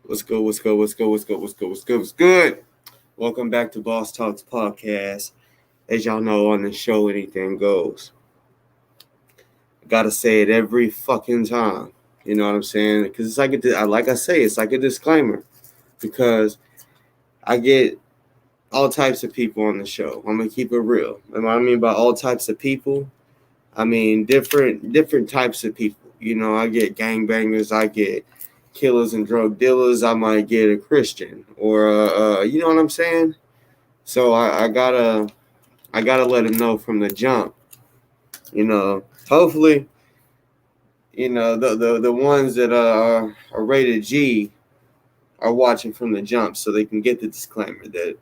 What's good? What's good? What's good? What's good? What's good? What's good? What's good? Welcome back to Boss Talks Podcast. As y'all know, on the show, anything goes. Gotta say it every fucking time. You know what I'm saying? Because it's like I say, it's like a disclaimer. Because I get all types of people on the show. I'm gonna keep it real. And what I mean by all types of people, I mean different types of people. You know, I get gangbangers, I get killers and drug dealers. I might get a Christian or you know what I'm saying. So I gotta let him know from the jump. You know, hopefully, the ones that are rated G are watching from the jump, so they can get the disclaimer that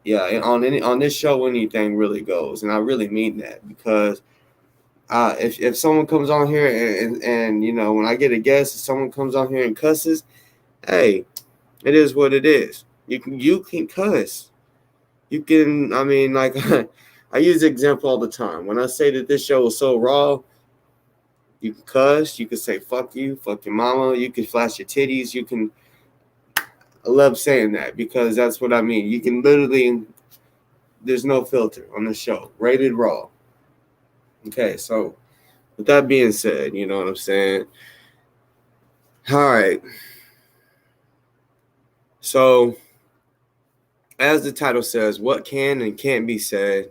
yeah, on this show anything really goes, and I really mean that because if someone comes on here and when I get a guest, if someone comes on here and cusses, hey, it is what it is. You can cuss. You can. I mean, like I use the example all the time when I say that this show is so raw. You can cuss. You can say fuck you, fuck your mama. You can flash your titties. You can. I love saying that because that's what I mean. You can literally. There's no filter on the show. Rated raw. Okay, so with that being said, you know what I'm saying. All right. So, as the title says, what can and can't be said.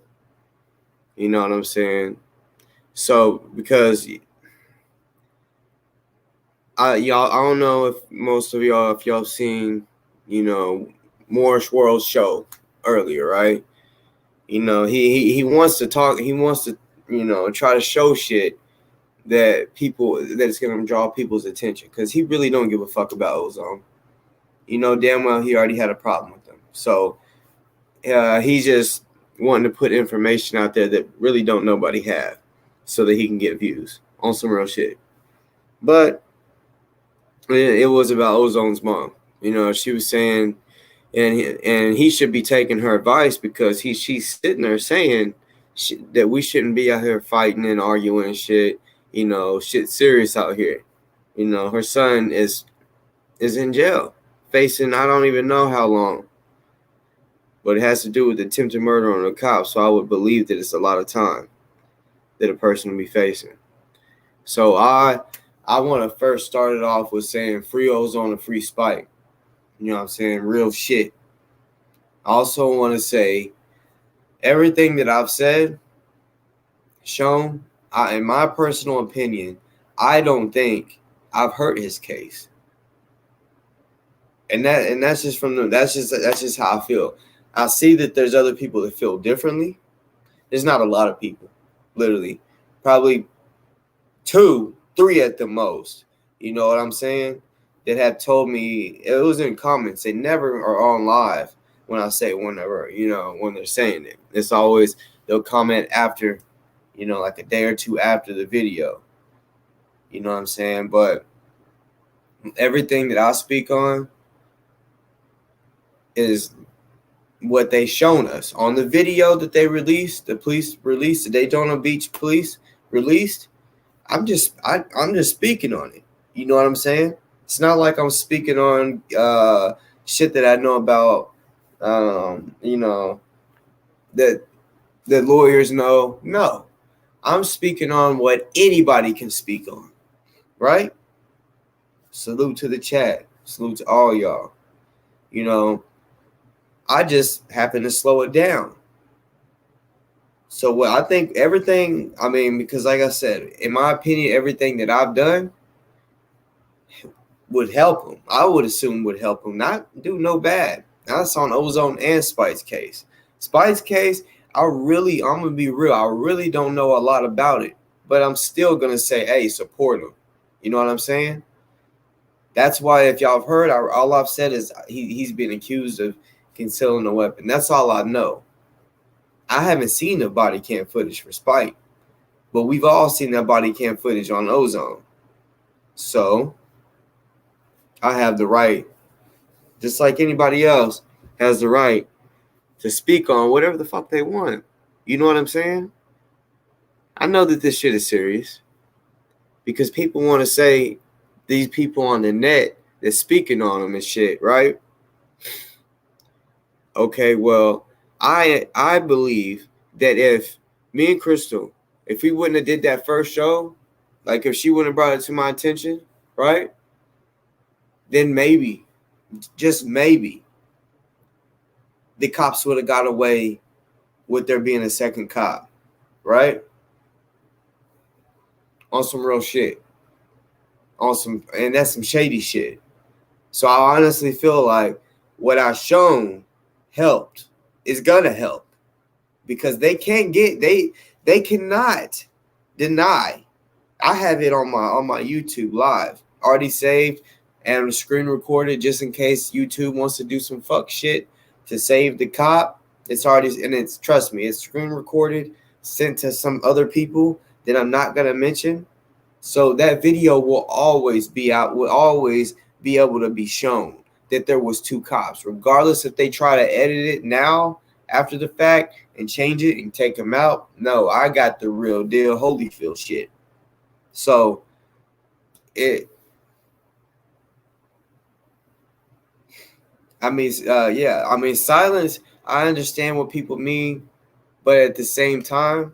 You know what I'm saying. So, because I don't know if most of y'all, if y'all seen, Morris World's show earlier, right? He wants to talk. He wants to, try to show shit that's gonna draw people's attention because he really don't give a fuck about Ozone. You know damn well he already had a problem with them. So he's just wanting to put information out there that really don't nobody have, so that he can get views on some real shit. But it was about Ozone's mom. She was saying, and he should be taking her advice because she's sitting there saying that we shouldn't be out here fighting and arguing and shit. Shit serious out here. Her son is in jail, facing I don't even know how long. But it has to do with attempted murder on a cop, so I would believe that it's a lot of time that a person will be facing. So I want to first start it off with saying free Ozone and free Spite. You know what I'm saying? Real shit. I also want to say everything that I've said, shown, in my personal opinion, I don't think I've hurt his case. And that's just how I feel. I see that there's other people that feel differently. There's not a lot of people, literally. Probably 2, 3 at the most. You know what I'm saying? That have told me, it was in comments. They never are on live when I say whenever, when they're saying it. It's always, they'll comment after, like a day or two after the video. You know what I'm saying? But everything that I speak on is what they shown us on the video that they released. The police released, the Daytona Beach police released. I'm just speaking on it. You know what I'm saying? It's not like I'm speaking on shit that I know about. That lawyers know. No, I'm speaking on what anybody can speak on. Right? Salute to the chat. Salute to all y'all. I just happen to slow it down. So what I think everything, because like I said, in my opinion, everything that I've done would help him. I would assume would help him. Not do no bad. That's on Ozone and Spites case. Spites case, I'm gonna be real. I really don't know a lot about it, but I'm still gonna say, hey, support him. You know what I'm saying? That's why if y'all have heard, all I've said is he's been accused of concealing a weapon. That's all I know. I haven't seen the body cam footage for Spite, but we've all seen that body cam footage on Ozone. So I have the right, just like anybody else has the right to speak on whatever the fuck they want. You know what I'm saying? I know that this shit is serious because people want to say these people on the net that's speaking on him and shit, right? Okay, well, I believe that if me and Crystal, if we wouldn't have did that first show, like if she wouldn't have brought it to my attention, right? Then maybe, just maybe, the cops would have got away with there being a second cop, right? On some real shit. And that's some shady shit. So I honestly feel like what I shown helped. Is gonna help. Because they cannot deny. I have it on my YouTube live. Already saved and screen recorded just in case YouTube wants to do some fuck shit to save the cop. It's already, and it's, trust me, it's screen recorded, sent to some other people that I'm not gonna mention. So that video will always be out, will always be able to be shown that there was two cops, regardless if they try to edit it now after the fact and change it and take them out. No, I got the real deal Holyfield shit. So silence, I understand what people mean, but at the same time,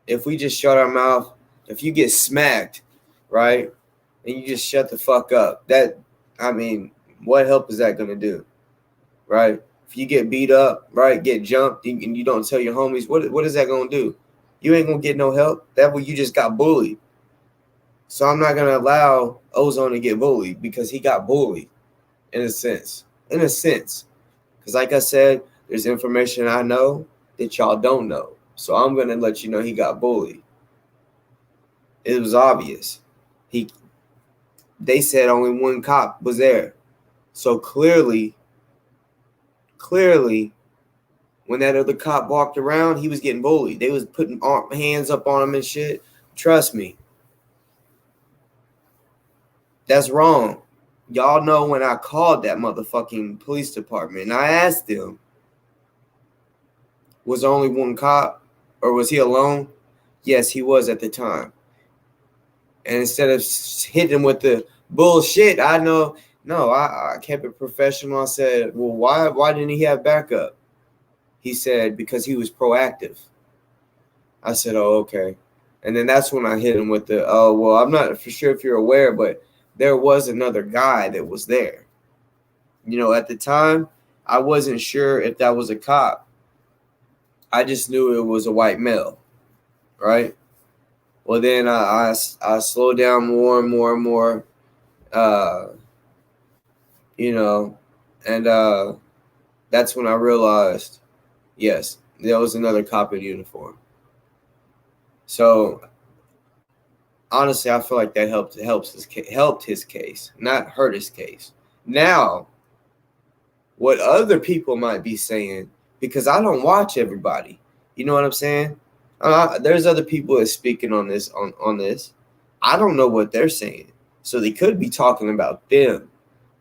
if we just shut our mouth, if you get smacked, right, and you just shut the fuck up, what help is that going to do, right? If you get beat up, right, get jumped, and you don't tell your homies, what is that going to do? You ain't going to get no help. That way you just got bullied. So I'm not going to allow Ozone to get bullied because he got bullied in a sense. Because like I said, there's information I know that y'all don't know. So I'm going to let you know he got bullied. It was obvious. They said only one cop was there. So clearly, when that other cop walked around, he was getting bullied. They was putting hands up on him and shit. Trust me. That's wrong. Y'all know when I called that motherfucking police department and I asked them, was there only one cop or was he alone? Yes, he was at the time. And instead of hitting him with the bullshit, I kept it professional. I said, well, why didn't he have backup? He said, because he was proactive. I said, oh, okay. And then that's when I hit him with the, oh, well, I'm not for sure if you're aware, but there was another guy that was there. At the time, I wasn't sure if that was a cop. I just knew it was a white male, right? Well, then I slowed down more and more and more, and that's when I realized, yes, there was another cop in uniform. So honestly, I feel like that helped his case, not hurt his case. Now, what other people might be saying, because I don't watch everybody, you know what I'm saying? There's other people that speaking on this. I don't know what they're saying, so they could be talking about them.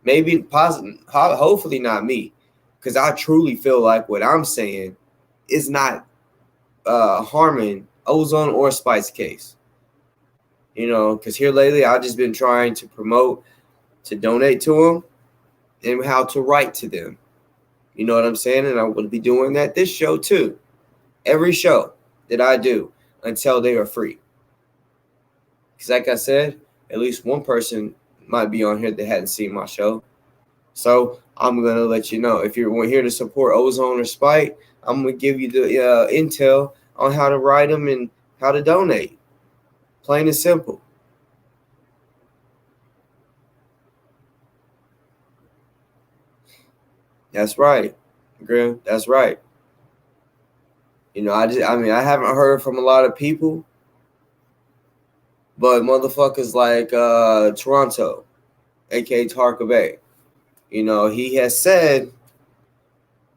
Maybe positive, hopefully not me, because I truly feel like what I'm saying is not harming Ozone or Spites case. Because here lately I've just been trying to promote, to donate to them, and how to write to them. You know what I'm saying? And I will be doing that this show too. Every show that I do until they are free. Because like I said, at least one person might be on here that hadn't seen my show. So I'm going to let you know. If you're here to support Ozone or Spite, I'm going to give you the intel on how to write them and how to donate. Plain and simple. That's right, Grim. That's right. I haven't heard from a lot of people, but motherfuckers like Toronto, aka Tarka Bay, he has said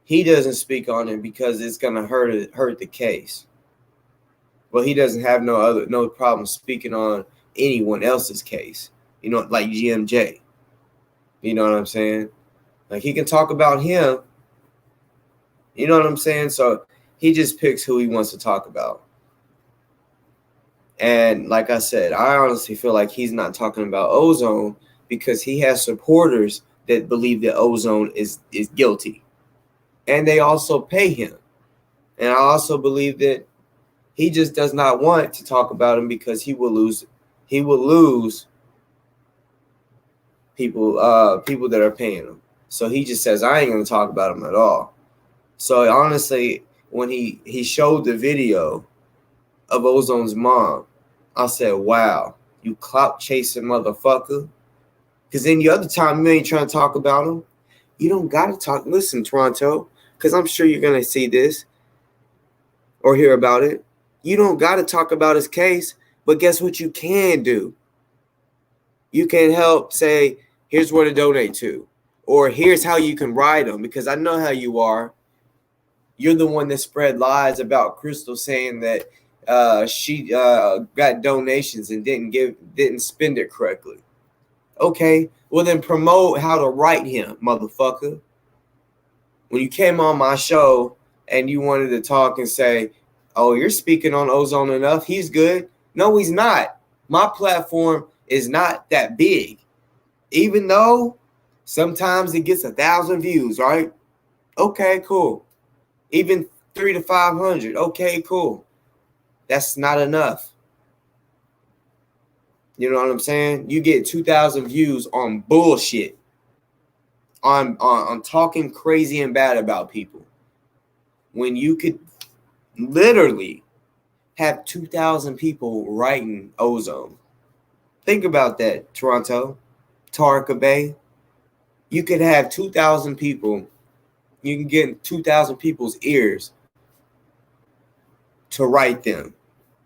he doesn't speak on it because it's gonna hurt the case. Well, he doesn't have no problem speaking on anyone else's case, like GMJ. You know what I'm saying? Like he can talk about him. You know what I'm saying? So he just picks who he wants to talk about. And like I said, I honestly feel like he's not talking about Ozone because he has supporters that believe that Ozone is guilty. And they also pay him. And I also believe that he just does not want to talk about him because he will lose people that are paying him. So he just says, I ain't gonna talk about him at all. So honestly, when he showed the video of Ozone's mom, I said, wow, you clout chasing motherfucker. Because any other time you ain't trying to talk about him, you don't gotta talk. Listen, Toronto, because I'm sure you're gonna see this or hear about it. You don't gotta talk about his case, but guess what you can do? You can help say, here's where to donate to, or here's how you can write them, because I know how you are. You're the one that spread lies about Crystal saying that she got donations and didn't spend it correctly. Okay, well then promote how to write him, motherfucker. When you came on my show and you wanted to talk and say, oh, you're speaking on Ozone enough, he's good. No, he's not. My platform is not that big. Even though sometimes it gets 1,000 views, right? Okay, cool. Even 300 to 500. Okay, cool. That's not enough. You know what I'm saying? You get 2,000 views on bullshit, on talking crazy and bad about people, when you could literally have 2,000 people writing Ozone. Think about that, Toronto, Tarka Bay. You could have 2,000 people. You can get 2,000 people's ears to write them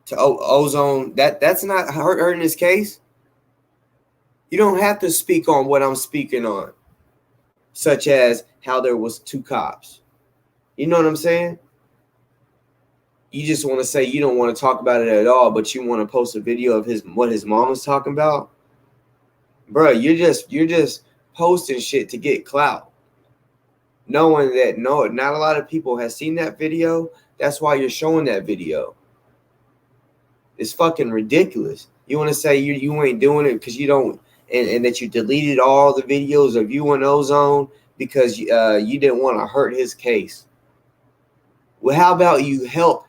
to Ozone. That's not hurting his case. You don't have to speak on what I'm speaking on, such as how there was 2 cops. You know what I'm saying? You just want to say you don't want to talk about it at all, but you want to post a video of what his mom was talking about. Bro, you're just posting shit to get clout, knowing that not a lot of people have seen that video. That's why you're showing that video. It's fucking ridiculous. You want to say you ain't doing it because you don't, and that you deleted all the videos of you and Ozone because you didn't want to hurt his case. Well, how about you help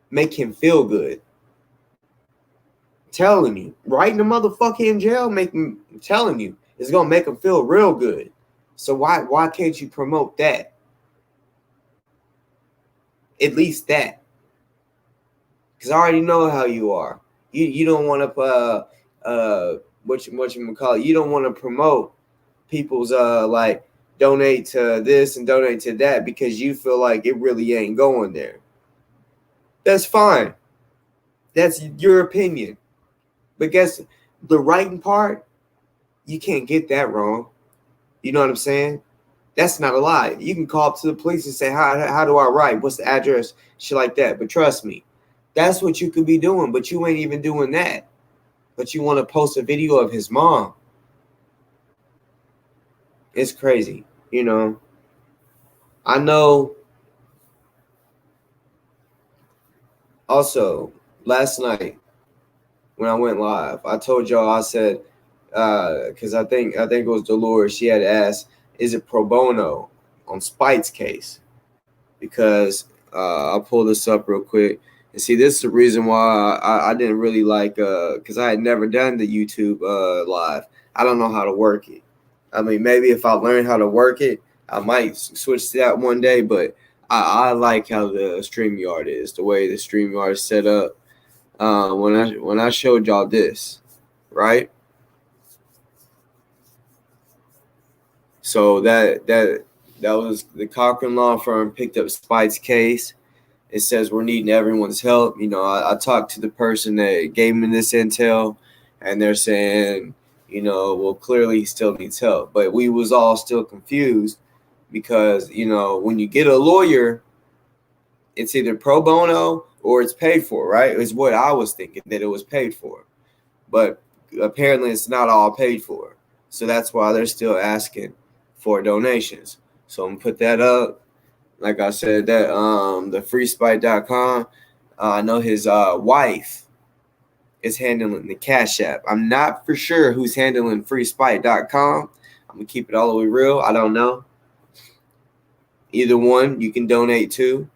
make him feel good? Telling you, writing the motherfucker in jail, telling you, it's gonna make him feel real good. So why can't you promote that? At least that. Because I already know how you are. You don't want to what you call it. You don't want to promote people's like donate to this and donate to that because you feel like it really ain't going there. That's fine. That's your opinion. But guess the writing part, you can't get that wrong. You know what I'm saying? That's not a lie. You can call up to the police and say, how do I write? What's the address? Shit like that. But trust me, that's what you could be doing. But you ain't even doing that. But you want to post a video of his mom. It's crazy. You know, I know. Also, last night when I went live, I told y'all, I said, because I think it was Dolores. She had asked, is it pro bono on Spites case? Because I'll pull this up real quick. And see, this is the reason why I didn't really like, because I had never done the YouTube live. I don't know how to work it. I mean, maybe if I learn how to work it, I might switch to that one day. But I like how the StreamYard is, the way the StreamYard is set up. When I showed y'all this, right? So that was the Cochran Law Firm picked up Spites case. It says we're needing everyone's help. You know, I talked to the person that gave me this intel, and they're saying, you know, well, clearly he still needs help. But we was all still confused because, you know, when you get a lawyer, it's either pro bono or it's paid for, right? Is what I was thinking, that it was paid for. But apparently it's not all paid for. So that's why they're still asking for donations. So I'm going to put that up. Like I said, that the freespite.com, I know his wife is handling the Cashapp. I'm not for sure who's handling freespite.com. I'm going to keep it all the way real. I don't know. Either one you can donate to.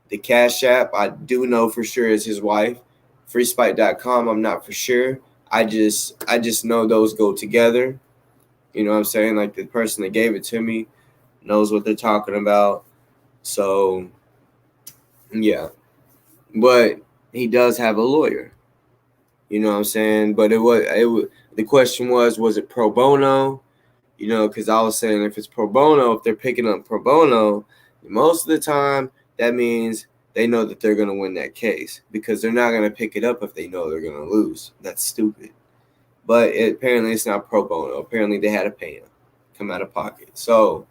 The Cashapp, I do know for sure is his wife. Freespite.com, I'm not for sure. I just know those go together. You know what I'm saying? Like the person that gave it to me knows what they're talking about. So, yeah. But he does have a lawyer. You know what I'm saying? But the question was it pro bono? You know, because I was saying if it's pro bono, if they're picking up pro bono, most of the time that means they know that they're going to win that case, because they're not going to pick it up if they know they're going to lose. That's stupid. But apparently it's not pro bono. Apparently they had to pay him, come out of pocket. So,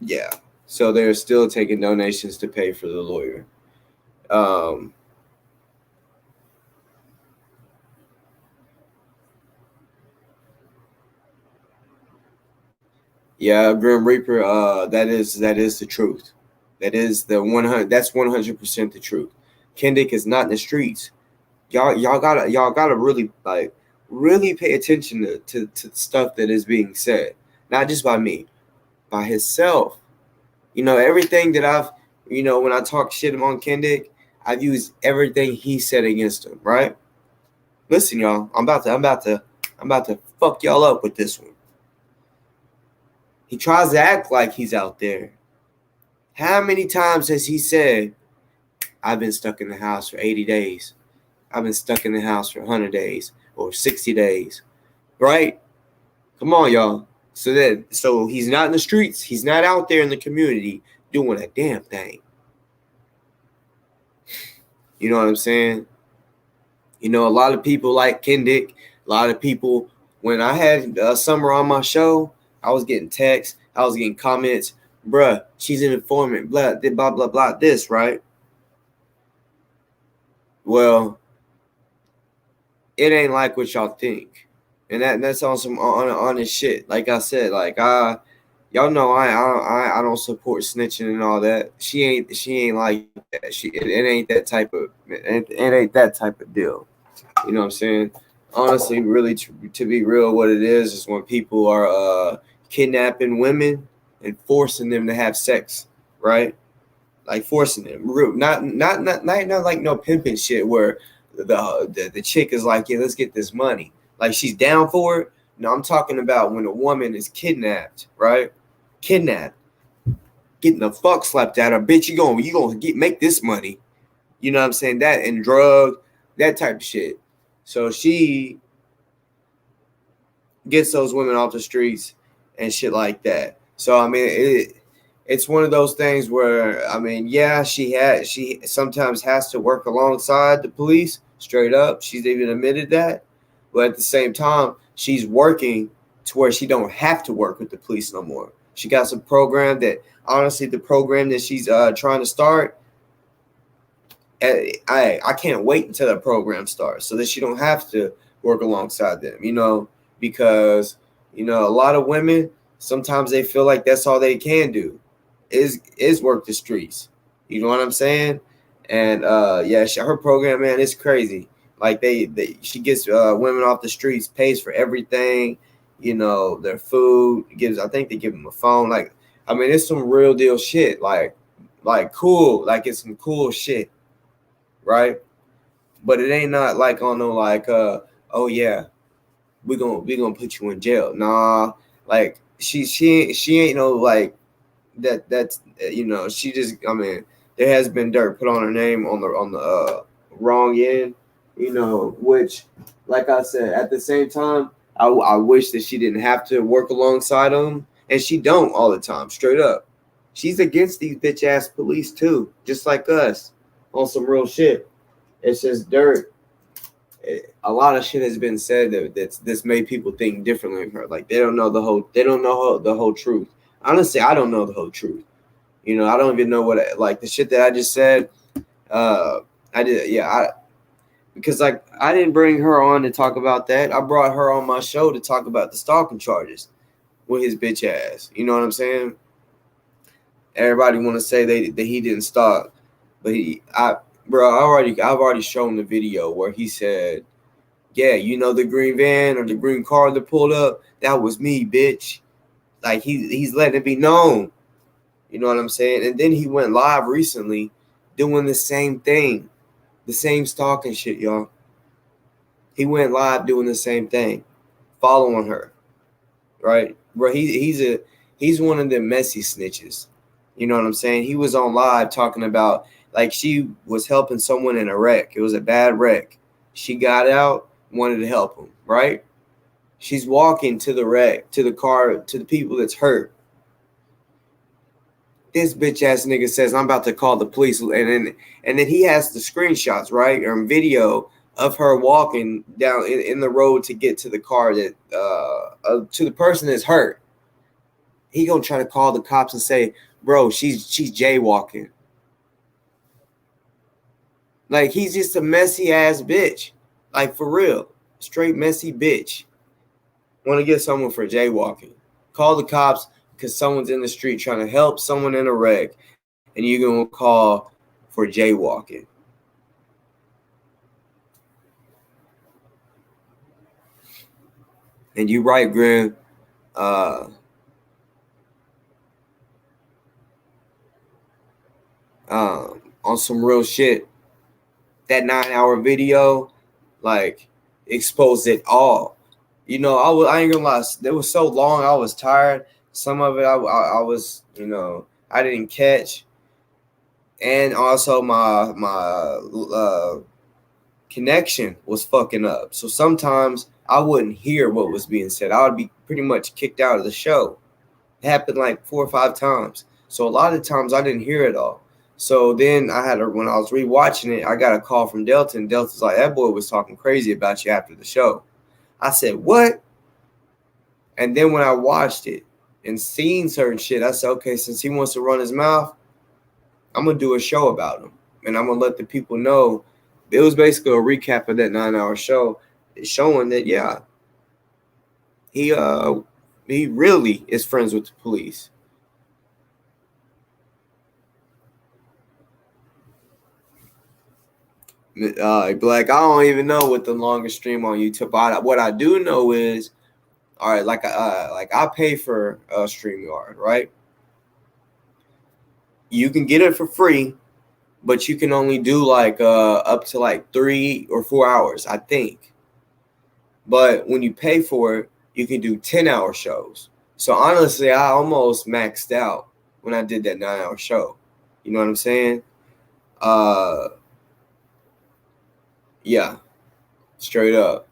yeah. So they're still taking donations to pay for the lawyer. Yeah, Grim Reaper. That is the truth. That is the 100. That's 100% the truth. Kendrick is not in the streets. Y'all gotta really pay attention to stuff that is being said, not just by me, by himself. You know, everything that when I talk shit on Kendrick, I've used everything he said against him. Right? Listen, y'all. I'm about to fuck y'all up with this one. He tries to act like he's out there. How many times has he said, I've been stuck in the house for 80 days. I've been stuck in the house for 100 days or 60 days. Right? Come on, y'all. So he's not in the streets. He's not out there in the community doing a damn thing. You know what I'm saying? You know, a lot of people like Kendrick. A lot of people, when I had Summer on my show, I was getting texts. I was getting comments. Bruh, she's an informant. Blah, blah, blah, blah, this, right? Well, it ain't like what y'all think. And that's on some honest shit. Like I said, y'all know I don't support snitching and all that. She ain't like that. It ain't that type of it ain't that type of deal. You know what I'm saying? Honestly, really, to be real, what it is when people are kidnapping women and forcing them to have sex, right? Like forcing them, not like no pimping shit where the chick is like, yeah, let's get this money. Like she's down for it. No, I'm talking about when a woman is kidnapped, right? Kidnapped, getting the fuck slapped out of her. Bitch, you gonna make this money. You know what I'm saying? That and drug, that type of shit. So she gets those women off the streets and shit like that. So I mean, it's one of those things where I mean, yeah, she sometimes has to work alongside the police. Straight up, she's even admitted that. But at the same time, she's working to where she don't have to work with the police no more. She got some program that, honestly, the program that she's trying to start, I can't wait until that program starts so that she don't have to work alongside them, you know, because, you know, a lot of women, sometimes they feel like that's all they can do is work the streets. You know what I'm saying? And yeah, her program, man, it's crazy. Like she gets women off the streets, pays for everything, you know, their food, I think they give them a phone. Like, I mean, it's some real deal shit. Like cool, like it's some cool shit, right? But it ain't not like on no like oh yeah, we gonna put you in jail. Nah, like she ain't no like that's you know, she just, I mean, there has been dirt put on her name on the wrong end, you know, which, like I said, at the same time, I wish that she didn't have to work alongside them, and she don't all the time, straight up. She's against these bitch ass police too, just like us, on some real shit. It's just dirt. A lot of shit has been said that's made people think differently of her. Like they don't know the whole truth. Honestly, I don't know the whole truth. You know, I don't even know like the shit that I just said. I did, yeah, because like I didn't bring her on to talk about that. I brought her on my show to talk about the stalking charges with his bitch ass. You know what I'm saying? Everybody want to say that he didn't stalk, but bro, I've already shown the video where he said, "Yeah, you know the green van or the green car that pulled up, that was me, bitch." Like he's letting it be known. You know what I'm saying? And then he went live recently doing the same thing, the same stalking shit, y'all. He went live doing the same thing, following her, right? Bro, he's one of the messy snitches. You know what I'm saying? He was on live talking about like she was helping someone in a wreck. It was a bad wreck. She got out, wanted to help him, right? She's walking to the wreck, to the car, to the people that's hurt. This bitch ass nigga says, "I'm about to call the police," and then he has the screenshots, right, or video of her walking down in the road to get to the car that to the person that's hurt. He gonna try to call the cops and say, "Bro, she's jaywalking." Like he's just a messy ass bitch, like for real, straight messy bitch. Want to get someone for jaywalking? Call the cops because someone's in the street trying to help someone in a wreck, and you're gonna call for jaywalking. And you're right, Grim. On some real shit, that 9-hour video, like, exposed it all. You know, I ain't gonna lie, it was so long, I was tired. Some of it I was, you know, I didn't catch. And also my connection was fucking up. So sometimes I wouldn't hear what was being said. I would be pretty much kicked out of the show. It happened like 4 or 5 times. So a lot of times I didn't hear it all. So then when I was rewatching it, I got a call from Delta, and Delta's like, "That boy was talking crazy about you after the show." I said, "What?" And then when I watched it and seen certain shit, I said, "Okay, since he wants to run his mouth, I'm gonna do a show about him, and I'm gonna let the people know." It was basically a recap of that 9-hour show, showing that he really is friends with the police. Black, I don't even know what the longest stream on YouTube. What I do know is, all right, like I pay for StreamYard, right? You can get it for free, but you can only do like up to like 3 or 4 hours, I think. But when you pay for it, you can do 10-hour shows. So honestly, I almost maxed out when I did that 9-hour show. You know what I'm saying? Yeah, straight up.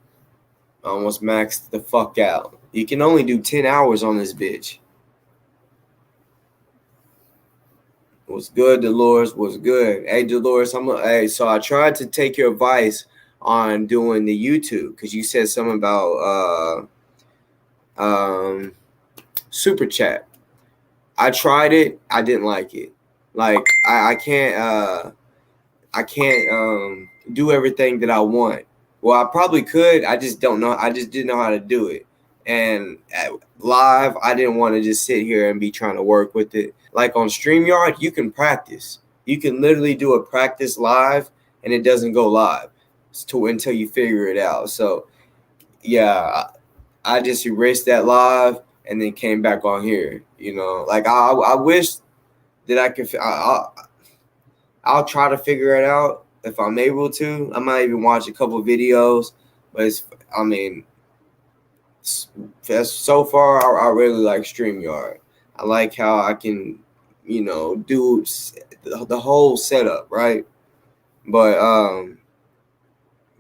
I almost maxed the fuck out. You can only do 10 hours on this bitch. What's good, Dolores? What's good? Hey, Dolores, so I tried to take your advice on doing the YouTube because you said something about super chat. I tried it. I didn't like it. Like I can't do everything that I want. Well, I probably could. I just don't know. I just didn't know how to do it. And live, I didn't want to just sit here and be trying to work with it. Like on StreamYard, you can practice. You can literally do a practice live, and it doesn't go live until you figure it out. So, yeah, I just erased that live and then came back on here. You know, like I wish that I could. I'll try to figure it out if I'm able to. I might even watch a couple videos, but so far I really like StreamYard. I like how I can, you know, do the whole setup, right? But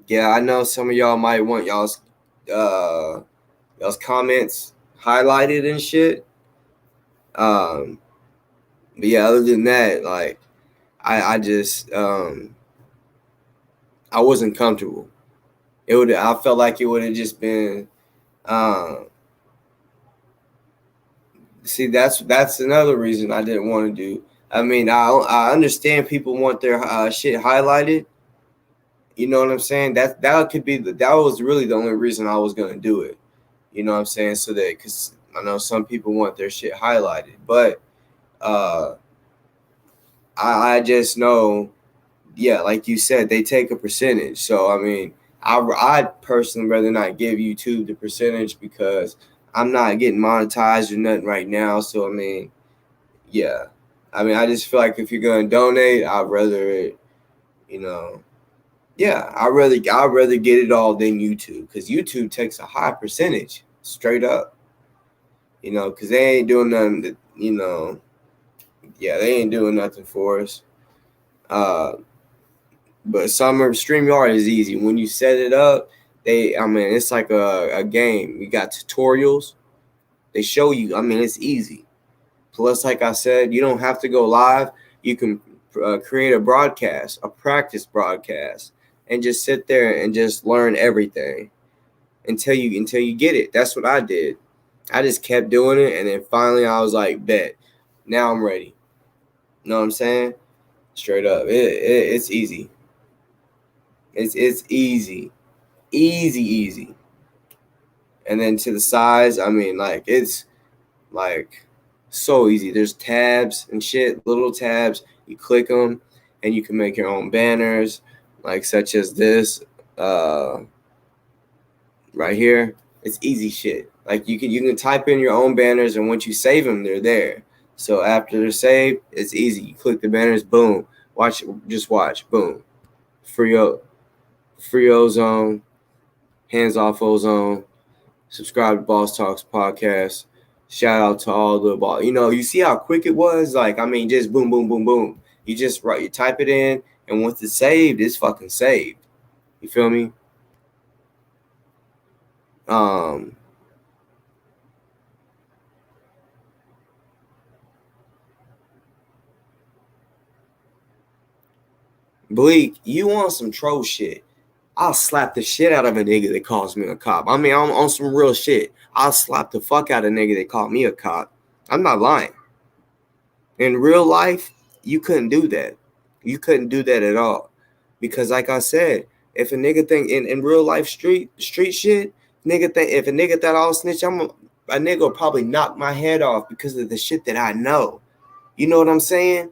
yeah, I know some of y'all might want y'all's comments highlighted and shit. But yeah, other than that, like I just I wasn't comfortable. I felt like it would have just been see, that's another reason I didn't want to do. I mean, I understand people want their shit highlighted. You know what I'm saying? That was really the only reason I was gonna do it. You know what I'm saying? So that because I know some people want their shit highlighted, but I just know yeah, like you said, they take a percentage. So I mean, I'd personally rather not give YouTube the percentage because I'm not getting monetized or nothing right now. So I mean, yeah, I mean, I just feel like if you're gonna donate, I'd rather it, you know, yeah, I'd rather get it all than YouTube because YouTube takes a high percentage straight up, because they ain't doing nothing. Yeah, they ain't doing nothing for us. Uh, But StreamYard is easy. When you set it up, it's like a game. You got tutorials. They show you. I mean, it's easy. Plus, like I said, you don't have to go live. You can create a broadcast, a practice broadcast, and just sit there and just learn everything until you get it. That's what I did. I just kept doing it, and then finally I was like, bet. Now I'm ready. You know what I'm saying? Straight up, it's easy. It's easy. Easy. And then to the sides, I mean, like, it's like so easy. There's tabs and shit, little tabs. You click them and you can make your own banners, like such as this right here. It's easy shit. Like you can type in your own banners, and once you save them, they're there. So after they're saved, it's easy. You click the banners, boom. Just watch, boom. Free Ozone, hands off Ozone. Subscribe to Boss Talks Podcast. Shout out to all the ball. You see how quick it was? Like, I mean, just boom, boom, boom, boom. You just you type it in, and once it's saved, it's fucking saved. You feel me? Bleak, you want some troll shit? I'll slap the shit out of a nigga that calls me a cop. I mean, I'm on some real shit. I'll slap the fuck out of a nigga that called me a cop. I'm not lying. In real life, you couldn't do that. You couldn't do that at all. Because like I said, if a nigga think in real life street shit, nigga think if a nigga thought I'll snitch, a nigga will probably knock my head off because of the shit that I know. You know what I'm saying?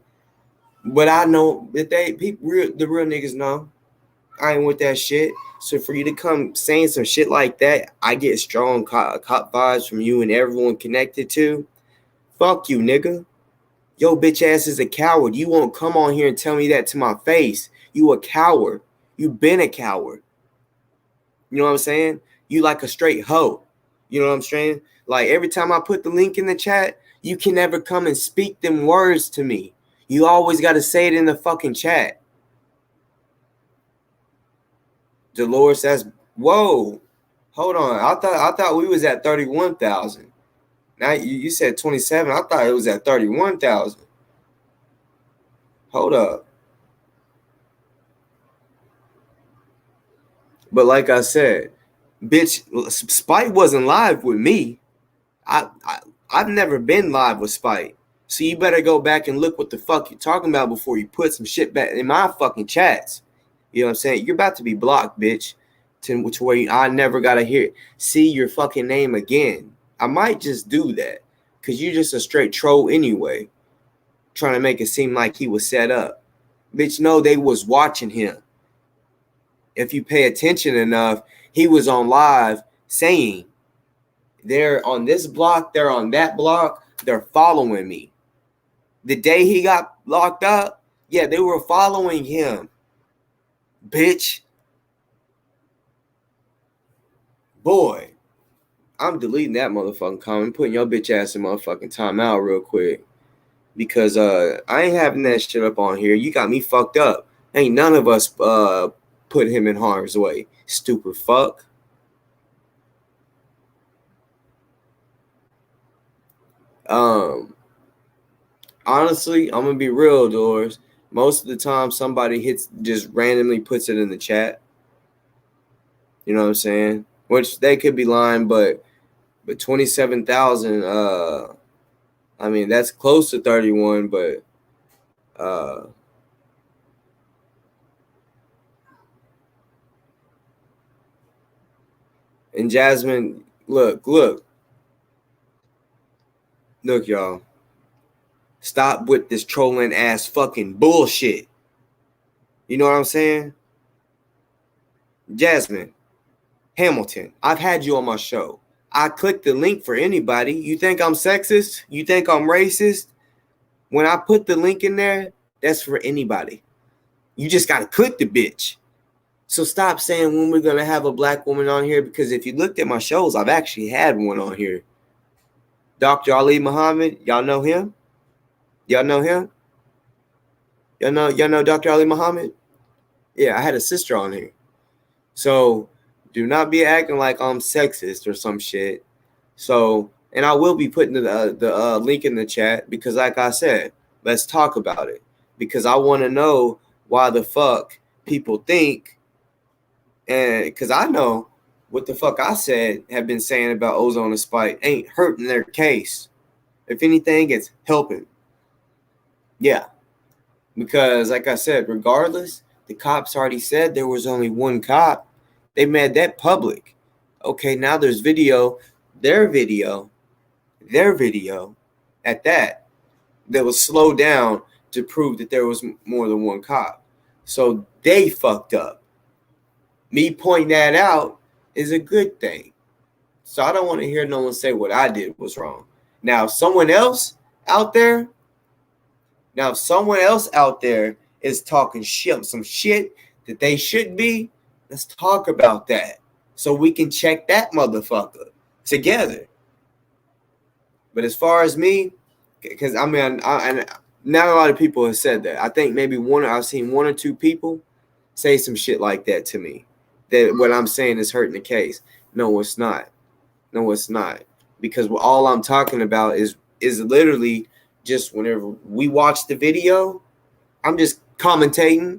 But I know that the real niggas know. I ain't with that shit. So for you to come saying some shit like that, I get strong cop vibes from you and everyone connected to. Fuck you, nigga. Yo, bitch ass is a coward. You won't come on here and tell me that to my face. You a coward. You been a coward. You know what I'm saying? You like a straight hoe. You know what I'm saying? Like every time I put the link in the chat, you can never come and speak them words to me. You always got to say it in the fucking chat. Dolores says, whoa, hold on. I thought we was at 31,000. Now you said 27. I thought it was at 31,000. Hold up. But like I said, bitch, Spite wasn't live with me. I've never been live with Spite. So you better go back and look what the fuck you're talking about before you put some shit back in my fucking chats. You know what I'm saying? You're about to be blocked, bitch. To where I never gotta see your fucking name again. I might just do that. Cause you're just a straight troll anyway. Trying to make it seem like he was set up. Bitch, no, they was watching him. If you pay attention enough, he was on live saying, they're on this block, they're on that block, they're following me. The day he got locked up, yeah, they were following him. Bitch. Boy, I'm deleting that motherfucking comment, putting your bitch ass in motherfucking timeout real quick. Because I ain't having that shit up on here. You got me fucked up. Ain't none of us put him in harm's way. Stupid fuck. Honestly, I'm gonna be real, Doors. Most of the time somebody just randomly puts it in the chat. You know what I'm saying? Which they could be lying, but 27,000, I mean that's close to 31, but and Jasmine, look, y'all. Stop with this trolling ass fucking bullshit. You know what I'm saying? Jasmine Hamilton, I've had you on my show. I clicked the link for anybody. You think I'm sexist? You think I'm racist? When I put the link in there, that's for anybody. You just got to click the bitch. So stop saying when we're going to have a black woman on here, because if you looked at my shows, I've actually had one on here. Dr. Ali Muhammad, y'all know him? Y'all know him? Y'all know Dr. Ali Muhammad? Yeah, I had a sister on here. So do not be acting like I'm sexist or some shit. So, and I will be putting the link in the chat because, like I said, let's talk about it. Because I want to know why the fuck people think, and because I know what the fuck I said have been saying about Ozone and Spite ain't hurting their case. If anything, it's helping. Yeah. Because, like I said, regardless, the cops already said there was only one cop. They made that public. Okay, now there's video, their video at that was slowed down to prove that there was more than one cop. So they fucked up. Me pointing that out is a good thing. So I don't want to hear no one say what I did was wrong. Now, if someone else out there is talking shit, some shit that they should be, let's talk about that so we can check that motherfucker together. But as far as me, because I mean, and not a lot of people have said that. I think maybe I've seen one or two people say some shit like that to me. That what I'm saying is hurting the case. No, it's not. No, it's not. Because all I'm talking about is literally just whenever we watch the video, I'm just commentating.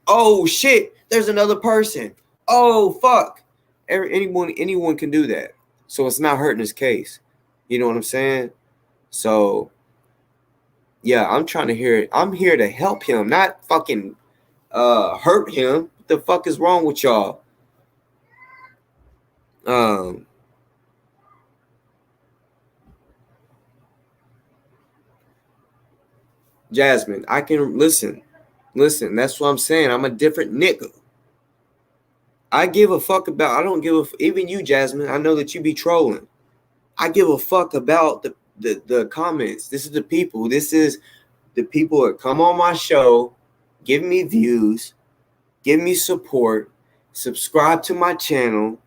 Oh shit, there's another person. Oh fuck. Anyone can do that. So it's not hurting his case. You know what I'm saying? So yeah, I'm trying to hear it. I'm here to help him, not fucking hurt him. What the fuck is wrong with y'all? Jasmine, I can listen. That's what I'm saying. I'm a different nigga. I give a fuck about. I don't give a. Even you, Jasmine. I know that you be trolling. I give a fuck about the comments. This is the people. This is the people that come on my show, give me views, give me support, subscribe to my channel.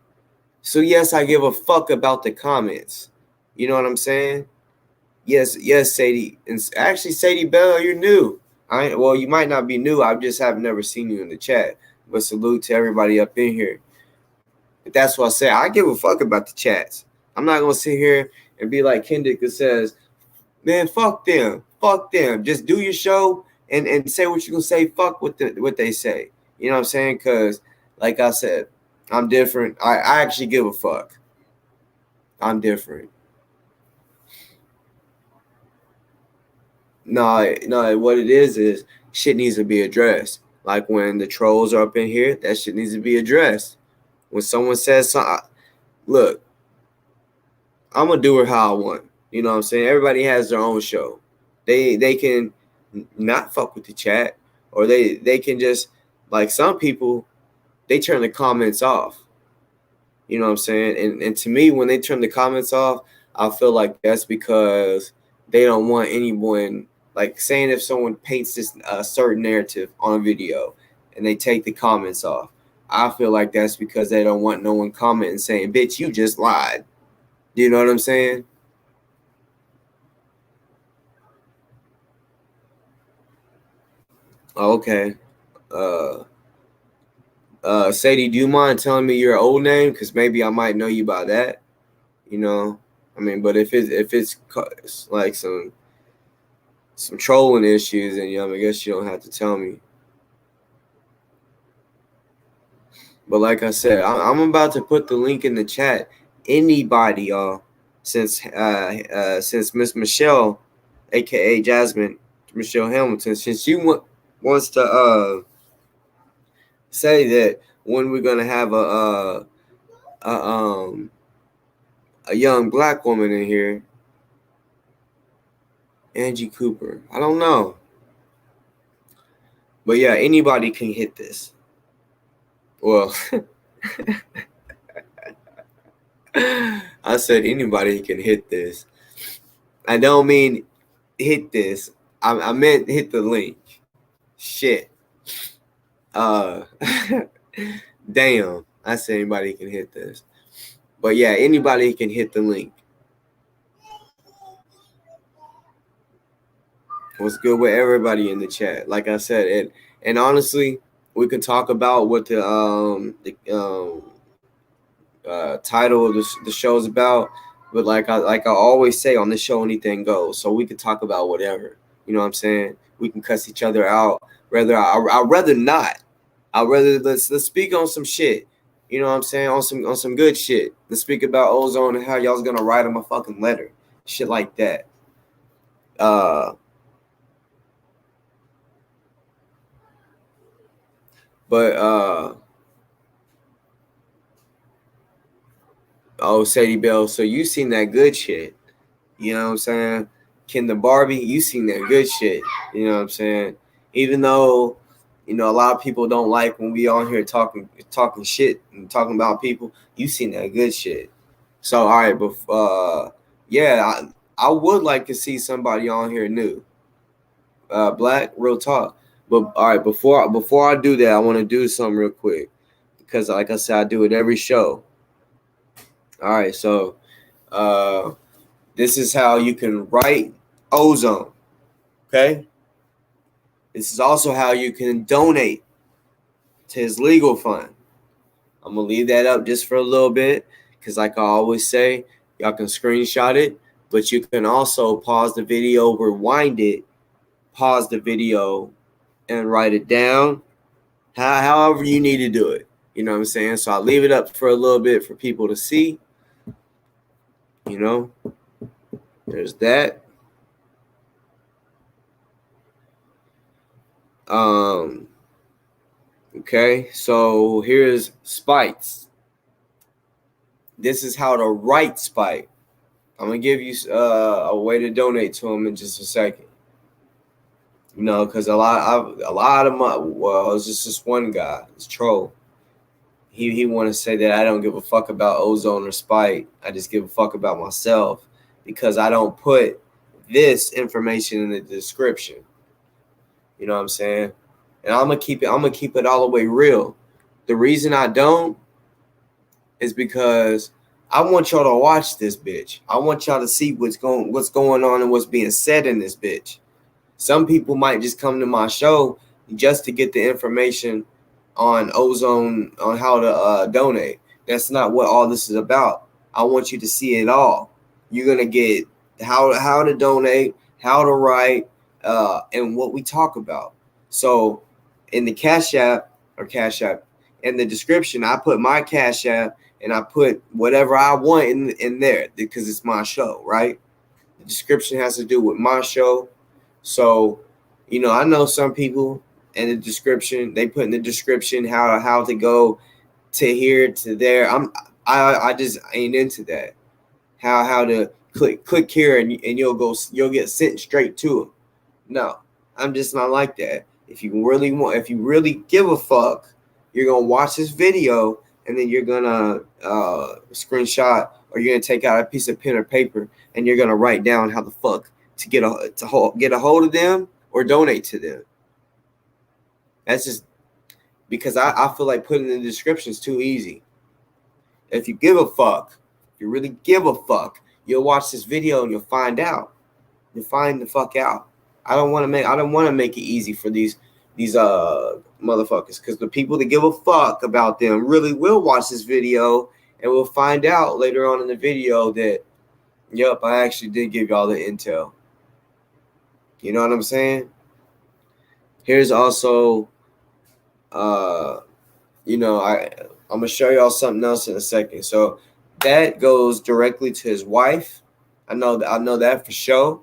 So yes, I give a fuck about the comments. You know what I'm saying? Yes, Sadie. And actually, Sadie Bell, you're new. Well, you might not be new. I just have never seen you in the chat. But salute to everybody up in here. But that's what I say. I give a fuck about the chats. I'm not gonna sit here and be like Kendrick that says, "Man, fuck them, fuck them. Just do your show and say what you're gonna say. Fuck what they say." You know what I'm saying? Because, like I said, I'm different. I actually give a fuck. I'm different. No, what it is shit needs to be addressed. Like when the trolls are up in here, that shit needs to be addressed. When someone says something, look, I'm gonna do it how I want. You know what I'm saying? Everybody has their own show. They can not fuck with the chat, or they can just, like some people, they turn the comments off. You know what I'm saying? And to me, when they turn the comments off, I feel like that's because they don't want anyone, like saying if someone paints this certain narrative on a video and they take the comments off. I feel like that's because they don't want no one commenting saying, "Bitch, you just lied." You know what I'm saying? Okay. Sadie, do you mind telling me your old name? Because maybe I might know you by that. You know, I mean, but if it's like some trolling issues, then I guess you don't have to tell me. But like I said, I'm about to put the link in the chat. Anybody, y'all, since Miss Michelle, aka Jasmine Michelle Hamilton, since you wants to say that when we're gonna have a young black woman in here, Angie Cooper. I don't know. But yeah, anybody can hit this. Well, I said anybody can hit this. I don't mean hit this. I meant hit the link. Shit. Damn. I said anybody can hit this. But yeah, anybody can hit the link. What's good with everybody in the chat? Like I said, and honestly, we can talk about what the title of the show is about. But like I always say on this show, anything goes. So we could talk about whatever. You know what I'm saying? We can cuss each other out. I'd rather not. I'd rather let's speak on some shit. You know what I'm saying? On some good shit. Let's speak about Ozone and how y'all's gonna write him a fucking letter. Shit like that. But oh, Sadie Bell, so you seen that good shit. You know what I'm saying? Kendra Barbie, you seen that good shit. You know what I'm saying? Even though, you know, a lot of people don't like when we on here talking shit and talking about people, you seen that good shit. So all right, but yeah, I would like to see somebody on here new. Black, real talk. But all right, before I do that, I want to do something real quick. Because like I said, I do it every show. All right, so this is how you can write Ozone. Okay? This is also how you can donate to his legal fund. I'm going to leave that up just for a little bit because like I always say, y'all can screenshot it, but you can also pause the video, rewind it, pause the video, and write it down. However you need to do it. You know what I'm saying? So I'll leave it up for a little bit for people to see. You know, there's that. Okay, so here's Spites. This is how to write Spite. I'm gonna give you a way to donate to him in just a second. You know, because a lot of my it's just this one guy, this troll. He want to say that I don't give a fuck about Ozone or Spite. I just give a fuck about myself because I don't put this information in the description. You know what I'm saying? And I'm gonna keep it all the way real. The reason I don't is because I want y'all to watch this bitch. I want y'all to see what's going on and what's being said in this bitch. Some people might just come to my show just to get the information on Ozone, on how to donate. That's not what all this is about. I want you to see it all. You're gonna get how to donate, how to write, and what we talk about. So in the Cashapp, in the description, I put my Cashapp and I put whatever I want in there because it's my show, right? The description has to do with my show. So, you know, I know some people in the description, they put in the description how to go to here to there. I just ain't into that. How to click here and you'll get sent straight to them. No, I'm just not like that. If you really give a fuck, you're gonna watch this video and then you're gonna screenshot or you're gonna take out a piece of pen or paper and you're gonna write down how the fuck to get a hold of them or donate to them. That's just because I feel like putting in the description is too easy. If you give a fuck, if you really give a fuck, you'll watch this video and you'll find out. You'll find the fuck out. I don't want to make it easy for these motherfuckers because the people that give a fuck about them really will watch this video and we'll find out later on in the video that, yep, I actually did give y'all the intel. You know what I'm saying? Here's also, you know, I'm gonna show y'all something else in a second. So that goes directly to his wife. I know that for sure.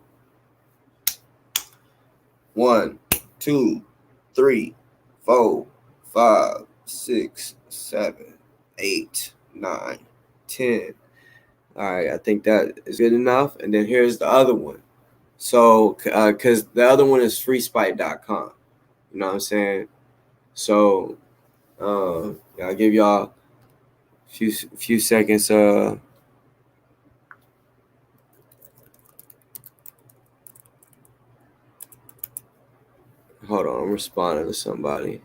1, 2, 3, 4, 5, 6, 7, 8, 9, 10. All right, I think that is good enough. And then here's the other one. So, because the other one is freespite.com. You You know what I'm saying? So I'll give y'all a few seconds. Hold on, I'm responding to somebody.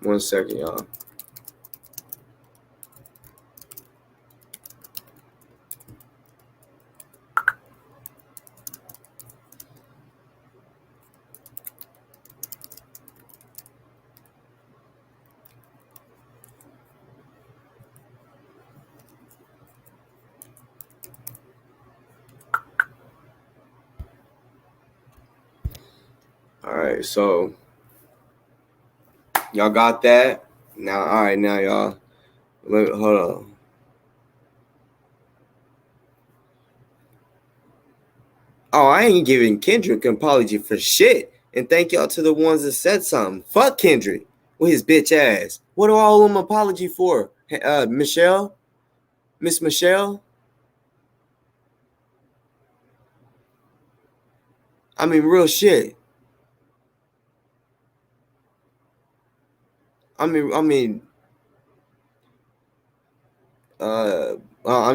One second, y'all. All right, so y'all got that? Now, all right, now y'all. Hold on. Oh, I ain't giving Kendrick an apology for shit. And thank y'all to the ones that said something. Fuck Kendrick with his bitch ass. What do I owe him an apology for? Michelle? Miss Michelle? I mean, real shit. I'm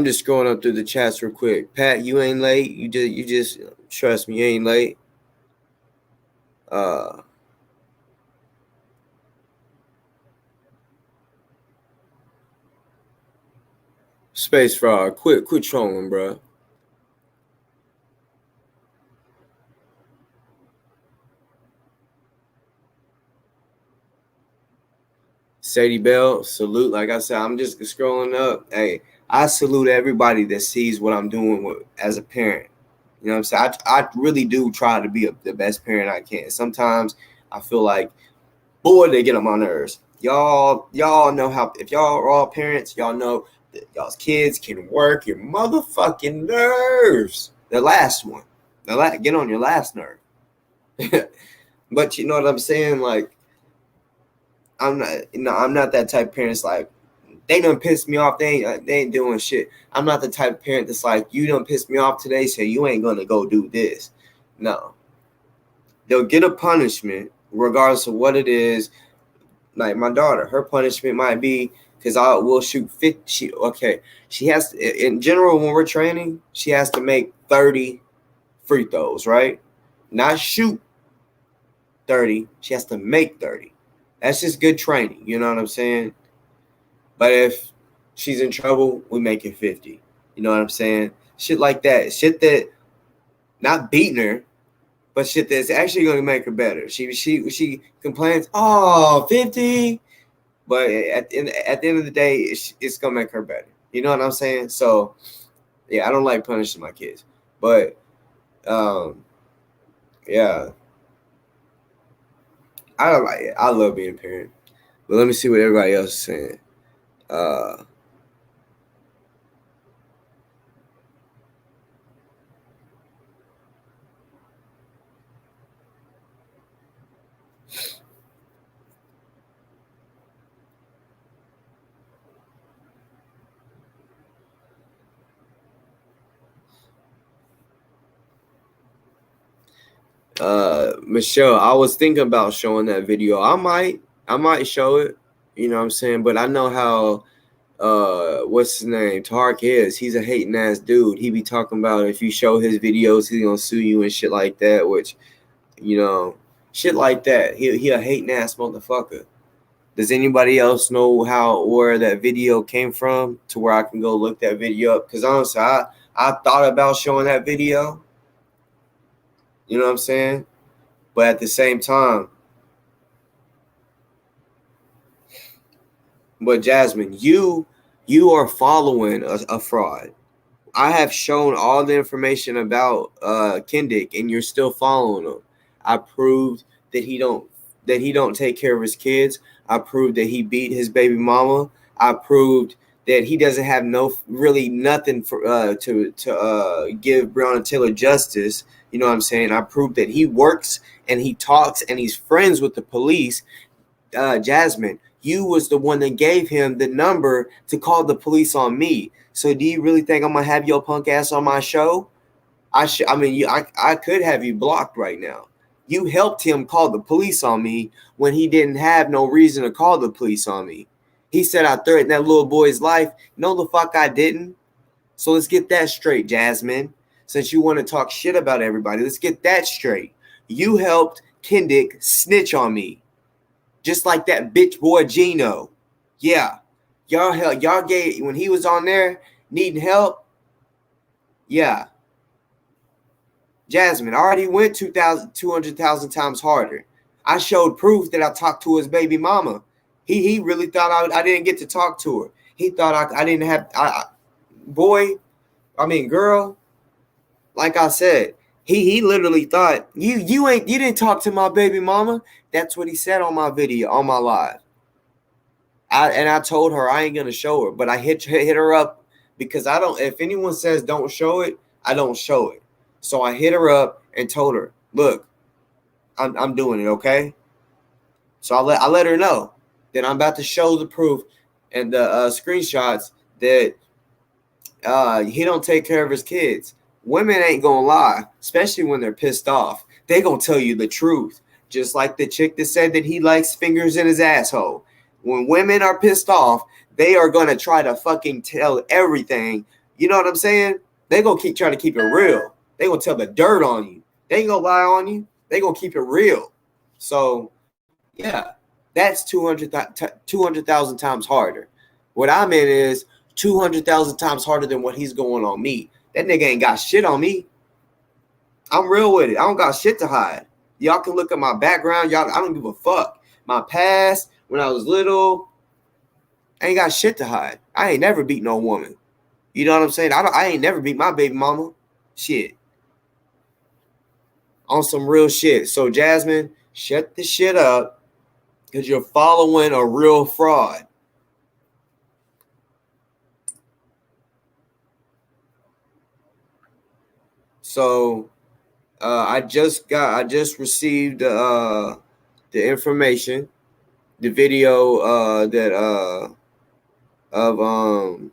just scrolling up through the chats real quick. Pat, you ain't late. You just trust me, you ain't late. Space Frog, quit trolling, bro. Sadie Bell, salute. Like I said, I'm just scrolling up. Hey, I salute everybody that sees what I'm doing as a parent. You know what I'm saying? I really do try to be the best parent I can. Sometimes I feel like, boy, they get on my nerves. Y'all know how, if y'all are all parents, y'all know that y'all's kids can work your motherfucking nerves. The last one. Get on your last nerve. But you know what I'm saying? Like, I'm not that type of parent. It's like, they done piss me off. They ain't doing shit. I'm not the type of parent that's like, you done piss me off today, so you ain't gonna go do this. No. They'll get a punishment regardless of what it is. Like my daughter, her punishment might be because I will shoot 50. She has to, in general, when we're training, she has to make 30 free throws, right? Not shoot 30. She has to make 30. That's just good training. You know what I'm saying? But if she's in trouble, we make it 50. You know what I'm saying? Shit like that. Shit that, not beating her, but shit that's actually going to make her better. She complains, 50. But at the end of the day, it's going to make her better. You know what I'm saying? So, yeah, I don't like punishing my kids. But, yeah. I don't like it. I love being a parent. But let me see what everybody else is saying. Michelle, I was thinking about showing that video. I might show it. You know what I'm saying? But I know how what's his name? Tark is. He's a hating ass dude. He be talking about if you show his videos, he's gonna sue you and shit like that, which, you know, Shit like that. He a hating ass motherfucker. Does anybody else know how where that video came from to where I can go look that video up? Because honestly, I thought about showing that video. You know what I'm saying? But at the same time, but Jasmine, you are following a fraud. I have shown all the information about Kendick, and you're still following him. I proved that he don't take care of his kids. I proved that he beat his baby mama. I proved that he doesn't have really nothing for to give Breonna Taylor justice. You know what I'm saying? I proved that he works and he talks and he's friends with the police. Jasmine, you was the one that gave him the number to call the police on me. So do you really think I'm gonna have your punk ass on my show? I could have you blocked right now. You helped him call the police on me when he didn't have no reason to call the police on me. He said I threatened that little boy's life. No, the fuck I didn't. So let's get that straight, Jasmine. Since you want to talk shit about everybody, let's get that straight. You helped Kendick snitch on me. Just like that bitch boy Gino. Yeah. Y'all gave when he was on there needing help. Yeah. Jasmine, I already went 200,000 times harder. I showed proof that I talked to his baby mama. He really thought I didn't get to talk to her. He thought I didn't have girl, like I said, he literally thought you didn't talk to my baby mama. That's what he said on my video, on my live. I told her I ain't gonna show her, but I hit her up because I don't. If anyone says don't show it, I don't show it. So I hit her up and told her, look, I'm doing it, okay? So I let her know that I'm about to show the proof and the screenshots that he don't take care of his kids. Women ain't gonna lie, especially when they're pissed off. They gonna tell you the truth. Just like the chick that said that he likes fingers in his asshole. When women are pissed off, they are gonna try to fucking tell everything. You know what I'm saying? They gonna keep trying to keep it real. They gonna tell the dirt on you. They ain't gonna lie on you. They gonna keep it real. So yeah, that's 200,000 times harder. What I meant is 200,000 times harder than what he's going on me. That nigga ain't got shit on me. I'm real with it. I don't got shit to hide. Y'all can look at my background. Y'all, I don't give a fuck. My past, when I was little, I ain't got shit to hide. I ain't never beat no woman. You know what I'm saying? I ain't never beat my baby mama. Shit. On some real shit. So, Jasmine, shut the shit up because you're following a real fraud. So, I just received the information, the video that of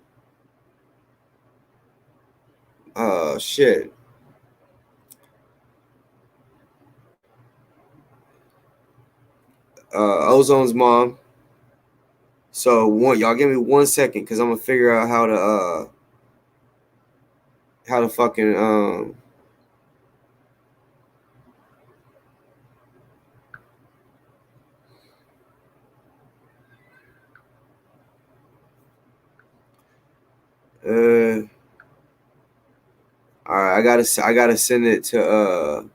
shit. Ozone's mom. So y'all give me 1 second because I'm gonna figure out how to fucking all right, I gotta send it to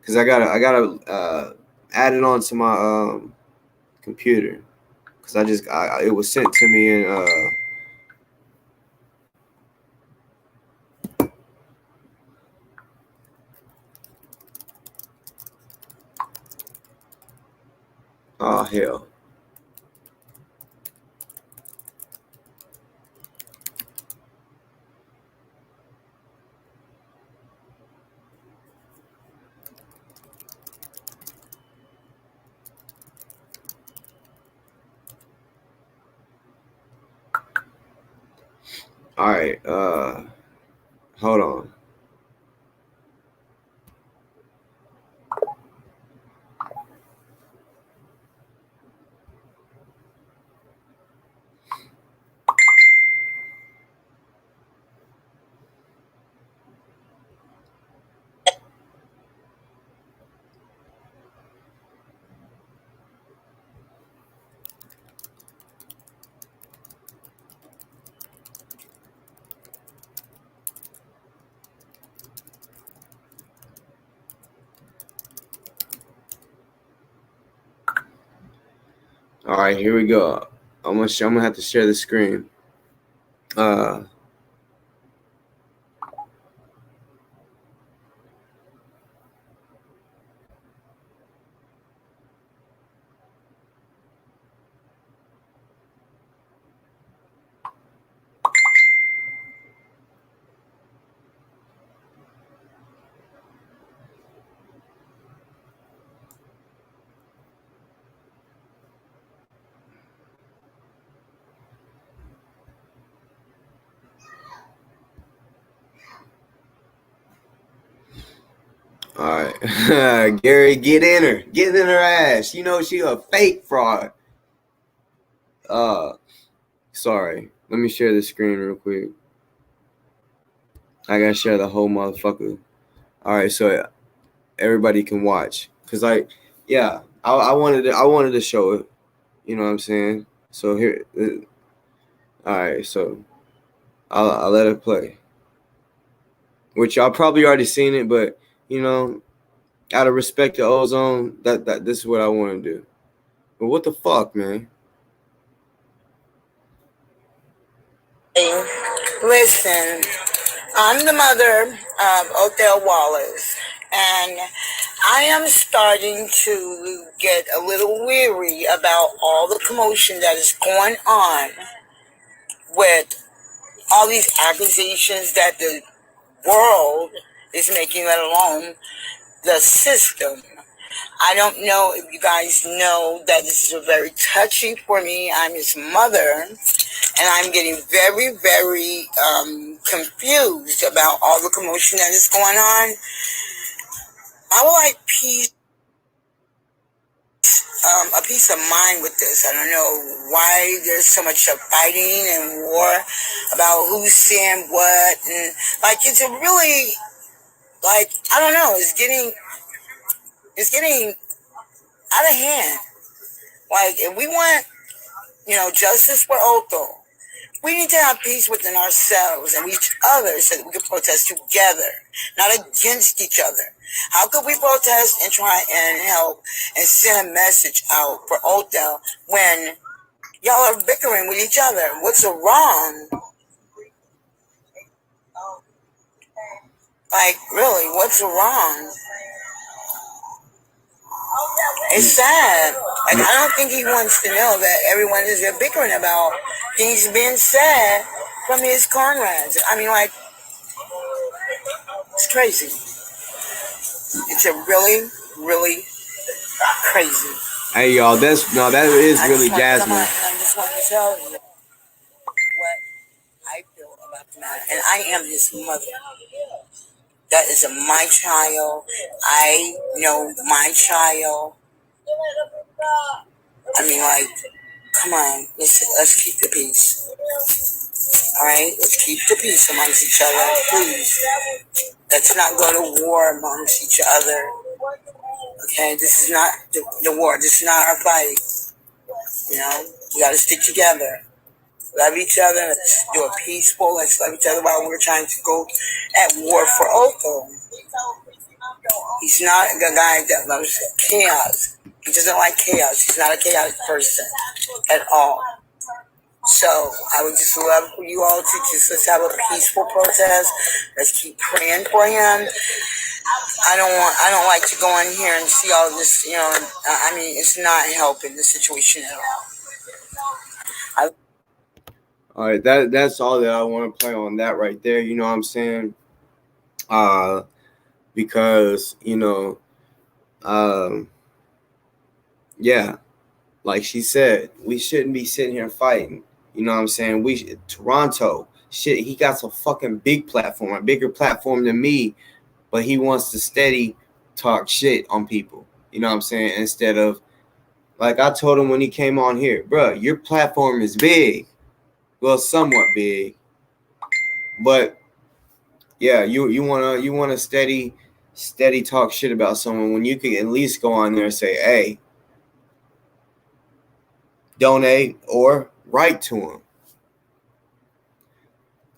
because I gotta add it on to my computer because it was sent to me in oh hell. All right, hold on. right, here we go. I'm gonna have to share the screen. All right, Gary, get in her ass. You know she a fake fraud. Sorry. Let me share the screen real quick. I gotta share the whole motherfucker. All right, so everybody can watch. Cause I wanted to show it. You know what I'm saying? So here, all right. So I'll let it play. Which y'all probably already seen it, but you know, out of respect to Ozone, that this is what I want to do. But what the fuck, man? Listen, I'm the mother of Othel Wallace, and I am starting to get a little weary about all the commotion that is going on with all these accusations that the world is making, let alone the system. I don't know if you guys know that this is very touchy for me. I'm his mother, and I'm getting very, very confused about all the commotion that is going on. I would like a peace of mind with this. I don't know why there's so much fighting and war about who's saying what, and like it's a really like I don't know. It's getting out of hand. Like if we want justice for Otho, we need to have peace within ourselves and each other so that we can protest together, not against each other. How could we protest and try and help and send a message out for Otho when y'all are bickering with each other? What's wrong? Like, really, what's wrong? It's sad. Like, I don't think he wants to know that everyone is bickering about things being said from his comrades. I mean, like, it's crazy. It's a really, really crazy. Hey y'all, that is really Jasmine. I just want to tell you what I feel about the matter, and I am his mother. That is my child. I know my child. I mean, like, come on, let's keep the peace. All right, let's keep the peace amongst each other, please. Let's not go to war amongst each other. Okay, this is not the war. This is not our fight. We got to stick together. Love each other. Let's do it peaceful. Let's love each other while we're trying to go at war for Otho. He's not a guy that loves chaos. He doesn't like chaos. He's not a chaotic person at all. So I would just love for you all to let's have a peaceful protest. Let's keep praying for him. I don't like to go in here and see all this. I mean, it's not helping the situation at all. All right, that's all that I want to play on that right there. You know what I'm saying? Because yeah, like she said, we shouldn't be sitting here fighting. You know what I'm saying? Toronto, shit, he got a fucking big platform, a bigger platform than me, but he wants to steady talk shit on people. You know what I'm saying? Instead of, like I told him when he came on here, bro, your platform is big. Well, somewhat big. But yeah, you wanna steady talk shit about someone when you could at least go on there and say, hey, donate or write to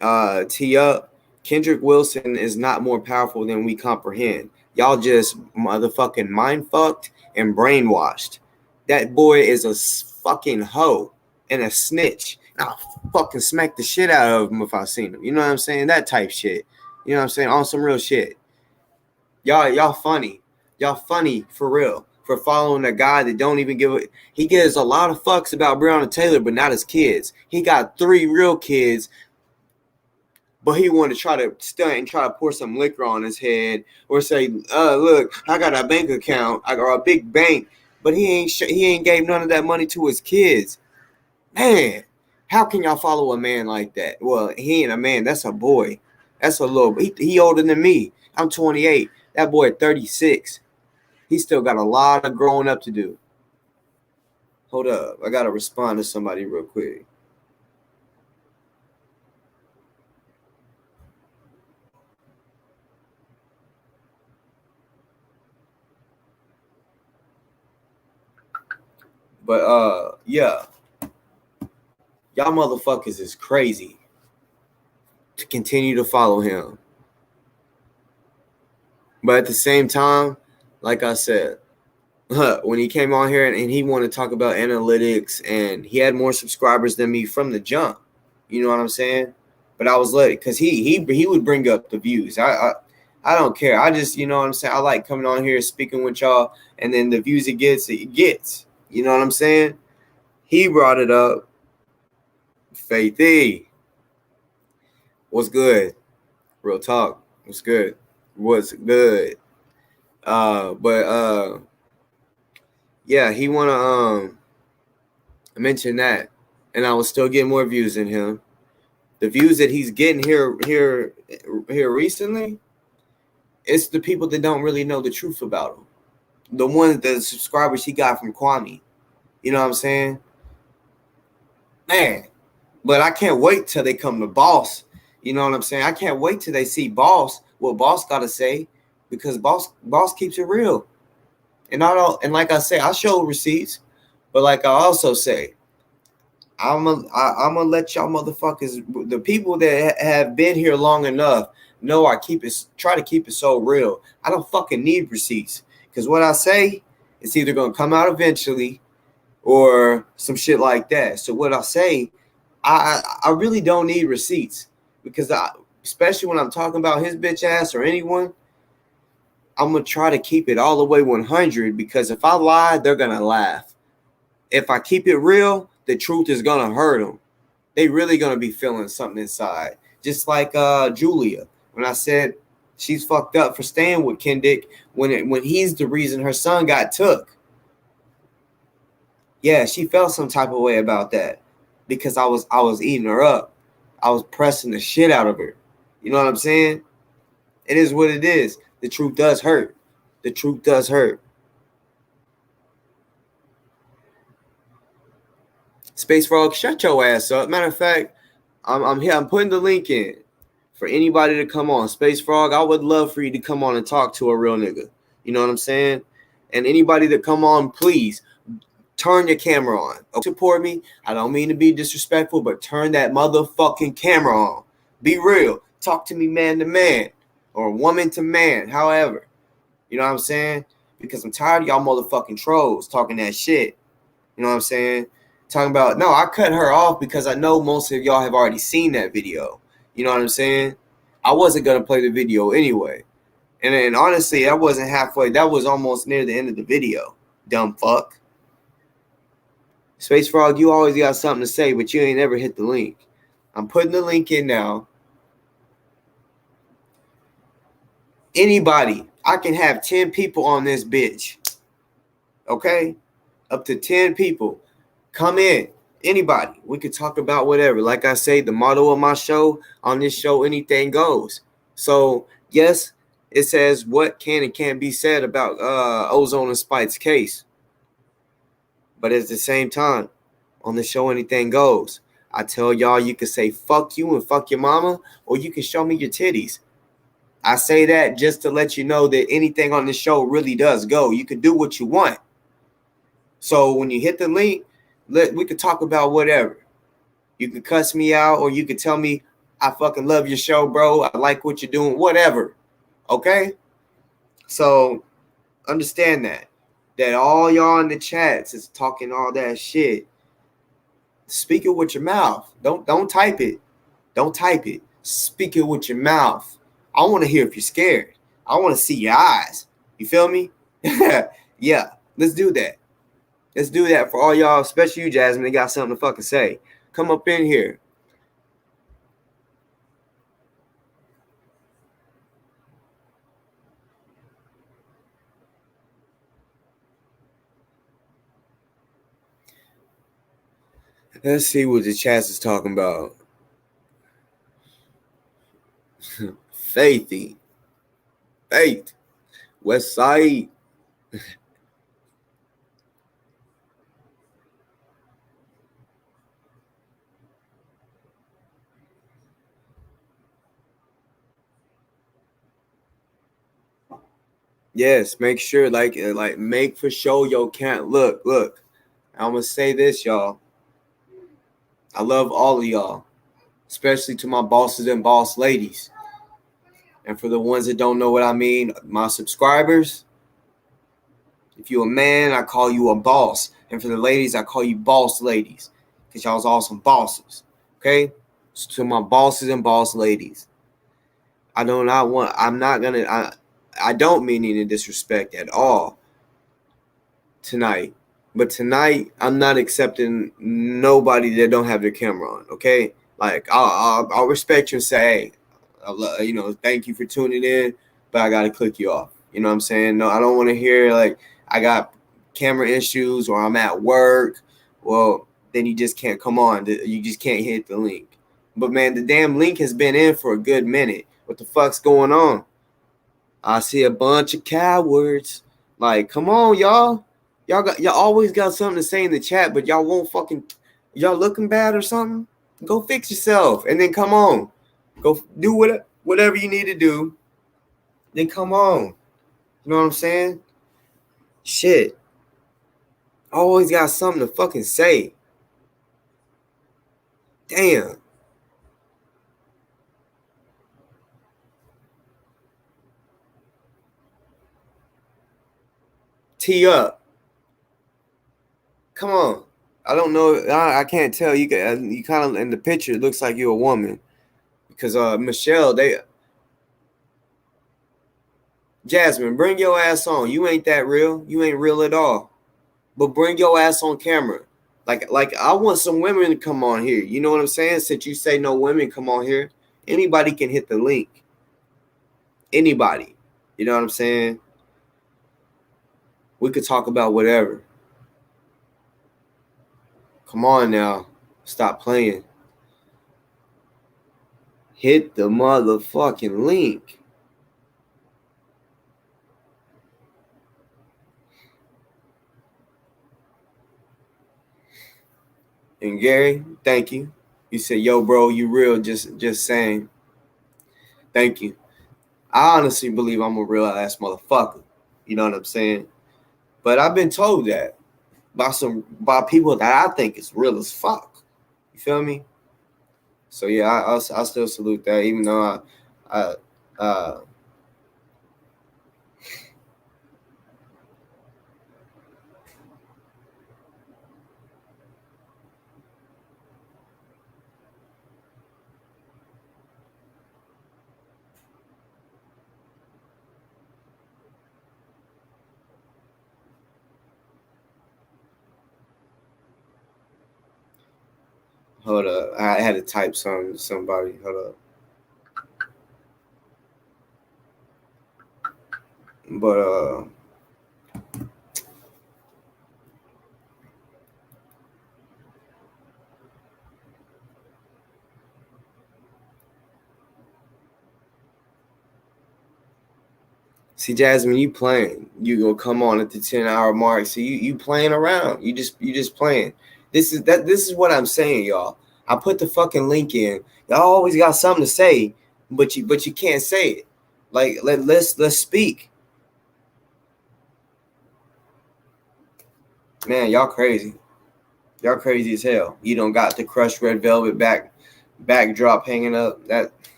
him. T-Up, Kendrick Wilson is not more powerful than we comprehend. Y'all just motherfucking mind fucked and brainwashed. That boy is a fucking hoe and a snitch. I'll fucking smack the shit out of him if I seen him. You know what I'm saying? That type shit. You know what I'm saying? On some real shit. Y'all funny. Y'all funny for real. For following a guy that don't even give a... He gives a lot of fucks about Breonna Taylor, but not his kids. He got 3 real kids, but he wanted to try to stunt and try to pour some liquor on his head or say, look, I got a bank account. I got a big bank, but he ain't gave none of that money to his kids. Man, how can y'all follow a man like that? Well, he ain't a man. That's a boy. That's a little... He older than me. I'm 28. That boy 36. He still got a lot of growing up to do. Hold up. I got to respond to somebody real quick. But, yeah. Y'all motherfuckers is crazy to continue to follow him. But at the same time, like I said, when he came on here and he wanted to talk about analytics and he had more subscribers than me from the jump, you know what I'm saying? But I was let it because he would bring up the views. I don't care. I just, you know what I'm saying? I like coming on here speaking with y'all, and then the views it gets. You know what I'm saying? He brought it up. Faithy. What's good? Real talk. What's good? What's good? Yeah, he wanna mention that, and I was still getting more views than him. The views that he's getting here recently, it's the people that don't really know the truth about him. The subscribers he got from Kwame. You know what I'm saying? Man, but I can't wait till they come to Boss. You know what I'm saying? I can't wait till they see Boss, what Boss got to say, because Boss keeps it real. And like I say, I show receipts, but like I also say, I'm gonna let y'all motherfuckers, the people that have been here long enough, know I try to keep it so real. I don't fucking need receipts, because what I say, it's either gonna come out eventually, or some shit like that. So what I say, I really don't need receipts, because especially when I'm talking about his bitch ass or anyone, I'm going to try to keep it all the way 100, because if I lie, they're going to laugh. If I keep it real, the truth is going to hurt them. They really going to be feeling something inside. Just like Julia, when I said she's fucked up for staying with Kendick when he's the reason her son got took. Yeah, she felt some type of way about that, because I was eating her up. I was pressing the shit out of her. You know what I'm saying? It is what it is. The truth does hurt. The truth does hurt. Space Frog, shut your ass up. Matter of fact, I'm here. I'm putting the link in for anybody to come on. Space Frog, I would love for you to come on and talk to a real nigga. You know what I'm saying? And anybody that come on, please turn your camera on. Support me. I don't mean to be disrespectful, but turn that motherfucking camera on. Be real. Talk to me man to man, or woman to man, however. You know what I'm saying? Because I'm tired of y'all motherfucking trolls talking that shit. You know what I'm saying? Talking about, no, I cut her off because I know most of y'all have already seen that video. You know what I'm saying? I wasn't going to play the video anyway. And honestly, that wasn't halfway. That was almost near the end of the video. Dumb fuck. Space Frog, you always got something to say, but you ain't never hit the link. I'm putting the link in now. Anybody, I can have 10 people on this bitch. Okay? Up to 10 people. Come in. Anybody. We could talk about whatever. Like I say, the motto of my show, on this show, anything goes. So, yes, it says what can and can't be said about Ozone Spites case. But at the same time, on the show, anything goes. I tell y'all, you can say fuck you and fuck your mama, or you can show me your titties. I say that just to let you know that anything on the show really does go. You can do what you want. So when you hit the link, we could talk about whatever. You could cuss me out, or you could tell me, I fucking love your show, bro. I like what you're doing, whatever. Okay? So understand that all y'all in the chats is talking all that shit. Speak it with your mouth. Don't type it. Don't type it. Speak it with your mouth. I want to hear if you're scared. I want to see your eyes. You feel me? Yeah, let's do that. Let's do that for all y'all, especially you, Jasmine. They got something to fucking say. Come up in here. Let's see what the chat is talking about. Faithy. Faith. West Side. Yes, make sure, make for sure yo can't look. I'm gonna say this, y'all. I love all of y'all, especially to my bosses and boss ladies. And for the ones that don't know what I mean, my subscribers, if you're a man, I call you a boss. And for the ladies, I call you boss ladies. Because y'all's awesome bosses. Okay? So to my bosses and boss ladies, I don't mean any disrespect at all tonight. But tonight, I'm not accepting nobody that don't have their camera on, okay? Like, I'll respect you and say, hey, thank you for tuning in, but I got to click you off. You know what I'm saying? No, I don't want to hear, like, I got camera issues or I'm at work. Well, then you just can't come on. You just can't hit the link. But, man, the damn link has been in for a good minute. What the fuck's going on? I see a bunch of cowards. Like, come on, y'all. Y'all always got something to say in the chat, but y'all won't y'all looking bad or something? Go fix yourself and then come on. Go do whatever you need to do. Then come on. You know what I'm saying? Shit. Always got something to fucking say. Damn. Tee up. Come on. I don't know. I can't tell. You kind of in the picture. It looks like you're a woman. Because Michelle, Jasmine, bring your ass on. You ain't that real. You ain't real at all. But bring your ass on camera. Like I want some women to come on here. You know what I'm saying? Since you say no women come on here, anybody can hit the link. Anybody. You know what I'm saying? We could talk about whatever. Come on now. Stop playing. Hit the motherfucking link. And Gary, thank you. You said, yo, bro, you real, just saying. Thank you. I honestly believe I'm a real ass motherfucker. You know what I'm saying? But I've been told that by people that I think is real as fuck. You feel me? So yeah, I still salute that, even though I hold up. I had to type something to somebody. Hold up. But see, Jasmine, you playing. You gonna come on at the 10-hour mark. See, you playing around. You just playing. This is what I'm saying, y'all. I put the fucking link in. Y'all always got something to say, but you can't say it. Like let's speak. Man, y'all crazy. Y'all crazy as hell. You don't got the crushed red velvet backdrop hanging up. That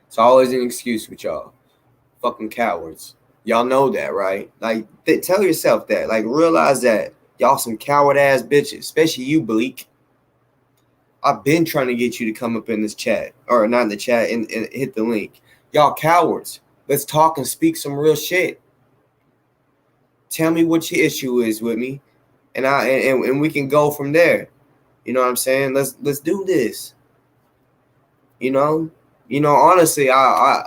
it's always an excuse with y'all. Fucking cowards. Y'all know that, right? Like tell yourself that. Like realize that. Y'all some coward ass bitches, especially you, Bleak. I've been trying to get you to come up in this chat, or not in the chat, and hit the link. Y'all cowards. Let's talk and speak some real shit. Tell me what your issue is with me, and we can go from there. You know what I'm saying? Let's do this. You know, honestly, I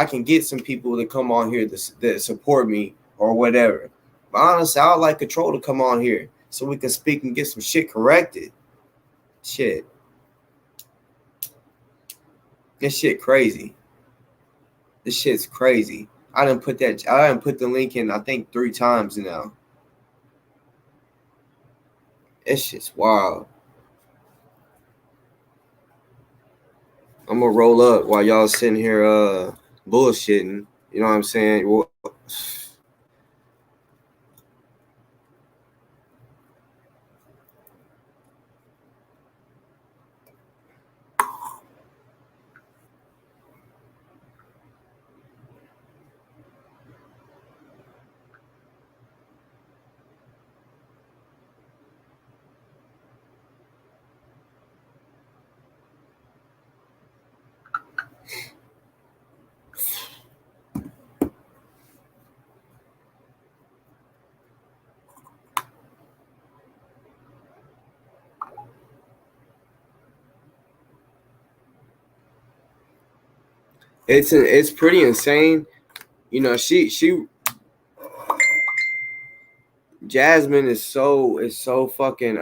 can get some people to come on here that support me or whatever. But honestly, I would like Control to come on here so we can speak and get some shit corrected. Shit. This shit crazy. This shit's crazy. I didn't put the link in I think 3 times now. It's shit's wild. I'm gonna roll up while y'all sitting here bullshitting. You know what I'm saying? Well, it's pretty insane. You know, she Jasmine is so fucking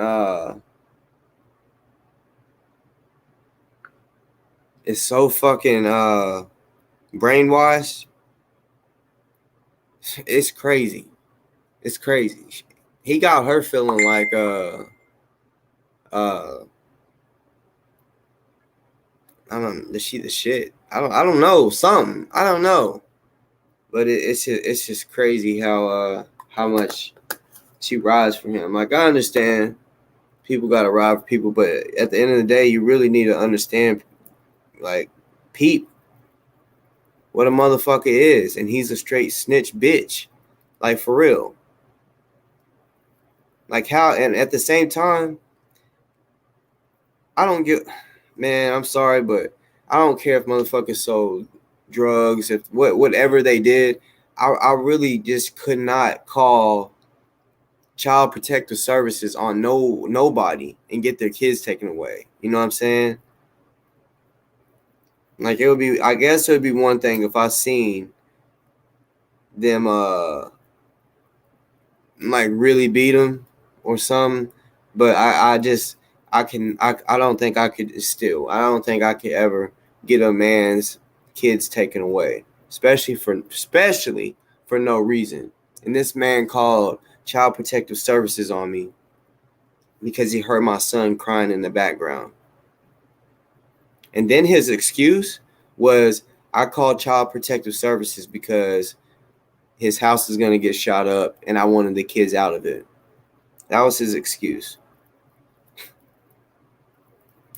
is so fucking brainwashed. It's crazy. It's crazy. He got her feeling like I don't, is she the shit? I don't know, something. I don't know. But it's just crazy how much she rides for him. Like, I understand people gotta ride for people, but at the end of the day, you really need to understand, like, peep what a motherfucker is, and he's a straight snitch bitch. Like, for real. Like, how, and at the same time, I don't get, man, I'm sorry, but I don't care if motherfuckers sold drugs, if whatever they did. I really just could not call child protective services on nobody and get their kids taken away. You know what I'm saying? Like, I guess it would be one thing if I seen them like really beat them or something, but I don't think I could ever get a man's kids taken away, especially for no reason. And this man called child protective services on me because he heard my son crying in the background. And then his excuse was, I called child protective services because his house is going to get shot up and I wanted the kids out of it. That was his excuse.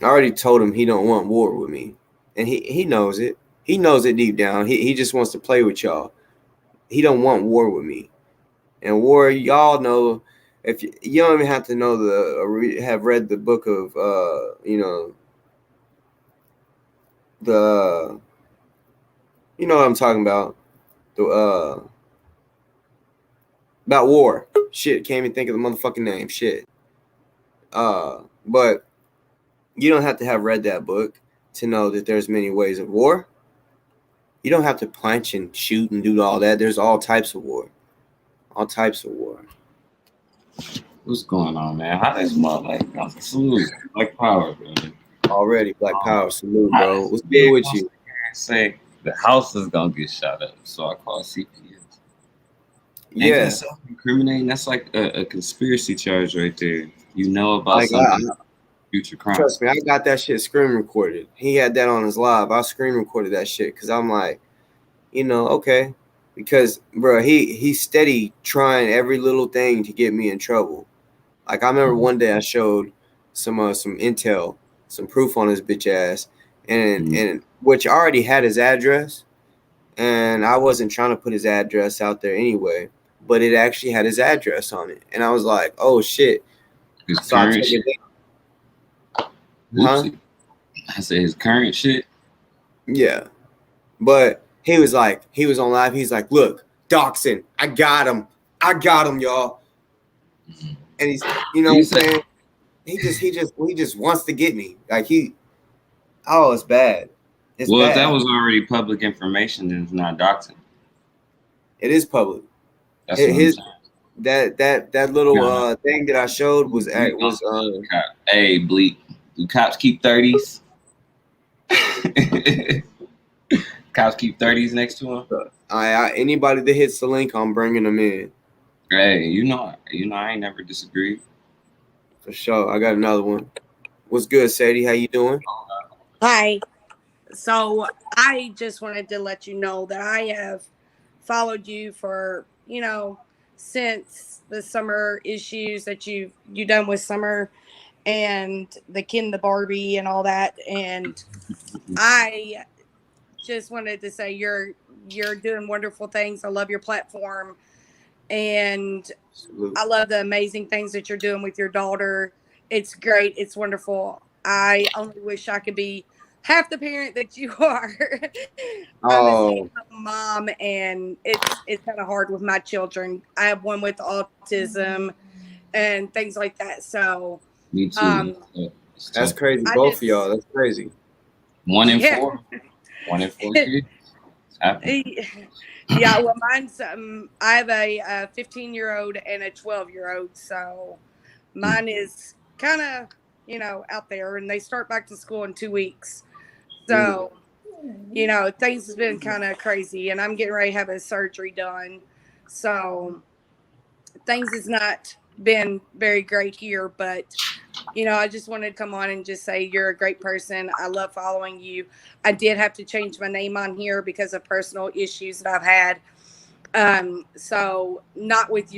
I already told him he don't want war with me. And he knows it. He knows it deep down. He just wants to play with y'all. He don't want war with me. And war, y'all know, if you don't even have to know have read the book of the you know what I'm talking about. About war. Shit, can't even think of the motherfucking name. Shit. But you don't have to have read that book to know that there's many ways of war. You don't have to punch and shoot and do all that. There's all types of war. All types of war. What's going on, man? How this motherfucker? Salute. Black power, bro. Already, Black Power. Salute, bro. What's good with you? Say the house is gonna get shot up, so I call CPS. Yeah. Ain't that self-incriminating? That's like a conspiracy charge right there. You know about something, future crime. Trust me, I got that shit screen recorded. He had that on his live. I screen recorded that shit because I'm like, okay. Because, bro, he's steady trying every little thing to get me in trouble. Like, I remember one day I showed some intel, some proof on his bitch ass, and which I already had his address, and I wasn't trying to put his address out there anyway. but it actually had his address on it, and I was like, "Oh shit!" His So I current took shit. it down. Huh? Whoopsie. I said his current shit. Yeah, but he was on live. He's like, "Look, Doxson, I got him, y'all," and he's, you know what I'm saying? He just wants to get me. Like it's bad. It's Well, if that bad. was already public information, then it's not doxing. It is public. That's what I'm saying. That little thing that I showed was hey, bleep. Do cops keep 30s? Cops keep 30s next to him. Anybody that hits the link, I'm bringing them in. Hey, you know, I ain't never disagreed. For sure. I got another one. What's good, Sadie? How you doing? Hi. So I just wanted to let you know that I have followed you for, since the summer issues that you done with Summer and the Ken the Barbie and all that. And I just wanted to say you're doing wonderful things. I love your platform, and Salute. I love the amazing things that you're doing with your daughter. It's great. It's wonderful. I only wish I could be half the parent that you are. I'm a stay-at-home mom, and it's kind of hard with my children. I have one with autism and things like that. So me too. That's crazy. Both of y'all. That's crazy. 1 in 4. 1 in 4 kids. Yeah, well, mine's I have a 15-year-old and a 12-year-old, so mine is kind of out there, and they start back to school in 2 weeks. So things has been kind of crazy, and I'm getting ready to have a surgery done, so things has not been very great here, but I just wanted to come on and just say you're a great person. I love following you. I did have to change my name on here because of personal issues that I've had. So not with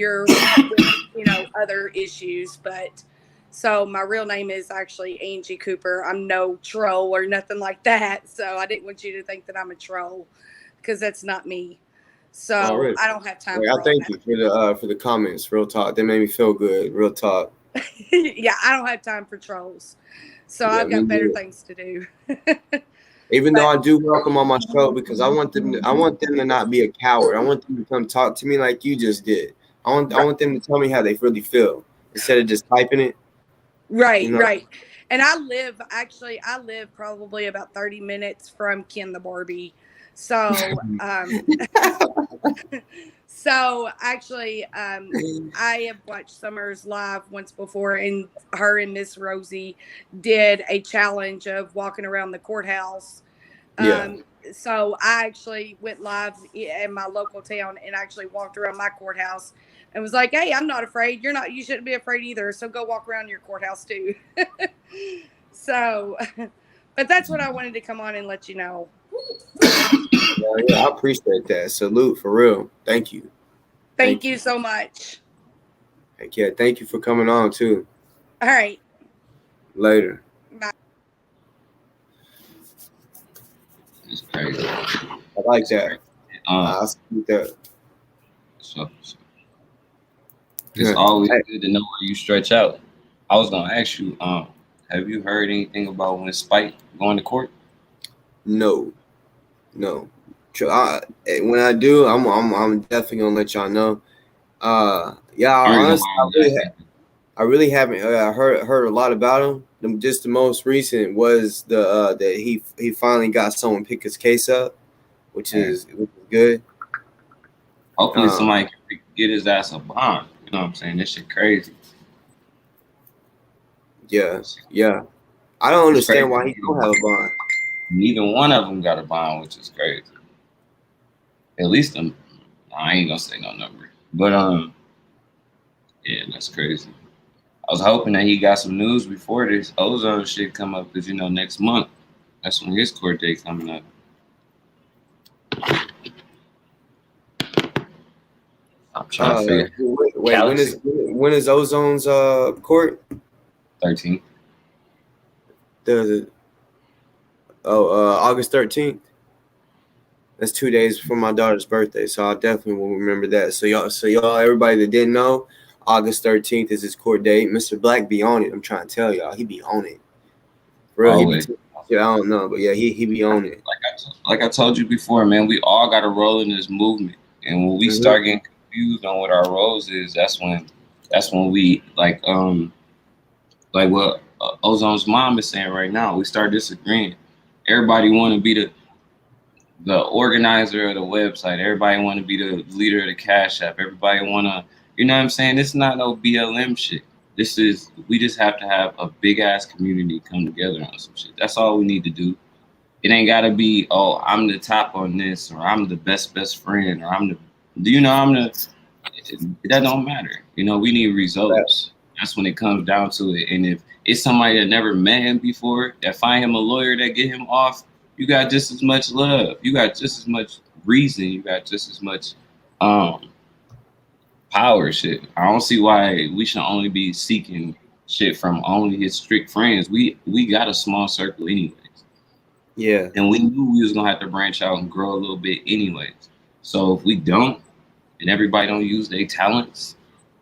other issues, but so my real name is actually Angie Cooper. I'm no troll or nothing like that. So I didn't want you to think that I'm a troll, because that's not me. So really? I don't have time. I thank you for the comments. Real talk. They made me feel good. Real talk. Yeah, I don't have time for trolls. So I've got better things to do. Even though I do welcome on my show, because I want them to not be a coward. I want them to come talk to me like you just did. I want them to tell me how they really feel instead of just typing it. Right, right. And I live probably about 30 minutes from Ken the Barbie. So so actually I have watched Summers live once before, and her and Miss Rosie did a challenge of walking around the courthouse. So I actually went live in my local town and actually walked around my courthouse and was like, "Hey, I'm not afraid. You shouldn't be afraid either. So go walk around your courthouse too." So, but that's what I wanted to come on and let you know. Yeah, I appreciate that. Salute, for real. Thank you. Thank you so much. Heck yeah, thank you for coming on too. All right. Later. Bye. It's crazy. I like that. I'll speak that. So. It's always good to know where you stretch out. I was gonna ask you, have you heard anything about when Spite going to court? No. When I do, I'm definitely gonna let y'all know. Honestly, I really haven't heard a lot about him. Just the most recent was that he finally got someone pick his case up, which is good. Hopefully somebody can get his ass a bond. You know what I'm saying? This shit crazy. Yeah. I don't understand why he don't have a bond. Neither one of them got a bond, which is crazy. At least I ain't gonna say no number, but yeah, that's crazy. I was hoping that he got some news before this Ozone shit come up, because next month that's when his court date coming up. I'm trying to figure. Wait, when is Ozone's court? 13th. August 13th. That's 2 days before my daughter's birthday, so I definitely will remember that. So y'all, everybody that didn't know, August 13th is his court date. Mr. Black be on it. I'm trying to tell y'all, he be on it. For real, Always. I don't know, but yeah, he be on it. Like I told you before, man, we all got a role in this movement, and when we start getting confused on what our roles is, that's when we like what Ozone's mom is saying right now. We start disagreeing. Everybody want to be the organizer of the website. Everybody want to be the leader of the Cashapp. Everybody want to, you know what I'm saying? This is not no BLM shit. We just have to have a big ass community come together on some shit. That's all we need to do. It ain't gotta be, oh, I'm the top on this, or I'm the best friend, or I'm the, that don't matter. You know, we need results. That's when it comes down to it. And if it's somebody that never met him before, that find him a lawyer that get him off, you got just as much love. You got just as much reason. You got just as much power. Shit. I don't see why we should only be seeking shit from only his strict friends. We got a small circle anyways. Yeah. And we knew we was gonna have to branch out and grow a little bit anyways. So if we don't, and everybody don't use their talents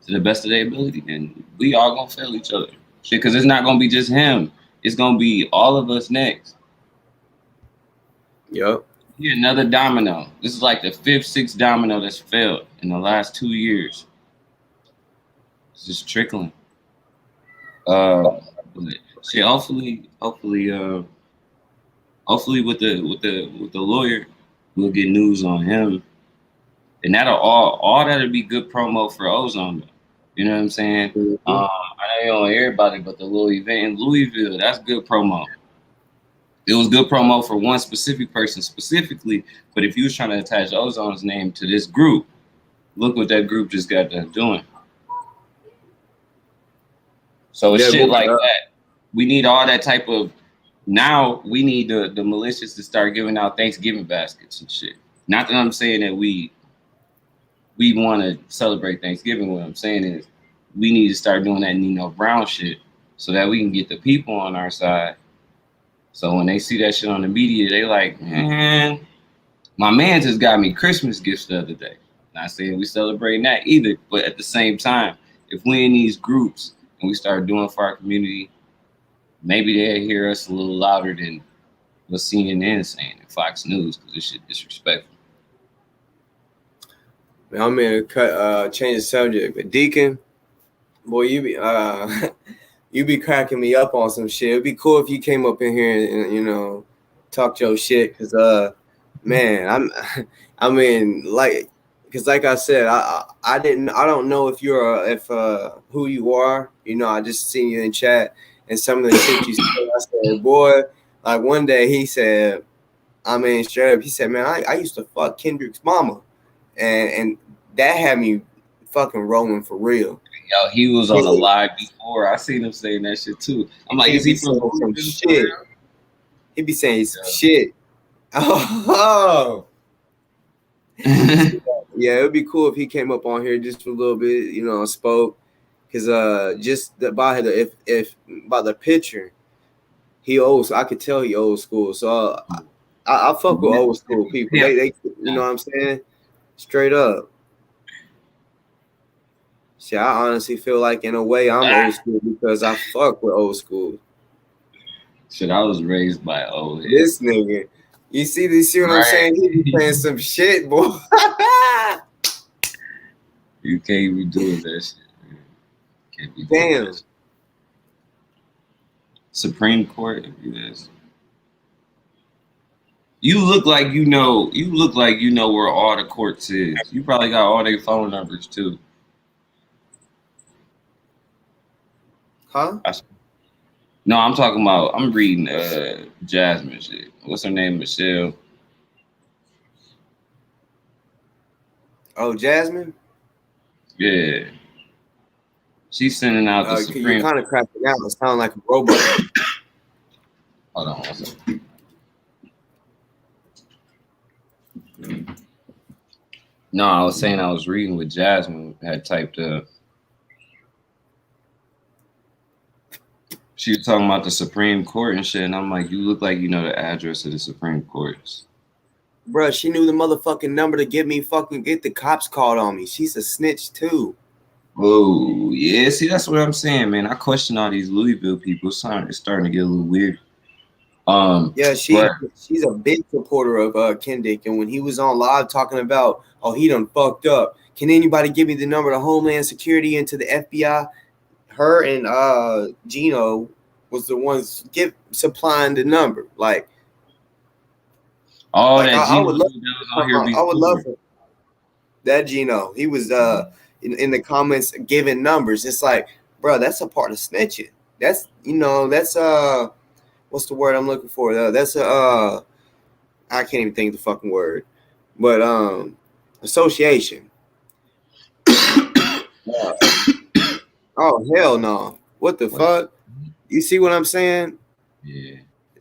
to the best of their ability, then we all gonna fail each other. Shit, because it's not gonna be just him. It's gonna be all of us next. Yep. Yeah, another domino. This is like the 5th, 6th domino that's failed in the last 2 years. It's just trickling. But shit, hopefully with the lawyer, we'll get news on him. And all that'll be good promo for Ozone, though. You know what I'm saying? Mm-hmm. I know you don't hear about it, but the little event in Louisville, that's good promo. It was good promo for one specific person specifically, but if you was trying to attach Ozone's name to this group, look what that group just got done doing. So it's shit like that. We need all that type of. Now we need the militias to start giving out Thanksgiving baskets and shit. Not that I'm saying that we want to celebrate Thanksgiving. What I'm saying is we need to start doing that Nino Brown shit so that we can get the people on our side. So when they see that shit on the media, they like, man, my man just got me Christmas gifts the other day. Not saying we celebrating that either, but at the same time, if we in these groups and we start doing for our community, maybe they'll hear us a little louder than what CNN is saying and Fox News, because this shit disrespectful. I'm gonna change the subject, but Deacon, boy, you be cracking me up on some shit. It'd be cool if you came up in here and talk your shit, cause man, cause like I said, I don't know if you're who you are. I just seen you in chat and some of the shit you said. I said, boy, like one day he said, straight up, he said, man, I used to fuck Kendrick's mama. And that had me fucking rolling for real. Yo, he was on a live before. I seen him saying that shit too. I'm like, is he from some shit? He be saying some shit. Oh. Yeah, it would be cool if he came up on here just for a little bit, spoke. Cause just by the picture, I could tell he old school. So I fuck with old school people. They you know what I'm saying? Straight up. See, I honestly feel like in a way I'm old school because I fuck with old school. Shit, I was raised by old head. This nigga. You see what I'm saying? He be playing some shit, boy. You can't be doing that shit, man. Can't be doing that shit. Supreme Court, you look like you know where all the courts is. You probably got all their phone numbers too. Huh? No, I'm reading Jasmine shit. What's her name? Michelle. Oh, Jasmine? Yeah. She's sending out the Supreme. You're kind of cracking out. It sounds like a robot. Hold on one second. No, I was saying I was reading what Jasmine had typed up. She was talking about the Supreme Court and shit, and I'm like, you look like you know the address of the Supreme Courts. Bruh, she knew the motherfucking number to get the cops called on me. She's a snitch too. Oh, yeah. See, that's what I'm saying, man. I question all these Louisville people. It's starting to get a little weird. Yeah, But she's a big supporter of Kendrick, and when he was on live talking about, oh, he done fucked up. Can anybody give me the number to Homeland Security and to the FBI? Her and Gino was the ones supplying the number. Like all that I Gino would love that was on here I would love before. for that Gino. He was in the comments giving numbers. It's like, bro, that's a part of snitching. That's that's what's the word I'm looking for? That's I can't even think of the fucking word. But association. Oh hell no. What the fuck? You see what I'm saying? Yeah.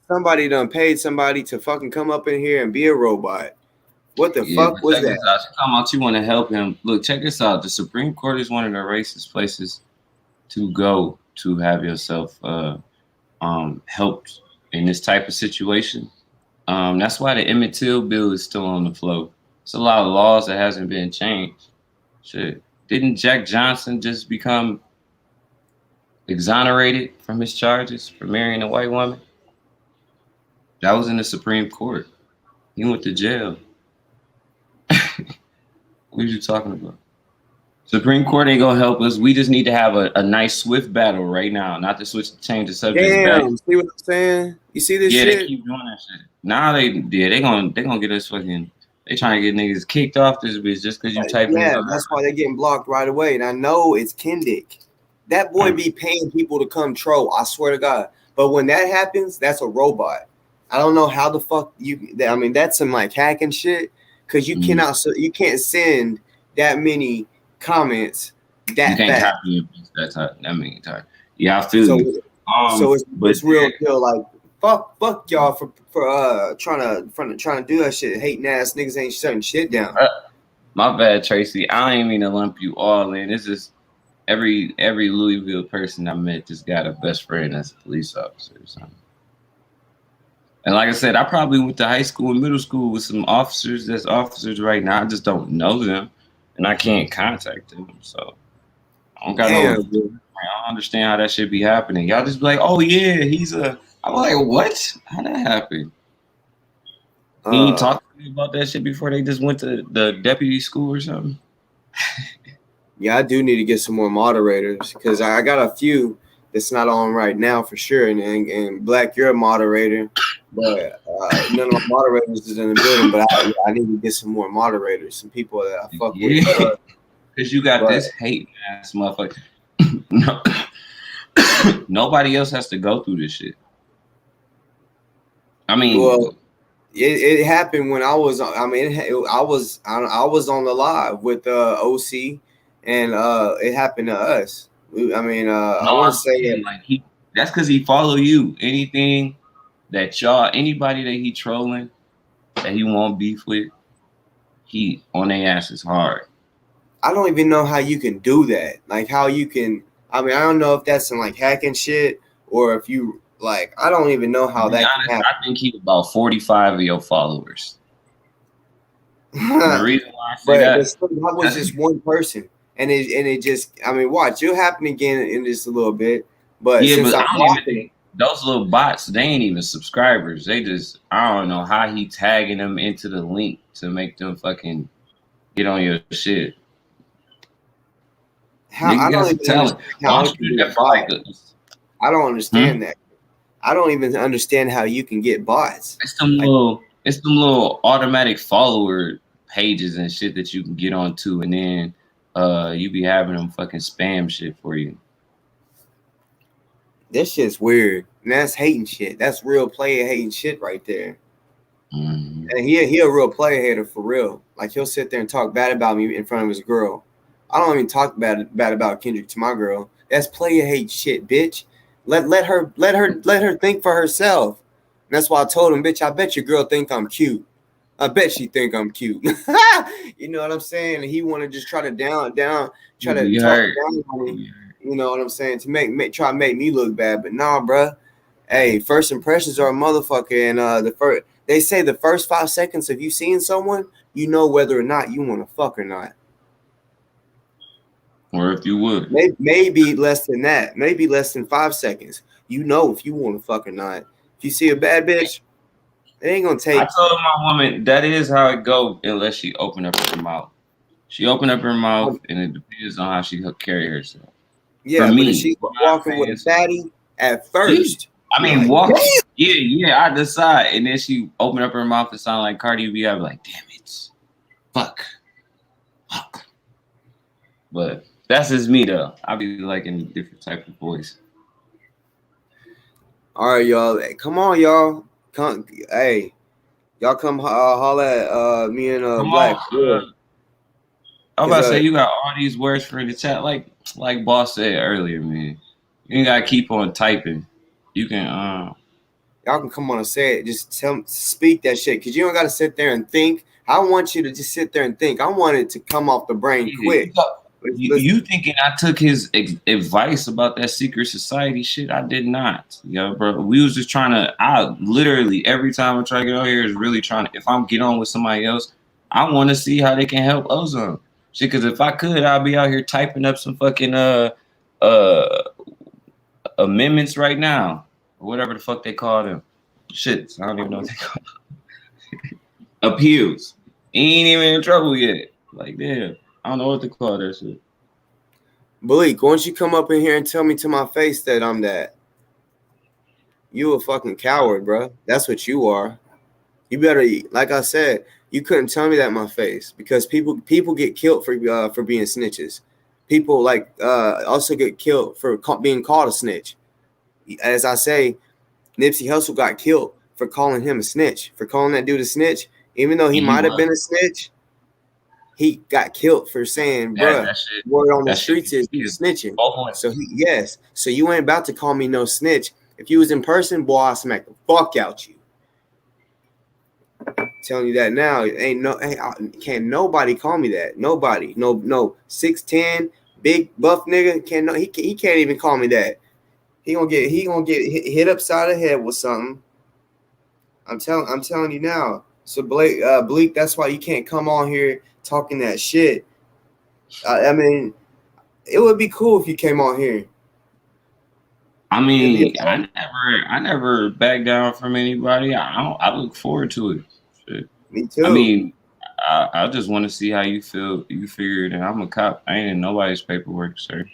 Somebody done paid somebody to fucking come up in here and be a robot. What the fuck But was check that? this out. You come out, you want to help him. Look, check this out. The Supreme Court is one of the racist places to go to have yourself helped in this type of situation. That's why the Emmett Till bill is still on the floor. It's a lot of laws that hasn't been changed. Shit. Didn't Jack Johnson just become exonerated from his charges for marrying a white woman? That was in the Supreme Court. He went to jail. What are you talking about? Supreme Court ain't gonna help us. We just need to have a nice swift battle right now, not to change the subject back. Damn, see what I'm saying? You see this shit? Yeah, they keep doing that shit. Now they gonna get us fucking. They trying to get niggas kicked off this bitch just because you typing. Yeah, that's why they're getting blocked right away. And I know it's Kendrick. That boy be paying people to come troll. I swear to God. But when that happens, that's a robot. I don't know how the fuck I mean, that's some like hacking shit. Cause you can't send that many comments that you can't fast. copy that many times. Yeah, I feel you. So it's real deal. Like fuck y'all for trying to do that shit. Hating ass niggas ain't shutting shit down. My bad, Tracy. I ain't mean to lump you all in. It's just every Louisville person I met just got a best friend that's a police officer or something. And like I said, I probably went to high school and middle school with some officers that's officers right now. I just don't know them, and I can't contact them. So I don't got no. I don't understand how that should be happening. Y'all just be like, oh yeah, I'm like, what? How that happen? He ain't talked to me about that shit before they just went to the deputy school or something. Yeah, I do need to get some more moderators because I got a few that's not on right now for sure. And Black, you're a moderator, but none of my moderators is in the building. But I need to get some more moderators, some people that I fuck with. Because you got this hate ass motherfucker. No. Nobody else has to go through this shit. I mean, well, it happened when I was. I mean, I was on the live with OC, and it happened to us. I mean, I want to say that like that's because he follow you. Anything that anybody that he trolling, that he won't beef with, he on their ass is hard. I don't even know how you can do that. Like how you can. I mean, I don't know if that's some like hacking shit or if you like. I don't even know how that can happen. I think he's about 45 of your followers. The reason why I say that was just one person. And it just, I mean, watch, it'll happen again in just a little bit. But yeah, since but I'm watching, those little bots, they ain't even subscribers. They just, I don't know how he tagging them into the link to make them fucking get on your shit. I don't understand that. I don't even understand how you can get bots. It's them little automatic follower pages and shit that you can get onto, and then you be having them fucking spam shit for you. This shit's weird. And that's hating shit. That's real player hating shit right there. Mm-hmm. And he a real player hater for real. Like he'll sit there and talk bad about me in front of his girl. I don't even talk bad about Kendrick to my girl. That's player hate shit, bitch. Let her think for herself. And that's why I told him, bitch, I bet your girl think I'm cute. I bet she think I'm cute. You know what I'm saying? And he want to just try to talk down on me. You know what I'm saying? To try to make me look bad. But nah, bruh. Hey, first impressions are a motherfucker. And They say the first 5 seconds of you seeing someone, you know whether or not you want to fuck or not. Or if you would. Maybe less than that. Maybe less than 5 seconds. You know if you want to fuck or not. If you see a bad bitch, it ain't gonna take. I told my woman that is how it go unless she open up her mouth. She open up her mouth, and it depends on how she carry herself. Yeah, but if she's walking with a fatty at first, I mean, walking. Yeah, I decide, and then she open up her mouth and sound like Cardi B. I be like, damn it, fuck. But that's just me though. I be liking a different type of voice. All right, y'all. Hey, come on, y'all. Come, hey, y'all come holla at me and Black. I'm about to say you got all these words for the chat, like Boss said earlier, man. You ain't gotta keep on typing. You can y'all can come on and say it. Just speak that shit, cause you don't gotta sit there and think. I want you to just sit there and think. I want it to come off the brain quick. You thinking I took his advice about that secret society shit? I did not. Bro. We was just trying to. I literally every time I try to get on here is really trying to. If I'm get on with somebody else, I want to see how they can help Ozone. Shit, because if I could, I'd be out here typing up some fucking amendments right now, or whatever the fuck they call them. Shit, I don't even know what they call them. Appeals. He ain't even in trouble yet. Like, damn. I don't know what to call that shit. Bleak, why don't you come up in here and tell me to my face that I'm that? You a fucking coward, bro. That's what you are. You better, like I said, you couldn't tell me that in my face, because people get killed for being snitches. People also get killed for being called a snitch. As I say, Nipsey Hussle got killed for calling him a snitch, for calling that dude a snitch, even though he might have been a snitch. He got killed for saying, bruh, word on the streets is he's snitching. So so you ain't about to call me no snitch. If you was in person, boy, I'll smack the fuck out you. I'm telling you that now. Can't nobody call me that. Nobody. No 6'10", big buff nigga. He can't even call me that. He gonna get hit upside the head with something. I'm telling you now. So Bleak, that's why you can't come on here talking that shit. I mean, it would be cool if you came on here. I mean, I never back down from anybody. I look forward to it. Shit. Me too. I mean, I just want to see how you feel. You figured, and I'm a cop. I ain't in nobody's paperwork, sir.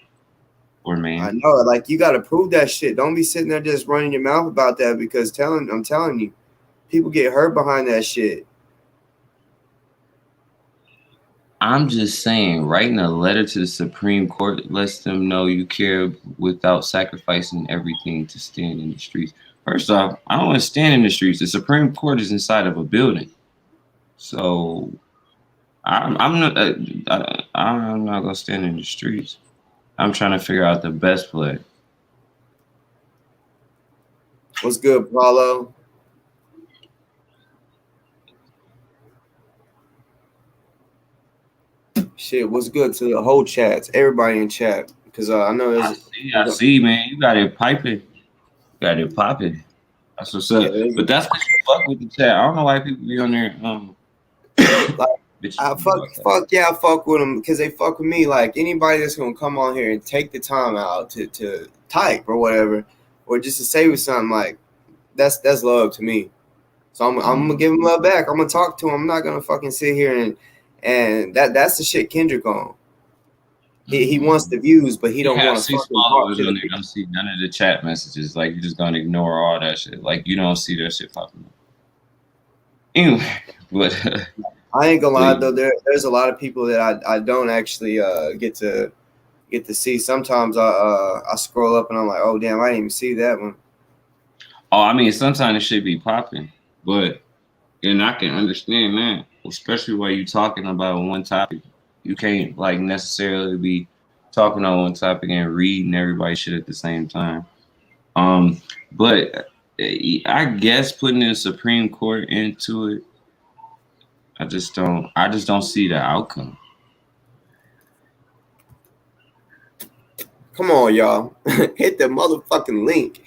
Or man. I know, like, you got to prove that shit. Don't be sitting there just running your mouth about that, because I'm telling you, people get hurt behind that shit. I'm just saying, writing a letter to the Supreme Court lets them know you care without sacrificing everything to stand in the streets. First off, I don't want to stand in the streets. The Supreme Court is inside of a building, so I'm not gonna stand in the streets. I'm trying to figure out the best play. What's good, Paulo? Shit, what's good to the whole chats, everybody in chat, because I know there's. I see, man. You got it piping. You got it popping. That's what's up. Yeah, but that's because you fuck with the chat. I don't know why people be on there. I fuck with them because they fuck with me. Like, anybody that's gonna come on here and take the time out to type or whatever, or just to say with something, like, that's love to me. So I'm gonna give him love back. I'm gonna talk to him. I'm not gonna fucking sit here and that's the shit Kendrick on. He wants the views, but he don't want to fucking talk to them. You don't see none of the chat messages. Like, you're just gonna ignore all that shit. Like, you don't see that shit popping up. Anyway, but I ain't gonna lie though. There's a lot of people that I don't actually get to see. Sometimes I scroll up and I'm like, oh damn, I didn't even see that one. Oh, I mean, sometimes it should be popping, and I can understand that, especially while you're talking about one topic. You can't like necessarily be talking on one topic and reading everybody's shit at the same time. But I guess putting the Supreme Court into it, I just don't see the outcome. Come on, y'all. Hit the motherfucking link.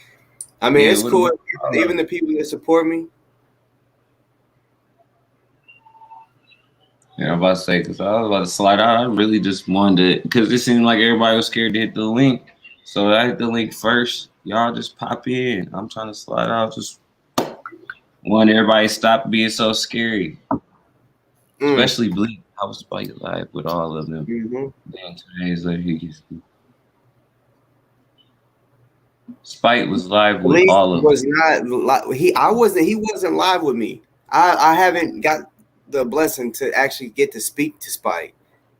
I mean, it's cool. Even the people that support me, Yeah, I'm about to say, because I was about to slide out. I really just wanted to, because it seemed like everybody was scared to hit the link. So I hit the link first. Y'all just pop in. I'm trying to slide out. Just want everybody to stop being so scary. Mm. Especially Bleak. I was like live with all of them. Mm-hmm. Then 2 days later, he gets Spite was live with Bleak all of them. was not he wasn't live with me. I haven't got the blessing to actually get to speak to Spike.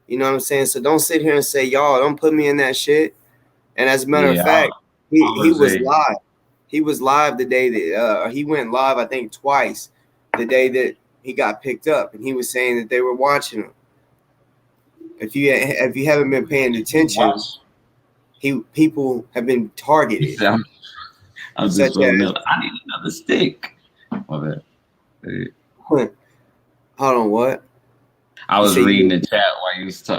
You know what I'm saying? So don't sit here and say, y'all, don't put me in that shit. And as a matter of Yeah, fact, I he was was a live. He was live the day that he went live, I think twice, the day that he got picked up, and he was saying that they were watching him. If you haven't been paying attention, watch. people have been targeted, I'm just such rolling as up. I need another stick. My bad. Hey. hold on, what? I You was say reading you the chat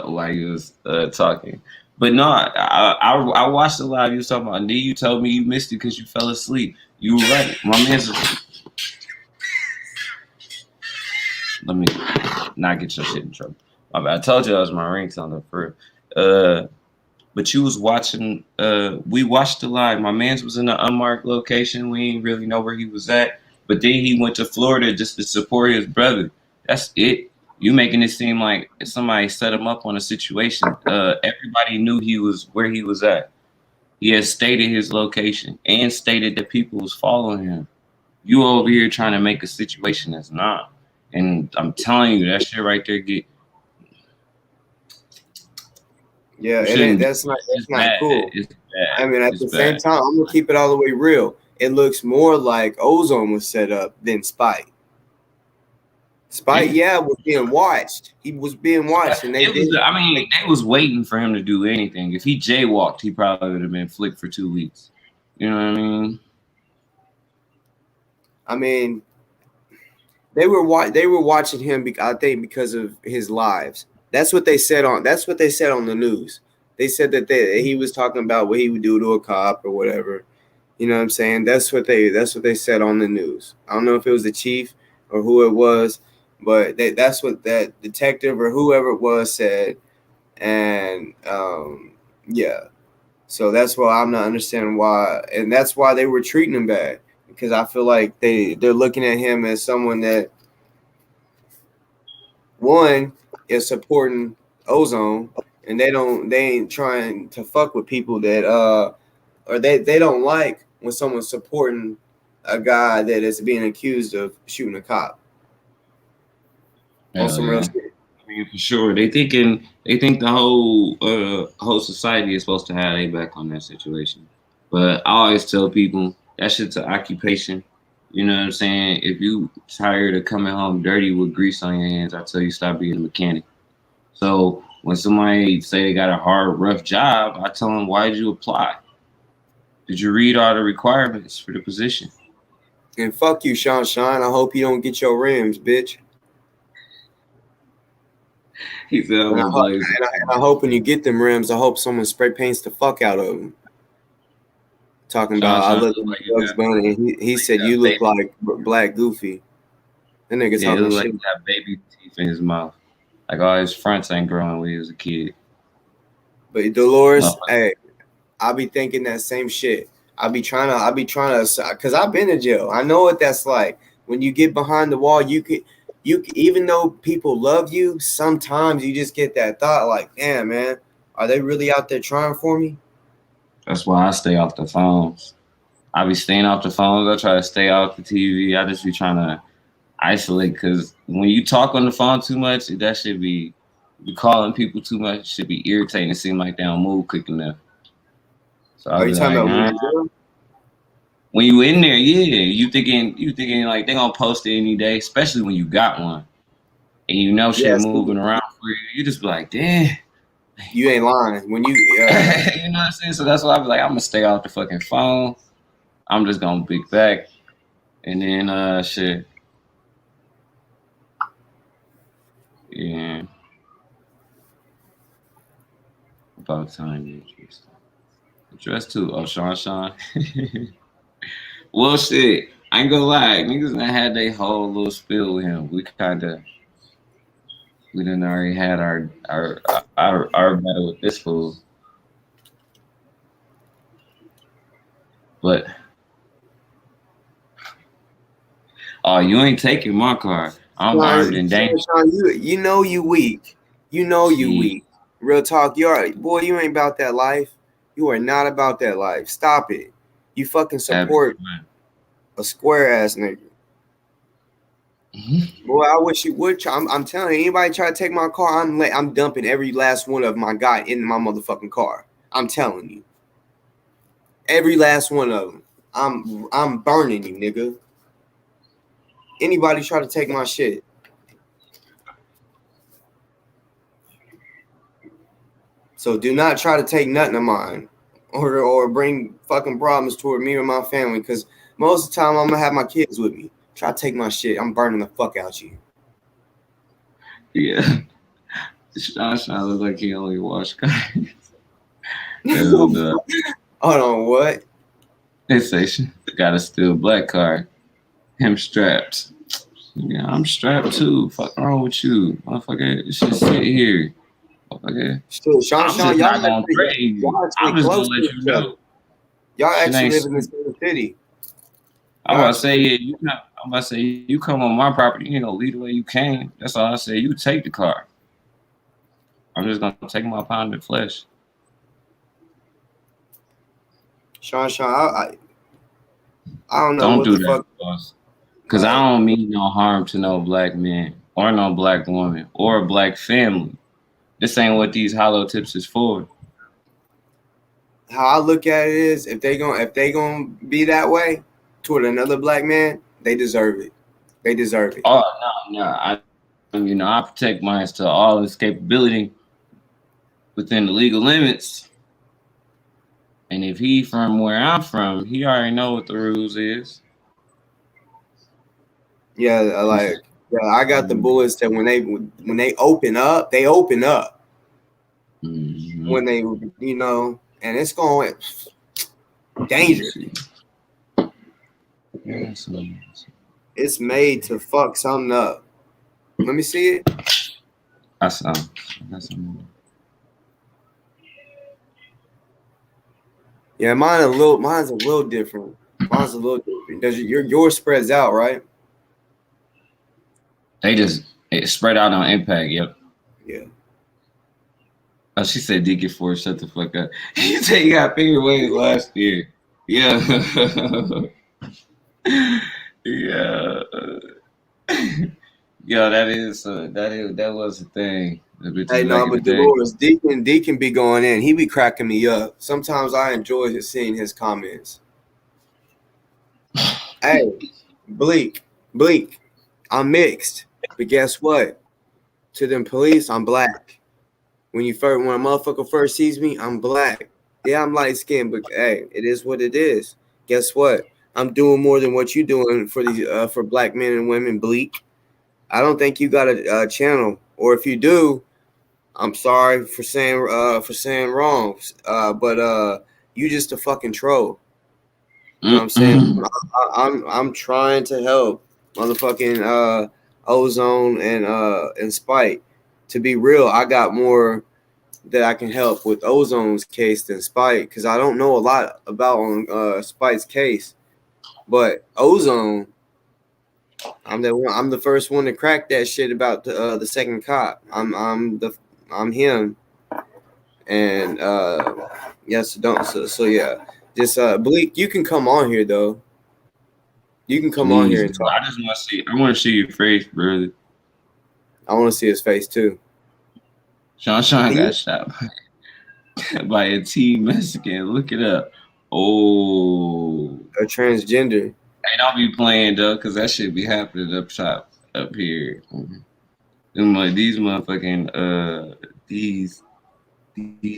while you was talking. But no, I watched the live you was talking about. And then you told me you missed it because you fell asleep. You were right. My man's. Let me not get your shit in trouble. My bad. I told you that was my ringtone for but you was watching we watched the live. My man's was in an unmarked location. We didn't really know where he was at. But then he went to Florida just to support his brother. That's it. You making it seem like somebody set him up on a situation. Everybody knew where he was at. He has stated his location and stated that people was following him. You over here trying to make a situation that's not. And I'm telling you, that shit right there yeah, you it ain't. shouldn't do That's it. It's not bad. cool. It's bad. I mean, at It's the same bad. time, I'm gonna keep it all the way real. It looks more like Ozone was set up than Spike. Spike, Yeah. yeah, was being watched. He was being watched, and they It was. did. I mean, they was waiting for him to do anything. If he jaywalked, he probably would have been flicked for 2 weeks. You know what I mean? I mean, they were watching him. I think because of his lives. That's what they said on. That's what they said on the news. They said that he was talking about what he would do to a cop or whatever. You know what I'm saying? That's what they said on the news. I don't know if it was the chief or who it was, but that's what that detective or whoever it was said. And yeah, so that's why I'm not understanding why, and that's why they were treating him bad, because I feel like they're looking at him as someone that one is supporting Ozone, and they ain't trying to fuck with people that or they don't like when someone's supporting a guy that is being accused of shooting a cop on Hell some real yeah. shit. I mean, for sure. They think the whole society is supposed to have their back on that situation. But I always tell people that shit's an occupation. You know what I'm saying? If you tired of coming home dirty with grease on your hands, I tell you stop being a mechanic. So when somebody say they got a hard, rough job, I tell them, why did you apply? Did you read all the requirements for the position? And fuck you, Sean Shine. I hope you don't get your rims, bitch. He said, I'm And gonna blaze it. I hope when you get them rims, I hope someone spray paints the fuck out of them. Talking Sean about I Sean look look like like you Bugs got Bunny, and he said you look baby. like Black Goofy. That nigga Yeah, it talking look like shit. he got baby teeth in his mouth. Like all his fronts ain't growing when he was a kid. But Dolores, No, hey, I be thinking that same shit. I be trying to, cause I've been in jail. I know what that's like. When you get behind the wall, even though people love you, sometimes you just get that thought like, damn, man, are they really out there trying for me? that's why I stay off the phones. I be staying off the phones. I try to stay off the TV. I just be trying to isolate because when you talk on the phone too much, that should be you calling people too much. It should be irritating. It seem like they don't move quick enough. So I'll Are you be talking like, about when you jail? when you in there, yeah, you thinking like they gonna post it any day, especially when you got one and you know shit Yes, moving around for you. You just be like, damn. you ain't lying. When you, You know what I'm saying? So that's why I be like, I'm gonna stay off the fucking phone. I'm just gonna be back. And then shit. Yeah. About time. Dress too. Oh, Sean. Well, shit. I ain't gonna lie. Niggas done had they whole little spill with him. We kinda We done already had our battle with this fool. But oh, you ain't taking my car. I'm armed and dangerous. Sean, you know you weak. You know you Shit. weak. Real talk, boy, you ain't about that life. You are not about that life. Stop it. You fucking support a square ass nigga. Boy, I wish you would. I'm telling you, anybody try to take my car, I'm dumping every last one of my guy in my motherfucking car. I'm telling you, every last one of them. I'm burning you, nigga. Anybody try to take my shit. So do not try to take nothing of mine, or bring fucking problems toward me or my family. Because most of the time I'm gonna have my kids with me. Try to take my shit, I'm burning the fuck out you. Yeah. Sean look like he only watched cars. Hold on, what? They say she got a still black car. Him strapped. Yeah, I'm strapped too. Fuck wrong with you, motherfucker? Just sit here, motherfucker. Still, Sean, I'm y'all not gonna actually, I'm just close gonna let to you each know. other. Y'all actually live in the same city. I'm about to say, yeah, I'm about to say you come on my property, you know, lead the way you came. That's all I say. You take the car. I'm just gonna take my pound of flesh. Sean, I don't know Don't what do the that, fuck. boss. Because I don't mean no harm to no black man or no black woman or a black family. This ain't what these hollow tips is for. How I look at it is, if they gonna be that way toward another black man, they deserve it. They deserve it. Oh no. I protect mine to all its capability within the legal limits. And if he from where I'm from, he already know what the rules is. Yeah, I got the bullets that when they open up, they open up. Mm-hmm. When they, and it's going dangerous. It's made to fuck something up. Let me see it. I saw. Something. Yeah, mine's a little different. Mine's a little different. Does yours spreads out, right? It spread out on impact. Yep. Yeah. Oh, she said Deacon Force, shut the fuck up. You said you got finger waves last year. Yeah. Yeah. Yeah, that was the thing. Hey, no, but Dolores, Deacon be going in. He be cracking me up. Sometimes I enjoy seeing his comments. Hey, Bleak, I'm mixed, but guess what? To them police, I'm black. When a motherfucker first sees me, I'm black. Yeah, I'm light skinned, but hey, it is what it is. Guess what? I'm doing more than what you doing for these for black men and women. Bleak, I don't think you got a channel, or if you do, I'm sorry for saying wrong. But you just a fucking troll. You know what I'm saying? I'm trying to help motherfucking Ozone and Spite. To be real, I got more that I can help with Ozone's case than Spite, because I don't know a lot about Spite's case. But Ozone, I'm the first one to crack that shit about the second cop. I'm him. And yes, don't so yeah. Just Bleak, you can come on here though. You can come on here and talk. I just want to see. I want to see your face, brother. I want to see his face too. Sean got shot by a T Mexican. Look it up. Oh, a transgender. Hey, don't be playing though, cause that shit be happening up top, up here. These motherfucking these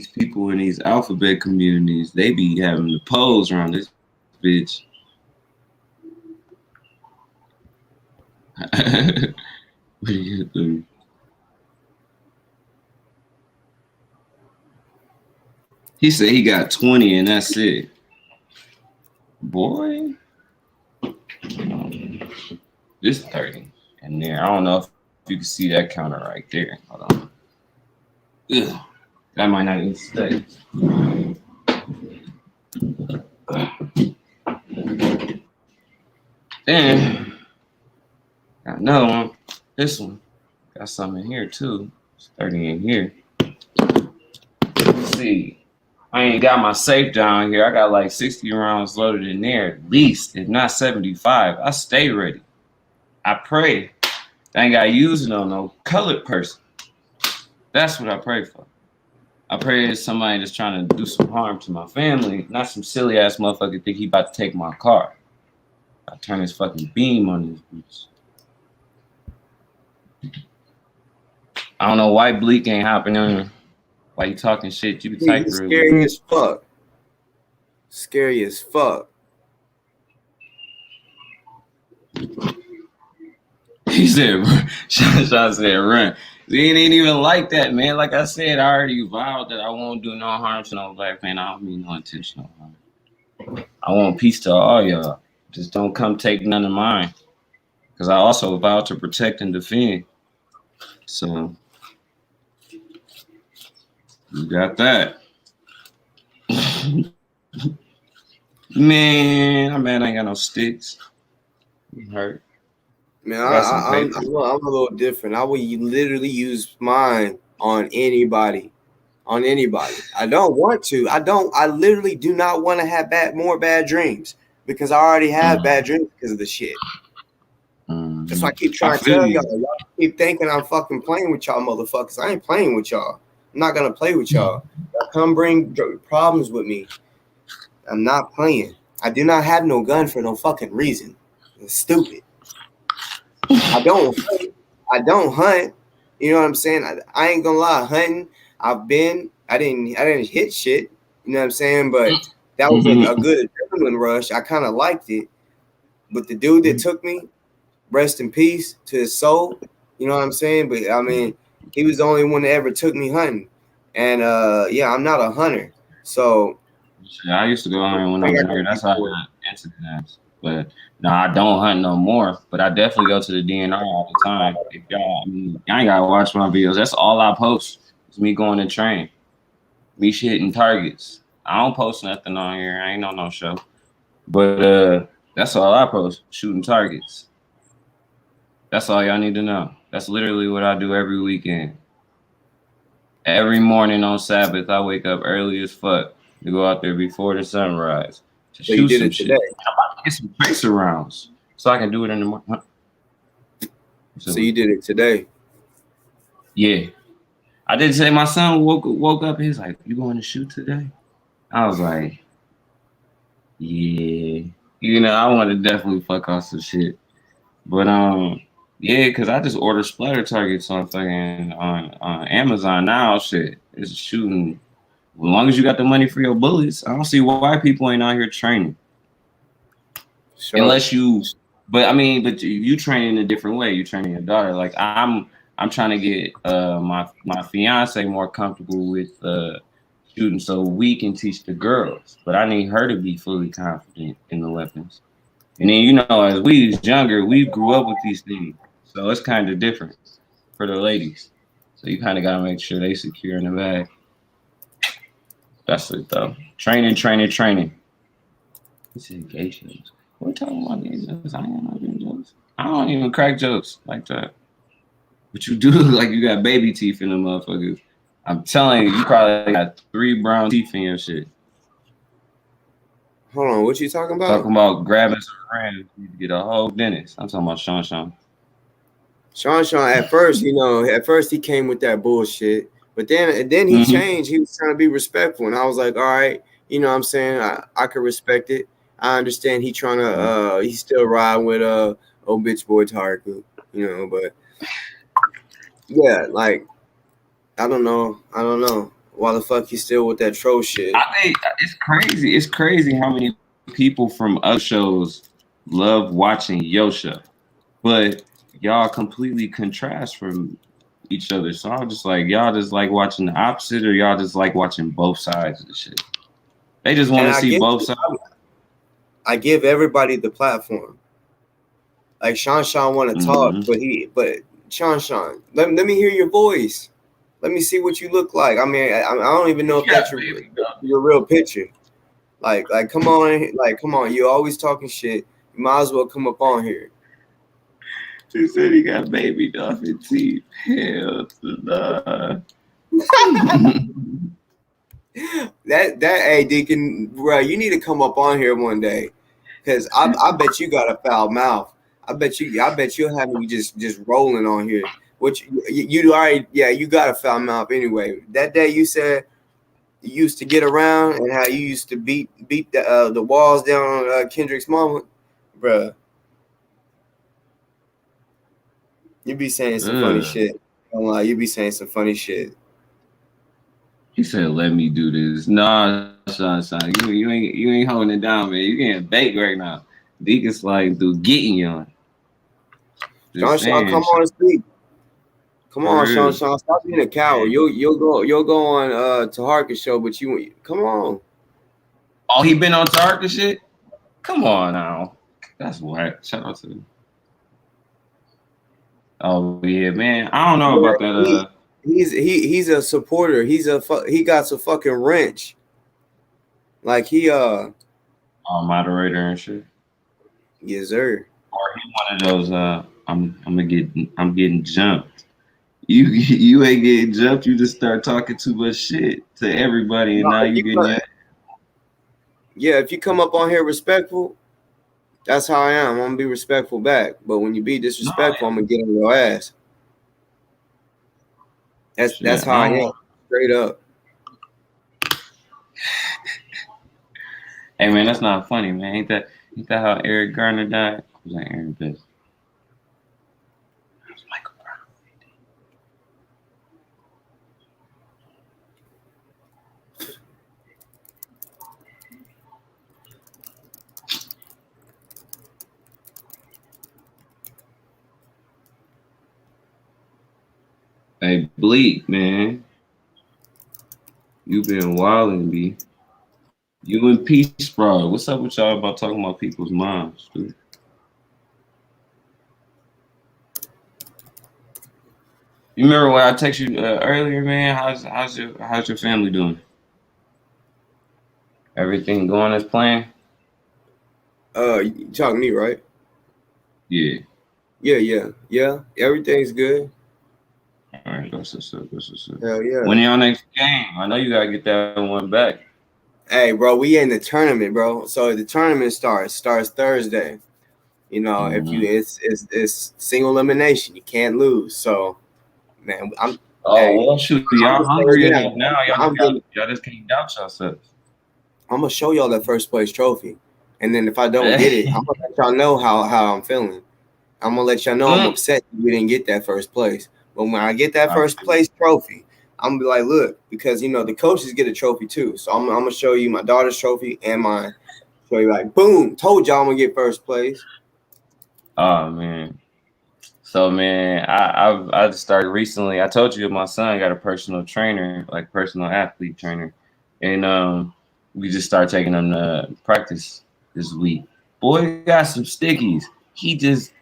people in these alphabet communities, they be having to pose around this bitch. What do you do? He said he got 20 and that's it. Boy. This 30 in there. I don't know if you can see that counter right there. Hold on. Ugh, that might not even stay. Then got another one. This one got something in here too. It's 30 in here. Let's see. I ain't got my safe down here. I got like 60 rounds loaded in there at least, if not 75. I stay ready. I pray I ain't got to use it on no colored person. That's what I pray for. I pray it's somebody that's trying to do some harm to my family, not some silly ass motherfucker think he about to take my car. I turn his fucking beam on this bitch. I don't know why Bleak ain't hopping on. Why you talking shit? You be typing real scary good. as fuck. Scary as fuck. He said, Sean said, run. It ain't even like that, man. Like I said, I already vowed that I won't do no harm to no black man. I don't mean no intentional harm. I want peace to all y'all. Just don't come take none of mine. Because I also vowed to protect and defend. So, you got that. Man, I'm mad I ain't got no sticks. I'm hurt. Man, I'm a little different. I would literally use mine on anybody. On anybody. I don't want to. I literally do not want to have more bad dreams because I already have bad dreams because of the shit. That's why I keep trying to tell y'all. Y'all keep thinking I'm fucking playing with y'all motherfuckers. I ain't playing with y'all. I'm not going to play with y'all. Y'all come bring problems with me. I'm not playing. I do not have no gun for no fucking reason. It's stupid. I don't hunt. You know what I'm saying? I ain't gonna lie. Hunting, I didn't hit shit. You know what I'm saying? But that was a good adrenaline rush. I kind of liked it. But the dude that took me, rest in peace to his soul. You know what I'm saying? But I mean, he was the only one that ever took me hunting. And yeah, I'm not a hunter. So I used to go hunting when I was younger. That's how I got into that. But no, I don't hunt no more. But I definitely go to the DNR all the time. If y'all, y'all ain't gotta watch my videos. That's all I post. It's me going to train, me hitting targets. I don't post nothing on here. I ain't on no show. But that's all I post, shooting targets. That's all y'all need to know. That's literally what I do every weekend. Every morning on Sabbath, I wake up early as fuck to go out there before the sunrise to so shoot you did some it shit. today. I'm about to get some tracer rounds so I can do it in the morning. So you did it today. Yeah. I did say my son woke up. He's like, "You going to shoot today?" I was like, "Yeah." You know, I want to definitely fuck off some shit. But yeah, because I just order splatter targets on fucking on Amazon now. Shit, it's shooting. As long as you got the money for your bullets, I don't see why people ain't out here training. Sure. Unless you, but you train in a different way. You training your daughter. Like I'm trying to get my fiance more comfortable with shooting so we can teach the girls. But I need her to be fully confident in the weapons. And then, you know, as we was younger, we grew up with these things. So it's kind of different for the ladies. So you kind of got to make sure they secure in the bag. That's it, though. Training. This is gay jokes. We're talking about gay jokes. I ain't not gay jokes. I don't even crack jokes like that. But you do look like you got baby teeth in the motherfuckers. I'm telling you, you probably got 3 brown teeth in your shit. Hold on, what you talking about? Talking about grabbing some friends, you need to get a whole dentist. I'm talking about Sean. Sean, at first he came with that bullshit, but then he changed. He was trying to be respectful, and I was like, all right, you know what I'm saying? I could respect it. I understand he trying to he's still riding with old bitch boy Tarku, you know, but yeah, like I don't know why the fuck he's still with that troll shit. I think it's crazy. It's crazy how many people from other shows love watching your show, but y'all completely contrast from each other. So I'm just like, y'all just like watching the opposite, or y'all just like watching both sides of the shit. They just want to see both sides. I give everybody the platform. Like Sean want to talk, but Sean, let me hear your voice. Let me see what you look like. I mean, I don't even know if that's your real picture. Like, come on. You always talking shit. You might as well come up on here. She said he got baby dolphin teeth. Hell to the. that hey Deacon, bro, you need to come up on here one day, cause I bet you got a foul mouth. I bet you'll have me just rolling on here. Which you already, yeah, you got a foul mouth anyway. That day you said you used to get around and how you used to beat the walls down on Kendrick's mama, bruh. You be saying some funny shit. Don't lie, you be saying some funny shit. He said, "Let me do this." Nah, son, you ain't holding it down, man. You getting baked right now. Deacon's like, dude, getting you on. Sean, come on and speak. Come on, Sean, stop being a coward. You'll go on to Harker's show, but you come on. Oh, he been on Tarka shit? Come on now. That's whack. Shout out to him. Oh yeah, man. I don't know about that. He's a supporter. He got some fucking wrench. Like he moderator and shit. Yes, sir. Or he one of those I'm getting jumped. You ain't getting jumped. You just start talking too much shit to everybody, and now you getting. Yeah, if you come up on here respectful, that's how I am. I'm gonna be respectful back. But when you be disrespectful, I'm gonna get on your ass. That's how I am. Straight up. Hey man, that's not funny, man. Ain't that how Eric Garner died? Was that Aaron Best? That was Michael Brown. Hey, Bleak, man. You been wilding, B. You and Peace Sprawl. What's up with y'all about talking about people's moms, dude? You remember when I texted you earlier, man? How's your family doing? Everything going as planned? You talking to me, right? Yeah. Yeah. Everything's good. All right, that's what's up. Hell yeah. When y'all next game? I know you gotta get that one back. Hey, bro, we in the tournament, bro. So the tournament starts Thursday. You know, if you it's single elimination, you can't lose. So, man, well, shoot, y'all hungry enough now. Y'all just can't doubt yourselves. I'm gonna show y'all that first place trophy, and then if I don't get it, I'm gonna let y'all know how I'm feeling. I'm gonna let y'all know I'm upset we didn't get that first place. But when I get that first place trophy, I'm gonna be like, look, because you know the coaches get a trophy too. So I'm gonna show you my daughter's trophy and mine. Show you like, boom, told y'all I'm gonna get first place. Oh man. So man, I just started recently. I told you my son got a personal trainer, like personal athlete trainer, and we just started taking him to practice this week. Boy got some stickies. He just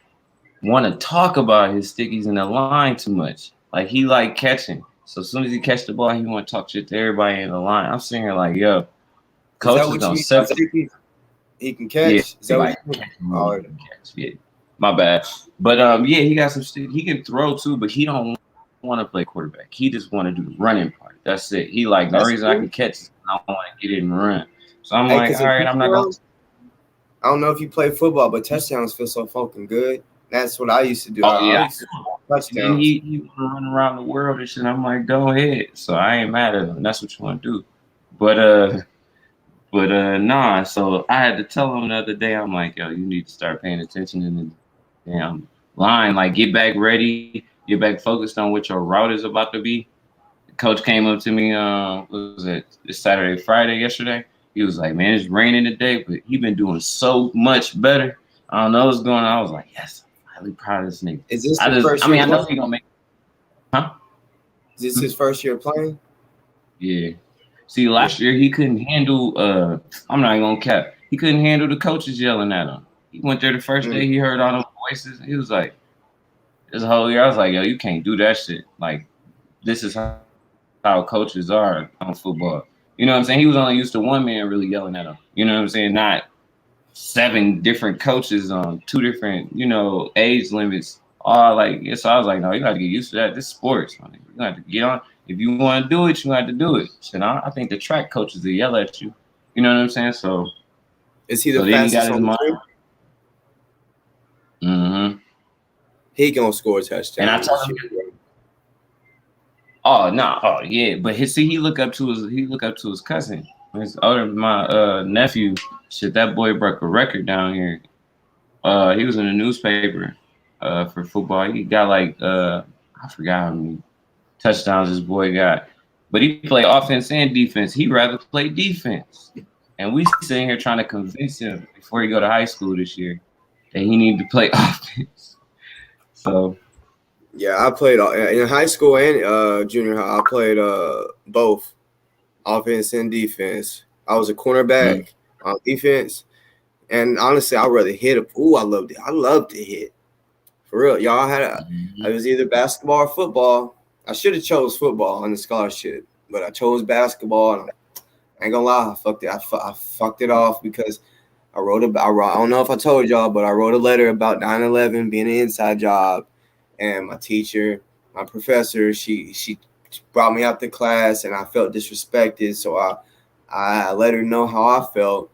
want to talk about his stickies in the line too much. Like he like catching. So as soon as he catch the ball, he want to talk shit to everybody in the line. I'm sitting here like, yo, coaches don't set the. He can catch. Yeah, is that what he can catch. Yeah. My bad. But yeah, he got some stick. He can throw too, but he don't want to play quarterback. He just want to do the running part. That's it. He like the reason I can catch is I want to get it and run. So I'm like, all right, I'm not gonna. I don't know if you play football, but touchdowns feel so fucking good. That's what I used to do. Oh yeah, touchdowns. He want to run around the world and shit. I'm like, go ahead. So I ain't mad at him. That's what you want to do. But nah. So I had to tell him the other day. I'm like, yo, you need to start paying attention in the damn line. Like, get back ready. Get back focused on what your route is about to be. The coach came up to me. What was it? This Saturday, Friday, yesterday. He was like, man, it's raining today, but he been doing so much better. I don't know what's going on. I was like, yes, I'm highly proud of this nigga. Is this his first year? I know he gonna make. Huh? Is this his first year playing? Yeah. See, last year he couldn't handle. I'm not gonna cap. He couldn't handle the coaches yelling at him. He went there the first day. He heard all those voices. He was like, This whole year, I was like, yo, you can't do that shit. Like, this is how coaches are on football. You know what I'm saying? He was only used to one man really yelling at him. You know what I'm saying? Not 7 different coaches on 2 different, age limits. All like, yeah, so I was like, no, you got to get used to that. This is sports. I mean, you got to get on. If you want to do it, you got to do it. So I think the track coaches will yell at you. You know what I'm saying? So Is he the then he got fastest his on the mind. team? Mm-hmm. He gonna score a And I touchdown told this him, year, bro. oh no, oh yeah, but he look up to his cousin. His older my nephew. Shit, that boy broke a record down here. He was in the newspaper for football. He got like I forgot how many touchdowns this boy got, but he played offense and defense. He rather play defense, and we sitting here trying to convince him before he go to high school this year that he need to play offense. So Yeah, I played in high school and junior high. I played both offense and defense. I was a cornerback on defense, and honestly, I'd rather hit. Ooh, I loved it. I loved to hit. For real, y'all it was either basketball or football. I should have chose football on the scholarship, but I chose basketball. And I ain't gonna lie, I fucked it off because I don't know if I told y'all, but I wrote a letter about 9/11 being an inside job, and my teacher, my professor, she brought me out to class, and I felt disrespected, so I let her know how I felt,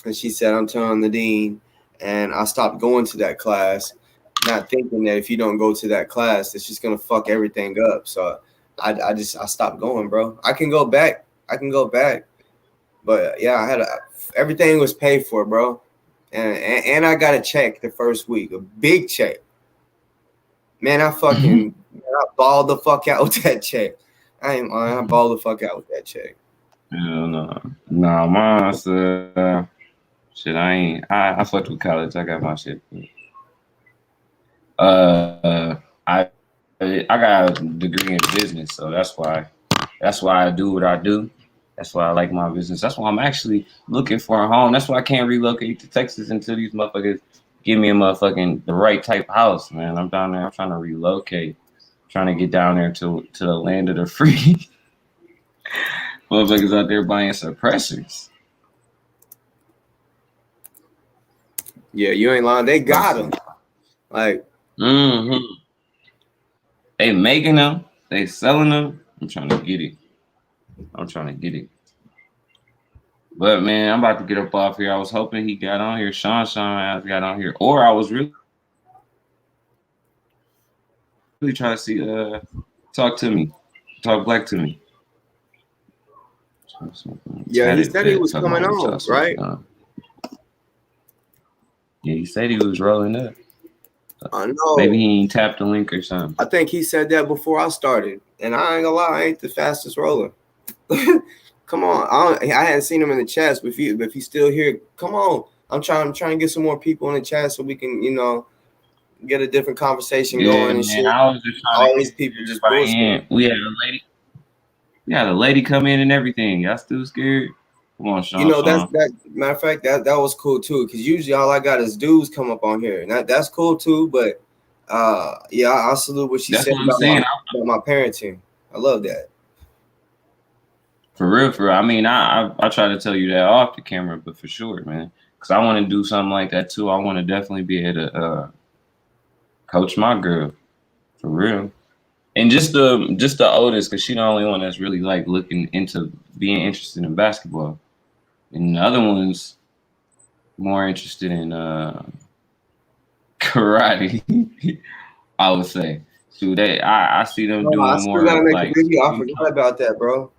and she said I'm telling the dean, and I stopped going to that class, not thinking that if you don't go to that class, it's just gonna fuck everything up. So I stopped going, bro. I can go back. But yeah, everything was paid for, bro, and I got a check the first week, a big check. Man, I balled the fuck out with that check. I balled the fuck out with that check. hell no, mine's shit. I fucked with college. I got my shit. I got a degree in business, so that's why I do what I do. That's why I like my business. That's why I'm actually looking for a home. That's why I can't relocate to Texas until these motherfuckers give me the right type of house, man. I'm down there. I'm trying to relocate. I'm trying to get down there to the land of the free. Motherfuckers out there buying suppressors. Yeah, you ain't lying. They got them. Like, They making them. They selling them. I'm trying to get it. But man, I'm about to get up off here. I was hoping he got on here. Sean got on here. Or I was really trying to see talk to me. Talk black to me. yeah, he said he was coming on, right? Yeah, he said he was rolling up. I know. Maybe he ain't tapped the link or something. I think he said that before I started. And I ain't gonna lie, I ain't the fastest roller. Come on. I hadn't seen him in the chats, but if he's still here, come on. I'm trying to get some more people in the chat so we can, get a different conversation going and man, shit. I was just trying all these people just bullshit. We had a lady come in and everything. Y'all still scared? Come on, Sean. That matter of fact, that was cool too. Because usually all I got is dudes come up on here, and that's cool too. But yeah, I salute what she said about my parenting. I love that. For real. I mean, I try to tell you that off the camera, but for sure, man, because I want to do something like that too. I want to definitely be able to coach my girl, for real. And just the oldest, because she's the only one that's really like looking into being interested in basketball, and the other one's more interested in karate. I would say. So I see them doing more. I forgot about that, bro.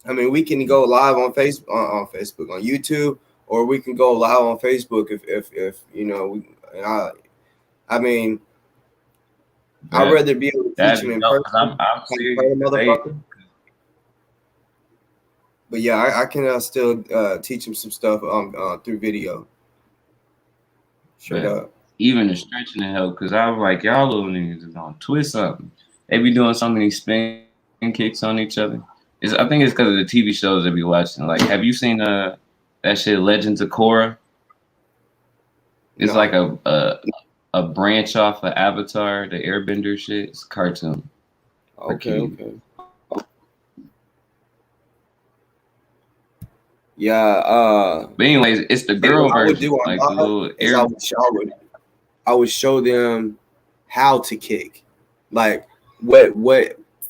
I mean, we can go live on Facebook, on YouTube, or we can go live on Facebook if I mean, I'd rather be able to teach them in person. I'm serious. But yeah, I can still teach them some stuff through video. Straight up. Even the stretching to help, because I was like, y'all little niggas is on twist something. They be doing so many spin kicks on each other. I think it's because of the TV shows they be watching. Like, have you seen that shit, Legends of Korra? It's like a a branch off of Avatar, the Airbender shit. It's a cartoon. Okay. Yeah. But anyways, it's the And girl what I would version, do like the on little is air. I would show them how to kick, like what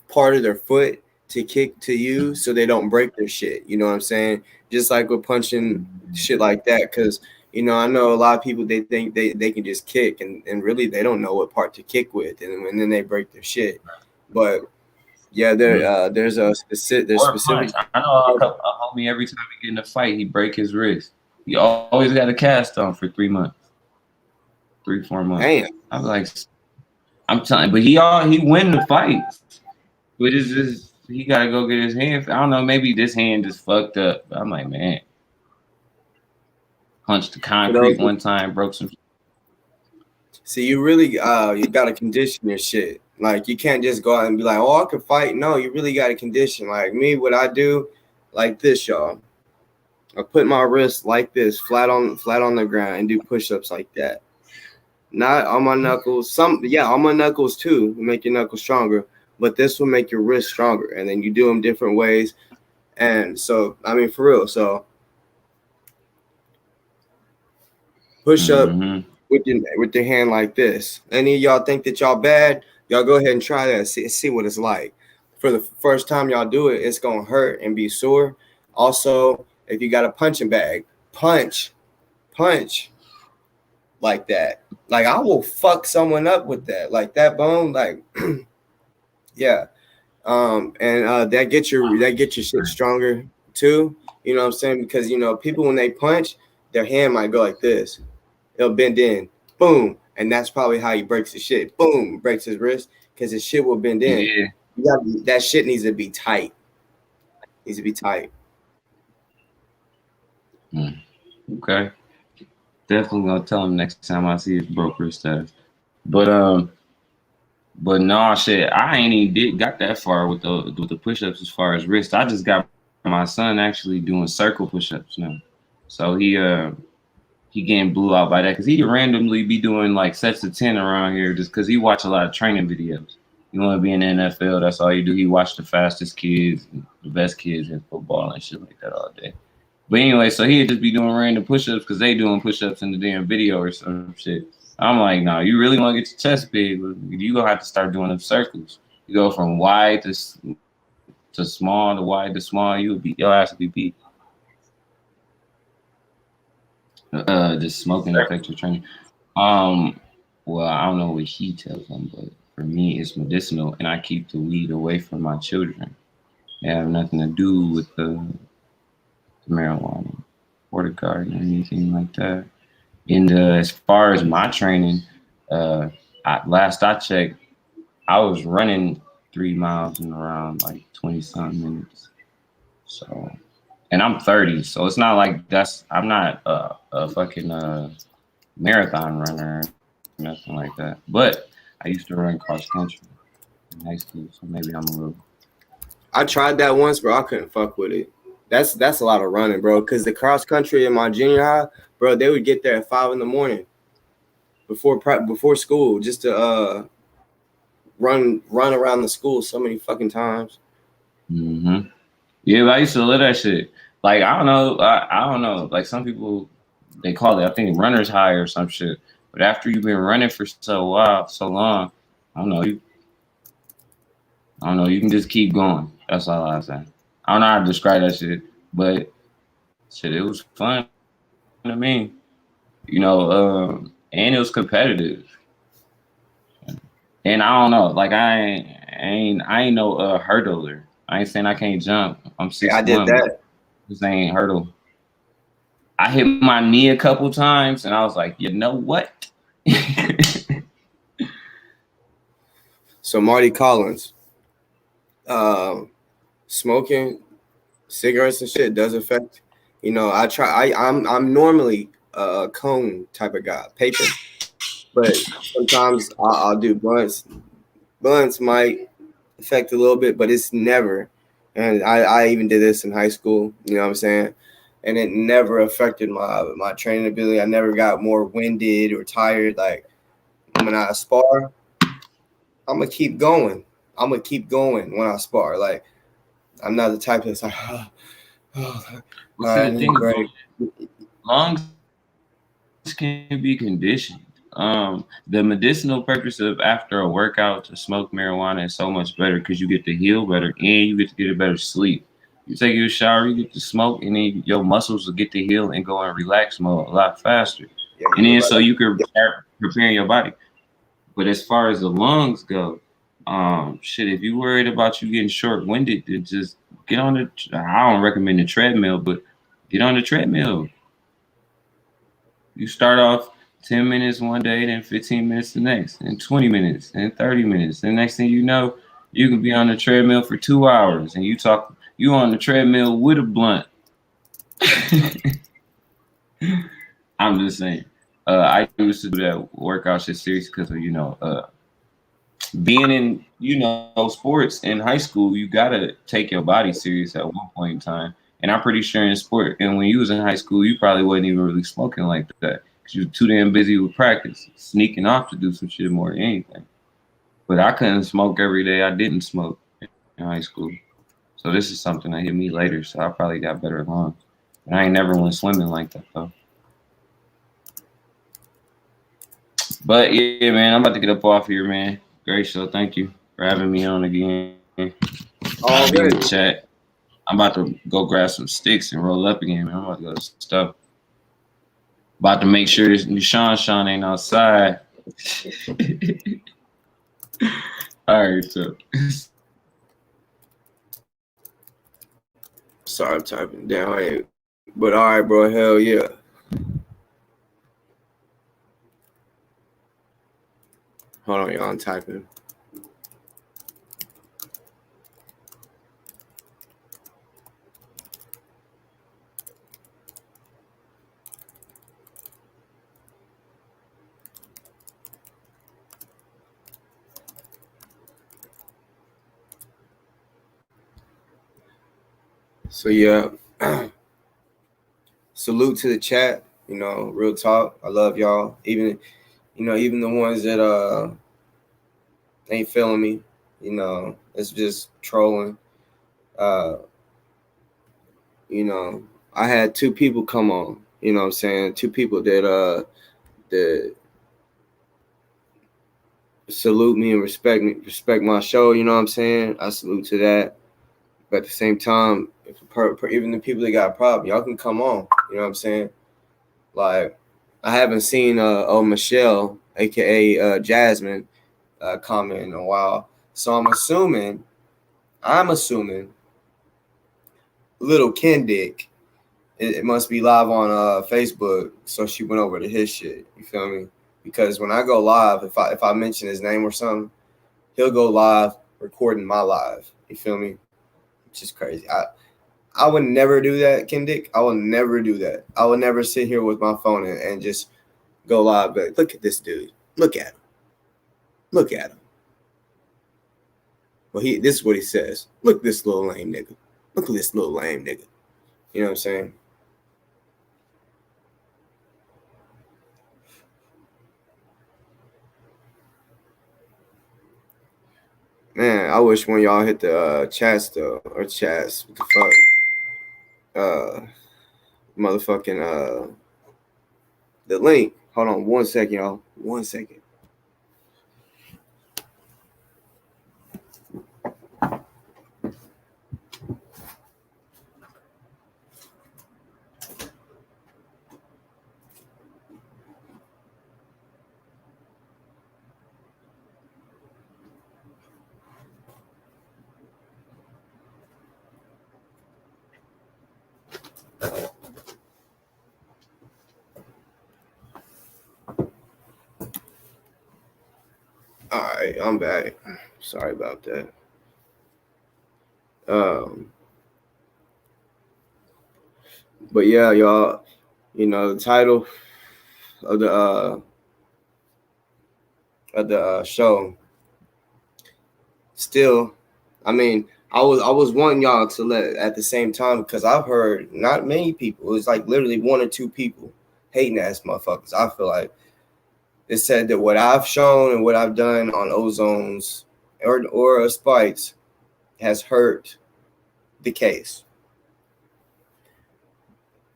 part of their foot to kick to use so they don't break their shit. You know what I'm saying? Just like with punching shit like that, because I know a lot of people they think they can just kick and really they don't know what part to kick with, and then they break their shit. But yeah, there's Or specific. punch. I know a homie, every time he get in a fight, he break his wrist. He always got a cast on for 3 months, 4 months. Damn. I'm like, I'm telling, but he win the fights. But it's just he gotta go get his hand. I don't know, maybe this hand just fucked up. But I'm like, man, punched the concrete one time, broke some. See, you really you gotta condition your shit. Like you can't just go out and be like, oh, I can fight. No, you really gotta condition. Like me, what I do, like this, y'all. I put my wrist like this, flat on the ground, and do push-ups like that. Not on my knuckles. On my knuckles too, make your knuckles stronger. But this will make your wrist stronger, and then you do them different ways. And so, I mean, for real. So, push up with your hand like this. Any of y'all think that y'all bad? Y'all go ahead and try that. See what it's like. For the first time y'all do it, it's gonna hurt and be sore. Also, if you got a punching bag, punch like that. Like I will fuck someone up with that. Like that bone, like yeah. And that get your shit stronger too. You know what I'm saying? Because people when they punch, their hand might go like this. It'll bend in, boom, and that's probably how he breaks his shit. Boom, breaks his wrist because his shit will bend in. Yeah. That shit needs to be tight. Needs to be tight. Okay. Definitely gonna tell him next time I see his broker status. But no shit, I ain't even got that far with the push-ups as far as wrist. I just got my son actually doing circle push-ups now. So he getting blew out by that because he randomly be doing like sets of 10 around here just because he watch a lot of training videos. You want to be in the NFL, that's all you do. He watch the fastest kids, the best kids in football and shit like that all day. But anyway, so he'd just be doing random push-ups because they doing push-ups in the damn video or some shit. I'm like, no, you really want to get your chest big, you gonna have to start doing them circles. You go from wide to small to wide to small, your ass will be beat. Just smoking affects your training. Well, I don't know what he tells them, but for me, it's medicinal, and I keep the weed away from my children. It have nothing to do with the marijuana or the garden or anything like that. And as far as my training, last I checked, I was running 3 miles in around like 20-some minutes. So, and I'm 30, so it's not like I'm not a fucking marathon runner or nothing like that. But I used to run cross country in high school, so maybe I'm a little. I tried that once, bro. I couldn't fuck with it. That's a lot of running, bro. Because the cross country in my junior high, bro, they would get there at 5 a.m. before school just to run around the school so many fucking times. Mm-hmm. Yeah, but I used to love that shit. Like I don't know, I don't know. Like some people, they call it, I think, runner's high or some shit. But after you've been running for so long, I don't know. You can just keep going. That's all I say. I don't know how to describe that shit, but shit, it was fun to me. And it was competitive. And I don't know, like I ain't no hurdler. I ain't saying I can't jump. I'm 6'1". I did that. This ain't hurdle. I hit my knee a couple times, and I was like, you know what? So Marty Collins, smoking cigarettes and shit does affect. I'm normally a cone type of guy, paper, but sometimes I'll do blunts. Blunts might affect a little bit, but it's never. And I even did this in high school. You know what I'm saying? And it never affected my training ability. I never got more winded or tired. Like when I spar, I'm gonna keep going. I'm gonna keep going when I spar. Like I'm not the type that's like, all right, the thing great. lungs can be conditioned. The medicinal purpose of after a workout to smoke marijuana is so much better because you get to heal better and you get to get a better sleep. You take your shower, you get to smoke, and then your muscles will get to heal and go in relax mode a lot faster. Yeah, And then right. so you can start preparing your body. But as far as the lungs go, shit, if you worried about you getting short winded, then just get on the. I don't recommend the treadmill, but get on the treadmill. You start off 10 minutes one day, then 15 minutes the next, and 20 minutes, and 30 minutes. The next thing you know, you can be on the treadmill for 2 hours, and you on the treadmill with a blunt. I'm just saying. I used to do that workout shit serious because of being in sports in high school. You gotta take your body serious at one point in time. And I'm pretty sure in sport, and when you was in high school, you probably wasn't even really smoking like that because you were too damn busy with practice, sneaking off to do some shit more than anything. But I couldn't smoke every day. I didn't smoke in high school, so this is something that hit me later. So I probably got better lungs. But I ain't never went swimming like that though. But yeah, man, I'm about to get up off here, man. Great show. Thank you for having me on again. I'll be in the chat. I'm about to go grab some sticks and roll up again, man. I'm about to go to stuff. About to make sure this Sean ain't outside. All right, so. Sorry, I'm typing down. Hey, but all right, bro. Hell yeah. Hold on, y'all. I'm typing. So yeah, salute to the chat. Real talk. I love y'all. Even the ones that ain't feeling me. It's just trolling. I had two people come on. You know what I'm saying? Two people that salute me and respect my show. You know what I'm saying? I salute to that. But at the same time, even the people that got a problem, y'all can come on. You know what I'm saying? Like, I haven't seen Michelle, aka Jasmine, comment in a while. So I'm assuming, little Kendick, it must be live on Facebook. So she went over to his shit. You feel me? Because when I go live, if I mention his name or something, he'll go live recording my live. You feel me? Which is crazy. I would never do that, Kendick. I will never do that. I would never sit here with my phone and just go live. But look at this dude. Look at him. Look at him. Well, this is what he says. Look at this little lame nigga. Look at this little lame nigga. You know what I'm saying? Man, I wish when y'all hit the chats though, or chats, what the fuck, motherfucking the link. Hold on, 1 second, y'all. 1 second. All right, I'm back. Sorry about that. But yeah, y'all, the title of the show. Still, I mean, I was wanting y'all to let at the same time because I've heard not many people. It was like literally one or two people hating ass motherfuckers. I feel like It said that what I've shown and what I've done on Ozone's or Spites has hurt the case.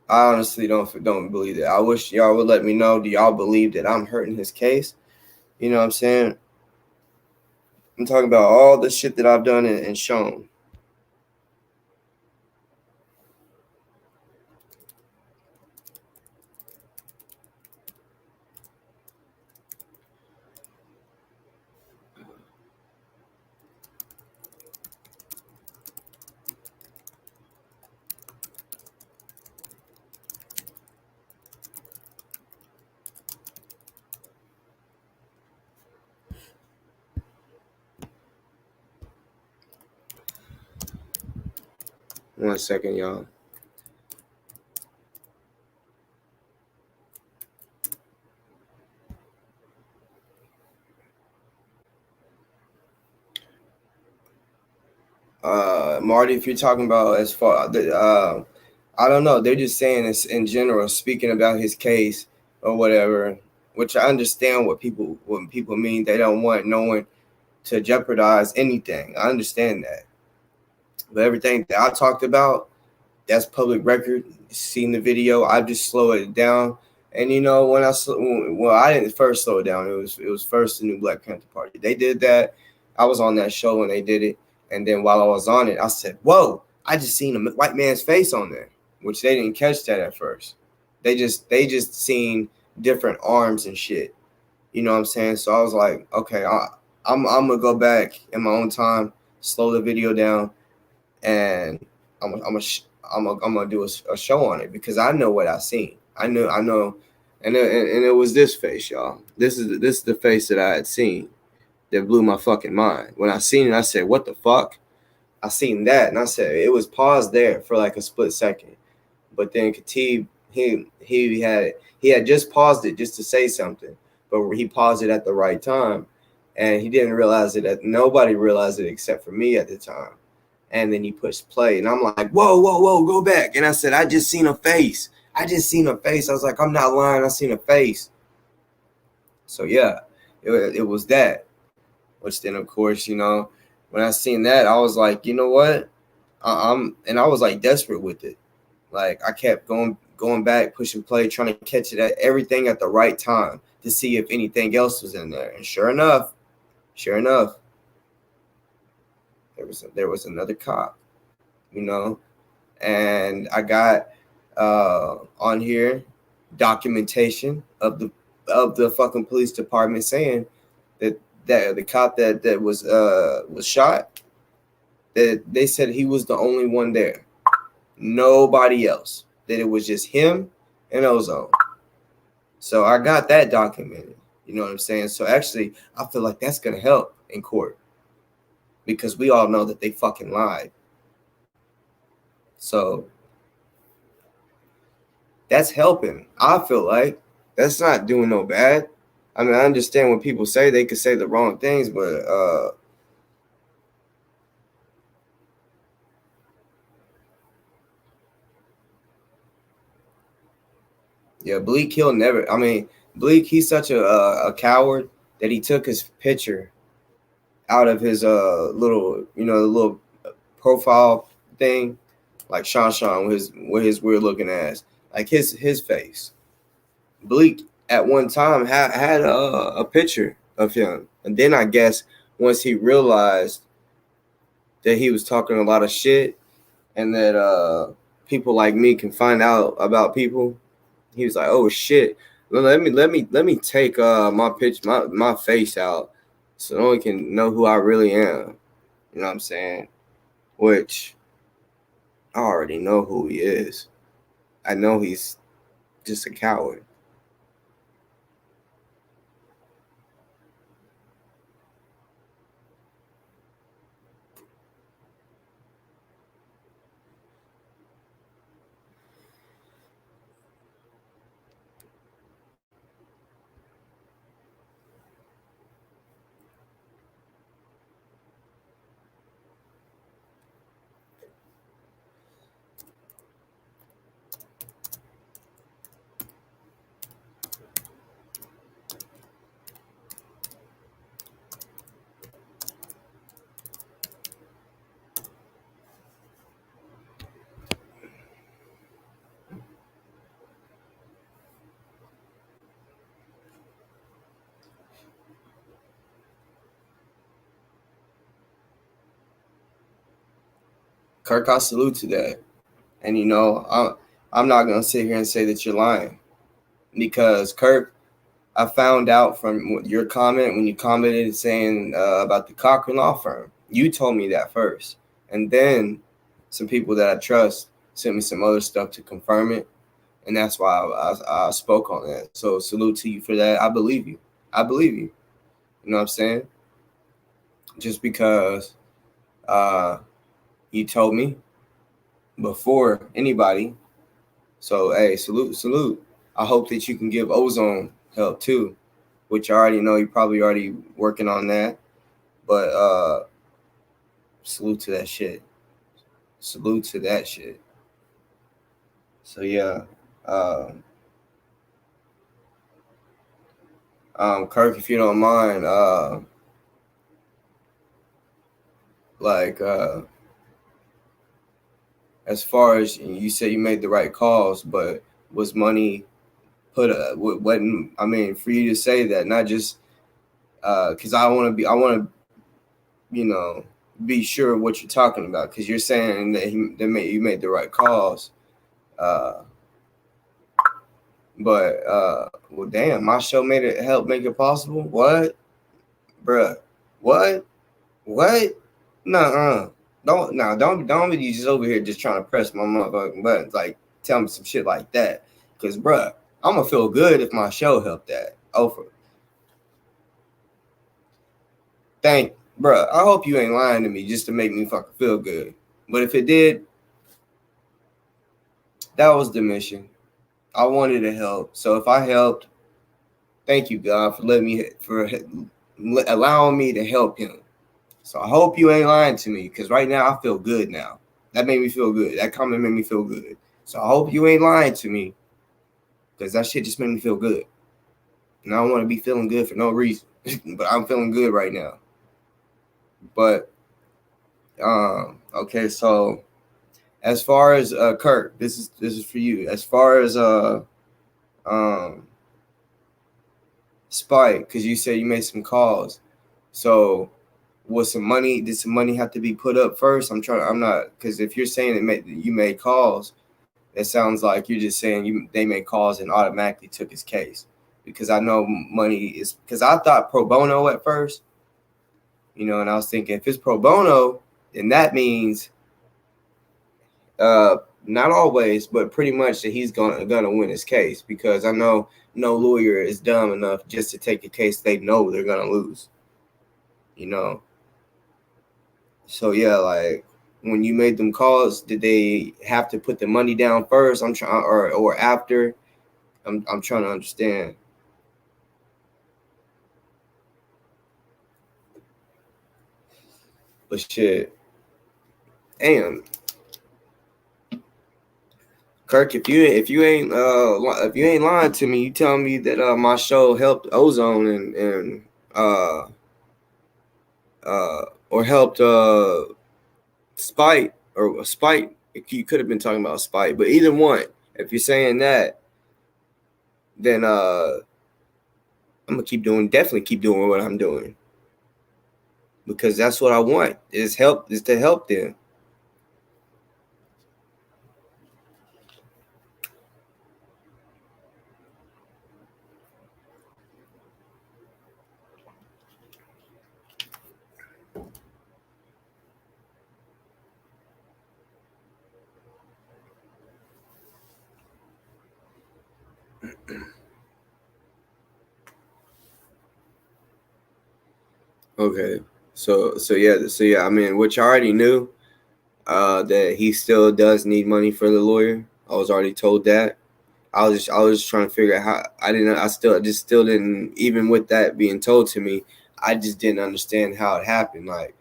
I honestly don't believe that. I wish y'all would let me know. Do y'all believe that I'm hurting his case? You know what I'm saying? I'm talking about all the shit that I've done and shown. One second, y'all. Marty, if you're talking about as far I don't know, they're just saying this in general, speaking about his case or whatever, which I understand what people mean. They don't want no one to jeopardize anything. I understand that. But everything that I talked about, that's public record. Seen the video, I just slowed it down. And you know, when I didn't first slow it down. It was first the new Black Panther Party. They did that. I was on that show when they did it. And then while I was on it, I said, "Whoa! I just seen a white man's face on there," which they didn't catch that at first. They just seen different arms and shit. You know what I'm saying? So I was like, okay, I'm gonna go back in my own time, slow the video down, and I'm gonna do a show on it because I know what I seen. I know, and it was this face, y'all. This is the face that I had seen that blew my fucking mind. When I seen it, I said, "What the fuck?" I seen that, and I said it was paused there for like a split second, but then Khatib he had just paused it just to say something, but he paused it at the right time, and he didn't realize it. Nobody realized it except for me at the time. And then he pushed play, and I'm like, whoa, go back. And I said, I just seen a face. I was like, I'm not lying. I seen a face. So yeah, it was that. Which then, of course, you know, when I seen that, I was like, you know what? And I was like desperate with it. Like I kept going back, pushing play, trying to catch it at everything at the right time to see if anything else was in there. And sure enough, there was another cop, you know, and I got on here documentation of the fucking police department saying that the cop that was shot, that they said he was the only one there, nobody else, that it was just him and Ozone. So I got that documented. You know what I'm saying? So actually, I feel like that's gonna help in court because we all know that they fucking lied. So that's helping. I feel like that's not doing no bad. I mean, I understand when people say they could say the wrong things, but yeah, Bleak, he'll never. I mean, Bleak, he's such a coward that he took his picture out of his little, you know, the little profile thing, like Sean with his weird looking ass, like his face. Bleak at one time had a picture of him, and then I guess once he realized that he was talking a lot of shit and that people like me can find out about people, he was like, "Oh shit, let me take my face out so no one can know who I really am." You know what I'm saying? Which I already know who he is. I know he's just a coward. Kirk, I salute to that. And I'm not gonna sit here and say that you're lying, because Kirk, I found out from your comment when you commented saying about the Cochran law firm. You told me that first, and then some people that I trust sent me some other stuff to confirm it, and that's why I spoke on that. So salute to you for that. I believe you. I believe you. You know what I'm saying? Just because you told me before anybody. So hey, salute. I hope that you can give Ozone help too, which I already know you're probably already working on that. But salute to that shit. Salute to that shit. So yeah. Kirk, if you don't mind, as far as you said, you made the right calls, but was money put? Wasn't, I mean, for you to say that, not just because I want to, be sure of what you're talking about, because you're saying that you made the right calls, but well, damn, my show helped make it possible. What, bruh? What? Nuh-uh. Don't be just over here just trying to press my motherfucking buttons. Like, tell me some shit like that. Because, bruh, I'm going to feel good if my show helped that. Bruh, I hope you ain't lying to me just to make me fucking feel good. But if it did, that was the mission. I wanted to help. So if I helped, thank you, God, for allowing me to help him. So I hope you ain't lying to me, because right now I feel good now. That made me feel good. That comment made me feel good. So I hope you ain't lying to me, because that shit just made me feel good. And I don't want to be feeling good for no reason. But I'm feeling good right now. But, okay, so as far as Kurt, this is for you. As far as Spike, because you said you made some calls. So did some money have to be put up first? Because if you're saying you made calls, it sounds like you're just saying they made calls and automatically took his case. Because I know money is, because I thought pro bono at first, and I was thinking, if it's pro bono, then that means not always, but pretty much that he's gonna win his case, because I know no lawyer is dumb enough just to take a case they know they're gonna lose. So yeah, like, when you made them calls, did they have to put the money down first? I'm trying, or after? I'm trying to understand. But shit, damn, Kirk, if you ain't lying to me, you telling me that my show helped Ozone and or helped Spite, or Spite. You could have been talking about Spite, but either one. If you're saying that, then I'm gonna definitely keep doing what I'm doing, because that's what I want. Is to help them. Okay, so yeah. I mean, which I already knew, that he still does need money for the lawyer. I was already told that. I was just trying to figure out how. I still didn't, even with that being told to me, I just didn't understand how it happened. Like,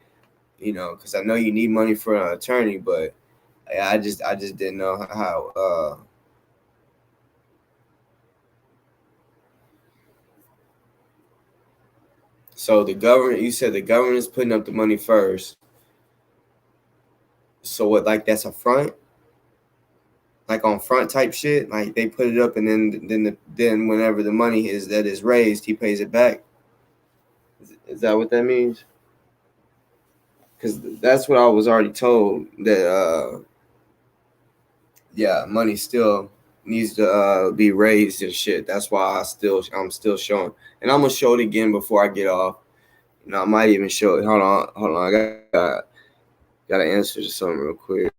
because I know you need money for an attorney, but I just didn't know how. So you said the government is putting up the money first. So what? Like, that's a front? Like on front type shit? Like they put it up, and then whenever the money is raised, he pays it back. Is that what that means? because that's what I was already told that money still needs to be raised and shit. That's why I'm still showing, and I'm gonna show it again before I get off. I might even show it. Hold on. I gotta answer to something real quick.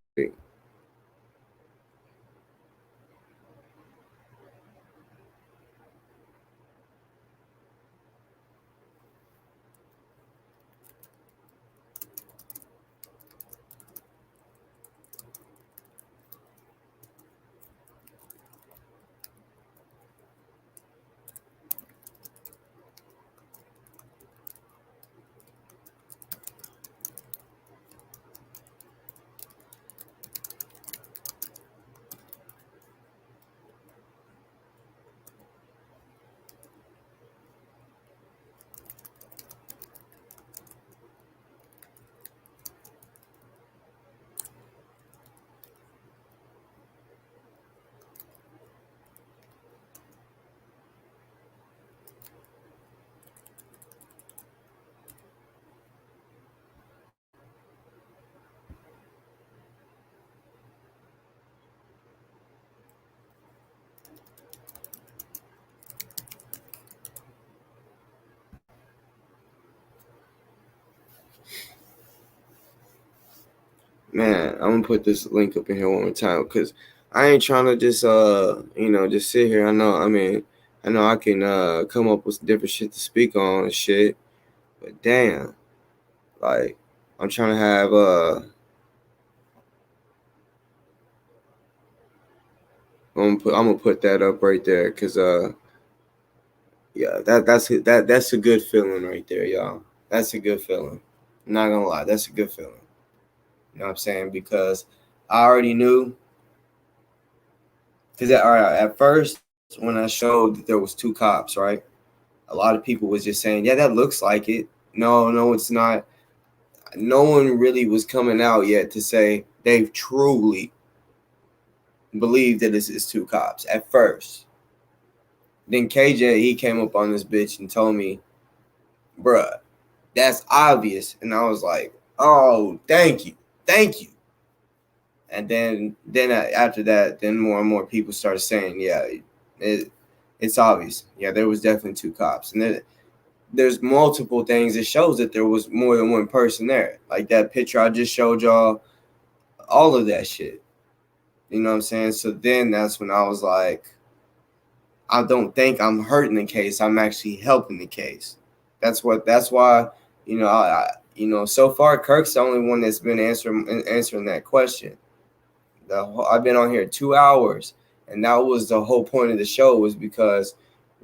Man, I'm gonna put this link up in here one more time because I ain't trying to just just sit here. I know I can come up with different shit to speak on and shit, but damn, like I'm trying to have I'm gonna put that up right there because yeah, that's a good feeling right there, y'all. That's a good feeling. I'm not gonna lie, that's a good feeling. You know what I'm saying? Because I already knew. Because at first, when I showed that there was two cops, right? A lot of people was just saying, "Yeah, that looks like it." No, it's not. No one really was coming out yet to say they've truly believed that this is two cops at first. Then KJ, he came up on this bitch and told me, "Bruh, that's obvious." And I was like, "Oh, thank you." And then after that, then more and more people started saying, "Yeah, it's obvious. Yeah, there was definitely two cops." And there's multiple things that shows that there was more than one person there. Like that picture I just showed y'all, all of that shit. You know what I'm saying? So then that's when I was like, I don't think I'm hurting the case. I'm actually helping the case. That's why, so far Kirk's the only one that's been answering that question. I've been on here 2 hours, and that was the whole point of the show, was because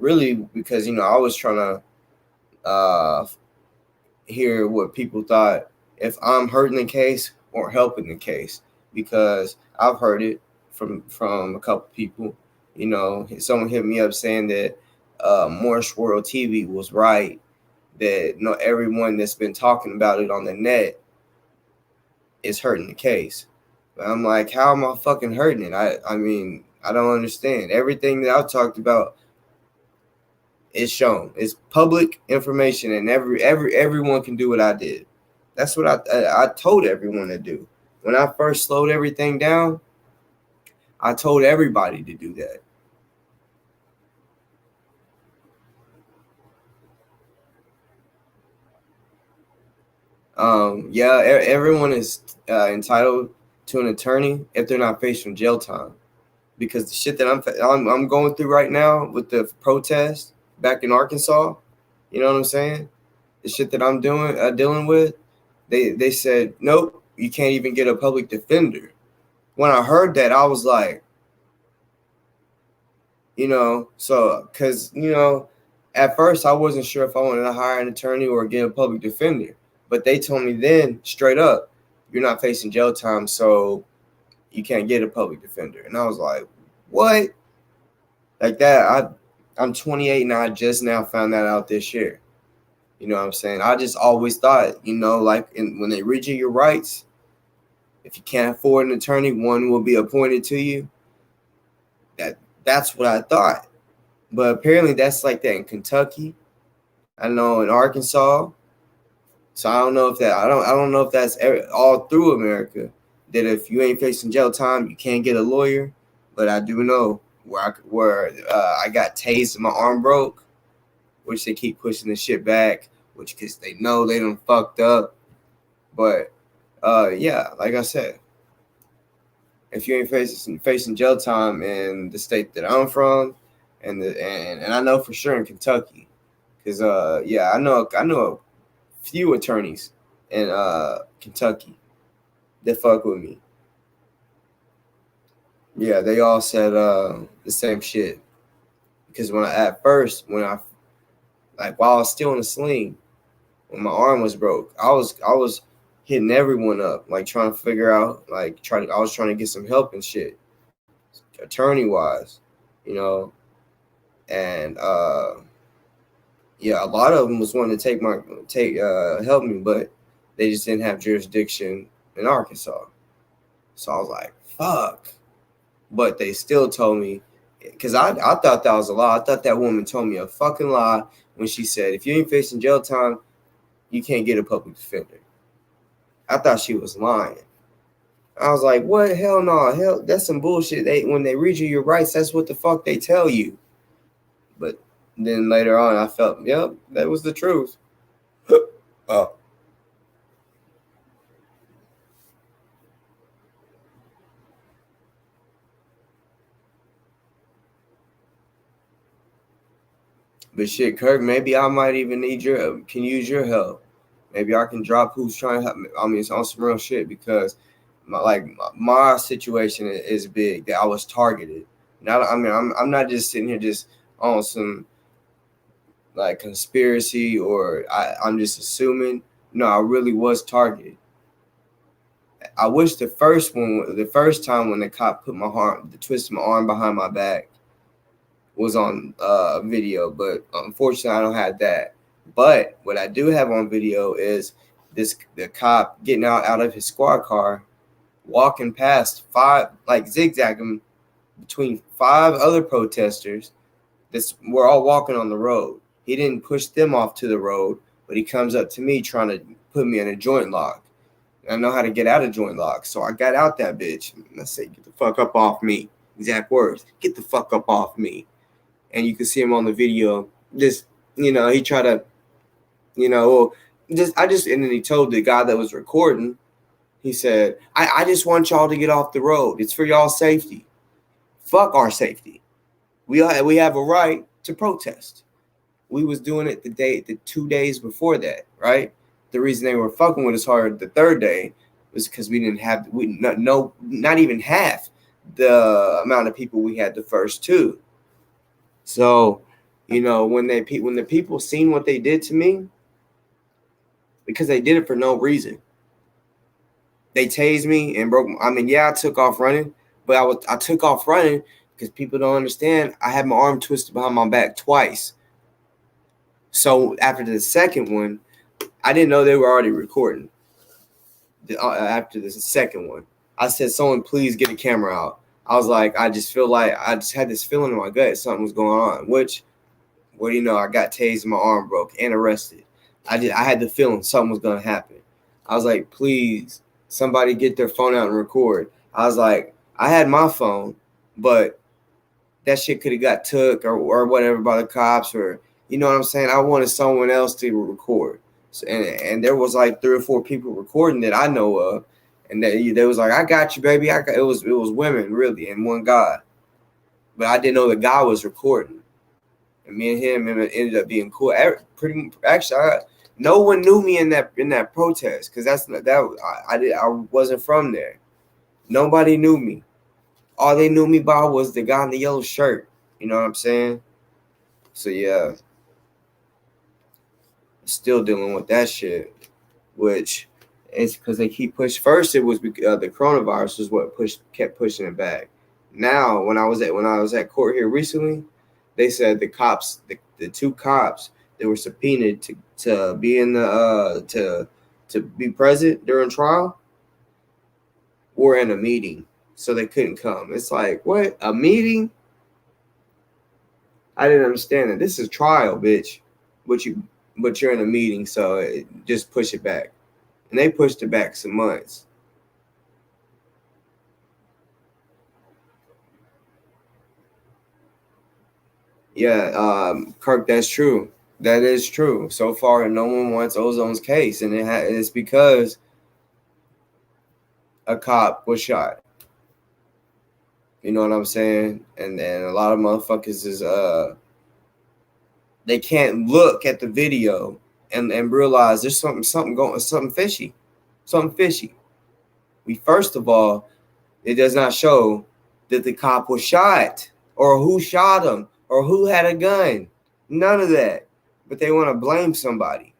I was trying to hear what people thought, if I'm hurting the case or helping the case, because I've heard it from a couple people. Someone hit me up saying that Morris World TV was right, that everyone that's been talking about it on the net is hurting the case. But I'm like, how am I fucking hurting it? I mean, I don't understand. Everything that I've talked about is shown. It's public information, and everyone can do what I did. That's what I told everyone to do. When I first slowed everything down, I told everybody to do that. Everyone is entitled to an attorney if they're not facing jail time, because the shit that I'm going through right now with the protest back in Arkansas, you know what I'm saying? The shit that I'm dealing with, they said nope, you can't even get a public defender. When I heard that, I was like, because at first I wasn't sure if I wanted to hire an attorney or get a public defender. But they told me then straight up, you're not facing jail time, so you can't get a public defender. And I was like, what? Like that, I'm 28 and I just now found that out this year. You know what I'm saying? I just always thought, when they read you your rights, if you can't afford an attorney, one will be appointed to you. That's what I thought. But apparently that's like that in Kentucky. I know in Arkansas, So I don't know if that's all through America, that if you ain't facing jail time, you can't get a lawyer. But I do know where I got tased and my arm broke, which they keep pushing the shit back, which because they know they done fucked up. But yeah, like I said, if you ain't facing jail time in the state that I'm from, and I know for sure in Kentucky, because yeah, I know a few attorneys in Kentucky that fuck with me. Yeah, they all said the same shit. Because when I while I was still in the sling, when my arm was broke, I was hitting everyone up, like trying to figure out, I was trying to get some help and shit, attorney wise, you know, and yeah, a lot of them was wanting to help me, but they just didn't have jurisdiction in Arkansas. So I was like, fuck. But they still told me, because I thought that was a lie. I thought that woman told me a fucking lie when she said, if you ain't facing jail time, you can't get a public defender. I thought she was lying. I was like, what? Hell no. Hell, that's some bullshit. When they read you your rights, that's what the fuck they tell you. But then later on, I felt, yep, that was the truth. Oh. But shit, Kirk, maybe I might even can use your help. Maybe I can drop who's trying to help me. I mean, it's on some real shit because my situation is big, that I was targeted. Now, I mean, I'm not just sitting here just on some like conspiracy, or I'm just assuming. No, I really was targeted. I wish the first time when the cop twisted my arm behind my back was on video, but unfortunately I don't have that. But what I do have on video is the cop getting out of his squad car, walking past zigzagging between 5 other protesters. We're all walking on the road. He didn't push them off to the road, but he comes up to me trying to put me in a joint lock. I know how to get out of joint lock, so I got out that bitch. And I said, "Get the fuck up off me." Exact words. "Get the fuck up off me." And you can see him on the video. Just, he tried to, and then he told the guy that was recording, he said, I just want y'all to get off the road. It's for y'all's safety. Fuck our safety. We have a right to protest. We was doing it the 2 days before that, right? The reason they were fucking with us hard the third day was because we didn't have, not even half the amount of people we had the first 2. So, when the people seen what they did to me, because they did it for no reason. They tased me and broke. I mean, yeah, I took off running, but I took off running because people don't understand. I had my arm twisted behind my back twice. So after the second one, I didn't know they were already recording. After the second one, I said, "Someone please get a camera out." I was like, I just had this feeling in my gut something was going on, which, what do you know? I got tased, my arm broke, and arrested. I had the feeling something was going to happen. I was like, please, somebody get their phone out and record. I was like, I had my phone, but that shit could have got took or whatever by the cops, or, you know what I'm saying? I wanted someone else to record. So, and there was like 3 or 4 people recording that I know of. And they was like, "I got you, baby." It was women, really, and one guy. But I didn't know the guy was recording. And me and him ended up being cool. No one knew me in that protest, because I wasn't from there. Nobody knew me. All they knew me by was the guy in the yellow shirt. You know what I'm saying? So yeah, still dealing with that shit, which is because they keep pushing. First, it was the coronavirus was what kept pushing it back. Now, when I was at court here recently, they said the cops, the 2 cops that were subpoenaed to be in the to be present during trial were in a meeting, so they couldn't come. It's like, what, a meeting? I didn't understand it. This is trial, bitch. but you're in a meeting, so just push it back. And they pushed it back some months. Yeah, Kirk, that's true. That is true. So far, no one wants Ozone's case, and it's because a cop was shot. You know what I'm saying? And a lot of motherfuckers is they can't look at the video and realize there's something fishy. Something fishy. First of all, it does not show that the cop was shot or who shot him or who had a gun. None of that. But they want to blame somebody.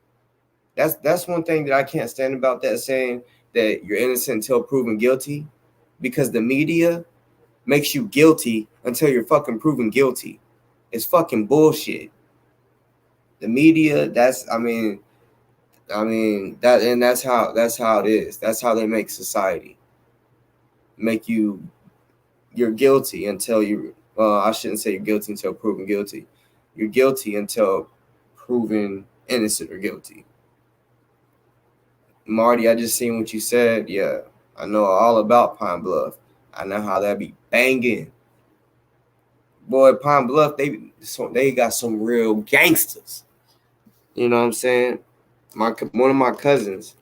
That's one thing that I can't stand about that, saying that you're innocent until proven guilty, because the media makes you guilty until you're fucking proven guilty. It's fucking bullshit. The media, that's how it is. That's how they make society. Make you're guilty until I shouldn't say you're guilty until proven guilty. You're guilty until proven innocent or guilty. Marty, I just seen what you said. Yeah, I know all about Pine Bluff. I know how that be banging. Boy, Pine Bluff, they got some real gangsters. You know what I'm saying? One of my cousins,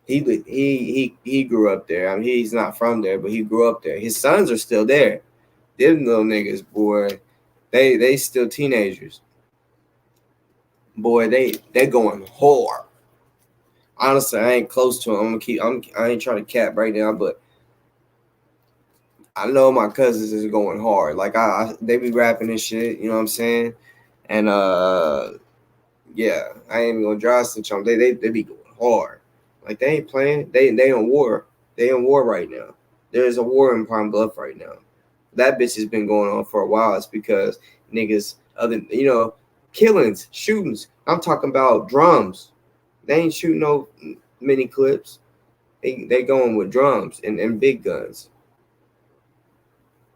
he grew up there. I mean, he's not from there, but he grew up there. His sons are still there. Them little niggas, boy, they still teenagers. Boy, they going hard. Honestly, I ain't close to him. I ain't trying to cap right now, but I know my cousins is going hard. Like they be rapping and shit, you know what I'm saying? And yeah, I ain't even gonna dry stitch on them. They be going hard. Like they ain't playing. They on war. They in war right now. There's a war in Pine Bluff right now. That bitch has been going on for a while. It's because niggas killings, shootings. I'm talking about drums. They ain't shooting no mini clips. They going with drums and big guns.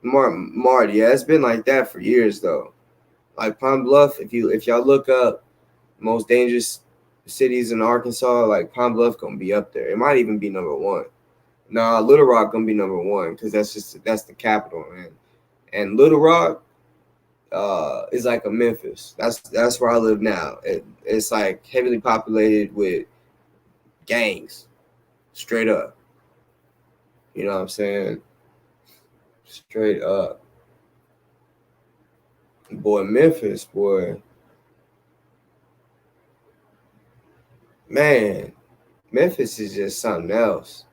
Marty, yeah, it's been like that for years though. Like Pine Bluff, if y'all look up most dangerous cities in Arkansas, like Pine Bluff gonna be up there. It might even be number one. Nah, Little Rock gonna be number one because that's the capital, man. And Little Rock is like a Memphis. That's where I live now. It's like heavily populated with gangs, straight up. You know what I'm saying? Straight up. Boy, Memphis, boy. Man, Memphis is just something else.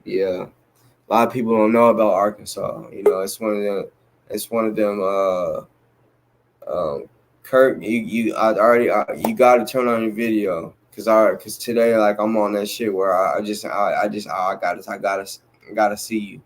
Yeah. A lot of people don't know about Arkansas. You know, it's one of them Kurt, you gotta turn on your video because today, like, I'm on that shit where I gotta see you.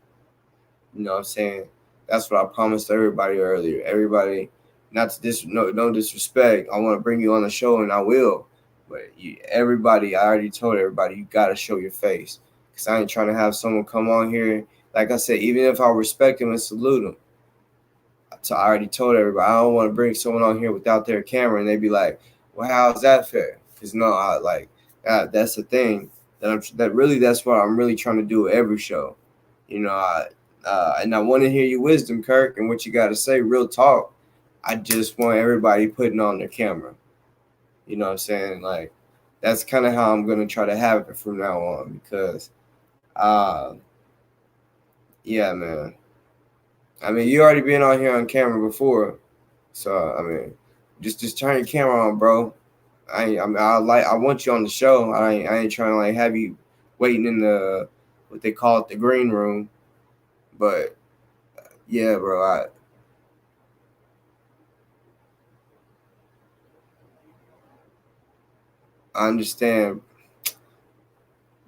You know what I'm saying? That's what I promised everybody earlier. Everybody, not to no disrespect. I want to bring you on the show, and I will. But everybody, I already told everybody, you gotta show your face, because I ain't trying to have someone come on here. Like I said, even if I respect them and salute them, so I already told everybody I don't want to bring someone on here without their camera, and they be like, "Well, how's that fair?" Because no, that's the thing that's what I'm really trying to do with every show. You know, and I want to hear your wisdom, Kirk, and what you got to say. Real talk. I just want everybody putting on their camera. You know what I'm saying? Like, that's kind of how I'm gonna try to have it from now on, because, yeah, man. I mean, you already been on here on camera before, so I mean, just turn your camera on, bro. I want you on the show. I ain't trying to like have you waiting in the what they call it, the green room, but yeah, bro. I understand,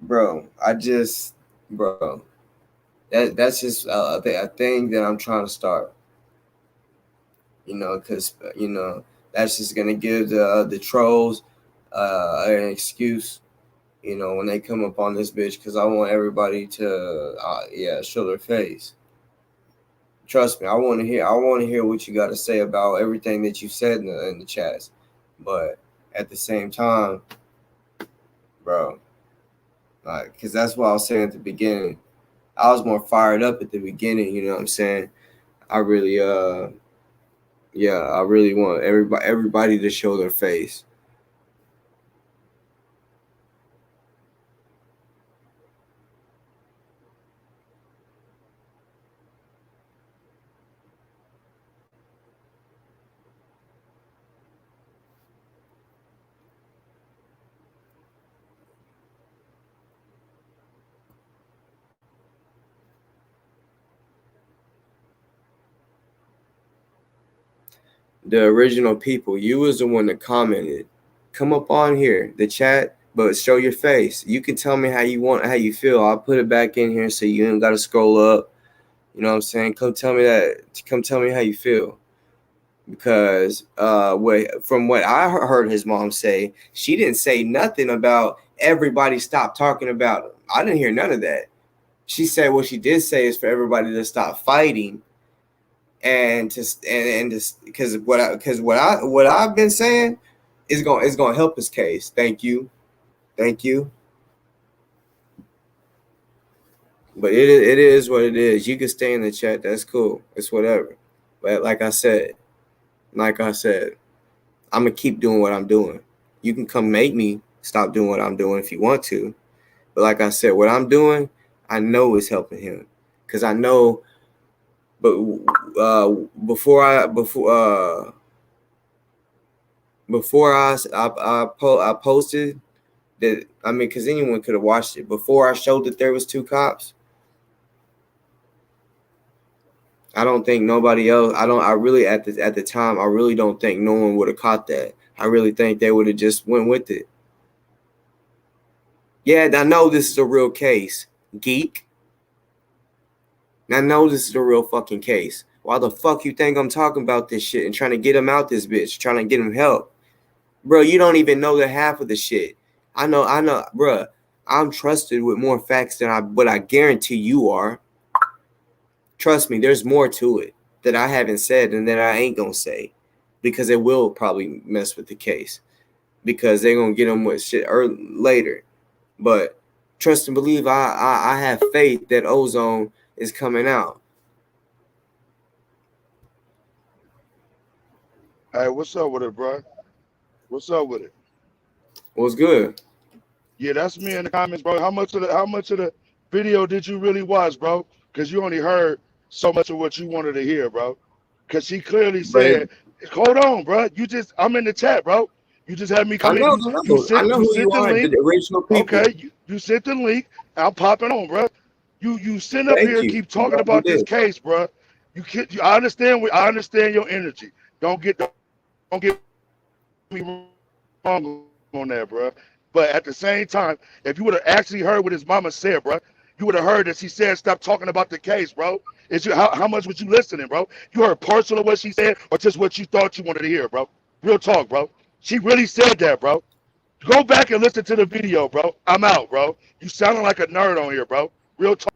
bro. Bro. That's just a thing that I'm trying to start. You know, because that's just gonna give the trolls an excuse You know, when they come up on this bitch, because I want everybody to, show their face. Trust me, I want to hear. I want to hear what you got to say about everything that you said in the chats. But at the same time, bro, like, because that's what I was saying at the beginning. I was more fired up at the beginning. You know what I'm saying? I really, I really want everybody to show their face. The original people, you was the one that commented. Come up on here, the chat, but show your face. You can tell me how you feel. I'll put it back in here so you don't gotta scroll up. You know what I'm saying? Come tell me how you feel. Because from what I heard his mom say, she didn't say nothing about everybody stop talking about him. I didn't hear none of that. She said what she did say is for everybody to stop fighting and because what I've been saying is going to help his case. Thank you. But it is what it is. You can stay in the chat. That's cool. It's whatever. But like I said, I'm gonna keep doing what I'm doing. You can come make me stop doing what I'm doing if you want to. But like I said, what I'm doing, I know is helping him because I know. But before I posted that, I mean, because anyone could have watched it before I showed that there was two cops. I don't think nobody else. I really at the time. I really don't think no one would have caught that. I really think they would have just went with it. Yeah, I know this is a real case, geek. I know this is a real fucking case. Why the fuck you think I'm talking about this shit and trying to get him out this bitch, trying to get him help? Bro, you don't even know the half of the shit. I know, bro. I'm trusted with more facts than I guarantee you are. Trust me, there's more to it that I haven't said and that I ain't gonna say because it will probably mess with the case because they're gonna get them with shit later. But trust and believe, I have faith that Ozone is coming out. Hey, what's up with it, bro? What's up with it? What's good? Yeah, that's me in the comments, bro. How much of the video did you really watch, bro? Because you only heard so much of what you wanted to hear, bro. Because she clearly But said, "Hold on, bro. I'm in the chat, bro. You just had me I come in. know, I You know who you sent the are, link. the original people. Okay, you sent the link. I'm popping on, bro. You sitting up Thank here you. keep I'm talking glad you about this did. case, bro. I understand. I understand your energy. Don't get me wrong on that, bro. But at the same time, if you would have actually heard what his mama said, bro, you would have heard that she said stop talking about the case, bro. How much was you listening, bro? You heard partial of what she said, or just what you thought you wanted to hear, bro? Real talk, bro. She really said that, bro. Go back and listen to the video, bro. I'm out, bro. You sounding like a nerd on here, bro. Real talk.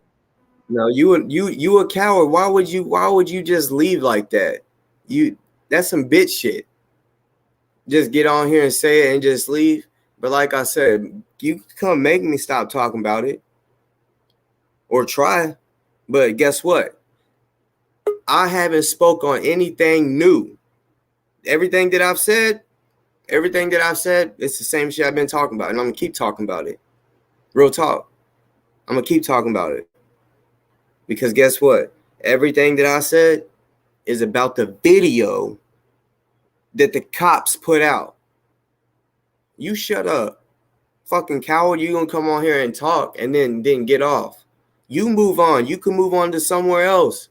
No, you a coward. Why would you just leave like that? You That's some bitch shit. Just get on here and say it and just leave. But like I said, you come make me stop talking about it or try. But guess what? I haven't spoke on anything new. Everything that I've said, it's the same shit I've been talking about, and I'm gonna keep talking about it. Real talk. I'm gonna keep talking about it. Because guess what? Everything that I said is about the video that the cops put out. You shut up. Fucking coward, you gonna come on here and talk and then get off. You move on. You can move on to somewhere else.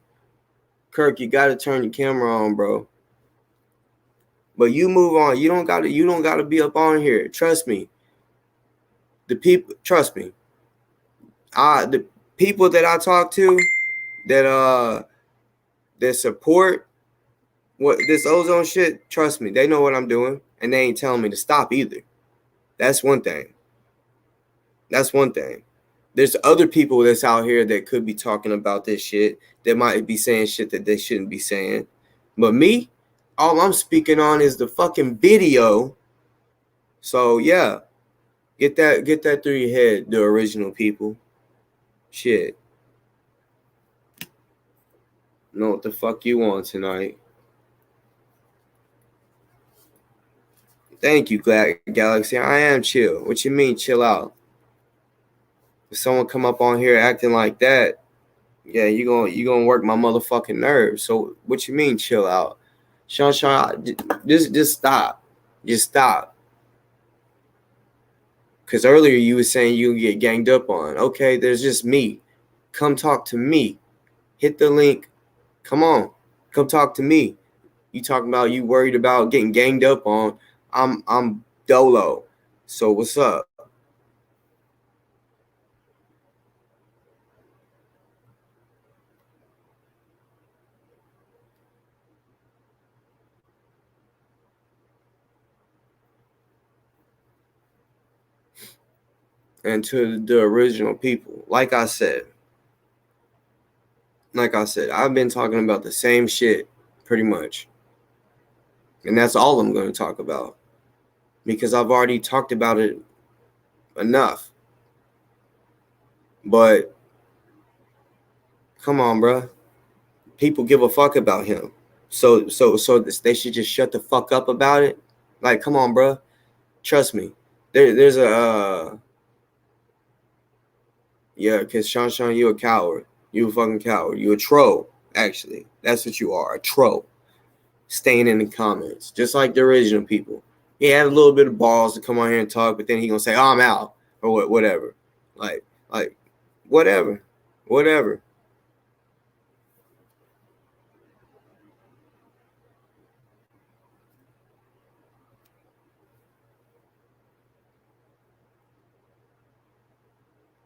Kirk, you gotta turn your camera on, bro. But you move on. You don't gotta be up on here. Trust me. The people trust me. The people that I talk to that that support what this ozone shit, trust me, they know what I'm doing and they ain't telling me to stop either. That's one thing. That's one thing. There's other people that's out here that could be talking about this shit, that might be saying shit that they shouldn't be saying. But me, all I'm speaking on is the fucking video. So yeah, get that through your head, the original people. Shit. Know what the fuck you want tonight. Thank you, Galaxy. I am chill. What you mean, chill out? If someone come up on here acting like that, yeah, you gonna work my motherfucking nerves. So what you mean, chill out? Sean, just stop. Just stop. Because earlier you were saying you get ganged up on. Okay, there's just me. Come talk to me. Hit the link. Come on. Come talk to me. You talking about you worried about getting ganged up on. I'm dolo. So what's up? And to the original people, like I said, I've been talking about the same shit pretty much. And that's all I'm going to talk about. Because I've already talked about it enough. But come on, bro. People give a fuck about him. So they should just shut the fuck up about it. Like, come on, bro. Trust me. There's a yeah, because Sean, you a coward. You a fucking coward. You a troll, actually. That's what you are, a troll. Staying in the comments, just like the original people. He had a little bit of balls to come on here and talk, but then he gonna say, oh, I'm out, or whatever. Like, whatever.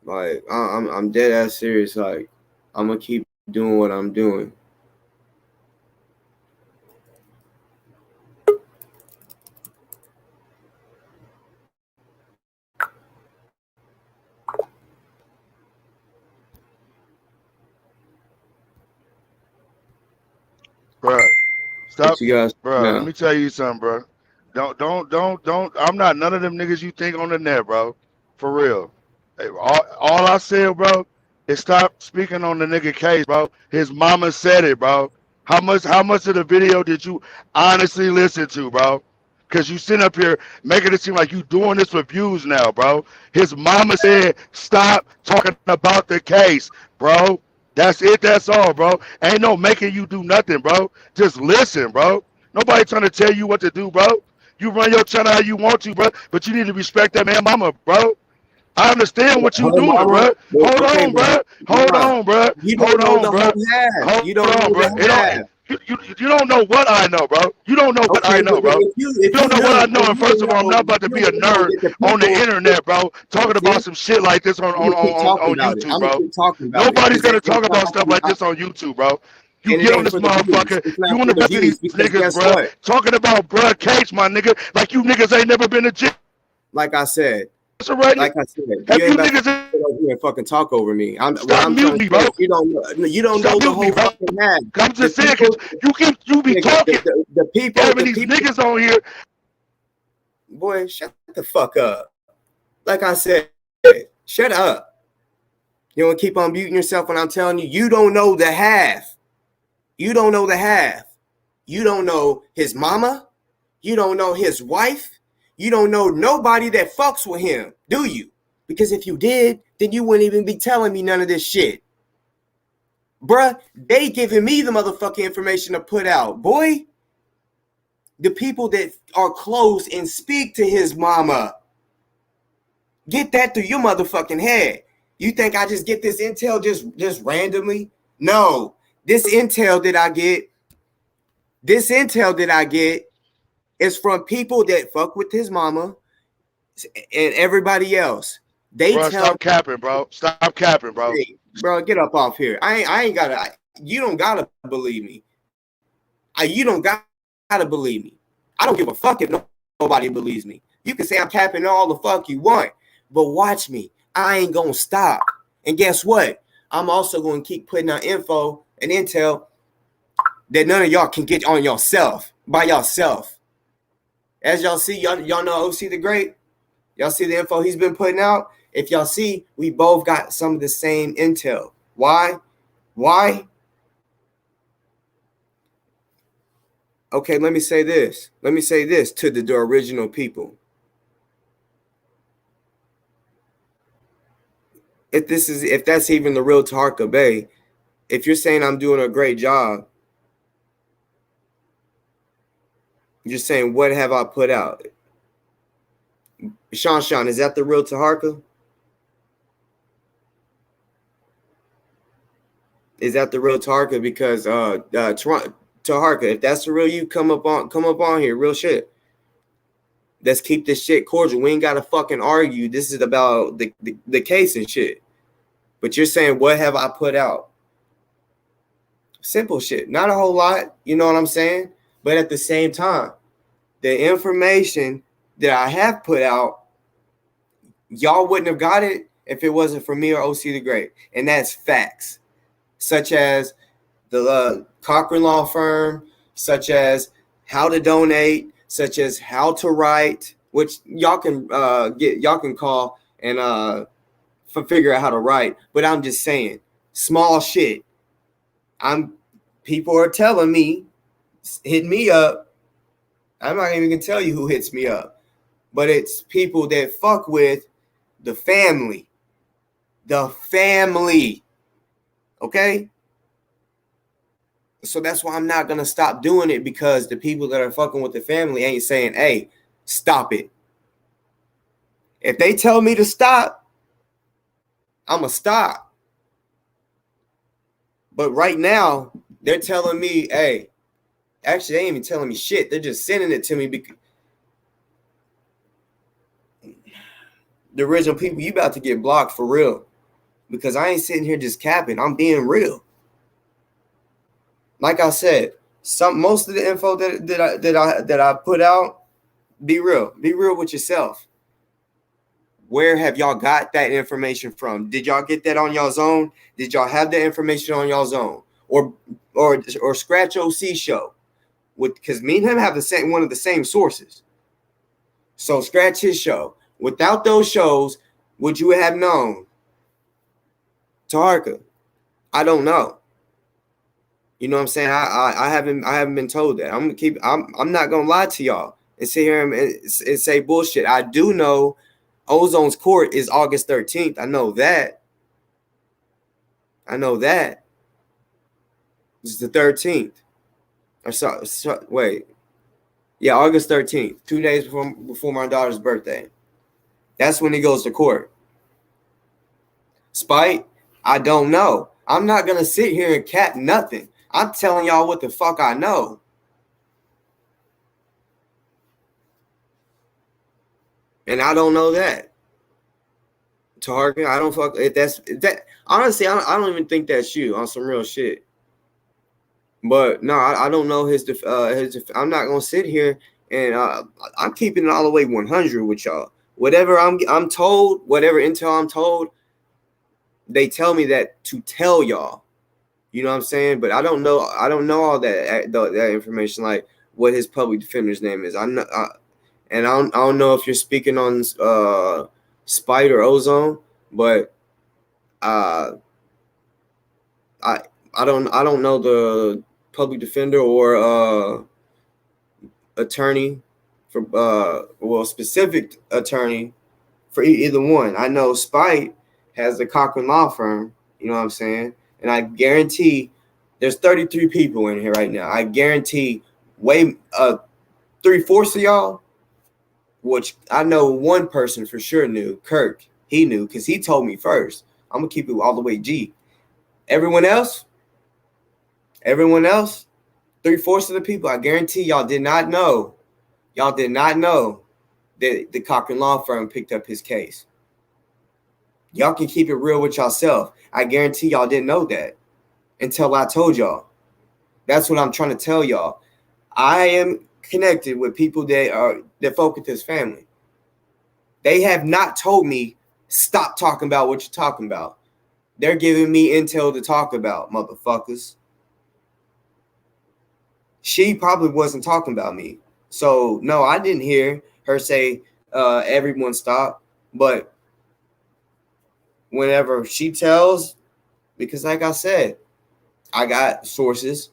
Like, I'm dead ass serious. Like, I'm gonna keep doing what I'm doing. Bruh, stop, You guys, bruh. Let now, me tell you something, bruh. Don't. I'm not none of them niggas you think on the net, bro. For real. Hey, all I said, bro, is stop speaking on the nigga case, bro. His mama said it, bro. How much of the video did you honestly listen to, bro? Cause you sit up here making it seem like you doing this for views now, bro. His mama said stop talking about the case, bro. That's it. That's all, bro. Ain't no making you do nothing, bro. Just listen, bro. Nobody trying to tell you what to do, bro. You run your channel how you want to, bro. But you need to respect that man, mama, bro. I understand what you her doing, mama. bro. Hold Okay, on, bro. Hold nah, on, bro. you don't Hold know on, the bro. whole half. Hold You don't on, know bro. the It don't. half. You don't know what I know, bro. You don't know what Okay, I but know, bro. if You don't you know what knew, I know. then And first of all, I'm not about to you be a would know nerd that the on the people. internet, bro, talking about See, some shit like this on I'm on, gonna keep on, talking on about it. YouTube, I'm gonna bro. keep talking about it Nobody's because gonna talk it's not. about stuff like this on YouTube, bro. You And it get on ain't this for the views. motherfucker, It's you not want for to the listen to these views because niggas, guess bro, what? talking about bruh case, my nigga, like you niggas ain't never been to jail. Like I said, Already? you Have ain't you about to niggas sit over here and fucking talk over me. What stop I'm trying muting to me, say bro? is you don't know Stop the muting me, whole bro. fucking half. I'm The just saying, cause people, you be nigga, talking, having the these people. niggas on here. Boy, shut the fuck up. Like I said, shut up. You don't keep on muting yourself when I'm telling you. You don't know the half. You don't know the half. You don't know his mama. You don't know his wife. You don't know nobody that fucks with him, do you? Because if you did, then you wouldn't even be telling me none of this shit. Bruh, they giving me the motherfucking information to put out. Boy, the people that are close and speak to his mama. Get that through your motherfucking head. You think I just get this intel just randomly? No. This intel that I get is from people that fuck with his mama and everybody else. They Bro, tell stop capping, bro. Stop capping, bro. me, bro, get up off here. I ain't gotta. You don't gotta believe me. You don't gotta believe me. I don't give a fuck if nobody believes me. You can say I'm capping all the fuck you want, but watch me. I ain't gonna stop. And guess what? I'm also gonna keep putting out info and intel that none of y'all can get on yourself, by yourself. As y'all see, y'all know OC the Great. Y'all see the info he's been putting out? If y'all see, we both got some of the same intel. Why? Why? Okay, let me say this. Let me say this to the original people. If that's even the real Taharka Bay, if you're saying I'm doing a great job, you're saying, what have I put out? Sean, is that the real Taharka? Is that the real Taharka? Because Taharka, if that's the real you, come up on here, real shit. Let's keep this shit cordial. We ain't gotta fucking argue. This is about the case and shit. But you're saying, what have I put out? Simple shit. Not a whole lot. You know what I'm saying? But at the same time, the information that I have put out, y'all wouldn't have got it if it wasn't for me or OC the Great. And that's facts. Such as the Cochran Law Firm, such as how to donate, such as how to write, which y'all can call and figure out how to write. But I'm just saying, small shit. People are telling me, hit me up. I'm not even gonna tell you who hits me up, but it's people that fuck with the family. The family. Okay? So that's why I'm not gonna stop doing it, because the people that are fucking with the family ain't saying, hey, stop it. If they tell me to stop, I'ma stop. But right now, they're telling me, hey, actually, they ain't even telling me shit. They're just sending it to me because the original people, you about to get blocked for real. Because I ain't sitting here just capping. I'm being real. Like I said, most of the info that I put out, be real. Be real with yourself. Where have y'all got that information from? Did y'all get that on y'all's own? Did y'all have that information on y'all's own? Or Scratch OC show? Because me and him have one of the same sources. So Scratch his show. Without those shows, would you have known Taharka? I don't know. You know what I'm saying? I haven't been told that. I'm not gonna lie to y'all and sit here and say bullshit. I do know Ozone's court is August 13th. I know that. It's the 13th. Wait. Yeah, August 13th. 2 days before my daughter's birthday. That's when he goes to court. Spite, I don't know. I'm not gonna sit here and cap nothing. I'm telling y'all what the fuck I know. And I don't know that. Target, I don't fuck if that. Honestly, I don't even think that's you on some real shit. But no, I don't know his. I'm not gonna sit here and I'm keeping it all the way 100 with y'all. Whatever I'm told, whatever intel I'm told, they tell me that to tell y'all. You know what I'm saying? But I don't know all that information, like what his public defender's name is. I don't know if you're speaking on Spite or Ozone, but I don't know the public defender or attorney for specific attorney for either one. I know Spite has the Cochran Law Firm. You know what I'm saying? And I guarantee there's 33 people in here right now. I guarantee 3/4 of y'all, which I know one person for sure knew, Kirk. He knew because he told me first. I'm going to keep it all the way G. Everyone else, 3/4 of the people, I guarantee y'all did not know. Y'all did not know that the Cochran Law Firm picked up his case. Y'all can keep it real with yourself. I guarantee y'all didn't know that until I told y'all. That's what I'm trying to tell y'all. I am connected with people that folk with this family. They have not told me Stop talking about what you're talking about. They're giving me intel to talk about, motherfuckers. She probably wasn't talking about me. So, no, I didn't hear her say, everyone stop. But whenever she tells, because like I said, I got sources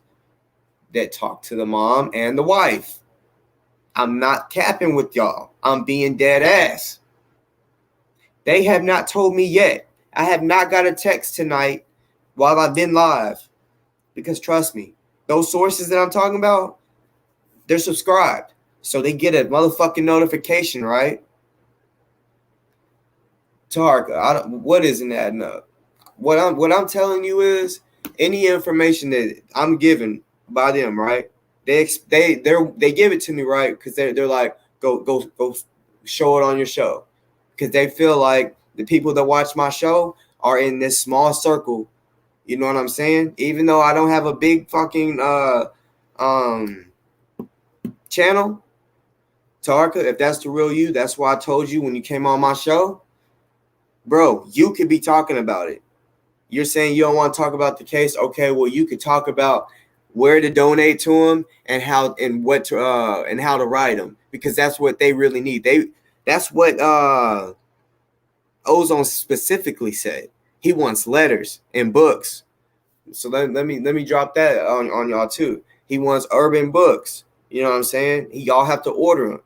that talk to the mom and the wife. I'm not capping with y'all. I'm being dead ass. They have not told me yet. I have not got a text tonight while I've been live. Because trust me, those sources that I'm talking about, they're subscribed. So they get a motherfucking notification, right? Tarka, what isn't adding up? What I'm telling you is any information that I'm given by them, right? They give it to me, right? Because they're like, go show it on your show, because they feel like the people that watch my show are in this small circle. You know what I'm saying? Even though I don't have a big fucking channel, Tarka, if that's the real you, that's why I told you when you came on my show, bro, you could be talking about it. You're saying you don't want to talk about the case. Okay, well, you could talk about where to donate to them and how and what to and how to write them, because that's what they really need. That's what Ozone specifically said. He wants letters and books. So let me drop that on y'all too. He wants urban books. You know what I'm saying? Y'all have to order them.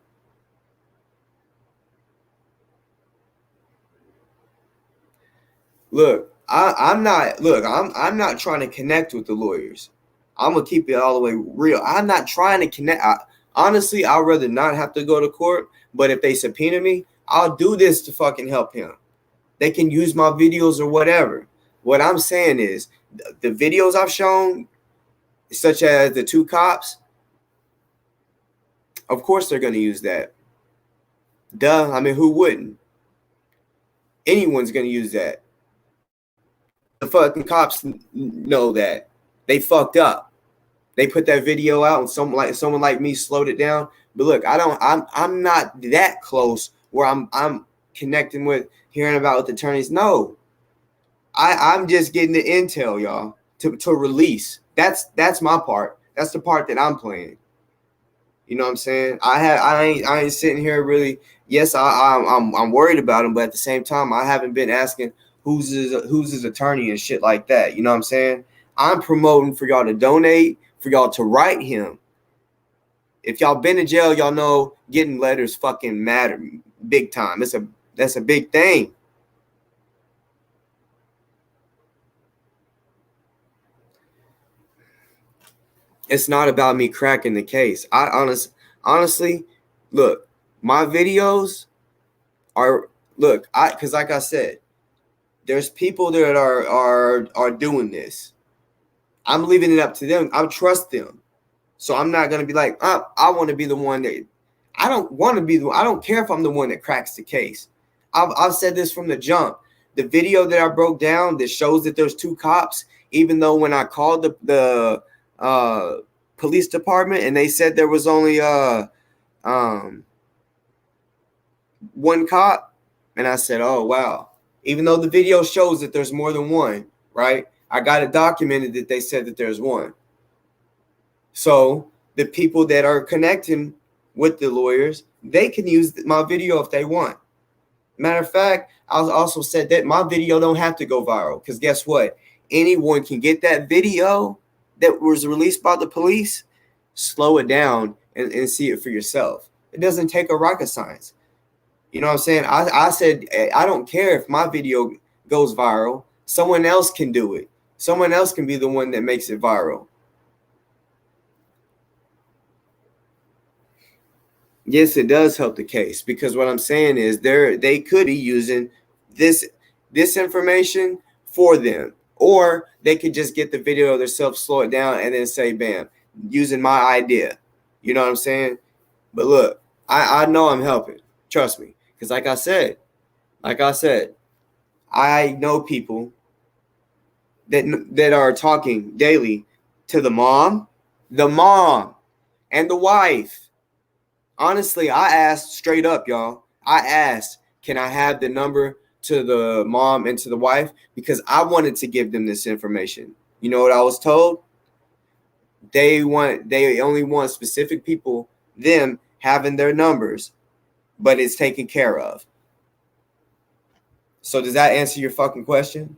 Look, I'm not trying to connect with the lawyers. I'm gonna keep it all the way real. I'm not trying to connect. Honestly, I'd rather not have to go to court. But if they subpoena me, I'll do this to fucking help him. They can use my videos or whatever. What I'm saying is the videos I've shown, such as the two cops, of course they're gonna use that. Duh. I mean, who wouldn't? Anyone's gonna use that. The fucking cops know that they fucked up. They put that video out, and someone like me slowed it down. But look, I'm not that close where I'm connecting with, hearing about with attorneys. No, I'm just getting the intel, y'all, to release. That's my part. That's the part that I'm playing. You know what I'm saying? I ain't sitting here really. Yes, I'm worried about him, but at the same time, I haven't been asking who's his attorney and shit like that. You know what I'm saying? I'm promoting for y'all to donate, for y'all to write him. If y'all been in jail, y'all know getting letters fucking matter big time. That's a big thing. It's not about me cracking the case. Honestly, look, my videos are because like I said, there's people that are doing this. I'm leaving it up to them. I trust them. So I'm not gonna be like, I want to be the one that I don't want to be I don't care if I'm the one that cracks the case. I've said this from the jump. The video that I broke down that shows that there's two cops, even though when I called the police department and they said there was only one cop, and I said, oh wow. Even though the video shows that there's more than one, right? I got it documented that they said that there's one. So the people that are connecting with the lawyers, they can use my video if they want. Matter of fact, I also said that my video don't have to go viral, because guess what? Anyone can get that video that was released by the police, slow it down, and see it for yourself. It doesn't take a rocket science. You know what I'm saying? I said, I don't care if my video goes viral. Someone else can do it. Someone else can be the one that makes it viral. Yes, it does help the case, because what I'm saying is they could be using this information for them, or they could just get the video themselves, slow it down, and then say, bam, using my idea. You know what I'm saying? But look, I know I'm helping. Trust me. Because like I said, I know people that are talking daily to the mom, and the wife. Honestly, I asked straight up, y'all. I asked, can I have the number the mom and to the wife because I wanted to give them this information. You know what I was told? They only want specific people, them having their numbers, but it's taken care of. So does that answer your fucking question?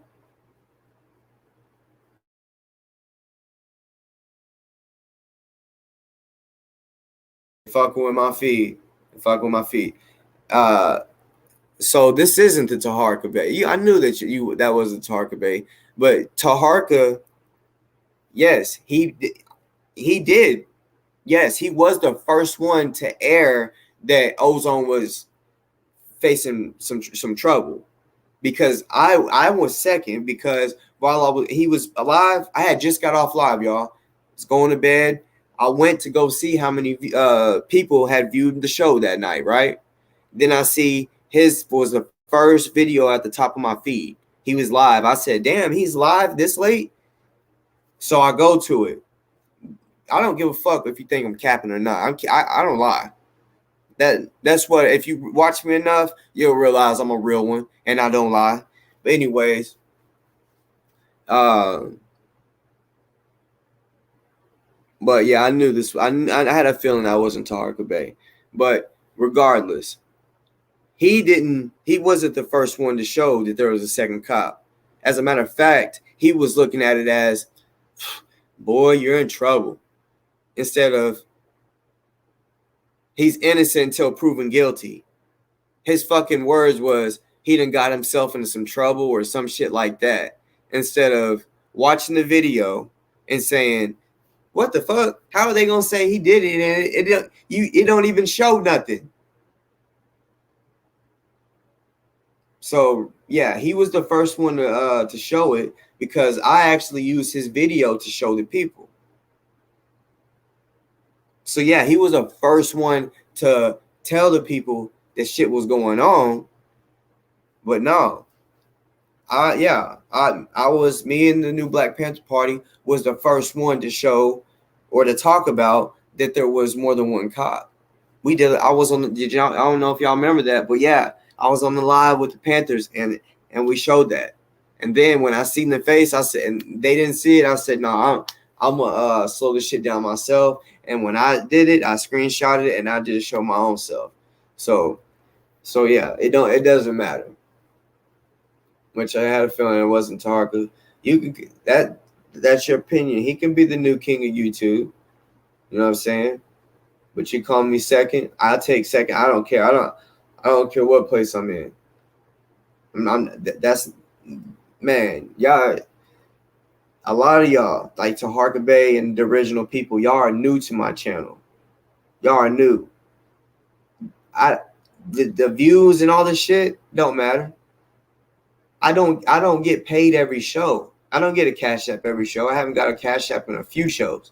Fucking with my feed. Fucking with my feed. So this isn't the Taharka Bay. I knew that that was the Taharka Bay, but Taharka, yes, he did. Yes, he was the first one to air that Ozone was facing some trouble, because I was second, because while he was alive, I had just got off live, y'all. I was going to bed. I went to go see how many people had viewed the show that night, right? Then I see his was the first video at the top of my feed. He was live. I said, damn, he's live this late? So I go to it. I don't give a fuck if you think I'm capping or not. I don't lie. That's what, if you watch me enough, you'll realize I'm a real one and I don't lie. But anyways, but yeah, I knew this. I had a feeling I wasn't Taharka Bay. But regardless, he wasn't the first one to show that there was a second cop. As a matter of fact, he was looking at it as, boy, you're in trouble. Instead of, he's innocent until proven guilty. His fucking words was, he done got himself into some trouble or some shit like that. Instead of watching the video and saying, what the fuck? How are they gonna say he did it and it don't even show nothing? So yeah, he was the first one to show it, because I actually used his video to show the people. So yeah, he was the first one to tell the people that shit was going on. But no, I was, me and the new Black Panther Party was the first one to show or to talk about that there was more than one cop. We did. I was on the. I don't know if y'all remember that, but yeah, I was on the live with the Panthers, and we showed that. And then when I seen the face, I said, and they didn't see it. I said, no, I'm gonna slow this shit down myself. And when I did it, I screenshotted it and I did show my own self. So yeah, it doesn't matter. Which I had a feeling it wasn't Tarka. You can that's your opinion. He can be the new king of YouTube. You know what I'm saying? But you call me second, I'll take second. I don't care. I don't care what place I'm in. That's man, y'all. A lot of y'all, like Taharka Bay and the original people, y'all are new to my channel. Y'all are new. The views and all this shit don't matter. I don't get paid every show. I don't get a Cashapp every show. I haven't got a Cashapp in a few shows,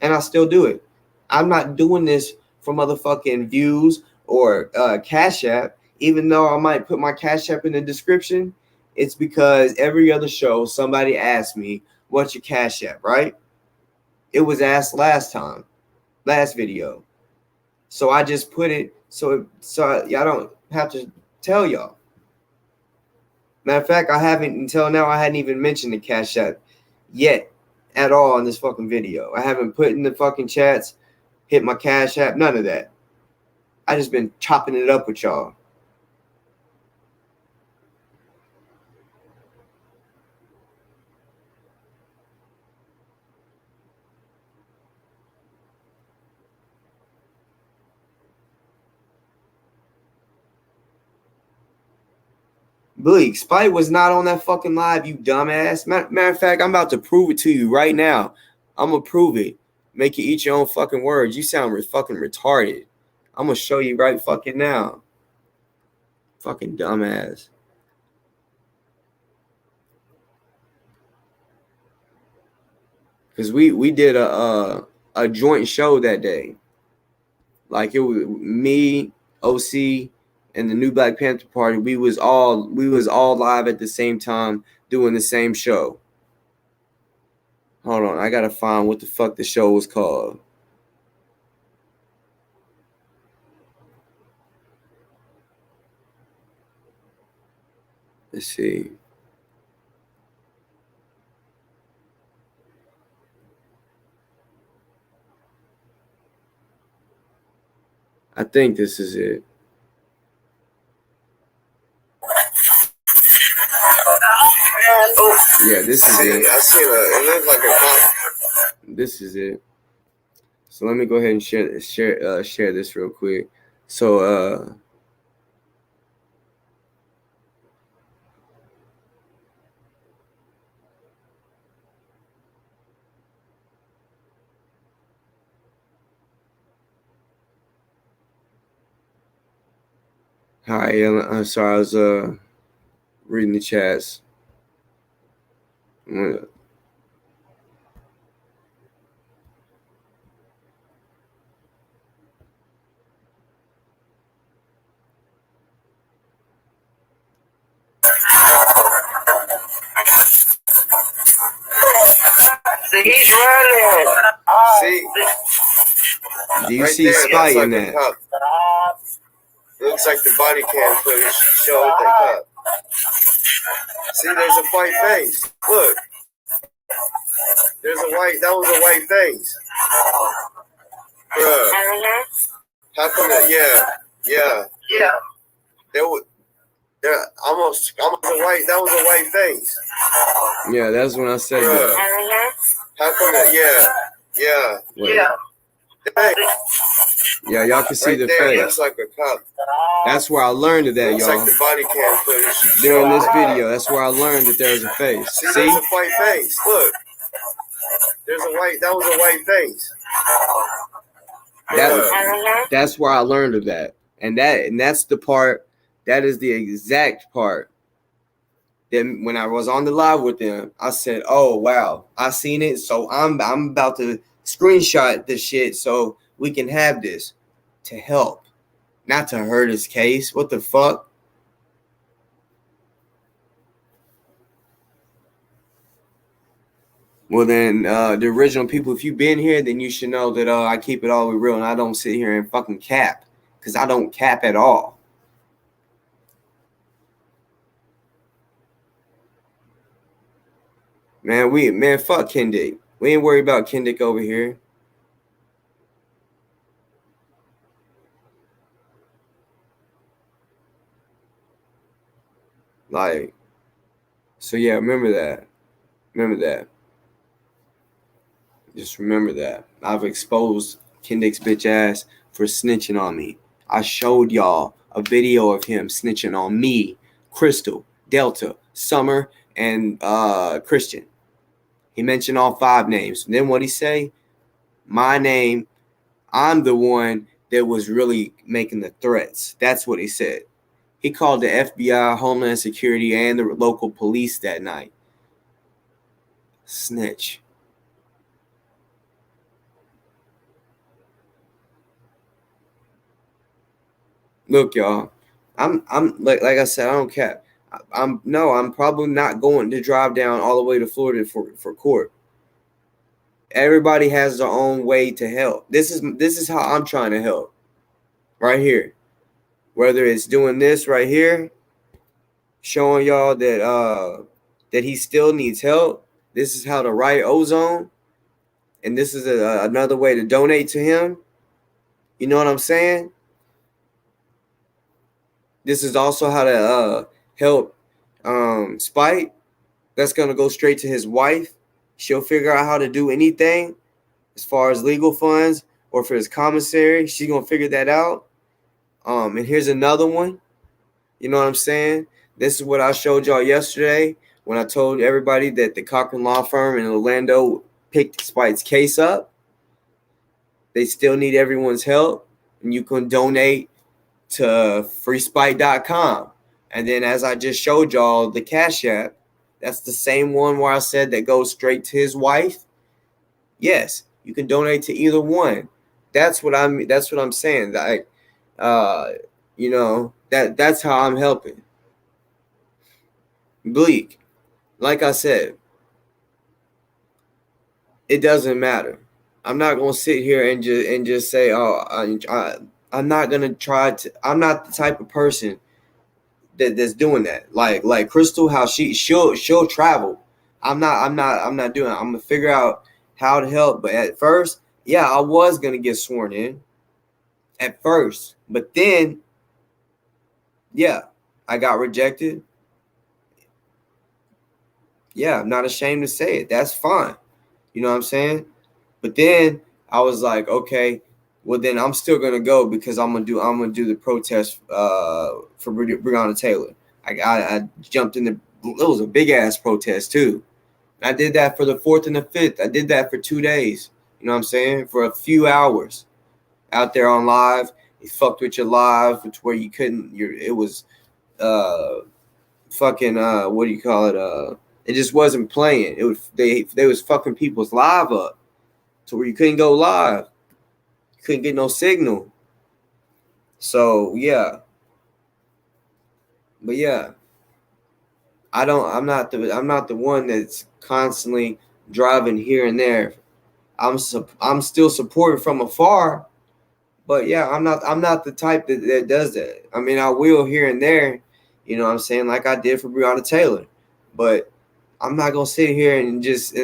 and I still do it. I'm not doing this for motherfucking views or Cashapp, even though I might put my Cashapp in the description. It's because every other show somebody asked me, what's your Cashapp, right? It was asked last video. So I just put it so y'all don't have to tell y'all. Matter of fact, I haven't until now. I hadn't even mentioned the Cashapp yet at all in this fucking video. I haven't put in the fucking chats, hit my Cashapp, none of that. I just been chopping it up with y'all. Bleak, Spite was not on that fucking live, you dumbass. Matter of fact, I'm about to prove it to you right now. I'm going to prove it. Make you eat your own fucking words. You sound fucking retarded. I'm going to show you right fucking now. Fucking dumbass. Because we did a joint show that day. Like it was me, OC, and the new Black Panther Party. We was all live at the same time doing the same show. Hold on, I gotta find what the fuck the show was called. Let's see. I think this is it. Yeah, this is it. I seen it looks like a cop. This is it. So let me go ahead and share this real quick. So hi, I'm sorry, I was reading the chats. He's running. See? Do you see Spite in that? Looks like the body cam footage showed the cup. See, there's a white face. Look. That was a white face. Bruh. How come that? Yeah. There almost a white, that was a white face. Yeah, that's when I said that. How come that? Yeah. Wait. Yeah, y'all can see Right the there, face. looks like a cup. That's where I learned of that, Looks y'all. like the body cam footage. During this video, that's where I learned that there's a face. See? There's a white face. Look. That was a white face. That's where I learned of that. And that's the part, that is the exact part. Then when I was on the live with them, I said, "Oh wow, I seen it. So I'm about to screenshot this shit so we can have this to help, not to hurt his case. What the fuck?" Well then, the original people, if you've been here, then you should know that I keep it all real and I don't sit here and fucking cap, because I don't cap at all. Man, fuck Kendick. We ain't worried about Kendick over here. Like, so yeah, remember that. Just remember that. I've exposed Kendick's bitch ass for snitching on me. I showed y'all a video of him snitching on me, Crystal, Delta, Summer, and Christian. He mentioned all 5 names. And then what'd he say? My name, I'm the one that was really making the threats. That's what he said. He called the FBI, Homeland Security, and the local police that night. Snitch. Look, y'all. I'm like I said, I don't cap. I'm probably not going to drive down all the way to Florida for court. Everybody has their own way to help. This is how I'm trying to help. Right here. Whether it's doing this right here, showing y'all that he still needs help. This is how to write Ozone, and this is another way to donate to him. You know what I'm saying? This is also how to help Spite. That's gonna go straight to his wife. She'll figure out how to do anything as far as legal funds or for his commissary. She's gonna figure that out. And here's another one. You know what I'm saying? This is what I showed y'all yesterday when I told everybody that the Cochran Law Firm in Orlando picked Spite's case up. They still need everyone's help, and you can donate to freespite.com. And then as I just showed y'all the Cashapp, that's the same one where I said that goes straight to his wife. Yes, you can donate to either one. That's what I'm saying. Like, you know, that's how I'm helping. Bleak, like I said, it doesn't matter. I'm not gonna sit here and just say, oh, I'm not gonna try to. I'm not the type of person that's doing that. Like Crystal, how she'll travel. I'm not doing it. I'm gonna figure out how to help. But at first, yeah, I was gonna get sworn in at first, but then, yeah, I got rejected. Yeah, I'm not ashamed to say it. That's fine. You know what I'm saying? But then I was like, okay, well then I'm still gonna go because I'm gonna do the protest for Breonna Taylor. I jumped in the. It was a big ass protest too. I did that for the 4th and the 5th. I did that for 2 days. You know what I'm saying? For a few hours out there on live. They fucked with your live, to where you couldn't. It was fucking what do you call it? It just wasn't playing. It was they was fucking people's live up to where you couldn't go live. You couldn't get no signal. So yeah. But yeah. I'm not the one that's constantly driving here and there. I'm still supporting from afar, but yeah, I'm not the type that does that. I mean, I will here and there, you know what I'm saying, like I did for Breonna Taylor, but I'm not gonna sit here and just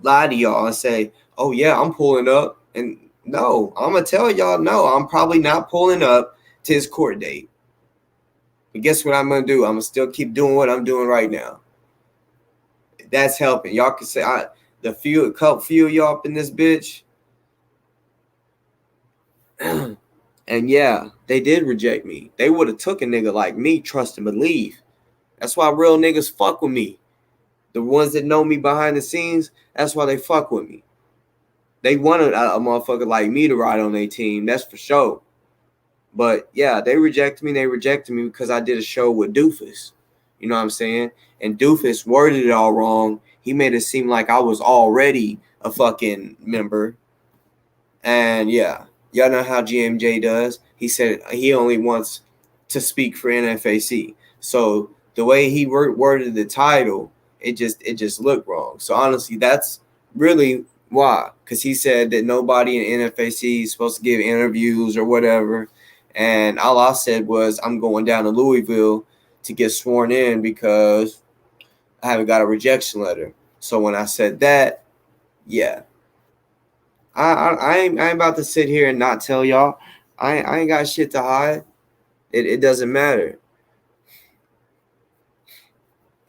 lie to y'all and say, oh yeah, I'm pulling up, and no, I'm gonna tell y'all, no, I'm probably not pulling up to his court date. But guess what I'm gonna do? I'm gonna still keep doing what I'm doing right now. That's helping. Y'all can say the few of y'all up in this bitch. And yeah, they did reject me. They would have took a nigga like me, trust and believe. That's why real niggas fuck with me. The ones that know me behind the scenes, that's why they fuck with me. They wanted a motherfucker like me to ride on their team. That's for sure. But yeah, they rejected me. They rejected me because I did a show with Doofus. You know what I'm saying? And Doofus worded it all wrong. He made it seem like I was already a fucking member. And yeah, y'all know how GMJ does. He said he only wants to speak for NFAC. So the way he worded the title, it just looked wrong. So honestly, that's really why. Because he said that nobody in NFAC is supposed to give interviews or whatever. And all I said was, I'm going down to Louisville to get sworn in because I haven't got a rejection letter. So when I said that, yeah. I ain't about to sit here and not tell y'all. I ain't got shit to hide. It doesn't matter.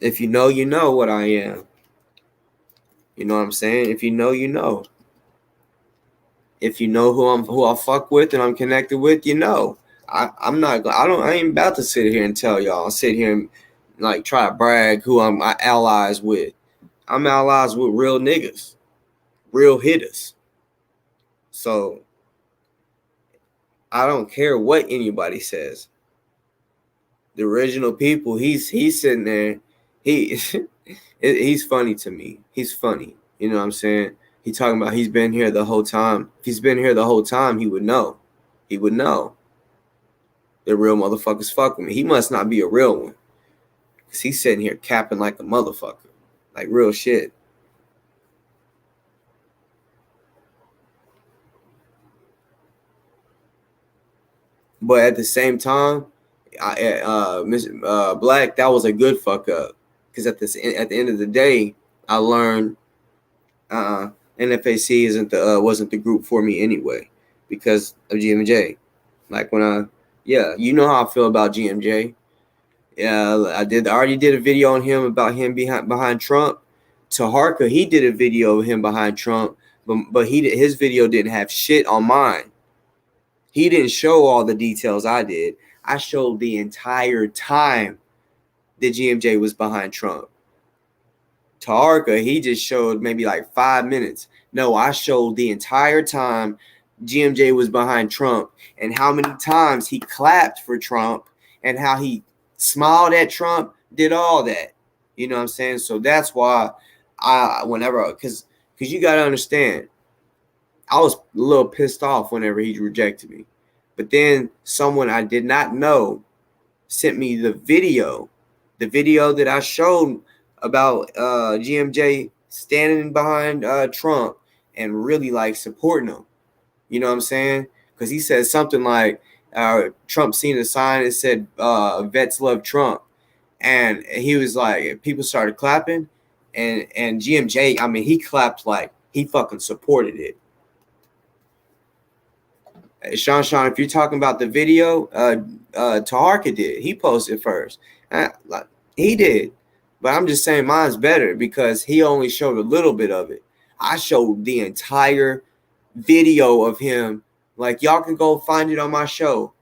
If you know what I am. You know what I'm saying? If you know, you know. If you know who I fuck with and I'm connected with, you know. I ain't about to sit here and tell y'all. I'll sit here and like try to brag who I'm allies with. I'm allies with real niggas, real hitters. So I don't care what anybody says. The original people, he's sitting there. He's funny to me. He's funny. You know what I'm saying? He talking about he's been here the whole time. If he's been here the whole time, he would know. He would know. The real motherfuckers fuck with me. He must not be a real one. Because he's sitting here capping like a motherfucker. Like real shit. But at the same time, Black, that was a good fuck up. Because at the end of the day, I learned NFAC wasn't the group for me anyway because of GMJ. Like you know how I feel about GMJ. Yeah, I already did a video on him about him behind Trump. Taharka, he did a video of him behind Trump, but his video didn't have shit on mine. He didn't show all the details I did. I showed the entire time that GMJ was behind Trump. Taharka, he just showed maybe like 5 minutes. No, I showed the entire time GMJ was behind Trump and how many times he clapped for Trump and how he smiled at Trump, did all that. You know what I'm saying? So that's why because you got to understand, I was a little pissed off whenever he rejected me. But then someone I did not know sent me the video that I showed about GMJ standing behind Trump and really like supporting him. You know what I'm saying? Because he said something like, Trump seen a sign that said "Vets love Trump," and he was like, people started clapping, and GMJ, I mean, he clapped like he fucking supported it. Sean, if you're talking about the video, Taharka did. He posted first. Like, he did. But I'm just saying mine's better because he only showed a little bit of it. I showed the entire video of him. Like, y'all can go find it on my show.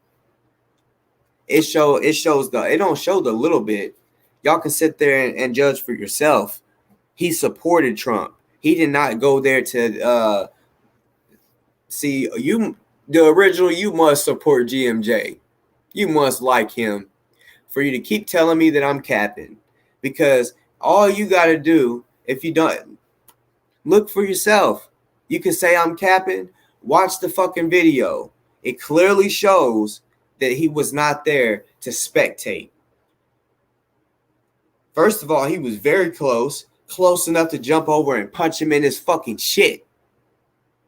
It shows it don't show the little bit. Y'all can sit there and judge for yourself. He supported Trump. He did not go there to see you. The original, you must support GMJ. You must like him for you to keep telling me that I'm capping. Because all you got to do, if you don't, look for yourself. You can say I'm capping. Watch the fucking video. It clearly shows that he was not there to spectate. First of all, he was very close enough to jump over and punch him in his fucking shit.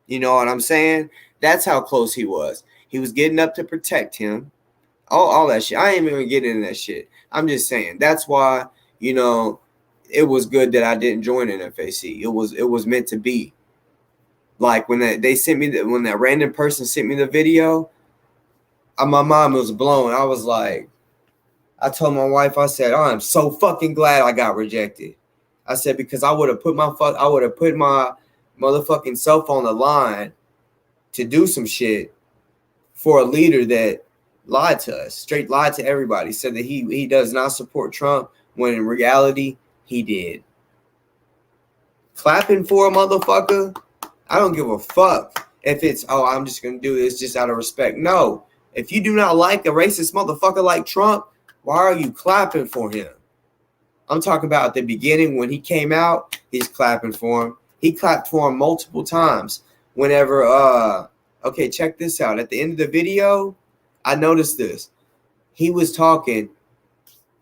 You know what I'm saying? That's how close he was. He was getting up to protect him. All that shit. I ain't even getting into that shit. I'm just saying. That's why, you know, it was good that I didn't join an FAC. It was meant to be. Like when they sent me when that random person sent me the video, my mind was blown. I was like, I told my wife, I said, oh, I'm so fucking glad I got rejected. I said, because I would have put my motherfucking self on the line to do some shit for a leader that lied to us, straight lied to everybody, said that he does not support Trump when in reality he did. Clapping for a motherfucker, I don't give a fuck if it's, oh, I'm just gonna do this just out of respect. No, if you do not like a racist motherfucker like Trump, why are you clapping for him? I'm talking about at the beginning when he came out, he's clapping for him. He clapped for him multiple times. Whenever, okay, check this out. At the end of the video, I noticed this. He was talking.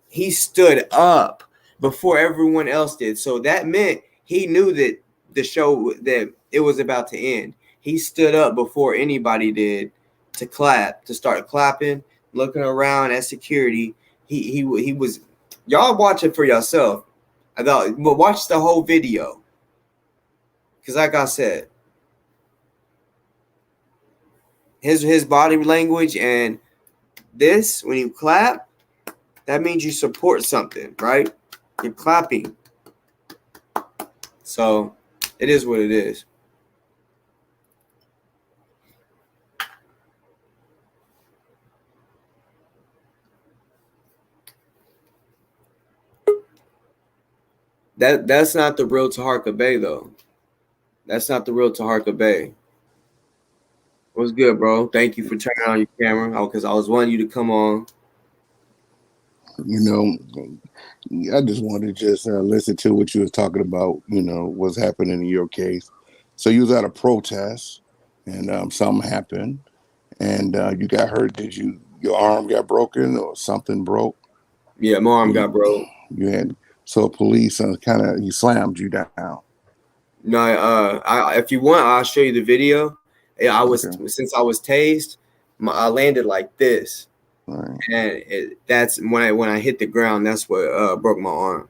He stood up before everyone else did. So that meant he knew that the show, that it was about to end. He stood up before anybody did to clap, to start clapping, looking around at security. He was, y'all watch it for yourself. But watch the whole video. Because like I said, his body language and this, when you clap, that means you support something, right? You're clapping. So it is what it is. That's not the real Taharka Bay, though. That's not the real Taharka Bay. What's good, bro? Thank you for turning on your camera. Because I was wanting you to come on. You know, I just wanted to just listen to what you was talking about, you know, what's happening in your case. So you was at a protest and something happened and you got hurt. Did your arm got broken or something broke? Yeah, my arm got broke. You had, so police he slammed you down. No, if you want, I'll show you the video. I was since I was tased, I landed like this, right. And that's when I hit the ground. That's what broke my arm.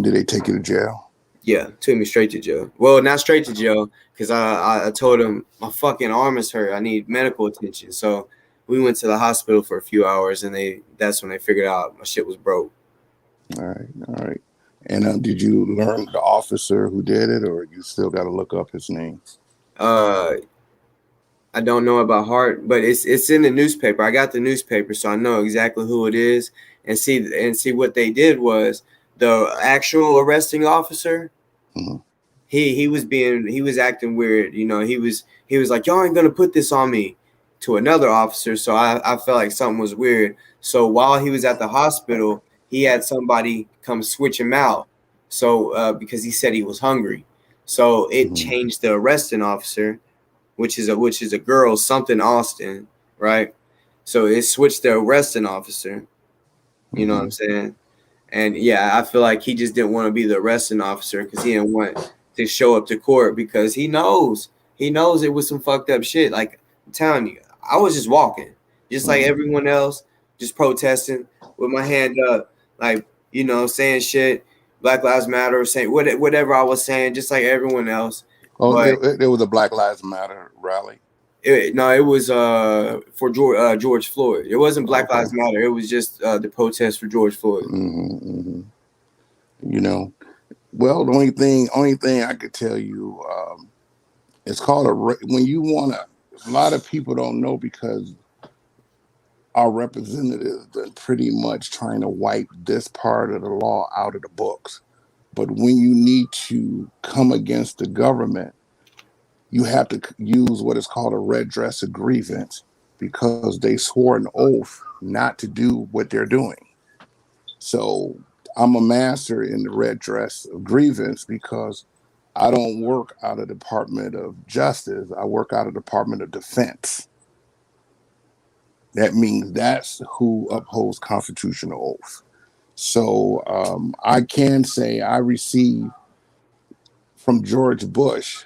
Did they take you to jail? Yeah, took me straight to jail. Well, not straight to jail because I told them my fucking arm is hurt. I need medical attention. So we went to the hospital for a few hours, and that's when they figured out my shit was broke. All right. And did you learn the officer who did it, or you still got to look up his name? I don't know about heart, but it's in the newspaper. I got the newspaper, so I know exactly who it is. And see what they did was the actual arresting officer. Mm-hmm. He was acting weird. You know, he was like, y'all ain't gonna put this on me to another officer. So I felt like something was weird. So while he was at the hospital, he had somebody come switch him out. So because he said he was hungry, so it changed the arresting officer, which is a girl, something Austin, right? So it switched the arresting officer. You know what I'm saying? And yeah, I feel like he just didn't want to be the arresting officer because he didn't want to show up to court because he knows it was some fucked up shit. Like I'm telling you, I was just walking. just like Mm. everyone else, just protesting with my hand up, like, saying shit, Black Lives Matter, saying whatever I was saying, just like everyone else. Oh, But there was a Black Lives Matter rally. no, it was for George Floyd. It wasn't Black Okay. Lives Matter. It was just the protest for George Floyd. Hmm. You know, well, the only thing I could tell you, it's called when you want to. A lot of people don't know because our representatives been pretty much trying to wipe this part of the law out of the books. But when you need to come against the government, you have to use what is called a redress of grievance because they swore an oath not to do what they're doing. So I'm a master in the redress of grievance because I don't work out of Department of Justice. I work out of Department of Defense. That means that's who upholds constitutional oath. So I can say I received from George Bush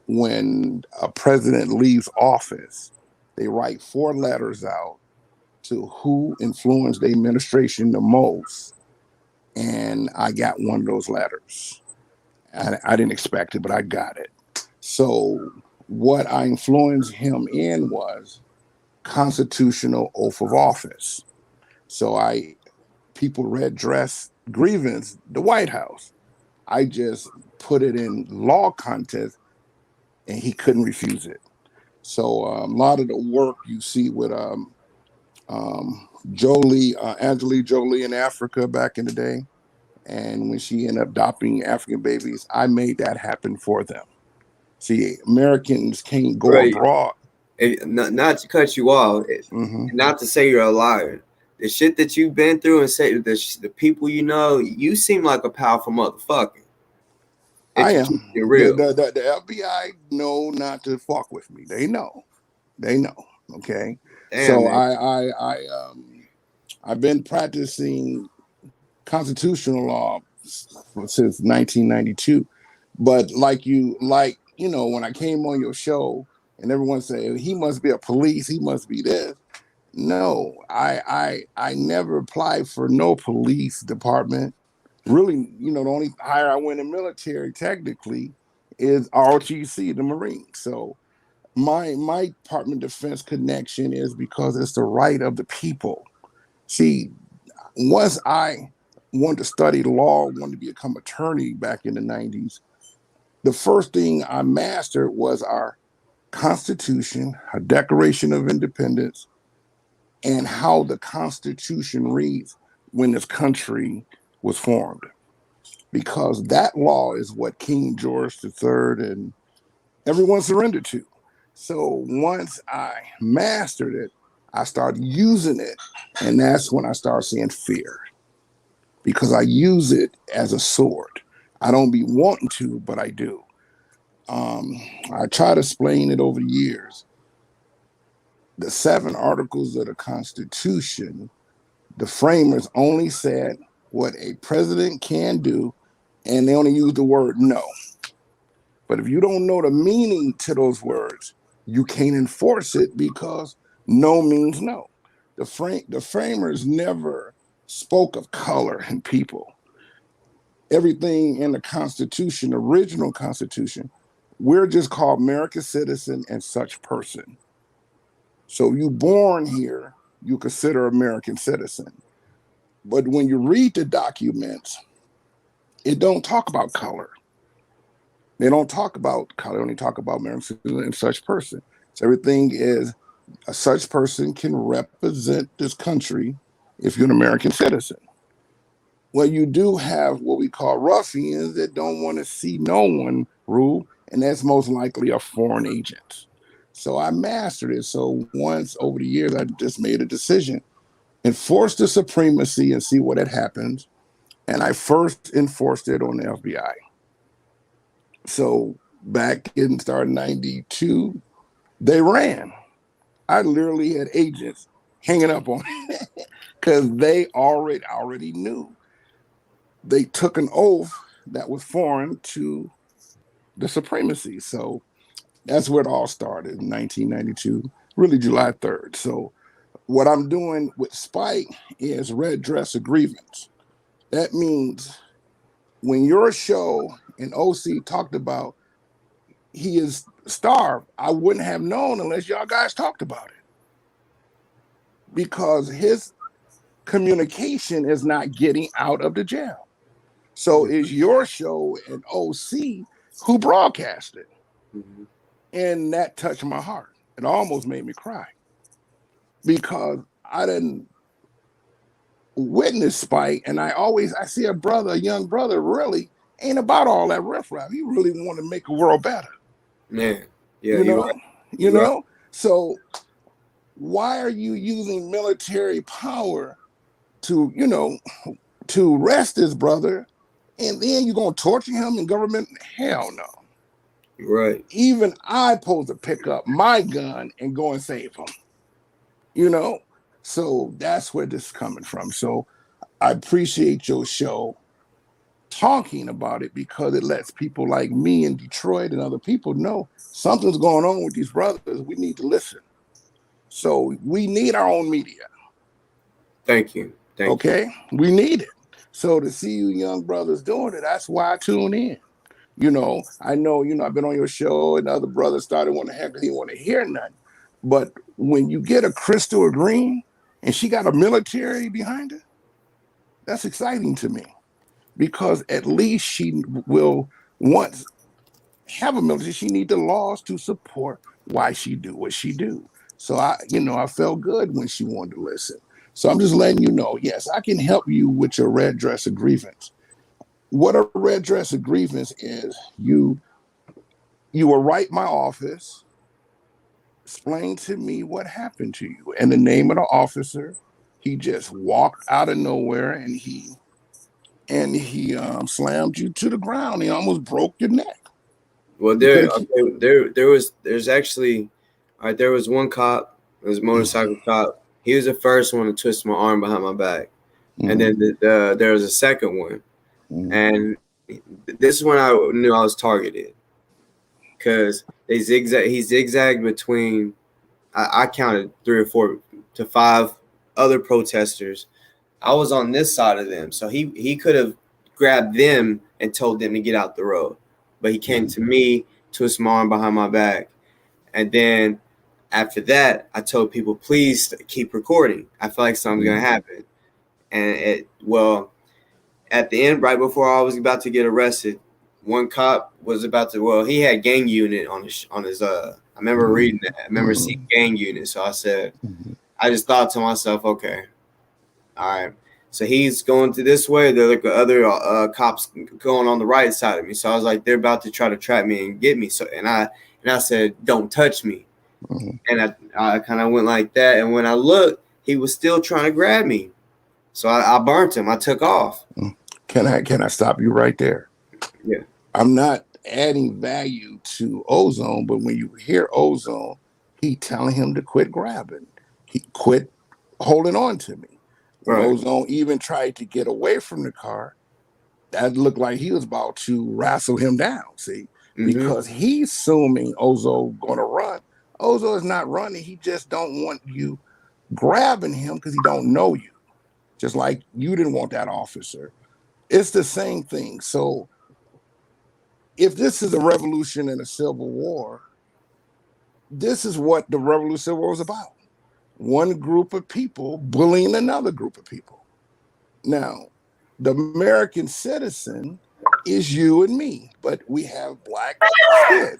when a president leaves office, they write 4 letters out to who influenced the administration the most. And I got one of those letters. I didn't expect it, but I got it. So what I influenced him in was constitutional oath of office. So people read dress grievance, the White House. I just put it in law contest and he couldn't refuse it. So a lot of the work you see with Jolie, Angelique Jolie in Africa back in the day, and when she ended up adopting African babies, I made that happen for them. See, Americans can't go Right. abroad. Not to cut you off, Hmm. not to say you're a liar. The shit that you've been through and say the people you seem like a powerful motherfucker. I If you keep am. it The, real. the, the, the FBI know not to fuck with me. They know. They know. Okay. Damn, So man. I've been practicing constitutional law since 1992. But when I came on your show and everyone said he must be a police, he must be this. No, I never applied for no police department. Really, the only higher I went in military technically is ROTC, the Marines. So my Department of Defense connection is because it's the right of the people. See, once I wanted to study law, wanted to become attorney back in the 90s, the first thing I mastered was our Constitution, our Declaration of Independence, and how the Constitution reads when this country was formed. Because that law is what King George III and everyone surrendered to. So once I mastered it, I started using it. And that's when I started seeing fear because I use it as a sword. I don't be wanting to, but I do. Um, I try to explain it over the years. The 7 articles of the Constitution, the framers only said what a president can do, and they only used the word no. But if you don't know the meaning to those words, you can't enforce it because no means no. The framers never spoke of color and people. Everything in the Constitution, the original Constitution, we're just called American citizen and such person. So you born here, you consider American citizen. But when you read the documents, it don't talk about color. They don't talk about color, they only talk about American citizen and such person. So everything is a such person can represent this country if you're an American citizen. Well, you do have what we call ruffians that don't want to see no one rule, and that's most likely a foreign agent. So I mastered it. So once over the years, I just made a decision, enforce the supremacy and see what had happened. And I first enforced it on the FBI. So back in start 92, they ran. I literally had agents hanging up on because they already knew. They took an oath that was foreign to the supremacy. So that's where it all started in 1992, really July 3rd. So What I'm doing with Spike is redress a grievance. That means when your show and OC talked about he is starved, I wouldn't have known unless y'all guys talked about it. Because his communication is not getting out of the jail. So it's your show and OC who broadcast it. Mm-hmm. And that touched my heart. It almost made me cry. Because I didn't witness Spike, and I see a young brother, really ain't about all that riffraff. He really want to make the world better. Man, yeah, You you're know, right. you You're right. know. So why are you using military power to, to arrest this brother, and then you're gonna torture him in government? Hell no. You're right. Even I supposed to pick up my gun and go and save him. You know, so that's where this is coming from. So I appreciate your show talking about it because it lets people like me in Detroit and other people know something's going on with these brothers. We need to listen. So we need our own media. Thank you. Thank you. Okay? We need it. So to see you young brothers doing it, that's why I tune in. I know, I've been on your show and other brothers started wanting to heck, they didn't want to hear nothing. But when you get a Crystal Green and she got a military behind her, that's exciting to me. Because at least she will once have a military. She need the laws to support why she do what she do. So I felt good when she wanted to listen. So I'm just letting you know, yes, I can help you with your red dress of grievance. What a red dress of grievance is, you will write my office, explain to me what happened to you, and the name of the officer. He just walked out of nowhere and he slammed you to the ground. He almost broke your neck. Well, You could have. there's actually, all right, there was one cop, it was a motorcycle cop. He was the first one to twist my arm behind my back, and then there was a second one, and this is when I knew I was targeted, because he zigzagged between. I counted 3 or 4 to 5 other protesters. I was on this side of them, so he could have grabbed them and told them to get out the road, but he came to me, twisted my arm behind my back, and then after that, I told people, please keep recording. I feel like something's gonna happen, and at the end, right before I was about to get arrested, one cop was about to. Well, he had gang unit on his. I remember reading that. I remember seeing gang unit. So I said, I just thought to myself, okay, all right. So he's going to this way. There are other cops going on the right side of me. So I was like, they're about to try to trap me and get me. So and I said, don't touch me. And I kind of went like that. And when I looked, he was still trying to grab me. So I burnt him. I took off. Can I stop you right there? Yeah. I'm not adding value to Ozone, but when you hear Ozone, he telling him to quit grabbing. He quit holding on to me. When Ozone even tried to get away from the car, that looked like he was about to wrestle him down, see? Because he's assuming Ozone gonna run. Ozone is not running. He just don't want you grabbing him because he don't know you. Just like you didn't want that officer. It's the same thing. So if this is a revolution and a civil war, this is what the revolution civil war was about. One group of people bullying another group of people. Now, the American citizen is you and me, but we have black skin.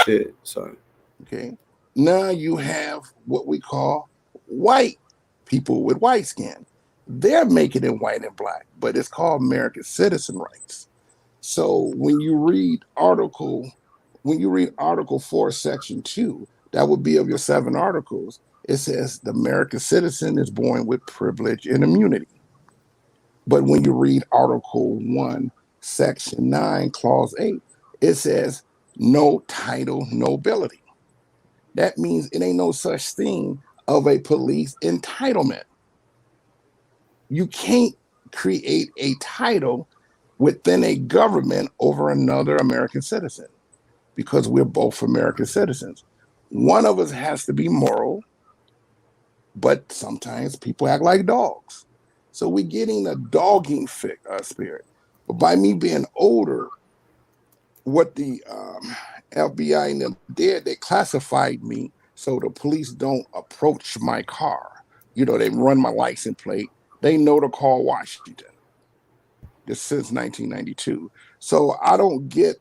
Shit, sorry. Okay. Now you have what we call white people with white skin. They're making it white and black, but it's called American citizen rights. So when you read Article 4, Section 2, that would be of your 7 articles. It says the American citizen is born with privilege and immunity. But when you read Article 1, Section 9, Clause 8, it says no title, nobility. That means it ain't no such thing of a police entitlement. You can't create a title within a government over another American citizen because we're both American citizens. One of us has to be moral but sometimes people act like dogs. So we're getting a dogging spirit. But by me being older, what the FBI and them did, they classified me so the police don't approach my car. They run my license plate. They know to call Washington. This since 1992. So I don't get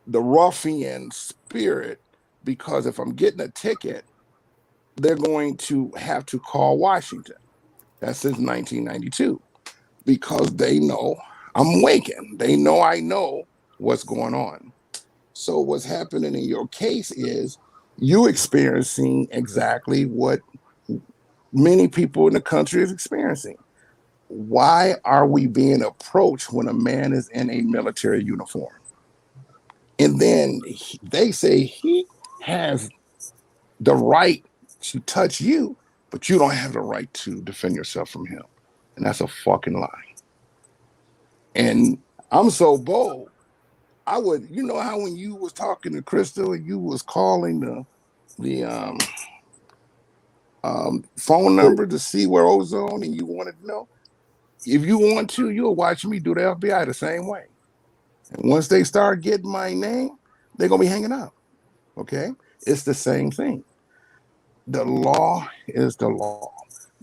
the ruffian spirit because if I'm getting a ticket, they're going to have to call Washington. That's since 1992 because they know I'm waking. They know I know what's going on. So what's happening in your case is you experiencing exactly what many people in the country is experiencing. Why are we being approached when a man is in a military uniform? And then they say he has the right to touch you, but you don't have the right to defend yourself from him. And that's a fucking lie. And I'm so bold. I would, how when you was talking to Crystal and you was calling the phone number to see where Ozone and you wanted to know, if you want to, you'll watch me do the FBI the same way. And once they start getting my name, they're gonna be hanging up. Okay, it's the same thing. The law is the law.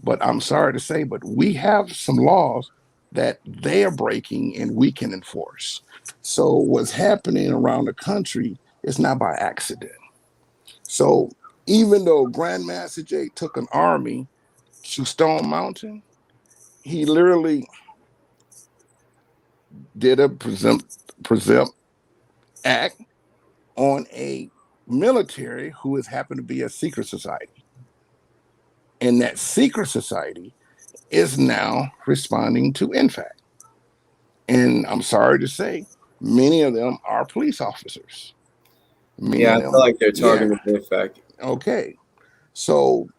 But I'm sorry to say, but we have some laws that they are breaking and we can enforce. So what's happening around the country is not by accident. So even though Grandmaster Jay took an army to Stone Mountain, he literally did a present act on a military who has happened to be a secret society. And that secret society is now responding to INFAC. And I'm sorry to say, many of them are police officers. Many Yeah, of I feel them, like they're yeah. targeting the fact. Okay. So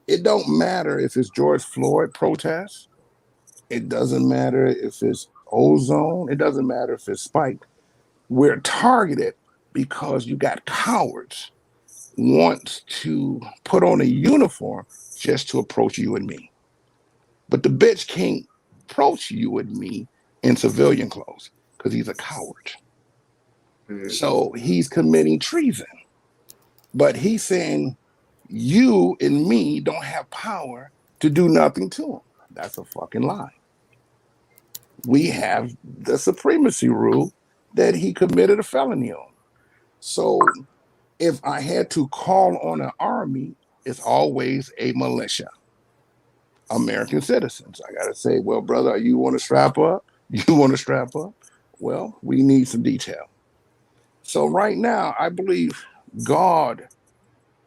it don't matter if it's George Floyd protests. It doesn't matter if it's Ozone. It doesn't matter if it's Spike. We're targeted because you got cowards want to put on a uniform just to approach you and me. But the bitch can't approach you and me in civilian clothes because he's a coward. Mm-hmm. So he's committing treason. But he's saying you and me don't have power to do nothing to him. That's a fucking lie. We have the supremacy rule that he committed a felony on. So if I had to call on an army, it's always a militia, American citizens. I got to say, well, brother, you want to strap up? You want to strap up? Well, we need some detail. So right now, I believe God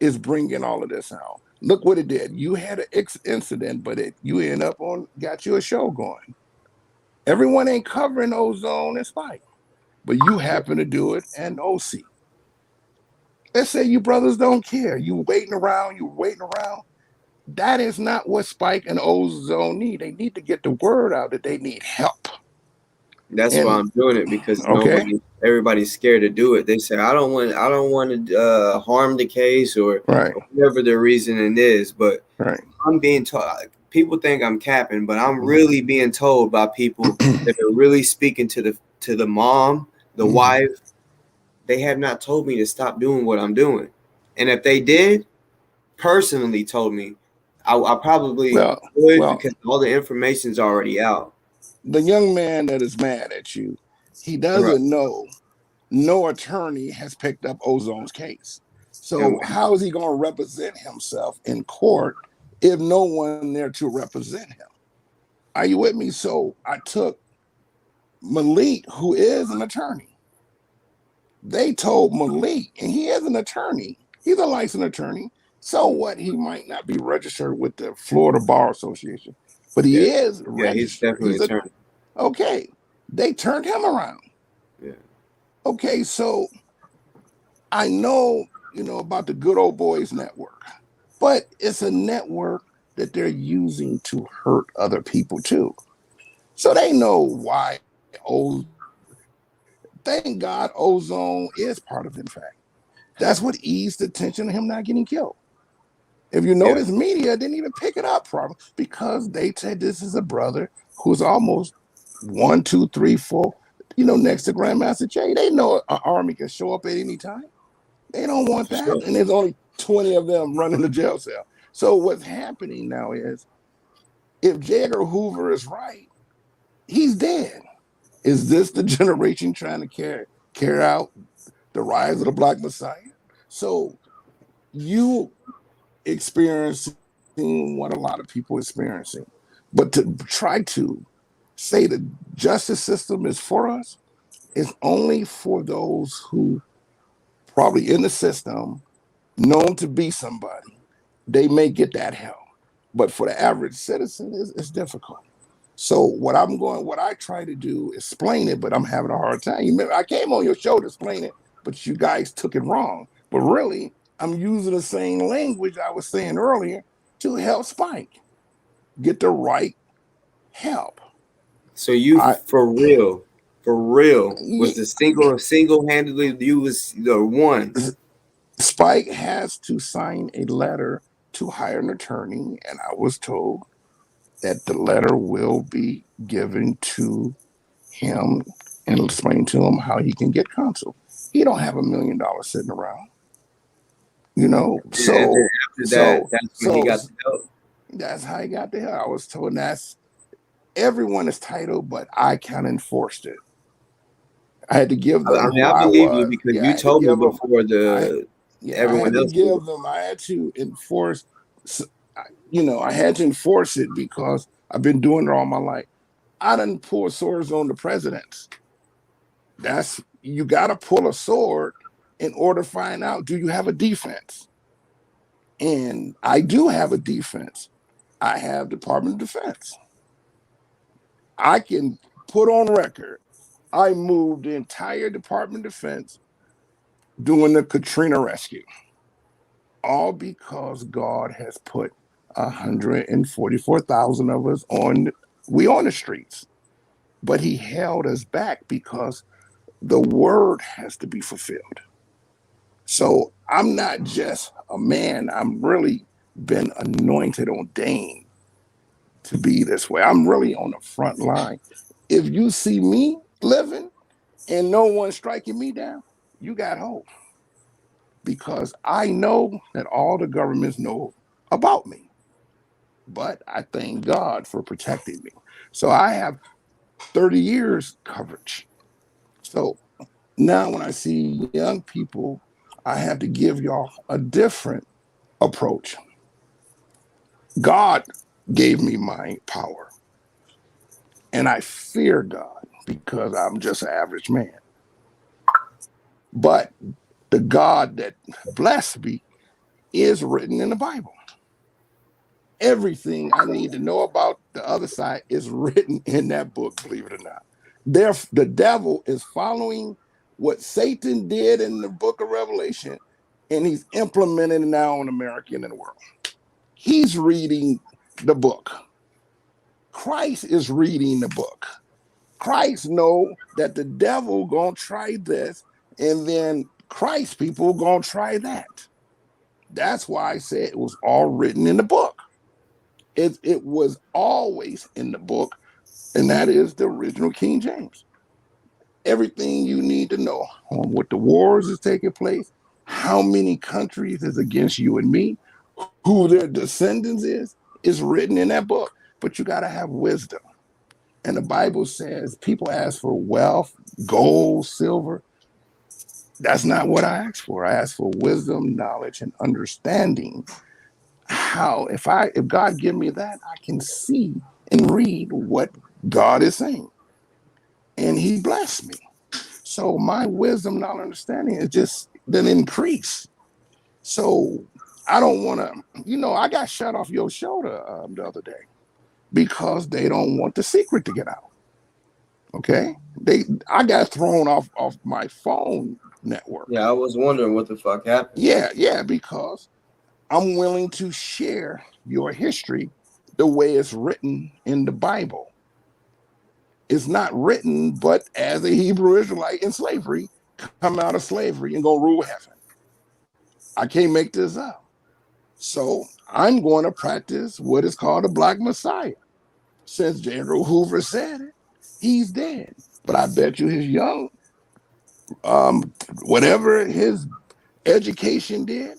is bringing all of this out. Look what it did. You had an incident, but you end up got you a show going. Everyone ain't covering Ozone and Spike, but you happen to do it and OC. Let's say you brothers don't care. You waiting around, you waiting around. That is not what Spike and Ozone need. They need to get the word out that they need help. That's why And I'm doing it because okay, everybody's scared to do it. They say I don't want to harm the case right, or whatever the reasoning is. But right. I'm being told. People think I'm capping, but I'm really being told by people that are really speaking to the mom, the wife. They have not told me to stop doing what I'm doing, and if they did, personally told me, I probably Well, would well, because all the information's already out. the young man that is mad at you, he Right. doesn't know no attorney has picked up Ozone's case. And So how is he going to represent himself in court if no one there to represent him? Are you with me? So I took Malik, who is an attorney. They told Malik, and he is an attorney. He's a licensed attorney. So what? He might not be registered with the Florida Bar Association, but yeah, he is yeah, he's registered. definitely He's a a turn. okay. They turned him around. Yeah. Okay, so I know, about the Good Old Boys Network, but it's a network that they're using to hurt other people too. So they know why. Thank God Ozone is part of InFact. That's what eased the tension of him not getting killed. If you Yeah, notice, media didn't even pick it up probably because they said this is a brother who's almost one, two, three, four, next to Grandmaster Jay. They know an army can show up at any time. They don't want for that. sure. And there's only 20 of them running the jail cell. So what's happening now is if J. Edgar Hoover is right, he's dead. Is this the generation trying to carry out the rise of the Black Messiah? So you experiencing what a lot of people experiencing, but to try to say the justice system is for us is only for those who probably in the system known to be somebody. They may get that help, but for the average citizen, it's difficult. So what I try to do is explain it, but I'm having a hard time. You remember, I came on your show to explain it, but you guys took it wrong. But really, I'm using the same language I was saying earlier to help Spike get the right help. So you I for real, was the single handedly you was the one. Spike has to sign a letter to hire an attorney, and I was told that the letter will be given to him and explain to him how he can get counsel. He don't have $1 million sitting around, you know. And then So after that, so that's when he so got the help. that's how he got there. I was told that's everyone is titled, but I can't enforce it. I had to give I them mean, who I I believe you was. because Yeah, I you had to told me give them. before I the I everyone had to else did. give them. I had to enforce. I had to enforce it because I've been doing it all my life. I done pull swords on the presidents. That's you got to pull a sword in order to find out do you have a defense. And I do have a defense. I have Department of Defense. I can put on record. I moved the entire Department of Defense during the Katrina rescue, all because God has put 144,000 of us on the streets. But He held us back because the word has to be fulfilled. So I'm not just a man. I'm really been anointed, ordained to be this way. I'm really on the front line. If you see me living and no one striking me down, you got hope because I know that all the governments know about me. But I thank God for protecting me. So I have 30 years coverage. So now when I see young people, I have to give y'all a different approach. God gave me my power, and I fear God because I'm just an average man. But the God that blessed me is written in the Bible. Everything I need to know about the other side is written in that book, believe it or not. The devil is following what Satan did in the book of Revelation, and he's implementing it now in America and in the world. He's reading the book. Christ is reading the book. Christ know that the devil gonna try this, and then Christ people gonna try that. That's why I said it was all written in the book. It was always in the book, and that is the original King James. Everything you need to know on what the wars is taking place, how many countries is against you and me, who their descendants is written in that book. But you got to have wisdom. And the Bible says people ask for wealth, gold, silver. That's not what I asked for. I asked for wisdom, knowledge, and understanding. How if God give me that, I can see and read what God is saying. And He blessed me. So my wisdom, knowledge, understanding is just then increase. So I don't want to, I got shut off your show the other day because they don't want the secret to get out. Okay, I got thrown off my phone network. Yeah, I was wondering what the fuck happened. Yeah, because I'm willing to share your history the way it's written in the Bible. It's not written, but as a Hebrew Israelite in slavery, come out of slavery and go rule heaven. I can't make this up. So I'm going to practice what is called a Black Messiah. Since J. Edgar Hoover said it, he's dead. But I bet you his young, whatever his education did,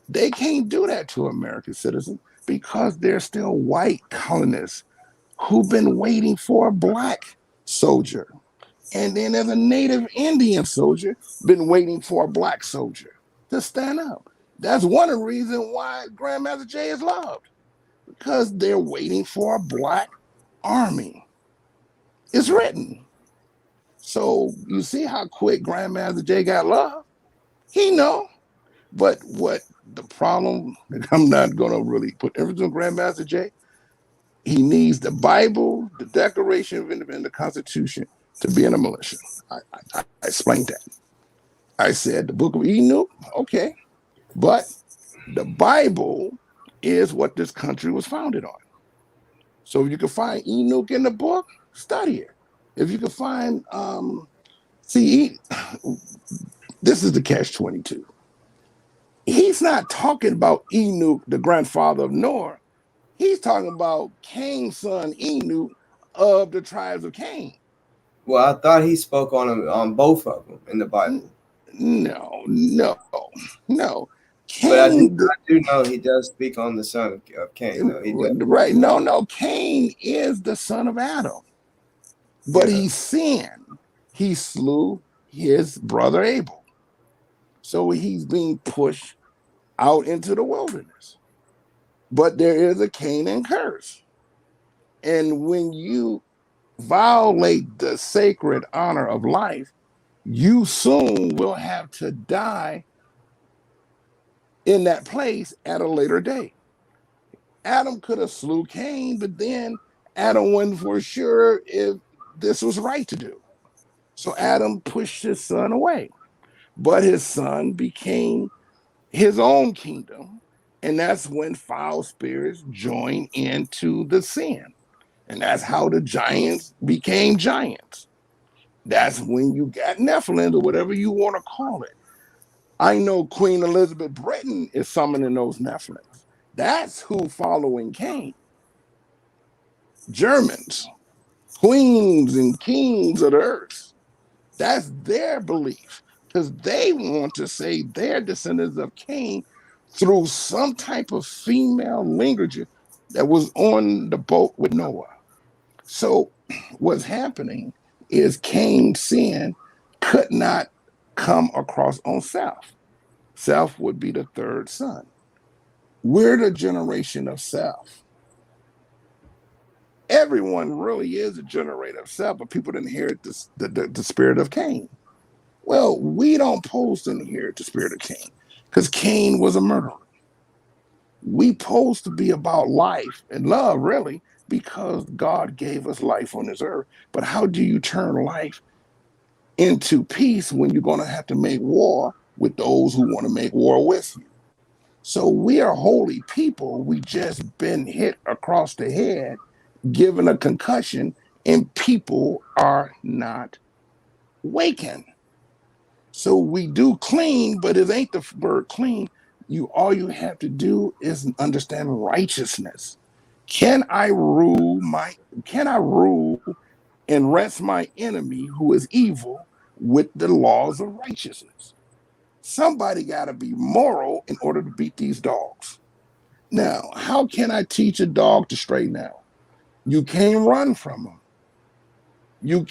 they can't do that to American citizens because they're still white colonists who've been waiting for a black soldier. And then there's a native Indian soldier been waiting for a black soldier to stand up. That's one of the reasons why Grandmaster Jay is loved, because they're waiting for a black army. It's written. So you see how quick Grandmaster Jay got love? He know. But what the problem, I'm not going to really put everything on Grandmaster Jay. He needs the Bible, the Declaration of Independence, the Constitution to be in a militia. I explained that. I said the book of Enoch, okay, but the Bible is what this country was founded on. So if you can find Enoch in the book, study it. If you can find, see, this is the catch-22. He's not talking about Enoch, the grandfather of Noah. He's talking about Cain's son Enoch of the tribes of Cain. Well, I thought he spoke on both of them in the Bible. No. But I Cain, do know he does speak on the son of Cain, though. He does. right? No. Cain is the son of Adam, but Yeah. he sinned. He slew his brother Abel, so he's being pushed out into the wilderness. But there is a Canaan curse, and when you violate the sacred honor of life, you soon will have to die in that place at a later date. Adam could have slew Cain, but then Adam wasn't for sure if this was right to do. So Adam pushed his son away. But his son became his own kingdom. And that's when foul spirits joined into the sin. And that's how the giants became giants. That's when you got Nephilim, or whatever you want to call it. I know Queen Elizabeth Britain is summoning those Nephilims. That's who following Cain. Germans, queens and kings of the earth. That's their belief, because they want to say they're descendants of Cain through some type of female lineage that was on the boat with Noah. So what's happening is Cain's sin could not come across on Seth. Seth would be the third son. We're the generation of Seth. Everyone really is a generator of Seth, but people inherit the spirit of Cain. Well, we don't pose to inherit the spirit of Cain because Cain was a murderer. We pose to be about life and love, really, because God gave us life on this earth. But how do you turn life into peace when you're going to have to make war with those who want to make war with you? So we are holy people. We just been hit across the head, given a concussion, and people are not waking. So we do clean, but it ain't the word clean. All you have to do is understand righteousness. Can I rule and rest my enemy who is evil with the laws of righteousness? Somebody got to be moral in order to beat these dogs. Now, how can I teach a dog to straighten out? You can't run from him. You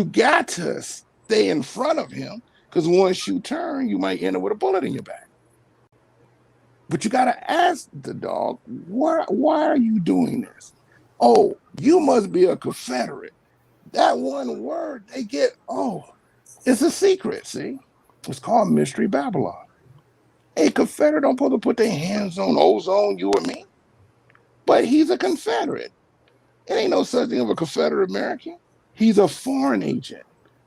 got to stay in front of him, because once you turn, you might end up with a bullet in your back. But you got to ask the dog, why are you doing this? Oh, you must be a Confederate. That one word they get, it's a secret, see? It's called Mystery Babylon. A Confederate don't supposed to put their hands on Ozone, you or me. But he's a Confederate. It ain't no such thing of a Confederate American. He's a foreign agent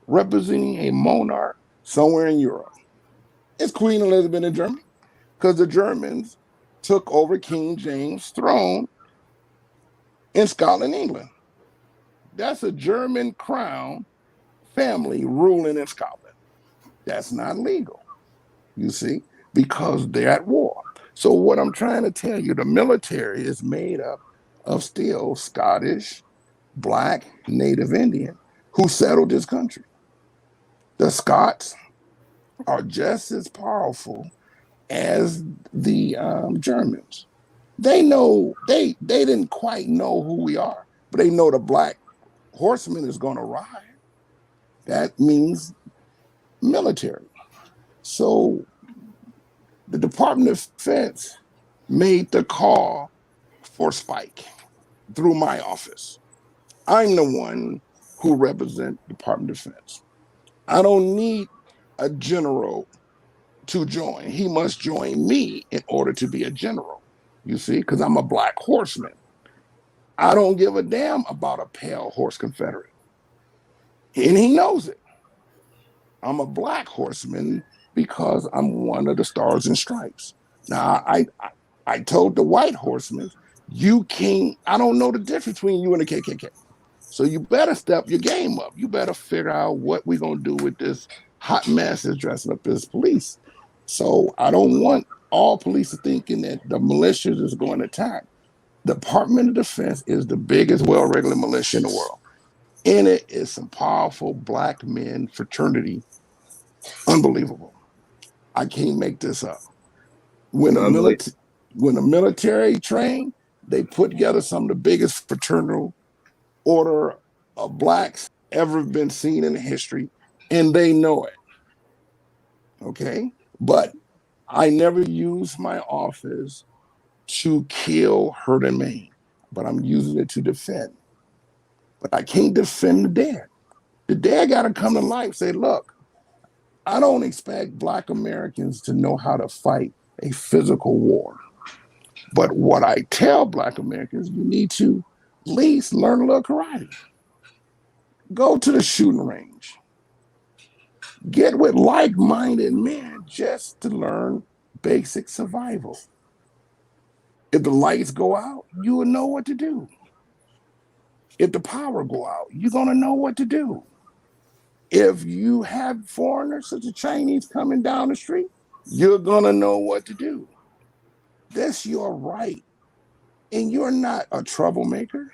representing a monarch somewhere in Europe. It's Queen Elizabeth in Germany, because the Germans took over King James' throne in Scotland, England. That's a German crown family ruling in Scotland. That's not legal, you see, because they're at war. So what I'm trying to tell you, the military is made up of still Scottish, Black, Native Indian who settled this country. The Scots are just as powerful as the Germans. They didn't quite know who we are, but they know the Black horseman is going to ride. That means military. So the Department of Defense made the call for Spike through my office. I'm the one who represent Department of Defense. I don't need a general to join. He must join me in order to be a general. You see, because I'm a Black horseman. I don't give a damn about a pale horse Confederate. And he knows it. I'm a Black horseman because I'm one of the stars and stripes. Now, I told the white horsemen, you can't, I don't know the difference between you and the KKK. So you better step your game up. You better figure out what we're going to do with this hot mess that's dressing up as police. So I don't want all police thinking that the militias is going to attack. Department of Defense is the biggest well-regulated militia in the world. In it is some powerful Black men fraternity. Unbelievable. I can't make this up. When the Unbelievable. military train, they put together some of the biggest fraternal order of Blacks ever been seen in history, and they know it. Okay, but I never use my office to kill, hurt, and maim, but I'm using it to defend. But I can't defend the dead. The dead got to come to life. Say, look, I don't expect Black Americans to know how to fight a physical war. But what I tell Black Americans, you need to at least learn a little karate. Go to the shooting range. Get with like minded men just to learn basic survival. If the lights go out, you will know what to do. If the power go out, you're going to know what to do. If you have foreigners such as Chinese coming down the street, you're going to know what to do. That's your right. And you're not a troublemaker.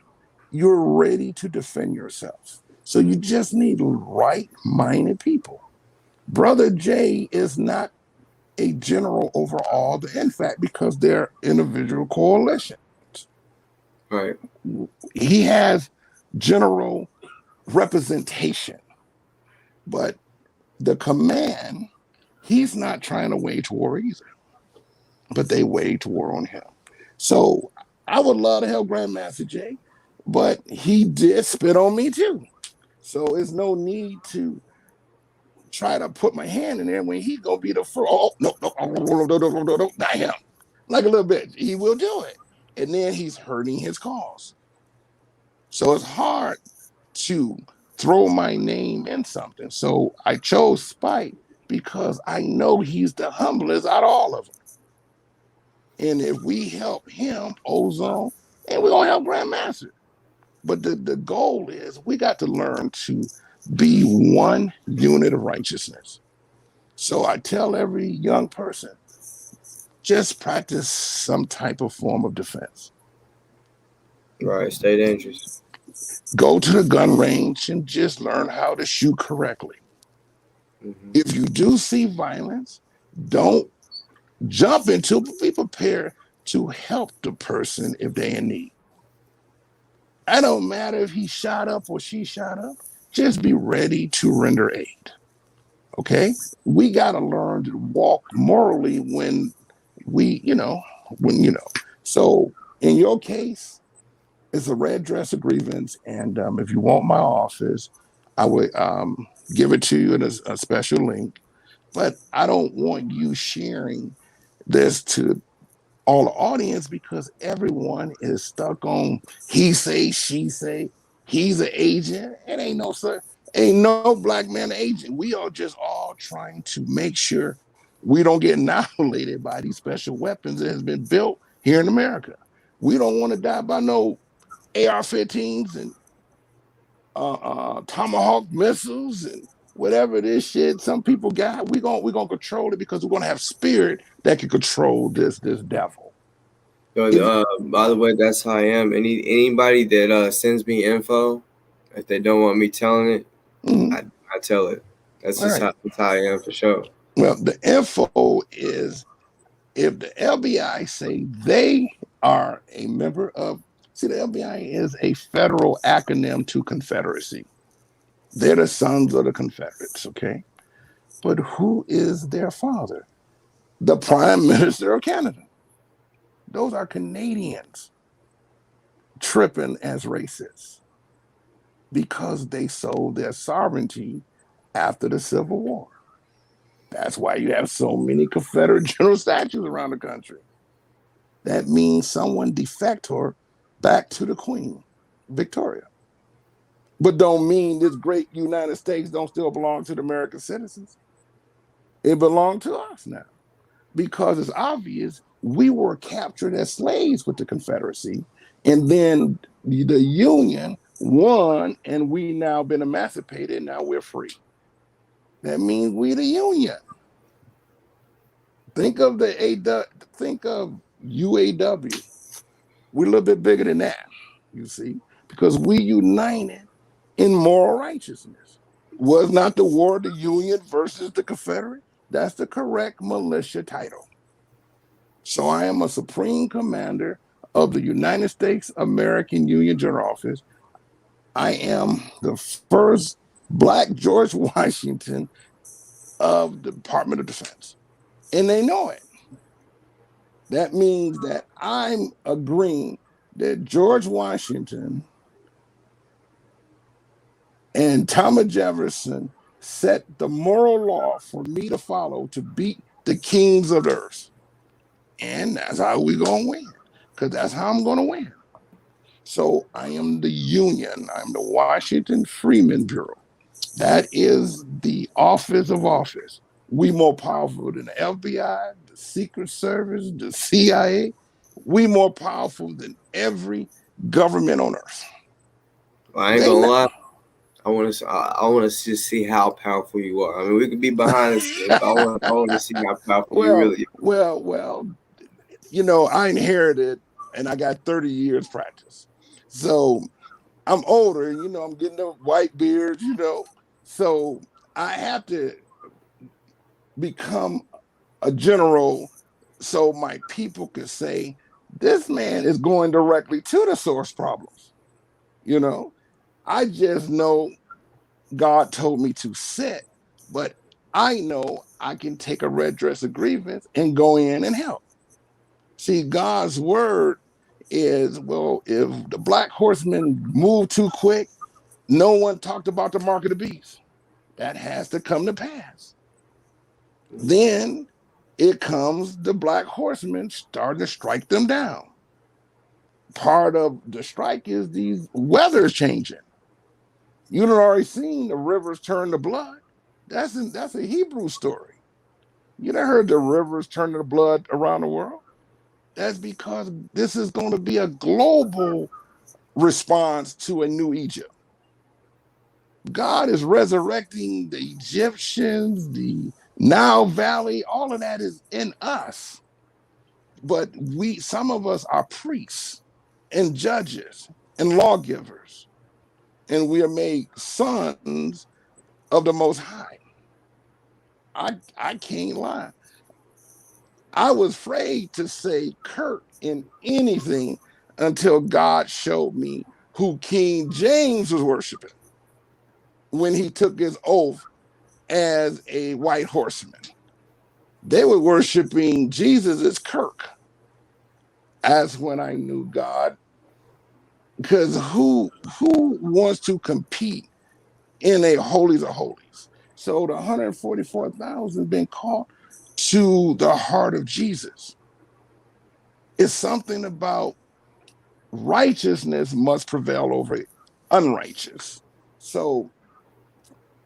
You're ready to defend yourself. So you just need right minded people. Brother Jay is not a general overall, in fact, because they're individual coalitions. Right. He has general representation, but the command, he's not trying to wage war either, but they wage war on him. So I would love to help Grandmaster Jay, but he did spit on me too. So there's no need to try to put my hand in there when he's gonna be the first. Oh no, no, no, not him. Like a little bit, he will do it, and then he's hurting his cause. So it's hard to throw my name in something. So I chose Spike because I know he's the humblest out of all of them. And if we help him, Ozone, and we're gonna help Grandmaster. But the goal is we got to learn to be one unit of righteousness. So I tell every young person, just practice some type of form of defense. Right. Stay dangerous. Go to the gun range and just learn how to shoot correctly. Mm-hmm. If you do see violence, don't jump into it. Be prepared to help the person if they're in need. I don't matter if he shot up or she shot up. Just be ready to render aid. Okay? We got to learn to walk morally when we, So in your case, it's a red dress of grievance. And if you want my office, I would give it to you in a special link. But I don't want you sharing this to all the audience because everyone is stuck on he say, she say, he's an agent. It ain't no sir, ain't no Black man agent. We are just all trying to make sure we don't get annihilated by these special weapons that has been built here in America. We don't want to die by no AR-15s and Tomahawk missiles and whatever this shit some people got, we're gonna control it because we're gonna have spirit that can control this devil. But If by the way, that's how I am. Anybody that sends me info, if they don't want me telling it, mhm, I tell it. That's all just right. that's how I am for sure. Well, the info is if the LBI say they are a member of, see, the LBI is a federal acronym to Confederacy. They're the sons of the Confederates, okay? But who is their father? The Prime Minister of Canada. Those are Canadians tripping as racists because they sold their sovereignty after the Civil War. That's why you have so many Confederate general statues around the country. That means someone defector back to the Queen, Victoria. But don't mean this great United States don't still belong to the American citizens. It belongs to us now because it's obvious we were captured as slaves with the Confederacy, and then the Union won, and we now been emancipated. Now we're free. That means we the Union. Think of think of UAW. We're a little bit bigger than that, you see, because we united in moral righteousness. Was not the war the Union versus the Confederate? That's the correct militia title. So I am a supreme commander of the United States American Union General Office. I am the first Black George Washington of the Department of Defense. And they know it. That means that I'm agreeing that George Washington and Thomas Jefferson set the moral law for me to follow to beat the kings of the earth. And that's how we're going to win, because that's how I'm going to win. So I am the Union. I'm the Washington Freeman Bureau. That is the office of office. We more powerful than the FBI, the Secret Service, the CIA. We more powerful than every government on earth. Well, I ain't They gonna not. lie. I want to just see how powerful you are. I mean, we could be behind the scenes, but I want to see how powerful you well, really are. well. I inherited and I got 30 years practice. So I'm older, I'm getting the white beard. So I have to become a general so my people can say, this man is going directly to the source problems. You know, I just know God told me to sit, but I know I can take a red dress of grievance and go in and help. See, God's word is, well, if the black horsemen move too quick, no one talked about the mark of the beast. That has to come to pass. Then it comes the black horsemen starting to strike them down. Part of the strike is these weather's changing. You've already seen the rivers turn to blood. That's a Hebrew story. You never heard the rivers turn to blood around the world? That's because this is going to be a global response to a new Egypt. God is resurrecting the Egyptians, the Nile Valley, all of that is in us. But some of us are priests and judges and lawgivers, and we are made sons of the Most High. I can't lie. I was afraid to say Kirk in anything until God showed me who King James was worshiping when he took his oath as a white horseman. They were worshiping Jesus as Kirk. That's when I knew God. Because who wants to compete in a holies of holies? So the 144,000 been called to the heart of Jesus. It's something about righteousness must prevail over unrighteous. So,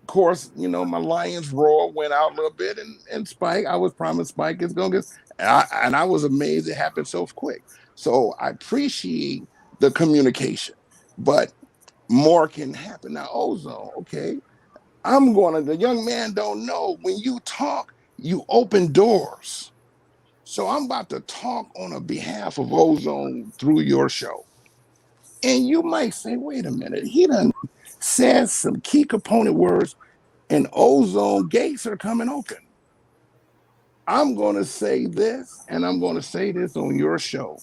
of course, my Lions roar went out a little bit, and Spike, I was promised Spike is going to get, and I was amazed it happened so quick. So I appreciate the communication, but more can happen. Now, Ozone, okay, The young man don't know. When you talk, you open doors. So I'm about to talk on a behalf of Ozone through your show. And you might say, wait a minute, he done said some key component words and Ozone gates are coming open. I'm going to say this, and I'm going to say this on your show.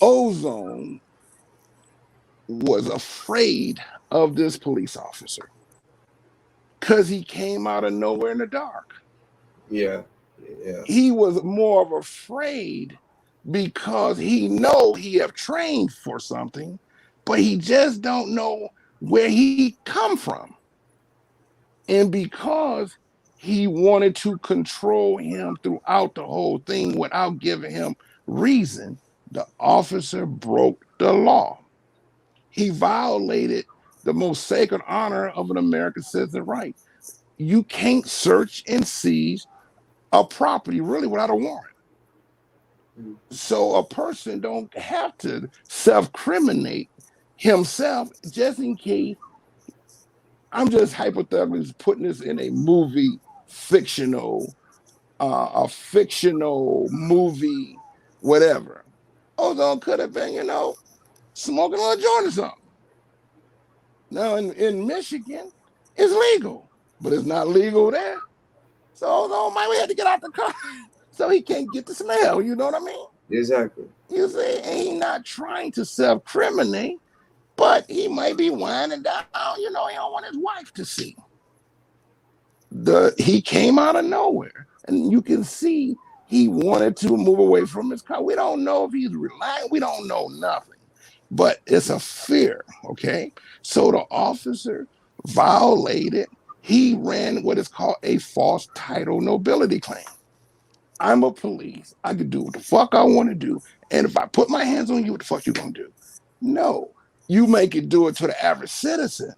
Ozone was afraid of this police officer because he came out of nowhere in the dark. Yeah. Yeah. He was more of afraid because he know he have trained for something, but he just don't know where he come from. And because he wanted to control him throughout the whole thing without giving him reason, the officer broke the law. He violated the most sacred honor of an American citizen right. You can't search and seize a property really without a warrant. So a person don't have to self-criminate himself just in case. I'm just hypothetically putting this in a movie fictional, a fictional movie, whatever. Ozone could have been, smoking a little joint or something. Now in Michigan, it's legal, but it's not legal there. So Ozone might have to get out the car so he can't get the smell. You know what I mean? Exactly. You see, and he's not trying to self-criminate, but he might be winding down. He don't want his wife to see. He came out of nowhere, and you can see he wanted to move away from his car. We don't know if he's relying. We don't know nothing, but it's a fear. Okay, so the officer violated. He ran what is called a false title nobility claim. I'm a police. I can do what the fuck I want to do, and if I put my hands on you, what the fuck you gonna do? No, you make it do it to the average citizen,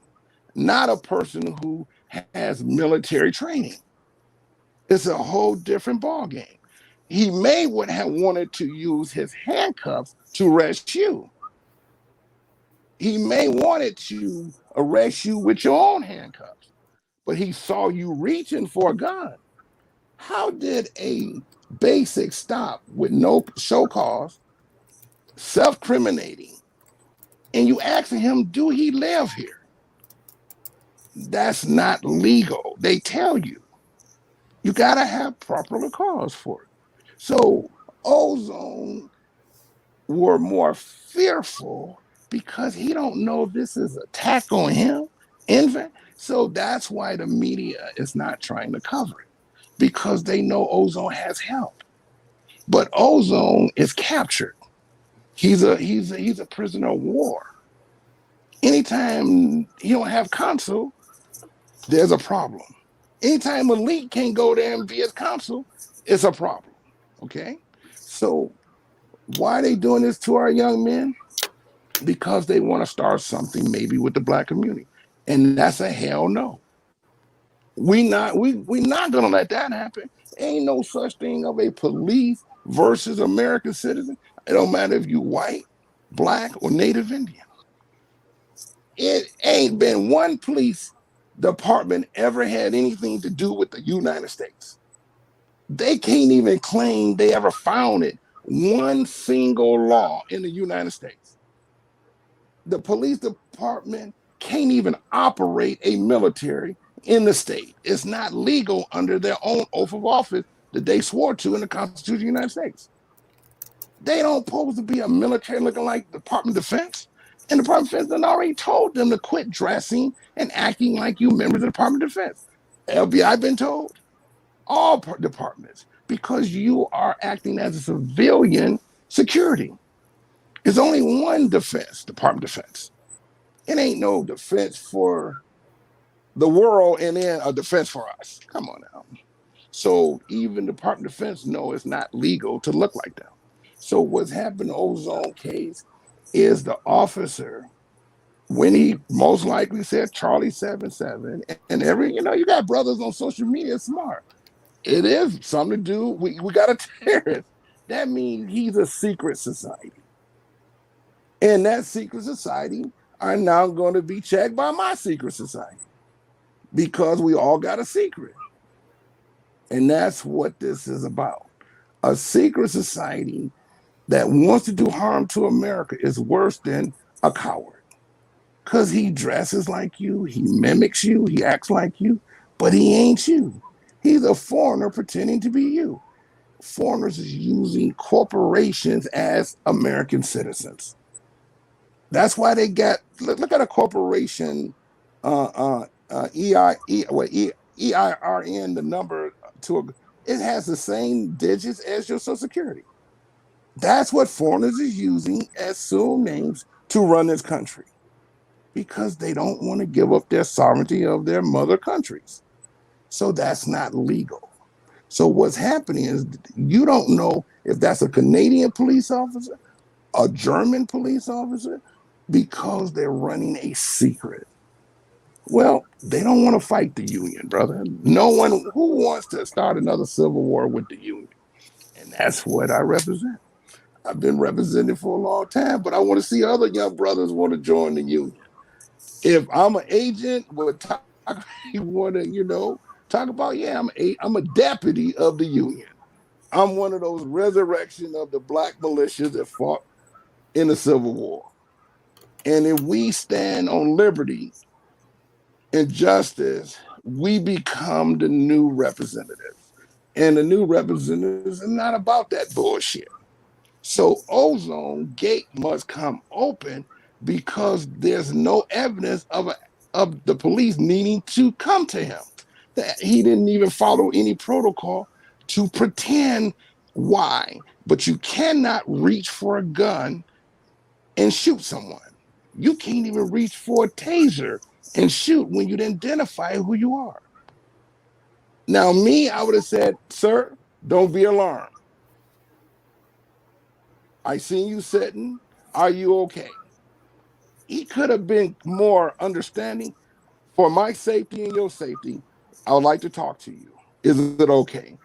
not a person who has military training. It's a whole different ballgame. He may would have wanted to use his handcuffs to arrest you. He may wanted to arrest you with your own handcuffs, but he saw you reaching for a gun. How did a basic stop with no show cause, self-criminating, and you asking him, do he live here? That's not legal. They tell you. You got to have proper cause for it. So Ozone were more fearful because he don't know if this is an attack on him. So that's why the media is not trying to cover it, because they know Ozone has help. But Ozone is captured. He's a prisoner of war. Anytime he don't have counsel, there's a problem. Anytime elite can't go there and be his counsel, it's a problem. Okay? So why are they doing this to our young men? Because they want to start something maybe with the black community. And that's a hell no. We not gonna let that happen. Ain't no such thing of a police versus American citizen. It don't matter if you white, black, or Native Indian. It ain't been one police department ever had anything to do with the United States. They can't even claim they ever founded one single law in the United States. The police department can't even operate a military in the state. It's not legal under their own oath of office that they swore to in the Constitution of the United States. They don't pose to be a military looking like the Department of Defense. And the Department of Defense already told them to quit dressing and acting like you members of the Department of Defense. FBI been told, all departments, because you are acting as a civilian security. There's only one defense, Department of Defense. It ain't no defense for the world and then a defense for us. Come on now. So even the Department of Defense know it's not legal to look like that. So what's happened in the Ozone case is the officer, when he most likely said Charlie 77, and you got brothers on social media smart. It is something to do. We got a terrorist. That means he's a secret society. And that secret society are now going to be checked by my secret society. because we all got a secret. And that's what this is about. A secret society that wants to do harm to America is worse than a coward. Because he dresses like you, he mimics you, he acts like you, but he ain't you. He's a foreigner pretending to be you. Foreigners is using corporations as American citizens. That's why they got look at a corporation, EIRN, the number to a, it has the same digits as your Social Security. That's what foreigners is using as assumed names to run this country because they don't want to give up their sovereignty of their mother countries. So that's not legal. So what's happening is you don't know if that's a Canadian police officer, a German police officer, because they're running a secret. Well, they don't want to fight the union, brother. No one who wants to start another civil war with the union. And that's what I represent. I've been representing for a long time, but I want to see other young brothers want to join the union. If I'm an agent, what talk you want to, talk about? Yeah, I'm a deputy of the union. I'm one of those resurrection of the black militias that fought in the Civil War. And if we stand on liberty and justice, we become the new representatives. And the new representatives are not about that bullshit. So ozone gate must come open because there's no evidence of the police needing to come to him. That he didn't even follow any protocol to pretend why. But you cannot reach for a gun and shoot someone. You can't even reach for a taser and shoot when you identify who you are. Now, me, I would have said, sir, don't be alarmed. I seen you sitting. Are you okay? He could have been more understanding. For my safety and your safety, I would like to talk to you. Is it okay?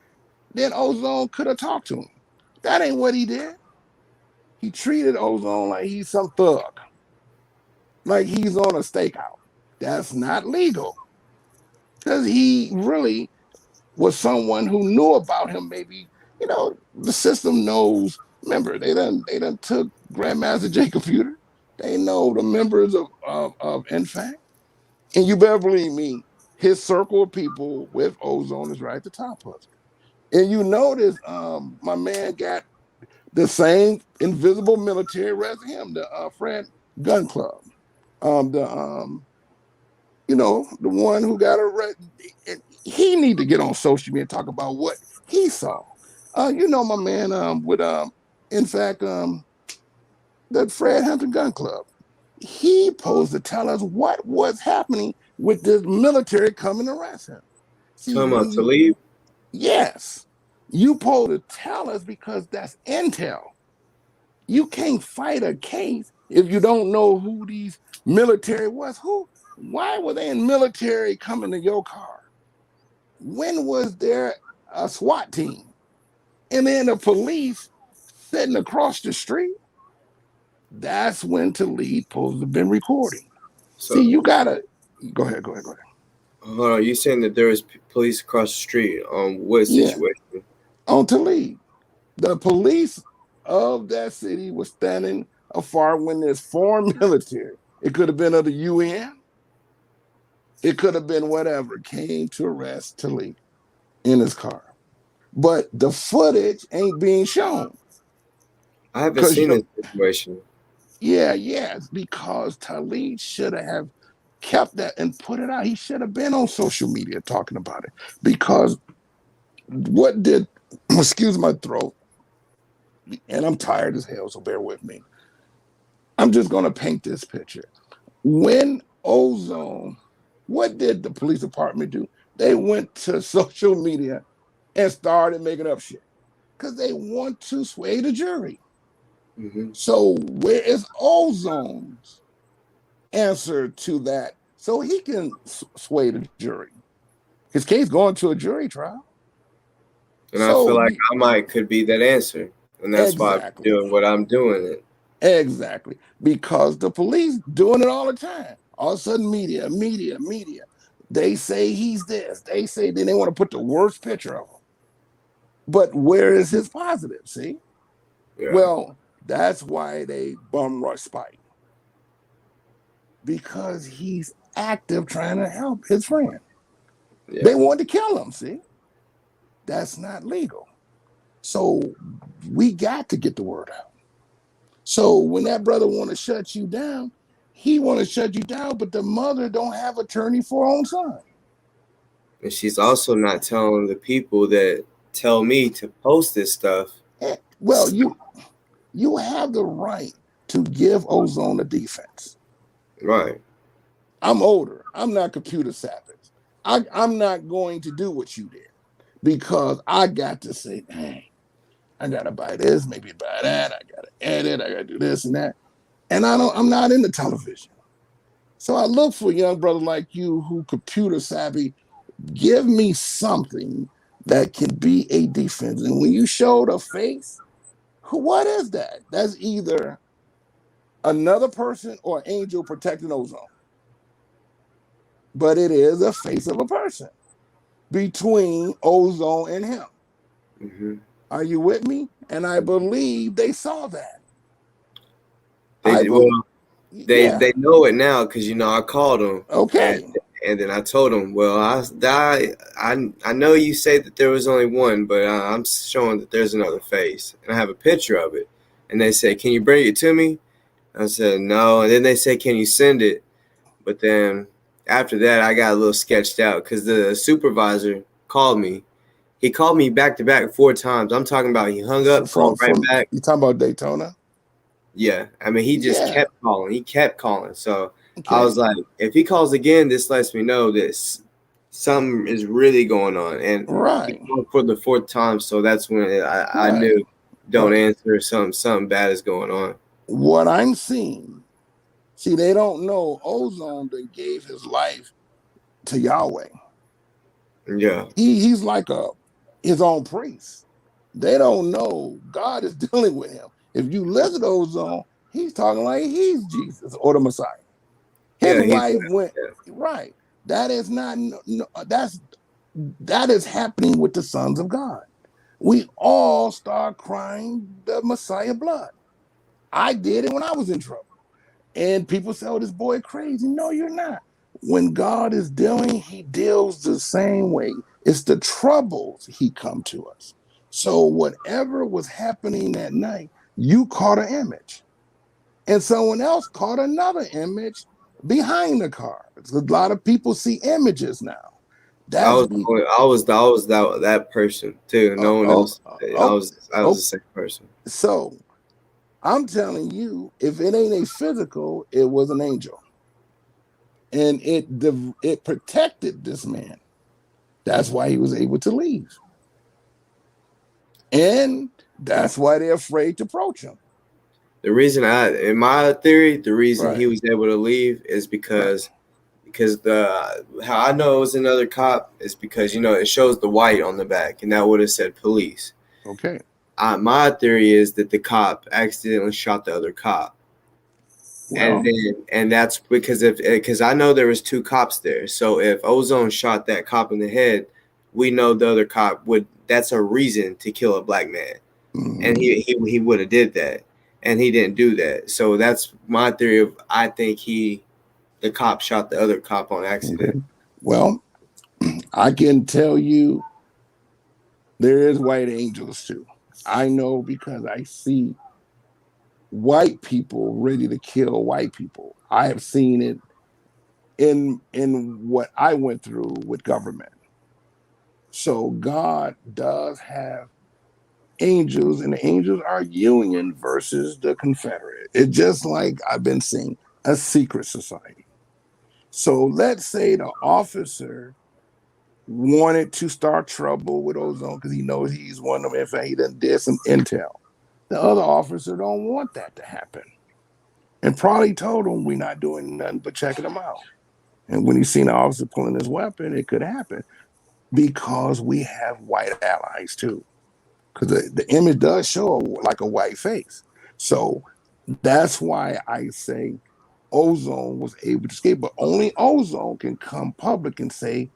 Then Ozone could have talked to him. That ain't what he did. He treated Ozone like he's some thug, like he's on a stakeout. That's not legal because he really was someone who knew about him. Maybe the system knows. Remember, they done took Grandmaster J Computer. They know the members of NFAC. And you better believe me, his circle of people with Ozone is right at the top of it. And you notice my man got the same invisible military as him, the Fred Gun Club. The the one who got arrested. He need to get on social media and talk about what he saw. My man with in fact the Fred Hampton Gun Club. He supposed to tell us what was happening with this military coming to arrest him. See, Talking when about to you leave. yes, you supposed to tell us because that's intel. You can't fight a case if you don't know who these military was. Who? Why were they in military coming to your car? When was there a SWAT team? And then the police sitting across the street? That's when Talib supposed to have been recording. See, So you gotta go ahead. hold on, you saying that there was police across the street on what Yeah, situation? on Talib. The police of that city was standing afar when there's foreign military. It could have been of the UN. It could have been whatever came to arrest Talib in his car. But the footage ain't being shown. I haven't Because seen this situation. it's because Talib should have kept that and put it out. He should have been on social media talking about it. Because what did excuse my throat, and I'm tired as hell, so bear with me. I'm just gonna paint this picture. When Ozone, what did the police department do? They went to social media and started making up shit because they want to sway the jury. Mm-hmm. So where is Ozone's answer to that? So he can sway the jury. His case going to a jury trial. And I feel So like I might could be that answer, and that's why I'm exactly, doing what I'm doing. It. because the police doing it all the time. All of a sudden, media. They say he's this. They say then they want to put the worst picture of him. But where is his positive? See? Yeah. Well, that's why they bum rush Spike. Because he's active trying to help his friend. Yeah. They want to kill him, see? That's not legal. So we got to get the word out. So when that brother want to shut you down, he want to shut you down, but the mother don't have attorney for her own son. And she's also not telling the people that tell me to post this stuff. Well, you have the right to give Ozone a defense. Right. I'm older. I'm not computer savvy. I'm not going to do what you did because I got to say, hey, I gotta buy this, maybe buy that, I gotta edit, I gotta do this and that. And I'm not into television. So I look for a young brother like you who computer savvy, give me something that can be a defense. And when you show the face, what is that? That's either another person or angel protecting Ozone. But it is a face of a person between Ozone and him. Mm-hmm. Are you with me? And I believe they saw that. They know it now because I called them. Okay. And then I told them, well, I know you say that there was only one, but I'm showing that there's another face, and I have a picture of it. And they said, can you bring it to me? I said no. And then they said, can you send it? But then after that, I got a little sketched out because the supervisor called me. He called me back to back 4 times. I'm talking about he hung up, called right back. You talking about Daytona? Yeah. I mean, he just kept calling. He kept calling. So I was like, if he calls again, this lets me know that something is really going on. And right. he called for the 4th time. So that's when I knew, don't answer, something bad is going on. What I'm seeing, see, they don't know Ozone that gave his life to Yahweh. Yeah. He's like his own priest. They don't know God is dealing with him. If you listen to Ozone, he's talking like he's Jesus or the Messiah. His wife went right. That is not that is happening with the sons of God. We all start crying the Messiah blood. I did it when I was in trouble. And people say, oh, this boy crazy. No, you're not. When God is dealing, he deals the same way. It's the troubles he come to us. So whatever was happening that night, you caught an image. And someone else caught another image behind the cards. A lot of people see images now. I was that person too. No one else. I was the same person. So I'm telling you, if it ain't a physical, it was an angel. And it protected this man. That's why he was able to leave. And that's why they're afraid to approach him. The reason in my theory, the reason he was able to leave is because how I know it was another cop is because it shows the white on the back, and that would have said police. Okay. My theory is that the cop accidentally shot the other cop. Well, and that's because I know there was 2 cops there. So if Ozone shot that cop in the head, we know the other cop that's a reason to kill a black man. Mm-hmm. And he would have did that. And he didn't do that. So that's my theory of I think the cop shot the other cop on accident. Okay. Well, I can tell you there is white angels too. I know because I see white people ready to kill white people. I have seen it in what I went through with government. So God does have angels, and the angels are Union versus the Confederate. It's just like I've been seeing a secret society. So let's say the officer wanted to start trouble with Ozone because he knows he's one of them. In fact, he done did some intel. The other officer don't want that to happen. And probably told him we're not doing nothing but checking him out. And when he seen the officer pulling his weapon, it could happen because we have white allies too. Because the image does show like a white face. So that's why I say Ozone was able to escape, but only Ozone can come public and say,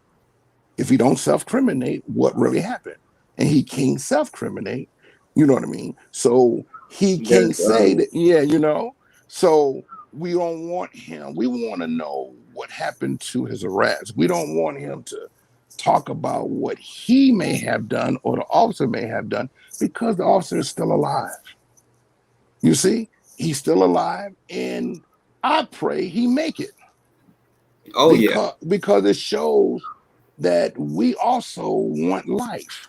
if he don't self-criminate, what really happened. And he can't self-criminate, you know what I mean? So he can't There's say that, yeah, So we don't want him, we want to know what happened to his arrest. We don't want him to talk about what he may have done or the officer may have done, because the officer is still alive. You see, he's still alive, and I pray he make it, oh yeah, because it shows that we also want life.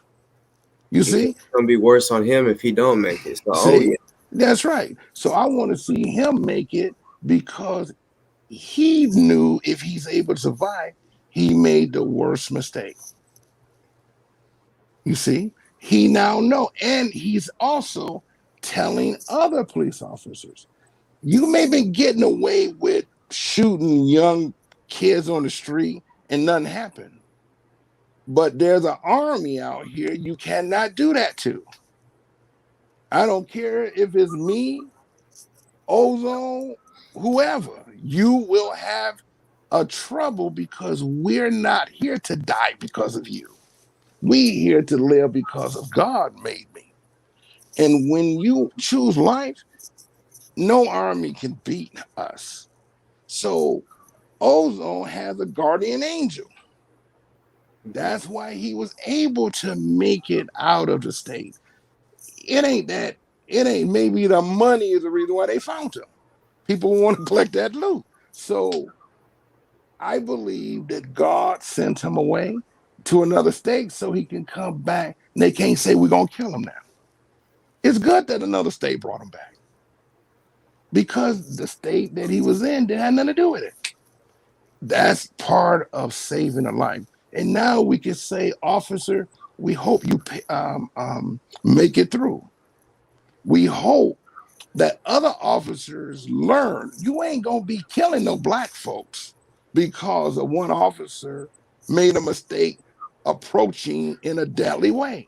You because see, it's gonna be worse on him if he don't make it. So oh see, yeah, that's right. So I want to see him make it, because he knew if he's able to survive, he made the worst mistake. You see, he now know, and he's also telling other police officers, you may be getting away with shooting young kids on the street and nothing happened. But there's an army out here you cannot do that to. I don't care if it's me, Ozone, whoever. You will have a trouble, because we're not here to die because of you. We here to live because of God made me. And when you choose life, no army can beat us. So Ozone has a guardian angel. That's why he was able to make it out of the state. It ain't that, it ain't maybe the money is the reason why they found him. People want to collect that loot. So I believe that God sent him away to another state so he can come back. And they can't say we're going to kill him now. It's good that another state brought him back, because the state that he was in didn't have nothing to do with it. That's part of saving a life. And now we can say, officer, we hope you make it through. We hope that other officers learn you ain't gonna be killing no black folks because of one officer made a mistake approaching in a deadly way.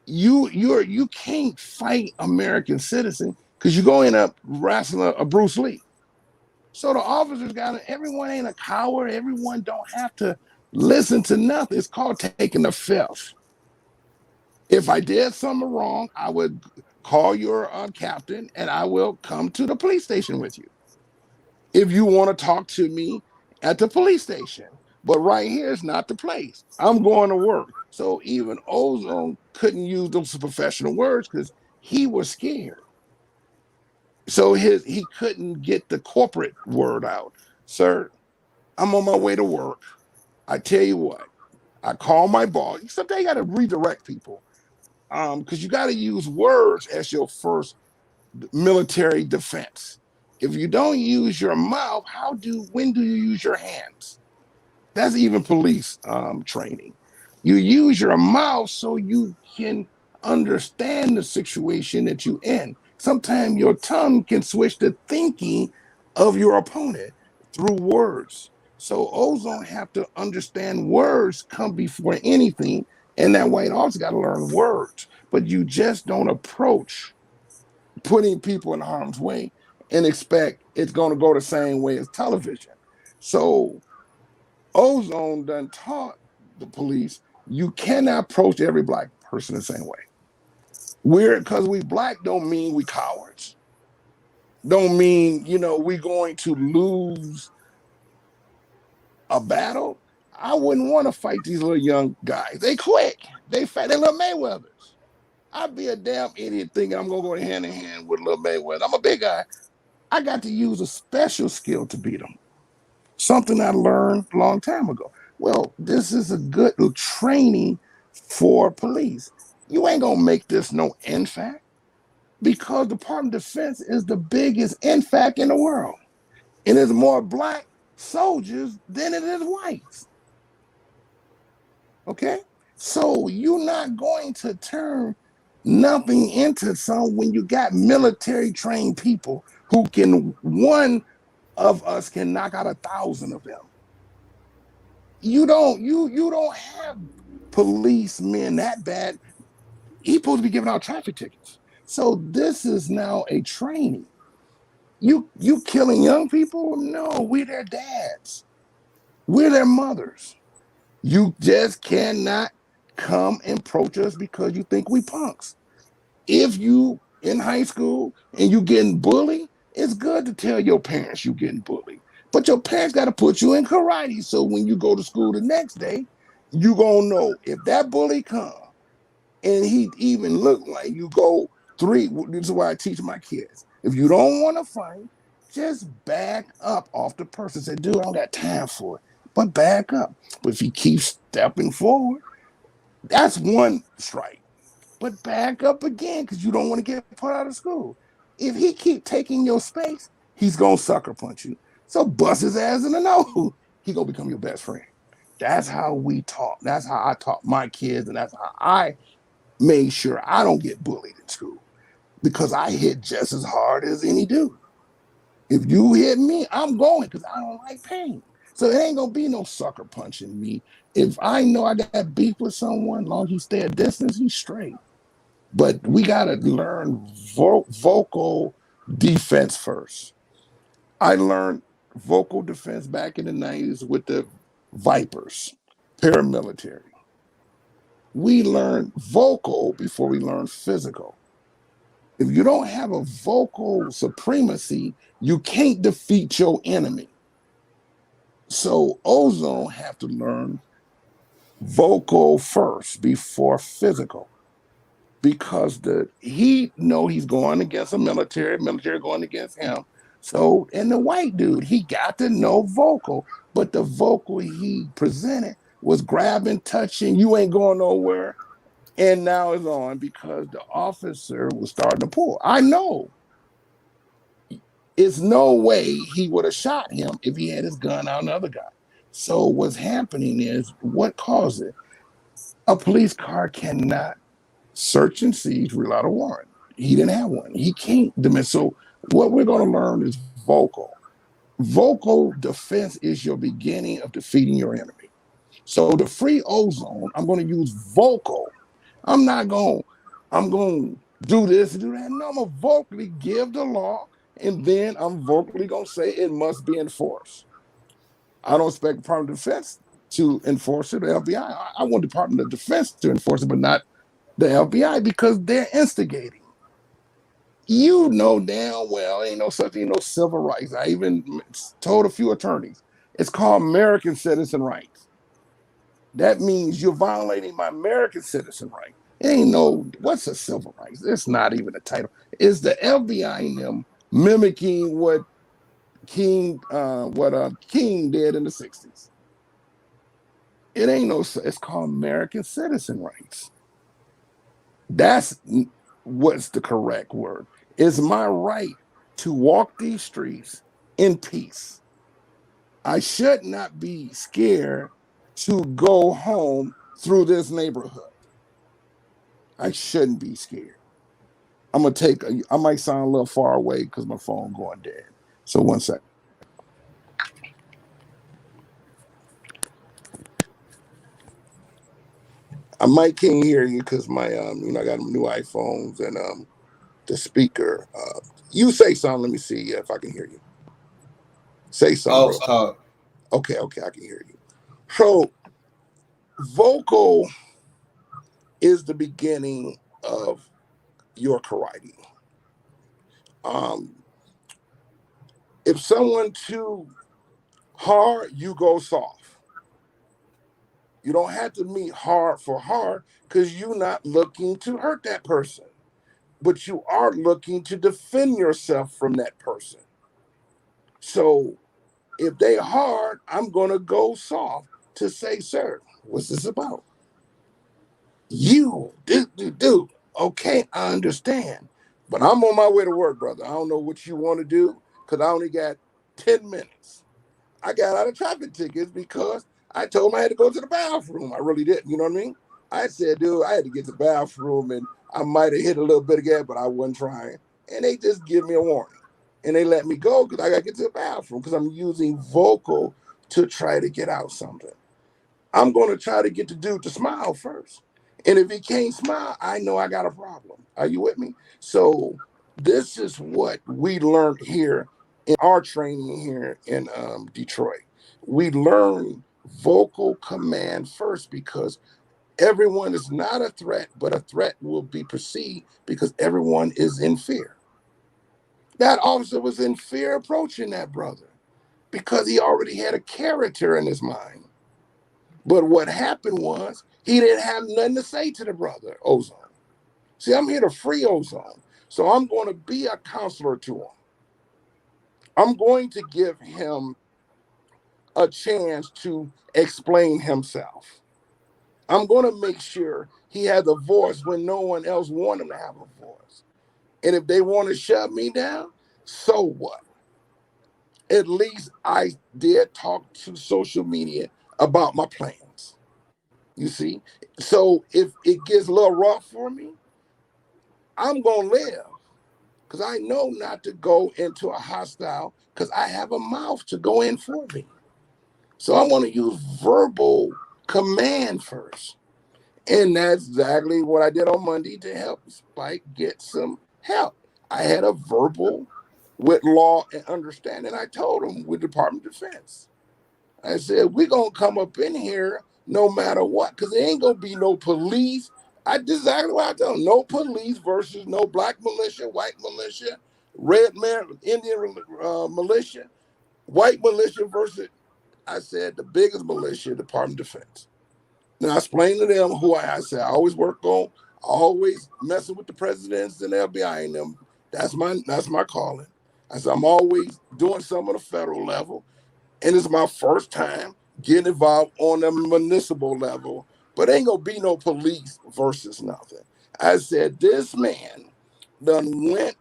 You can't fight American citizen because you go end up wrestling a Bruce Lee. So the officers got to, everyone ain't a coward. Everyone don't have to listen to nothing. It's called taking the fifth. If I did something wrong, I would call your captain and I will come to the police station with you. If you want to talk to me at the police station, but right here is not the place. I'm going to work. So even Ozone couldn't use those professional words because he was scared. So he couldn't get the corporate word out. Sir, I'm on my way to work. I tell you what, I call my boss. Sometimes you got to redirect people, because you got to use words as your first military defense. If you don't use your mouth, when do you use your hands? That's even police training. You use your mouth so you can understand the situation that you're in. Sometimes your tongue can switch the thinking of your opponent through words. So Ozone have to understand words come before anything, and that white also got to learn words. But you just don't approach putting people in harm's way and expect it's going to go the same way as television. So Ozone done taught the police you cannot approach every black person the same way. Because we black don't mean we cowards. Don't mean, we going to lose a battle. I wouldn't want to fight these little young guys. They quick. They fat. They little Mayweathers. I'd be a damn idiot thinking I'm going to go hand in hand with little Mayweather. I'm a big guy. I got to use a special skill to beat them. Something I learned a long time ago. Well, this is a good training for police. You ain't gonna make this no NFAC, because the Department of Defense is the biggest NFAC in the world. And there's more black soldiers than it is whites. Okay? So you're not going to turn nothing into some when you got military trained people who can, one of us can knock out 1,000 of them. You don't have policemen that bad. He's supposed to be giving out traffic tickets. So this is now a training. You killing young people? No, we're their dads. We're their mothers. You just cannot come and approach us because you think we punks. If you in high school and you getting bullied, it's good to tell your parents you getting bullied. But your parents got to put you in karate. So when you go to school the next day, you gonna know if that bully come and he even look like you go three. This is why I teach my kids. If you don't want to fight, just back up off the person. Say, dude, I don't got time for it. But back up. But if he keeps stepping forward, that's one strike. But back up again because you don't want to get put out of school. If he keep taking your space, he's gonna sucker punch you. So bust his ass in the nose. He gonna become your best friend. That's how we talk. That's how I taught my kids, and that's how I made sure I don't get bullied in school because I hit just as hard as any dude. If you hit me, I'm going because I don't like pain. So it ain't gonna be no sucker punching me. If I know I got beef with someone, as long as you stay a distance, you straight. But we gotta learn vocal defense first. I learned vocal defense back in the 90s with the Vipers, paramilitary. We learned vocal before we learned physical. If you don't have a vocal supremacy, you can't defeat your enemy. So Ozone have to learn vocal first before physical because he know he's going against a military going against him. So and the white dude, he got to know vocal, but the vocal he presented was grabbing, touching, you ain't going nowhere. And now it's on because the officer was starting to pull. I know it's no way he would have shot him if he had his gun out on the other guy. So what's happening is what caused it? A police car cannot search and seize without a warrant. He didn't have one. He can't demand. So what we're going to learn is vocal. Vocal defense is your beginning of defeating your enemy. So to free Ozone, I'm going to use vocal. I'm not going. I'm going to do this and do that. No, I'm going to vocally give the law, and then I'm vocally going to say it must be enforced. I don't expect the Department of Defense to enforce it, the FBI. I want the Department of Defense to enforce it, but not the FBI because they're instigating. You know damn well ain't no such thing, no civil rights. I even told a few attorneys, it's called American citizen rights. That means you're violating my American citizen right. It ain't no, what's a civil rights? It's not even a title. It's the FBI and them mimicking what King did in the 60s. It ain't no, it's called American citizen rights. That's what's the correct word. It's my right to walk these streets in peace. I should not be scared to go home through this neighborhood. I shouldn't be scared. I might sound a little far away because my phone going dead. So one sec. I might can't hear you because my I got new iPhones and the speaker. You say something. Let me see if I can hear you. Say something, Oh, bro. Okay, I can hear you. So vocal is the beginning of your karate. Um, if someone too hard, you go soft. You don't have to meet hard for hard because you're not looking to hurt that person, but you are looking to defend yourself from that person. So if they hard, I'm gonna go soft to say, sir, what's this about? Dude. Okay, I understand. But I'm on my way to work, brother. I don't know what you want to do because I only got 10 minutes. I got out of traffic tickets because I told him I had to go to the bathroom. I really didn't, you know what I mean? I said, dude, I had to get to the bathroom and I might have hit a little bit of gas, but I wasn't trying. And they just give me a warning. And they let me go because I got to get to the bathroom because I'm using vocal to try to get out something. I'm going to try to get the dude to smile first. And if he can't smile, I know I got a problem. Are you with me? So This is what we learned here in our training here in Detroit. We learn vocal command first because everyone is not a threat, but a threat will be perceived because everyone is in fear. That officer was in fear approaching that brother because he already had a character in his mind. But what happened was he didn't have nothing to say to the brother, Ozone. See, I'm here to free Ozone. So I'm going to be a counselor to him. I'm going to give him a chance to explain himself. I'm going to make sure he has a voice when no one else wants him to have a voice. And if they want to shut me down, so what? At least I did talk to social media about my plans. You see? So if it gets a little rough for me, I'm going to live because I know not to go into a hostile because I have a mouth to go in for me. So I want to use verbal command first. And that's exactly what I did on Monday to help Spike get some help. I had a verbal with law and understanding. I told him with Department of Defense. I said, we're going to come up in here no matter what, because there ain't going to be no police. I did exactly what I told him. No police versus no black militia, white militia, red man, Indian militia, white militia versus, I said, the biggest militia, Department of Defense. Now I explained to them who I said I always work on, always messing with the presidents and FBI and them. That's my calling. I said I'm always doing some on the federal level, and it's my first time getting involved on the municipal level. But ain't gonna be no police versus nothing. I said this man done went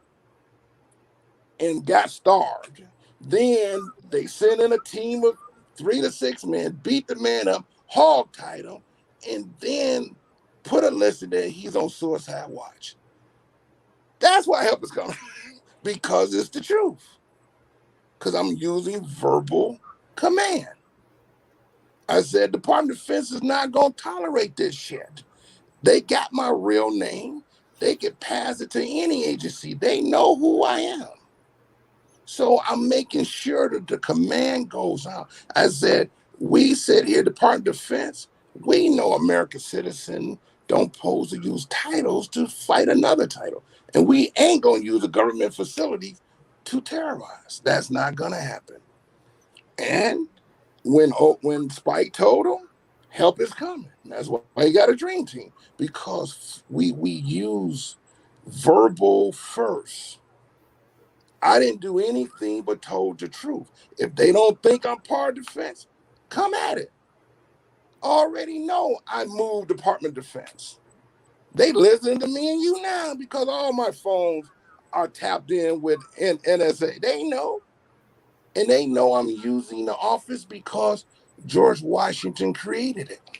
and got starved. Then they sent in a team of 3 to 6 men, beat the man up, hog tied him, and then put a list in there. He's on suicide watch. That's why help is coming because it's the truth. Because I'm using verbal command. I said Department of Defense is not going to tolerate this shit. They got my real name. They can pass it to any agency. They know who I am. So I'm making sure that the command goes out. I said, we sit here, Department of Defense, we know American citizens don't pose to use titles to fight another title. And we ain't going to use the government facilities to terrorize. That's not going to happen. And when Spike told him, help is coming. That's why he got a dream team, because we use verbal first. I didn't do anything but told the truth. If they don't think I'm part of defense, come at it. Already know I moved Department of Defense. They listen to me and you now because all my phones are tapped in with NSA. They know. And they know I'm using the office because George Washington created it.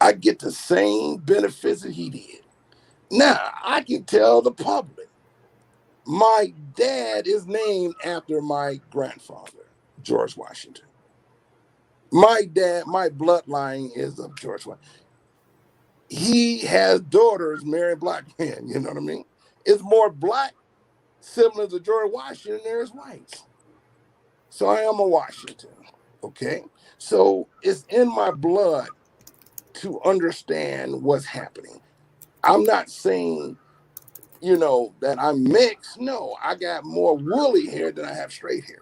I get the same benefits that he did. Now, I can tell the public my dad is named after my grandfather, George Washington. My dad, my bloodline is of George Washington. He has daughters marrying black men, you know what I mean? It's more black siblings of George Washington than there's whites. So I am a Washington, okay? So it's in my blood to understand what's happening. I'm not saying, that I'm mixed. No, I got more woolly hair than I have straight hair.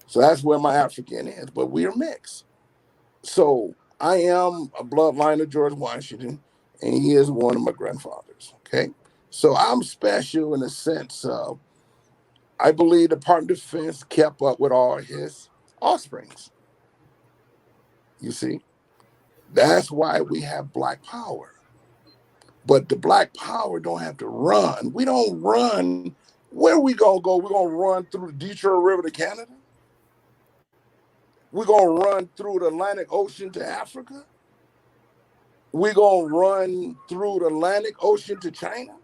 So that's where my African is, but we're mixed. So I am a bloodline of George Washington, and he is one of my grandfathers. Okay. So I'm special in the sense of I believe the Department of Defense kept up with all his offsprings. You see, that's why we have black power. But the black power don't have to run. We don't run. Where we gonna go? We're gonna run through the Detroit River to Canada. We're going to run through the Atlantic Ocean to Africa. We're going to run through the Atlantic Ocean to China.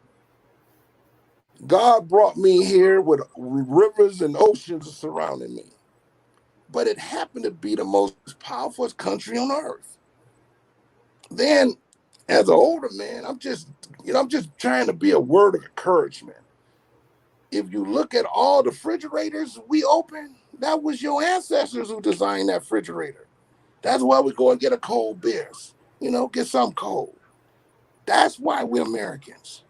God brought me here with rivers and oceans surrounding me. But it happened to be the most powerful country on earth. Then, as an older man, I'm just trying to be a word of encouragement. If you look at all the refrigerators we open, that was your ancestors who designed that refrigerator. That's why we go and get a cold beers. Get something cold. That's why we're Americans.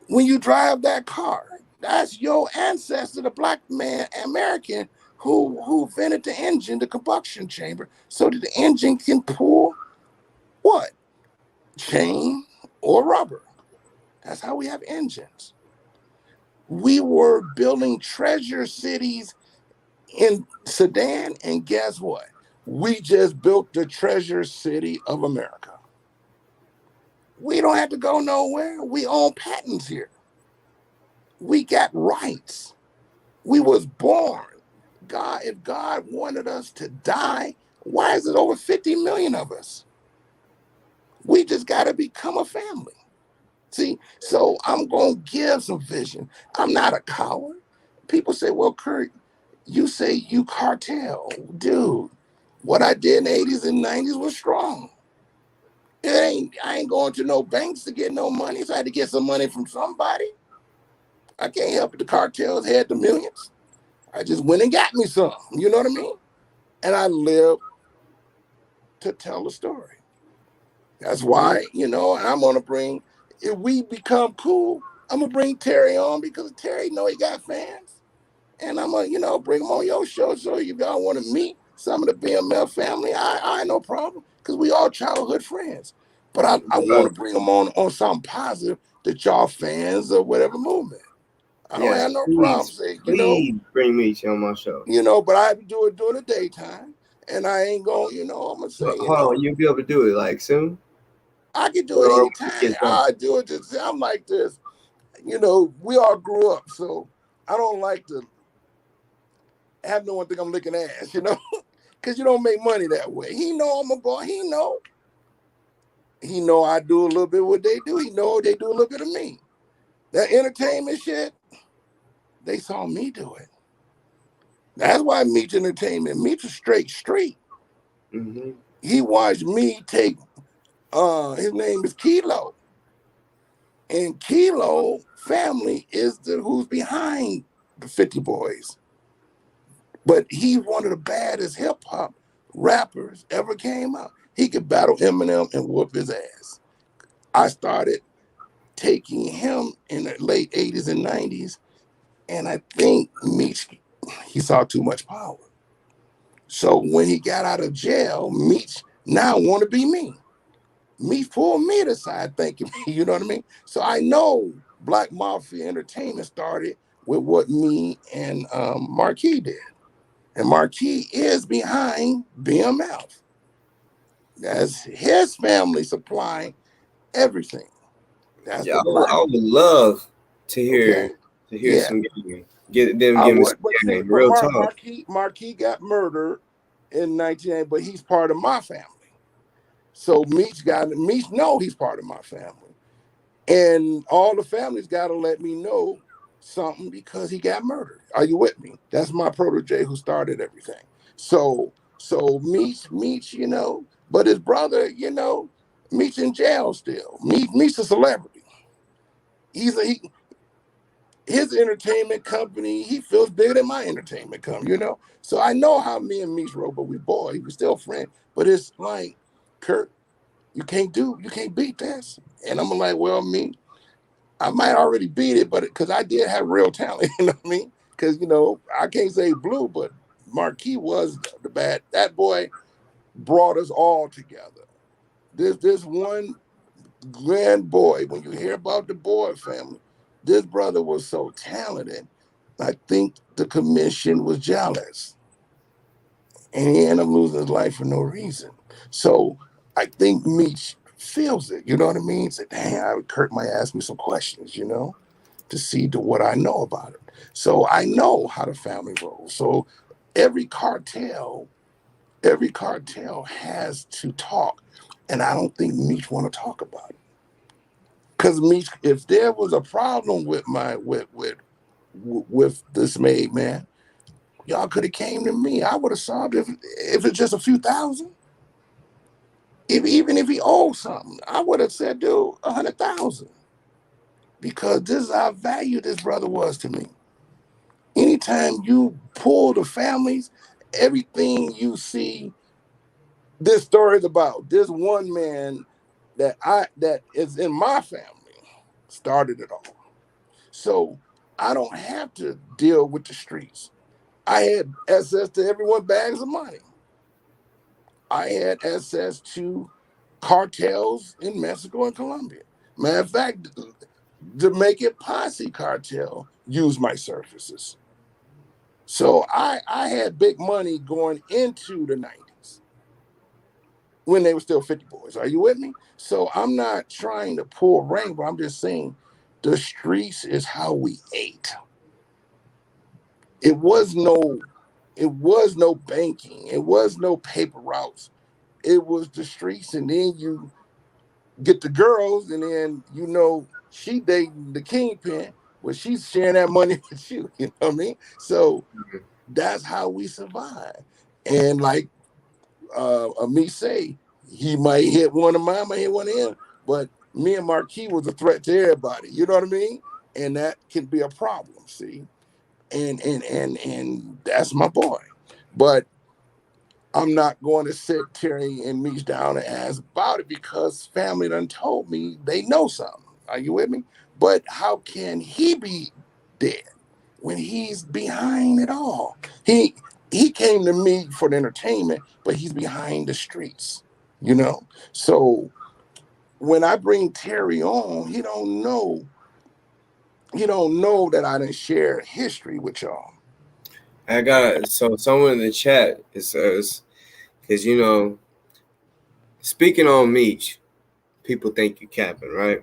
When you drive that car, that's your ancestor, the black man American who invented the engine, the combustion chamber, so that the engine can pull what? Chain or rubber. That's how we have engines. We were building treasure cities in Sudan, and guess what? We just built the treasure city of America. We don't have to go nowhere. We own patents here. We got rights. We was born. If God wanted us to die, why is it over 50 million of us? We just got to become a family. See, so I'm going to give some vision. I'm not a coward. People say, well, Kurt, you say you cartel. Dude, what I did in the 80s and 90s was strong. I ain't going to no banks to get no money, so I had to get some money from somebody. I can't help it. The cartels had the millions. I just went and got me some. You know what I mean? And I live to tell the story. That's why, and I'm going to bring, if we become cool, I'm going to bring Terry on because Terry know he got fans. And I'm going to, bring him on your show. So if y'all want to meet some of the BML family, I no problem because we all childhood friends. But I want to bring them on something positive that y'all fans of whatever movement. I don't have Yes, no problem please, saying, please bring me on my show. But I have to do it during the daytime. And I ain't going, I'm going to say, Hold on, you'll be able to do it like soon? I can do it Or anytime. I do it just, I'm like this. We all grew up, so I don't like to have no one think I'm licking ass, because you don't make money that way. He know I'm a boy. He know I do a little bit of what they do. He know they do a little bit of me. That entertainment shit, they saw me do it. That's why Meech Entertainment, Meech is straight street. Mm-hmm. He watched me take, his name is Kilo. And Kilo family is who's behind the 50 Boys. But he's one of the baddest hip hop rappers ever came out. He could battle Eminem and whoop his ass. I started taking him in the late 80s and 90s, and I think Meech, he saw too much power. So when he got out of jail, Meech now want to be me. Meech pulled me aside thanking me, you know what I mean? So I know Black Mafia Entertainment started with what me and Marquis did. And Marquis is behind BML. That's his family supplying everything. That's Yeah, the black. I would love to Okay. hear Yeah. some game. Get them I give me some would, but see, game. but Real talk. Marquis got murdered in 1980, but he's part of my family. So Meech know he's part of my family. And all the families got to let me know something because he got murdered. Are you with me? That's my protege who started everything. So Meech, but his brother, Meech in jail still. Meech's a celebrity. His entertainment company, he feels bigger than my entertainment company, So I know how me and Meech roll, but we still friends. But it's like, Kurt, you can't beat this. And I'm like, well, I might already beat it, but because I did have real talent, you know what I mean? Because, I can't say Blue, but Marquis was the bad. That boy brought us all together. This one grand boy, when you hear about the Boyd family, this brother was so talented. I think the commission was jealous. And he ended up losing his life for no reason. So I think Meech feels it, you know what I mean? Say, damn, Kurt might ask me some questions, to see what I know about it. So I know how the family rolls. So every cartel has to talk. And I don't think Meech want to talk about it. Because Meech, if there was a problem with with this made man, y'all could have came to me. I would have solved it if it's just a few thousand. Even if he owed something, I would have said, dude, 100,000. because this is how valued this brother was to me. Anytime you pull the families, everything you see, this story is about. This one man that is in my family started it all. So I don't have to deal with the streets. I had access to everyone's bags of money. I had access to cartels in Mexico and Colombia. Matter of fact, Jamaican Posse cartel used my services. So I had big money going into the 90s when they were still 50 boys. Are you with me? So I'm not trying to pull rank, but I'm just saying the streets is how we ate. It was no, it was no banking. It was no paper routes. It was the streets, and then you get the girls, and then she dating the kingpin, but she's sharing that money with you. You know what I mean? So that's how we survive. And like me say, he might hit one of mine, might hit one of him, but me and Marquis was a threat to everybody. You know what I mean? And that can be a problem. See, and that's my boy. But I'm not going to sit Terry and Meech down and ask about it because family done told me they know something. Are you with me? But how can he be dead when he's behind it all? He came to me for the entertainment, but he's behind the streets, you know? So when I bring Terry on, he don't know that I didn't share history with y'all. I got so someone in the chat, it says, because speaking on Meech, people think you capping, right?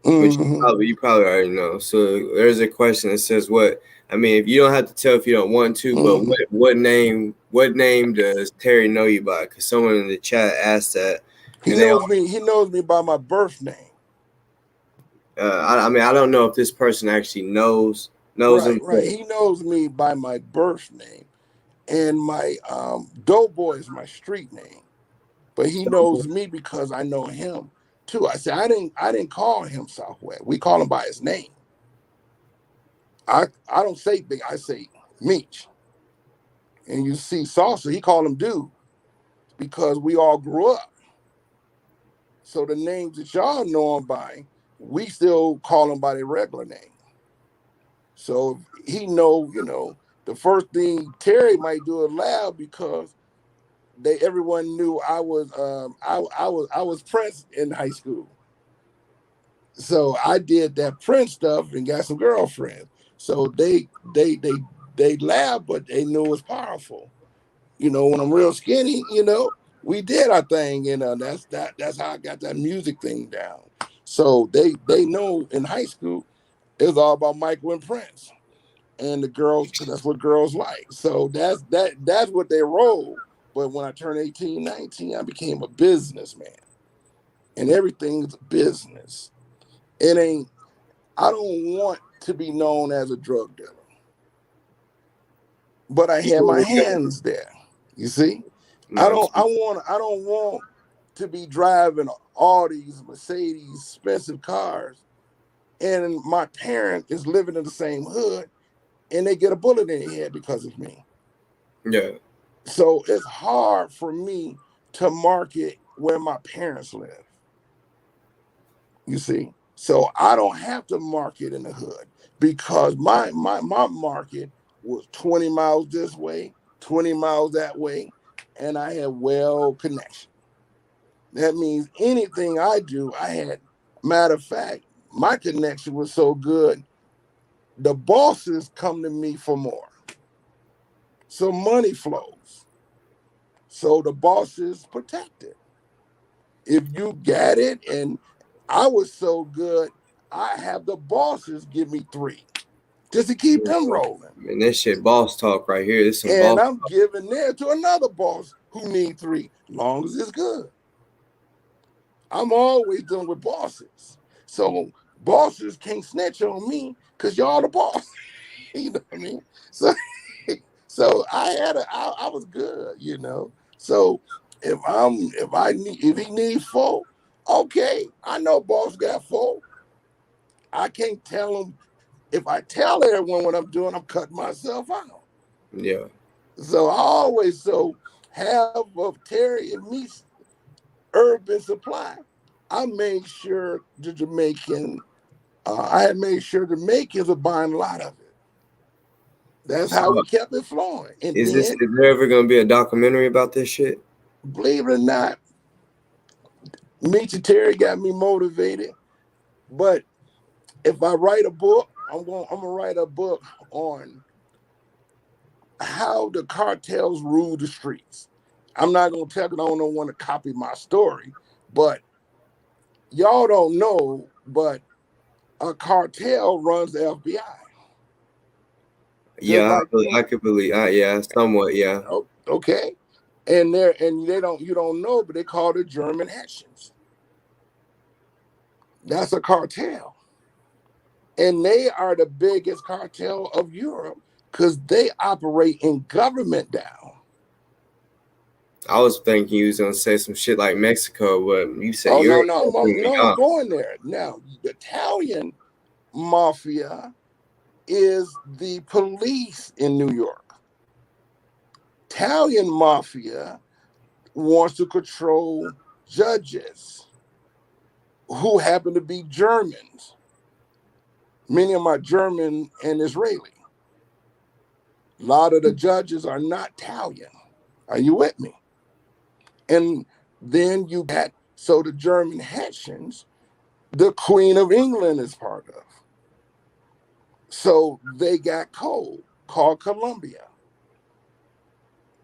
But Mm-hmm. you probably already know. So there's a question that says, "What?" I mean, if you don't have to tell if you don't want to, but Mm-hmm. what name does Terry know you by? Because someone in the chat asked that, He and they knows me. He knows me by my birth name. I mean, I don't know if this person actually knows Right, him. right. He knows me by my birth name, and my Doughboy is my street name. But he knows me because I know him too. I didn't call him Southwest. We call him by his name. I don't say big. I say Meech. And you see Salsa, he called him Dude because we all grew up. So the names that y'all know him by, we still call him by their regular name. So he know, the first thing Terry might do is laugh because everyone knew I was Prince in high school. So I did that Prince stuff and got some girlfriends. So they laughed, but they knew it was powerful. When I'm real skinny, we did our thing, that's how I got that music thing down. So they know in high school it was all about Michael and Prince and the girls, because that's what girls like. So that's what they roll. But when I turned 18, 19, I became a businessman. And everything's a business. It ain't, I don't want to be known as a drug dealer. But I had my hands there. You see? I No, don't want to be driving all these Mercedes expensive cars and my parent is living in the same hood and they get a bullet in their head because of me. yeah, So it's hard for me to market where my parents live. You see? So I don't have to market in the hood because my market was 20 miles this way, 20 miles that way, and I had well connection. That means anything I do, I had, matter of fact, my connection was so good, the bosses come to me for more. So money flows. So the bosses protect it. If you get it, and I was so good, I have the bosses give me 3 just to keep them rolling. man, this shit boss talk right here. This some And boss. I'm giving there to another boss who need 3, long as it's good. I'm always dealing with bosses. So bosses can't snitch on me because y'all the boss. You know what I mean? So so I was good. So if he needs 4, okay, I know boss got 4. I can't tell them. If I tell everyone what I'm doing, I'm cutting myself out. Yeah. So I always have of Terry and Me's urban supply. I made sure the Jamaican, I had made sure the Jamaicans were buying a lot of it. That's So how we kept it flowing. And is then, there ever gonna be a documentary about this shit? believe it or not, Meech and Terry got me motivated. But if I write a book, I'm gonna write a book on how the cartels rule the streets. I'm not gonna tell because I don't want to copy my story, but y'all don't know, but a cartel runs the FBI. Just Yeah, like I you, could believe. Yeah, somewhat. Yeah. okay? And you don't know, but they call it German Hessians. That's a cartel. And they are the biggest cartel of Europe because they operate in government down. I was thinking you was gonna say some shit like Mexico, but you said Oh no, Europe. no, Threw me no, I'm off. going there. Now, the Italian mafia is the police in New York. Italian mafia wants to control judges who happen to be Germans. Many of them are German and Israeli. A lot of the judges are not Italian. Are you with me? And then you got, so the German Hessians, the Queen of England is part of. So they got called Columbia.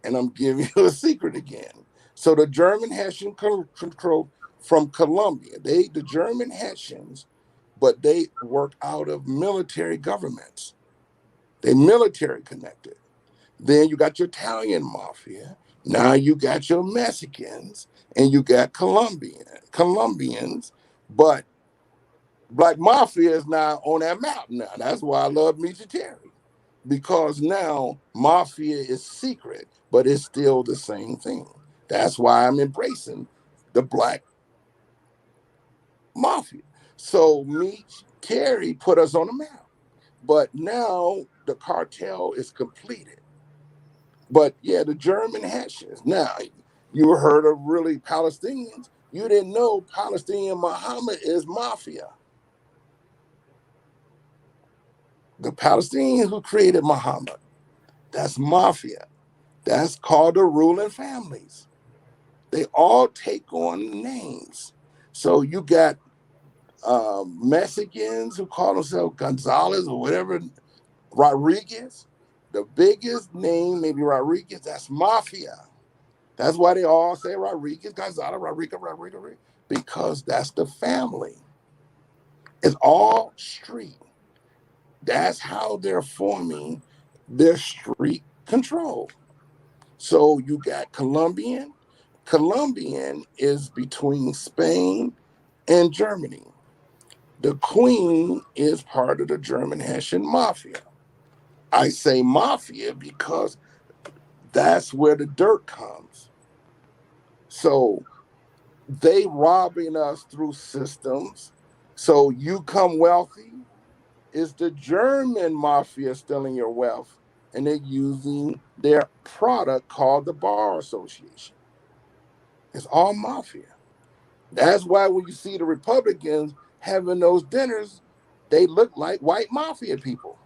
And I'm giving you a secret again. So the German Hessian control from Colombia. The German Hessians, but they work out of military governments. They military connected. Then you got your Italian mafia. Now you got your Mexicans and you got Colombians, but Black Mafia is now on that map now. That's why I love Meech Terry. Because now mafia is secret, but it's still the same thing. That's why I'm embracing the Black Mafia. So Meech Terry put us on the map. But now the cartel is completed. But yeah, the German Hessians. Now, you heard of really Palestinians. You didn't know Palestinian Muhammad is mafia. The Palestinians who created Muhammad, that's mafia. That's called the ruling families. They all take on names. So you got Mexicans who call themselves Gonzalez or whatever, Rodriguez. The biggest name, maybe Rodriguez, that's mafia. That's why they all say Rodriguez, Gonzalez, Rodriguez, because that's the family. It's all street. That's how they're forming their street control. So you got Colombian. Colombian is between Spain and Germany. The queen is part of the German Hessian mafia. I say mafia because that's where the dirt comes. So they robbing us through systems. So you come wealthy, it's the German mafia stealing your wealth, and they're using their product called the Bar Association. It's all mafia. That's why when you see the Republicans having those dinners, they look like white mafia people.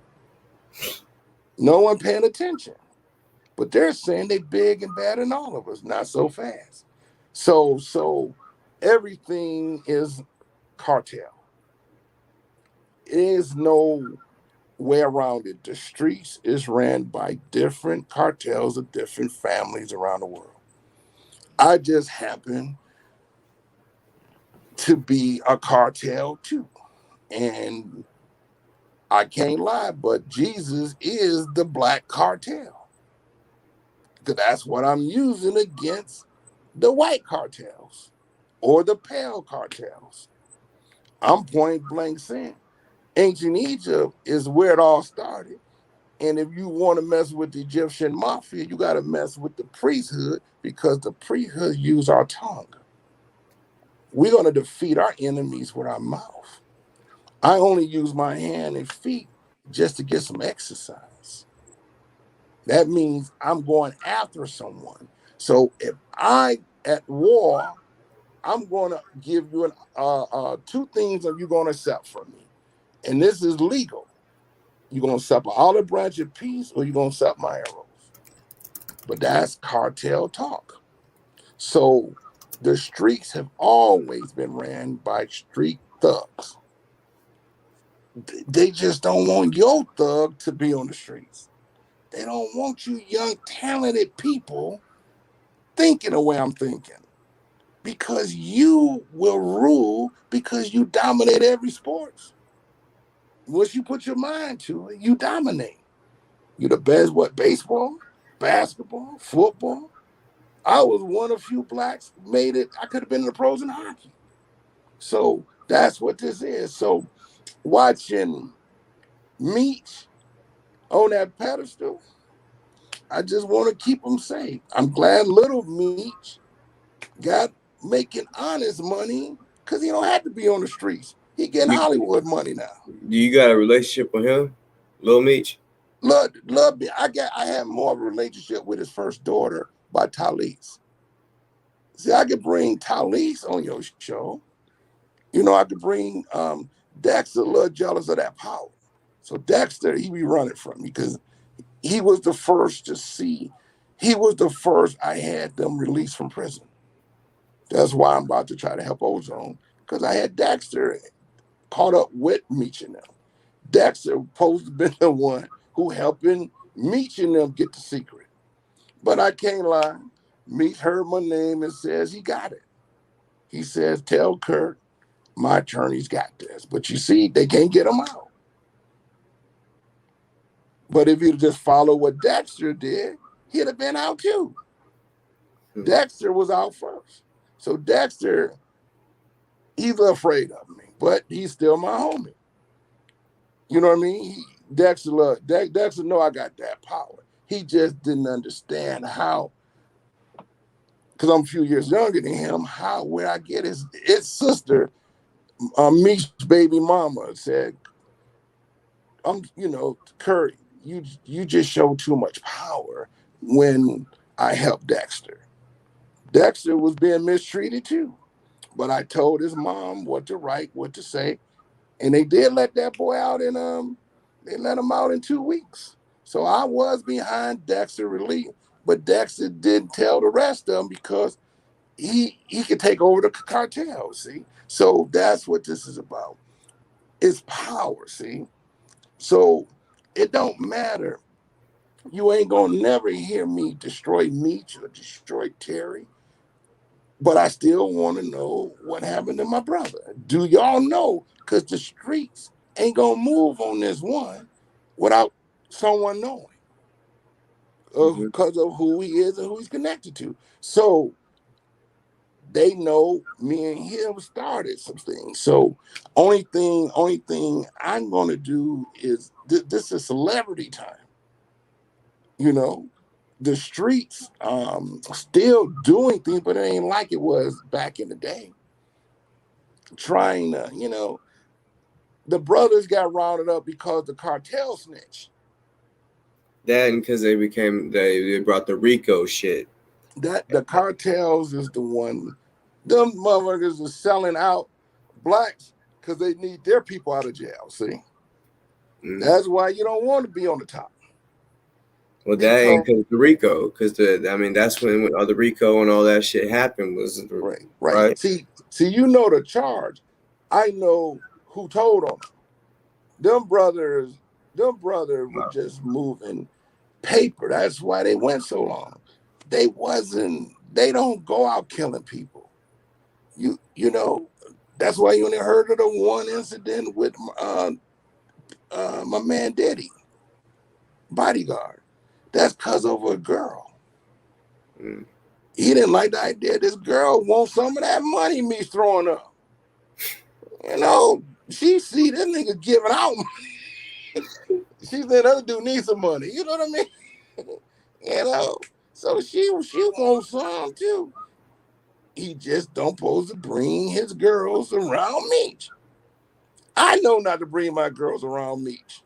No one paying attention. But they're saying they big and bad in all of us, not so fast. So everything is cartel. There is no way around it. The streets is ran by different cartels of different families around the world. I just happen to be a cartel too. And I can't lie, but Jesus is the black cartel. Because that's what I'm using against the white cartels or the pale cartels. I'm point blank saying ancient Egypt is where it all started. And if you want to mess with the Egyptian mafia, you got to mess with the priesthood because the priesthood use our tongue. We're going to defeat our enemies with our mouth. I only use my hand and feet just to get some exercise. That means I'm going after someone. So if I at war, I'm going to give you two things that you're going to accept from me. And this is legal. You're going to accept an olive branch of peace or you're going to accept my arrows. But that's cartel talk. So the streets have always been ran by street thugs. They just don't want your thug to be on the streets. They don't want you young, talented people thinking the way I'm thinking. Because you will rule because you dominate every sports. Once you put your mind to it, you dominate. You're the best, what, baseball, basketball, football. I was one of few blacks made it. I could have been in the pros in hockey. So that's what this is. So watching Meach on that pedestal, I just want to keep them safe. I'm glad little Meach got making honest money because he don't have to be on the streets. He getting You Hollywood money now. you got a relationship with him, Lil Meech? Love me. I had more of a relationship with his first daughter by Talise. See, I could bring Talise on your show. You know, I could bring Dexter a little jealous of that power. So Dexter, he be running from me because he was the first to see. He was the first I had them released from prison. That's why I'm about to try to help Ozone because I had Dexter caught up with Meech and them. Dexter supposed to be the one who helping Meech and them get the secret. But I can't lie. Meech heard my name and says he got it. He says, tell Kurt, my attorney's got this. But you see, they can't get him out. But if you just follow what Dexter did, he'd have been out too. Dexter was out first. So Dexter, he's afraid of me, but he's still my homie. You know what I mean? Dexter know I got that power. He just didn't understand how, because I'm a few years younger than him, how where I get his sister, Meech's baby mama, said, Kurt, you just show too much power when I helped Dexter. Dexter was being mistreated too. But I told his mom what to write, what to say, and they did let that boy out in they let him out in 2 weeks. So I was behind Dexter relief, but Dexter didn't tell the rest of them because he could take over the cartel, see? So that's what this is about. It's power, see? So it don't matter. You ain't gonna never hear me destroy Meech or destroy Terry, but I still want to know what happened to my brother. Do y'all know? Because the streets ain't gonna move on this one without someone knowing because of who he is and who he's connected to. So they know me and him started some things. So only thing I'm gonna do is this is celebrity time. You know, the streets still doing things, but it ain't like it was back in the day. Trying to, the brothers got rounded up because the cartel snitched. That and because they brought the Rico shit. That the cartels is the one. Them motherfuckers are selling out blacks because they need their people out of jail. See, that's why you don't want to be on the top. Well, that ain't because the Rico, because that's when all the Rico and all that shit happened was right. See, the charge. I know who told on them. Them brothers were just moving paper. That's why they went so long. They don't go out killing people. You know, that's why you only heard of the one incident with my man Diddy, bodyguard. That's because of a girl. He didn't like the idea. This girl wants some of that money Me's throwing up. She see this nigga giving out money. She said, other dude needs some money. You know what I mean? So she wants some too. He just don't supposed to bring his girls around me. I know not to bring my girls around Meech.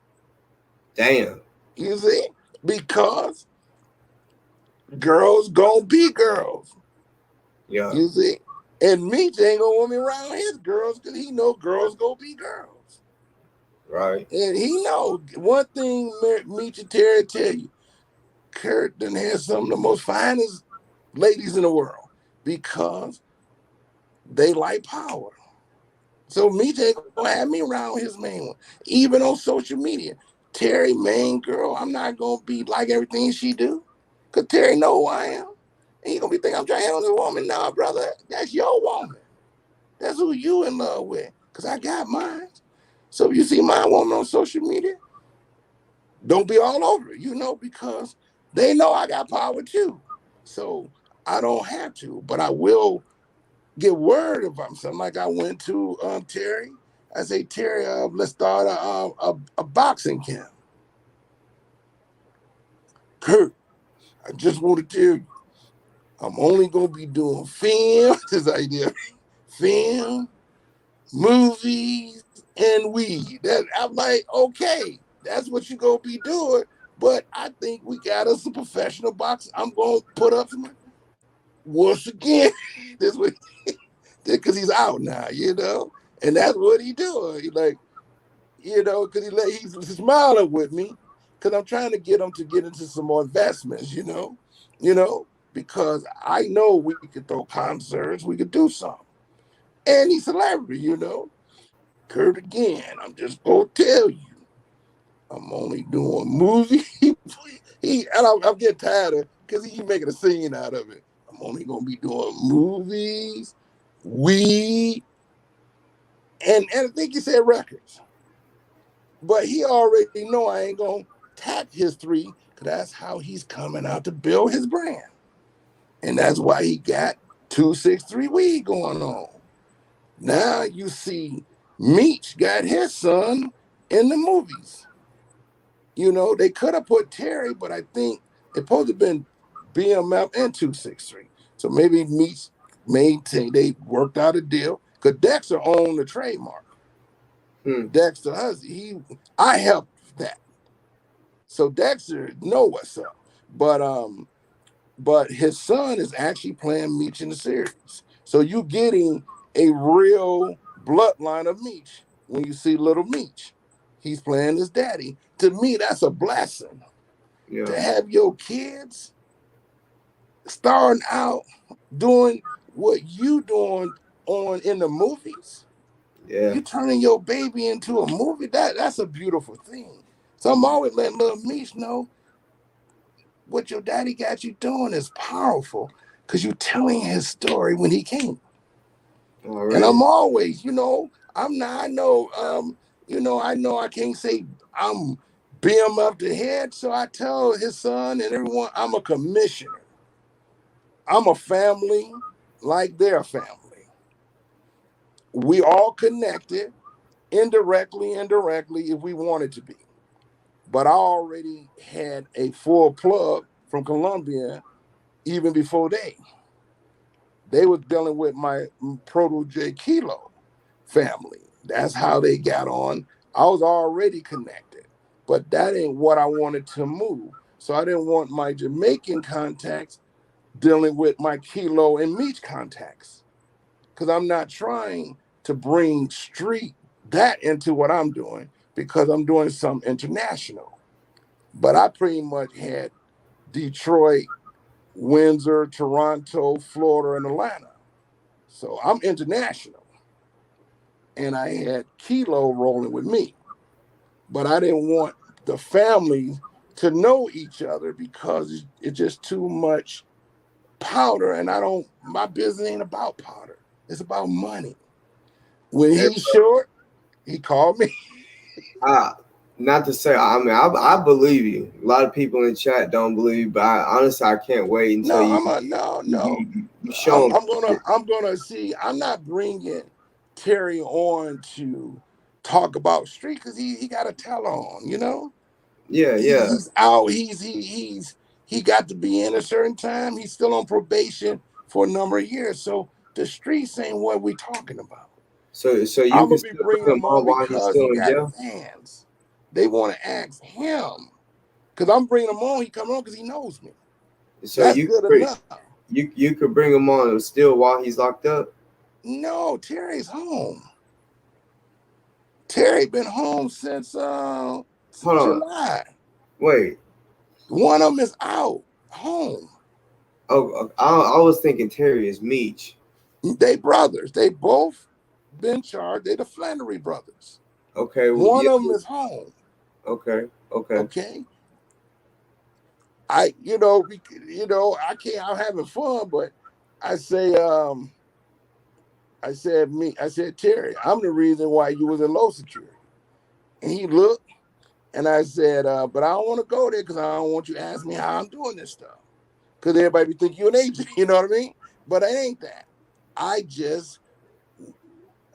Damn. You see? Because girls gonna be girls. Yeah. You see? And Meech ain't gonna want me around his girls because he know girls gonna be girls. Right. And he know one thing Meech and Terry tell you, Kurt done has some of the most finest ladies in the world because they like power. So Meech ain't gonna have me around his main one. Even on social media. Terry, main girl, I'm not gonna be like everything she do. Cause Terry know who I am. And he gonna be thinking I'm trying to handle this woman. Nah, brother, that's your woman. That's who you in love with. Cause I got mine. So if you see my woman on social media, don't be all over it, because they know I got power too. So I don't have to, but I will get word if I'm something. Like I went to Terry. I say, Terry, let's start a boxing camp. Kurt, I just want to tell you, I'm only gonna be doing film. This idea, film, movies, and weed. That I'm like, okay, that's what you gonna be doing. But I think we got us a professional boxer. I'm gonna put up some once again. This way, because he's out now. And that's what he doing. He like, because he's smiling with me, because I'm trying to get him to get into some more investments. Because I know we could throw concerts, we could do something, and he's a celebrity. Kurt again, I'm just gonna tell you, I'm only doing movies. I'm getting tired of because he making a scene out of it. I'm only gonna be doing movies, weed, and I think he said records. But he already know I ain't gonna tap his three, because that's how he's coming out to build his brand. And that's why he got 263 weed going on. Now you see Meech got his son in the movies. They could have put Terry, but I think it supposed to have been BMF and 263. So maybe Meech they worked out a deal. Because Dexter owned the trademark. Dexter I helped that. So Dexter know what's up. But his son is actually playing Meech in the series. So you getting a real bloodline of Meech when you see little Meech. He's playing his daddy. To me, that's a blessing. Yeah. To have your kids starting out doing what you doing on in the movies. Yeah. You turning your baby into a movie, that's a beautiful thing. So I'm always letting little Meech know what your daddy got you doing is powerful because you're telling his story when he came. Already. And I'm always, I'm not, I know I can't say I'm being up the head. So I tell his son and everyone, I'm a commissioner. I'm a family like their family. We all connected indirectly and directly if we wanted to be. But I already had a full plug from Colombia even before they was dealing with my protege Kilo family. That's how they got on. I was already connected, but that ain't what I wanted to move. So I didn't want my Jamaican contacts dealing with my Kilo and Meech contacts, because I'm not trying to bring street that into what I'm doing, because I'm doing some international. But I pretty much had Detroit, Windsor, Toronto, Florida, and Atlanta. So I'm international. And I had Kilo rolling with me. But I didn't want the families to know each other because it's just too much powder. And my business ain't about powder. It's about money. When Hey, he's short, he called me. not to say, I mean, I believe you. A lot of people in chat don't believe, but honestly, I can't wait until No, no. you show them. I'm gonna see. I'm not bringing Terry on to talk about street because he got a tell on. Yeah, yeah, He's out. He got to be in a certain time. He's still on probation for a number of years. So the streets ain't what we talking about. So you I'm can gonna be still bringing bring him him on on while he's because he still in got jail. fans. They want to ask him because I'm bringing him on. He coming on because he knows me. So That's you good could bring enough. you could bring him on still while he's locked up. No, Terry's home. Terry been home since Hold on, July. wait. One of them is out home. Oh, I was thinking Terry is Meech. They brothers. They both been charged. They the Flannery brothers. Okay, well, One yeah. of them is home. Okay, okay. Okay. I can't. I'm having fun, but I say, I said, Terry, I'm the reason why you was in low security. And he looked, and I said, but I don't want to go there because I don't want you to ask me how I'm doing this stuff. Because everybody be think you an agent, you know what I mean? But it ain't that. I just,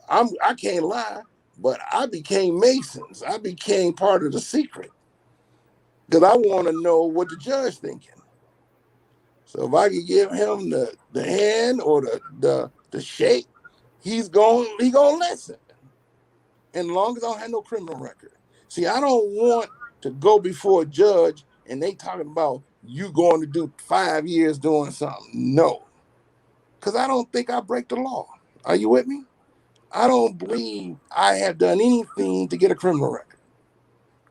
I can't lie, but I became Masons. I became part of the secret because I want to know what the judge thinking. So if I could give him the hand or the shake, he gonna listen. And long as I don't have no criminal record. See, I don't want to go before a judge and they talking about you going to do 5 years doing something. No, because I don't think I break the law. Are you with me? I don't believe I have done anything to get a criminal record.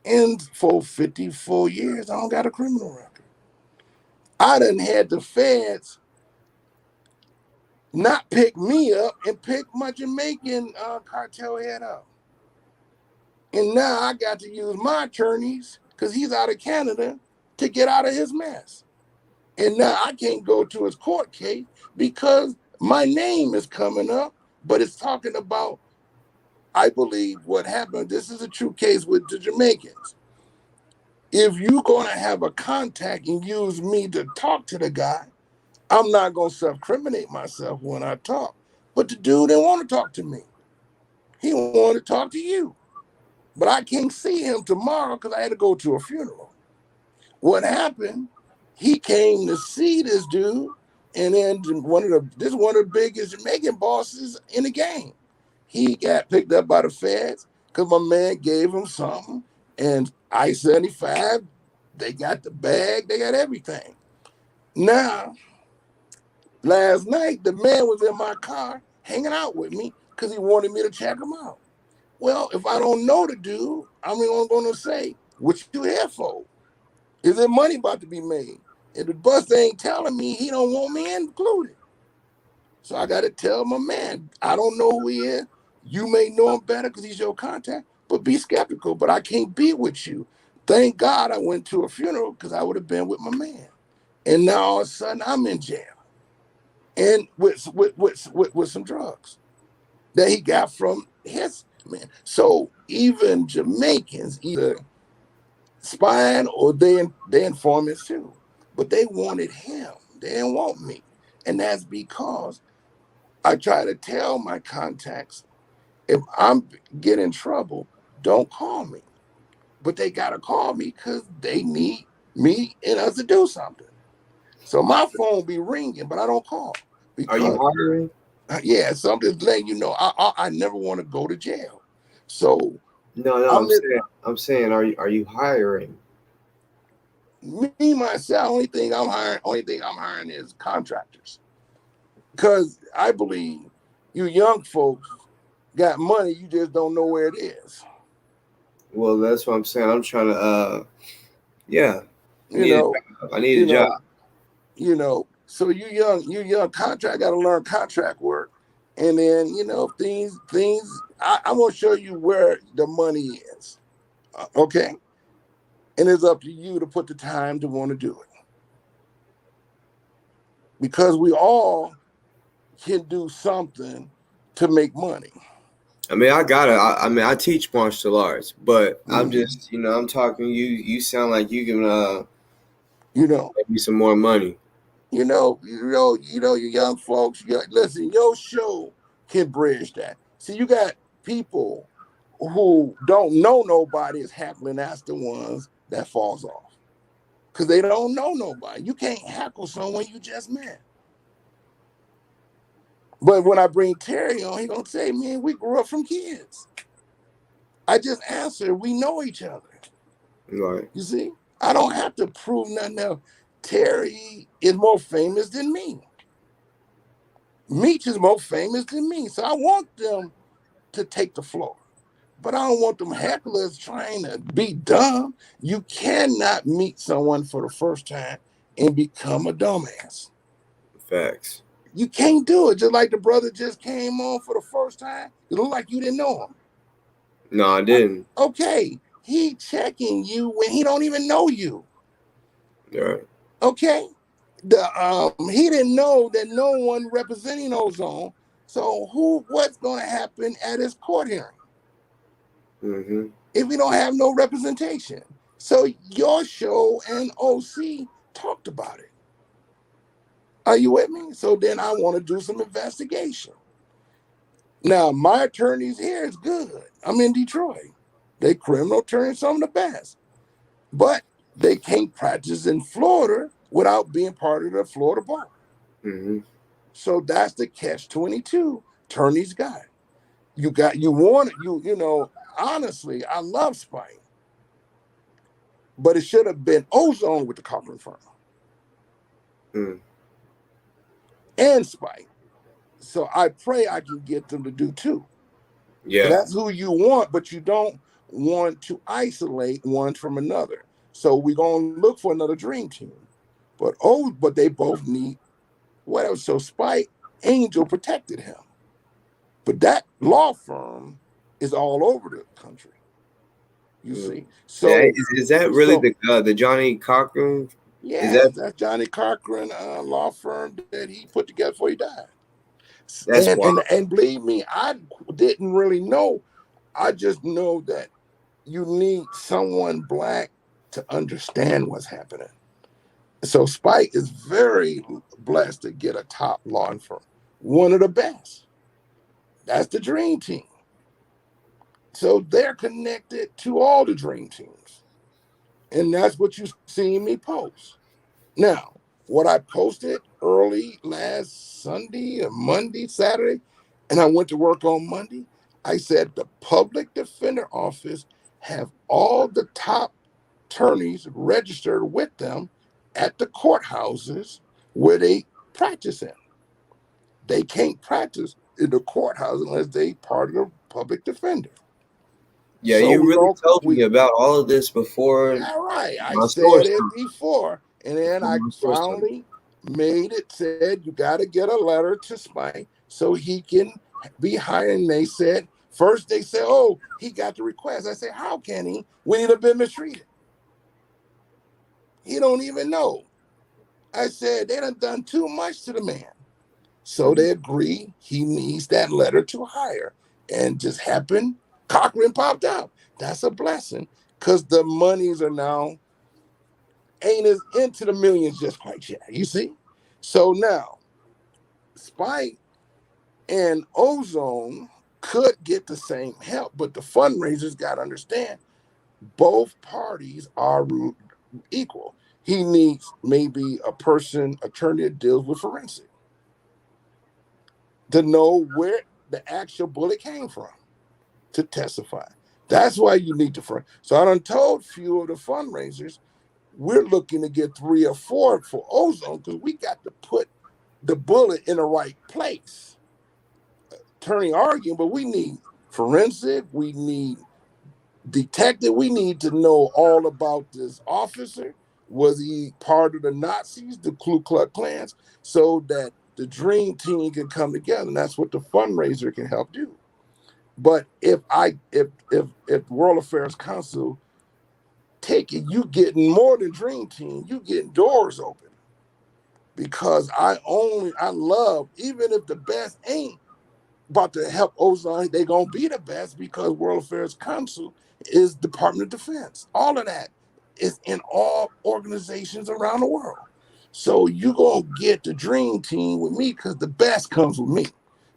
And for 54 years, I don't got a criminal record. I done had the feds not pick me up and pick my Jamaican cartel head up. And now I got to use my attorneys because he's out of Canada to get out of his mess. And now I can't go to his court case because my name is coming up, but it's talking about, I believe what happened. This is a true case with the Jamaicans. If you're going to have a contact and use me to talk to the guy, I'm not going to self-criminate myself when I talk. But the dude didn't want to talk to me. He wanted to talk to you. But I can't see him tomorrow because I had to go to a funeral. What happened? He came to see this dude, and then one of the biggest Jamaican bosses in the game. He got picked up by the feds because my man gave him something, and I-75, they got the bag, they got everything. Now, last night, the man was in my car hanging out with me because he wanted me to check him out. Well, if I don't know the dude, I'm going to say, what you here for? Is there money about to be made? If the bus ain't telling me, he don't want me included. So I got to tell my man, I don't know who he is. You may know him better because he's your contact, but be skeptical. But I can't be with you. Thank God I went to a funeral because I would have been with my man. And now all of a sudden I'm in jail and with some drugs that he got from his man. So even Jamaicans either spying or they informants too, but they wanted him. They didn't want me, and that's because I try to tell my contacts if I'm get in trouble, don't call me. But they gotta call me because they need me and us to do something. So my phone be ringing, but I don't call Are you because hiring? yeah, so I'm just letting you know I never want to go to jail. So No, no. I'm I'm saying, are you hiring? me myself. Only thing I'm hiring is contractors because I believe you young folks got money. You just don't know where it is. Well, that's what I'm saying. I'm trying to. Yeah. I You need a know, job. I need you a job. know, So you young contract got to learn contract work, and then things. I'm gonna show you where the money is. Okay, and it's up to you to put the time to want to do it because we all can do something to make money. I mean, I got it. I mean, I teach martial arts, but I'm Mhm. just, I'm talking. You sound like you can You know, make me some more money. you young folks. Listen, your show can bridge that. See, you got people who don't know nobody is hackling. That's the ones that falls off because they don't know nobody. You can't hackle someone you just met. But when I bring Terry on, he gonna say, "Man, we grew up from kids." I just answer, we know each other. Right. You see, I don't have to prove nothing else. Terry is more famous than me. Meech is more famous than me. So I want them to take the floor. But I don't want them hecklers trying to be dumb. You cannot meet someone for the first time and become a dumbass. Facts. You can't do it. Just like the brother just came on for the first time. It looked like you didn't know him. No, I didn't. Okay, he checking you when he don't even know you. Right. Okay, he didn't know that no one representing Ozone. So what's going to happen at his court hearing Mm-hmm. if we don't have no representation? So your show and OC talked about it. Are you with me? So then I want to do some investigation. Now my attorneys here is good. I'm in Detroit. They criminal attorneys, some of the best, but they can't practice in Florida without being part of the Florida bar. Mm-hmm. So that's the catch-22 attorneys got. You honestly, I love Spite, but it should have been Ozone with the Cochran firm Mm. and Spite. So I pray I can get them to do two. Yeah. That's who you want, but you don't want to isolate one from another. So we're gonna look for another dream team. But they both need whatever. So Spite Angel protected him. But that law firm is all over the country. You Mm. see, Yeah, so is that really so the Johnny Cochran? Is yes, that that's Johnny Cochran law firm that he put together before he died. that's wild? And believe me, I didn't really know. I just know that you need someone black to understand what's happening. So Spike is very blessed to get a top law firm, one of the best. That's the dream team. So they're connected to all the dream teams. And that's what you see me post. Now, what I posted early last Sunday or Monday, Saturday, and I went to work on Monday, I said the public defender office have all the top attorneys registered with them at the courthouses where they practice in. They can't practice in the courthouse unless they part of the public defender. Yeah, So you we really go told me we about all of this before all right. I my said source it time. before, and then Before I my source time. finally made it. Said you got to get a letter to Spike so he can be hired. And they said first they said, "Oh, he got the request." I said, "How can he when he'd have been mistreated? He don't even know." I said they done too much to the man. So Mm-hmm. they agree he needs that letter to hire, and just happened. Cochran popped out. That's a blessing because the monies are now ain't as into the millions just quite yet. You see? So now, Spike and Ozone could get the same help, but the fundraisers got to understand both parties are equal. He needs maybe a person, attorney that deals with forensic to know where the actual bullet came from to testify. That's why you need to front. So I done told few of the fundraisers we're looking to get 3 or 4 for Ozone because we got to put the bullet in the right place. Attorney arguing, but we need forensic, we need detective, we need to know all about this officer. Was he part of the Nazis, the Ku Klux Klans, so that the dream team can come together? And that's what the fundraiser can help do. But if World Affairs Council take it, you getting more than dream team, you getting doors open. Because I love, even if the best ain't about to help Ozone, they gonna be the best because World Affairs Council is Department of Defense. All of that is in all organizations around the world. So you gonna get the dream team with me because the best comes with me.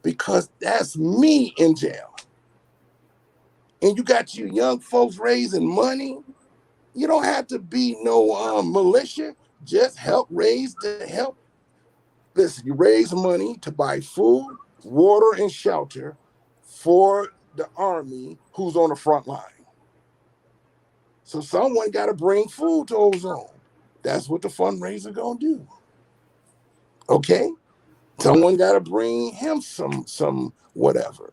Because that's me in jail. And you got you young folks raising money. You don't have to be no militia. Just help raise the help. Listen, you raise money to buy food, water and shelter for the army who's on the front line. So someone got to bring food to Ozone. That's what the fundraiser gonna do. Okay, someone got to bring him some whatever.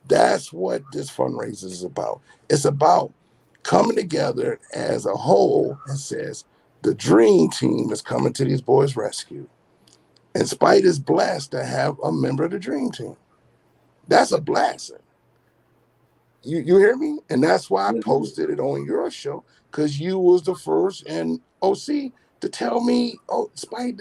That's what this fundraiser is about. It's about coming together as a whole and says the dream team is coming to these boys' rescue. And Spite is blessed to have a member of the dream team. That's a blessing. You hear me? And that's why I posted it on your show, because you was the first and OC to tell me, oh, Spite,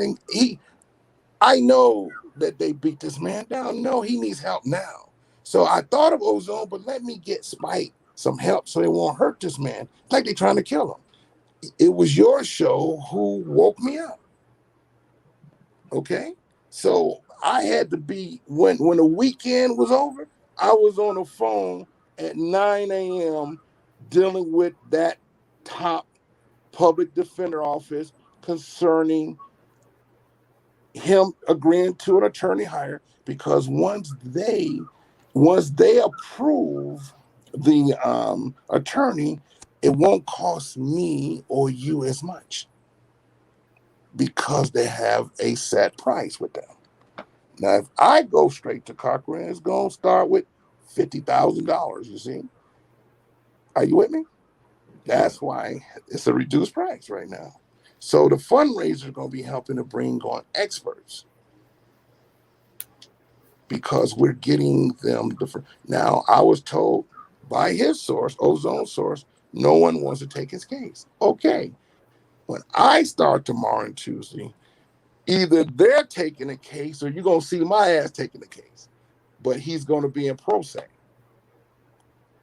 I know that they beat this man down. No, he needs help now. So I thought of Ozone, but let me get Spite some help so it won't hurt this man. It's like they're trying to kill him. It was your show who woke me up. Okay? So I had to be, when the weekend was over, I was on the phone at 9 a.m. dealing with that top public defender office concerning him agreeing to an attorney hire, because once they approve the attorney, it won't cost me or you as much, because they have a set price with them. Now, if I go straight to Cochran, it's going to start with $50,000, you see. Are you with me? That's why it's a reduced price right now. So the fundraiser is going to be helping to bring on experts, because we're getting them now. I was told by his source, Ozone source, no one wants to take his case. Okay. When I start tomorrow and Tuesday, either they're taking the case or you're going to see my ass taking the case. But he's going to be in pro se.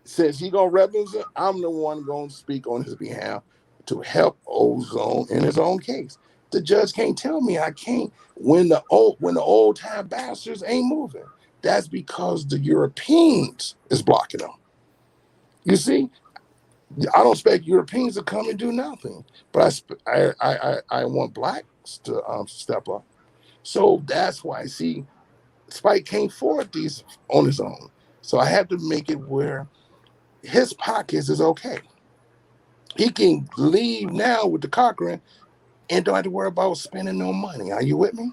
Since he's going to represent, I'm the one going to speak on his behalf to help Ozone in his own case. The judge can't tell me I can't when the old time bastards ain't moving. That's because the Europeans is blocking them. You see, I don't expect Europeans to come and do nothing, but I want blacks to step up. So that's why, see, Spike can't afford these on his own. So I have to make it where his pockets is okay. He can leave now with the Cochran and don't have to worry about spending no money. Are you with me?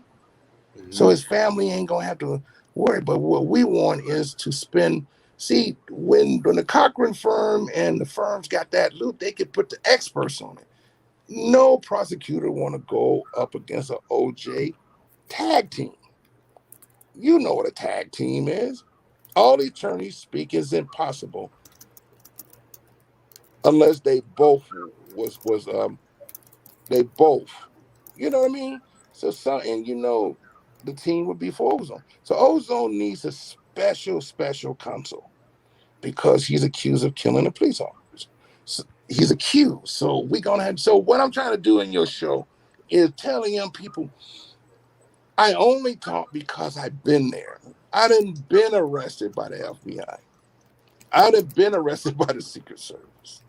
So his family ain't gonna have to worry. But what we want is to spend. See, when the Cochran firm and the firms got that loot, they could put the experts on it. No prosecutor want to go up against an OJ tag team. You know what a tag team is. All the attorneys speak is impossible unless they both they both. You know what I mean? So and the team would be for Ozone. So Ozone needs a special counsel because he's accused of killing a police officer. So he's accused. So we're gonna have. So what I'm trying to do in your show is telling young people, I only talk because I've been there. I done been arrested by the FBI. I done been arrested by the Secret Service.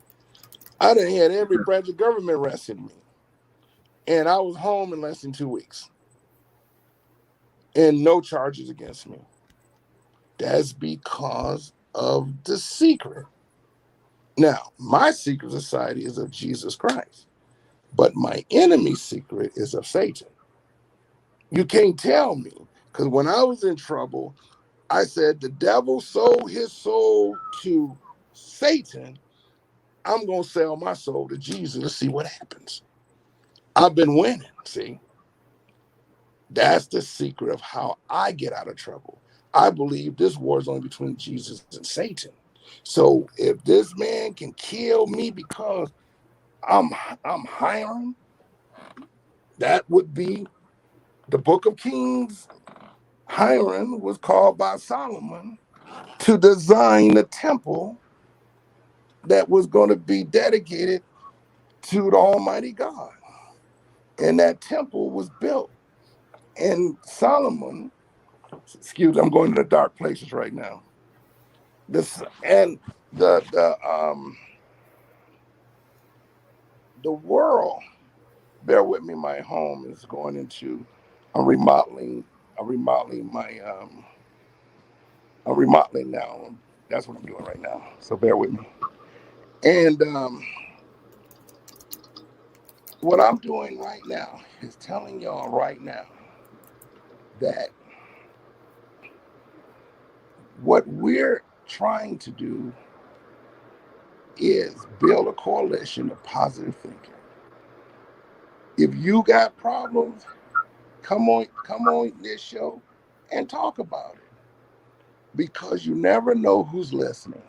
I done had every branch of government arresting me. And I was home in less than 2 weeks. And no charges against me. That's because of the secret. Now, my secret society is of Jesus Christ. But my enemy's secret is of Satan. You can't tell me. Because when I was in trouble, I said the devil sold his soul to Satan. I'm going to sell my soul to Jesus to see what happens. I've been winning, see? That's the secret of how I get out of trouble. I believe this war is only between Jesus and Satan. So if this man can kill me because I'm hiring, that would be the Book of Kings. Hiram was called by Solomon to design the temple that was going to be dedicated to the Almighty God. And that temple was built. And Solomon, excuse me, I'm going to the dark places right now. This and the world, bear with me, my home is going into a remodeling my I'm remodeling now. That's what I'm doing right now. So bear with me. And what I'm doing right now is telling y'all right now that what we're trying to do is build a coalition of positive thinking. If you got problems, come on this show and talk about it because you never know who's listening.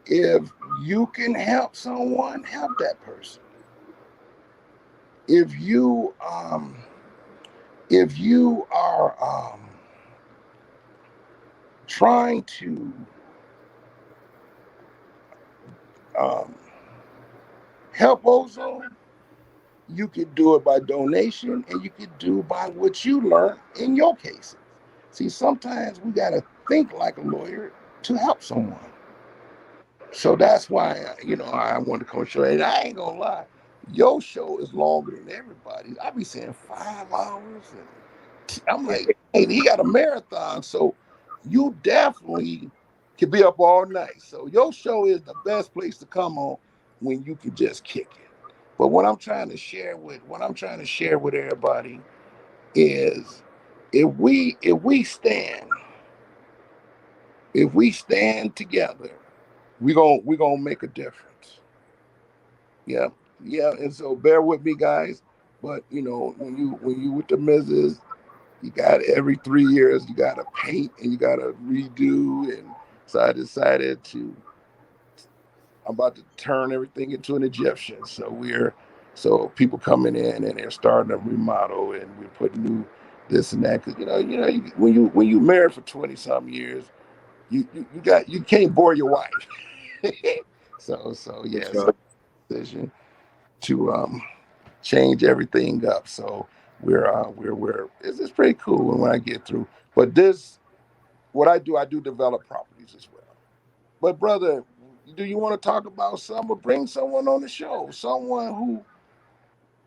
If you can help someone, help that person. If you are trying to um, help ozone, you could do it by donation and you could do by what you learn in your cases. See, sometimes we got to think like a lawyer to help someone. So that's why, I want to come show. And I ain't going to lie, your show is longer than everybody's. I be saying 5 hours. And I'm like, hey, he got a marathon. So you definitely can be up all night. So your show is the best place to come on when you can just kick it. But what I'm trying to share with everybody is if we stand together, we're gonna make a difference. Yeah, yeah. And so bear with me, guys. But when you with the missus, you got every 3 years you got to paint and you got to redo. And so I decided to I'm about to turn everything into an Egyptian. So people coming in and they're starting to remodel and we're putting new this and that because when you married for 20 some years, you can't bore your wife. So For yeah, so sure. decision to change everything up. So we're it's pretty cool when I get through. But this what I do develop properties as well. But brother, do you want to talk about something or bring someone on the show? Someone who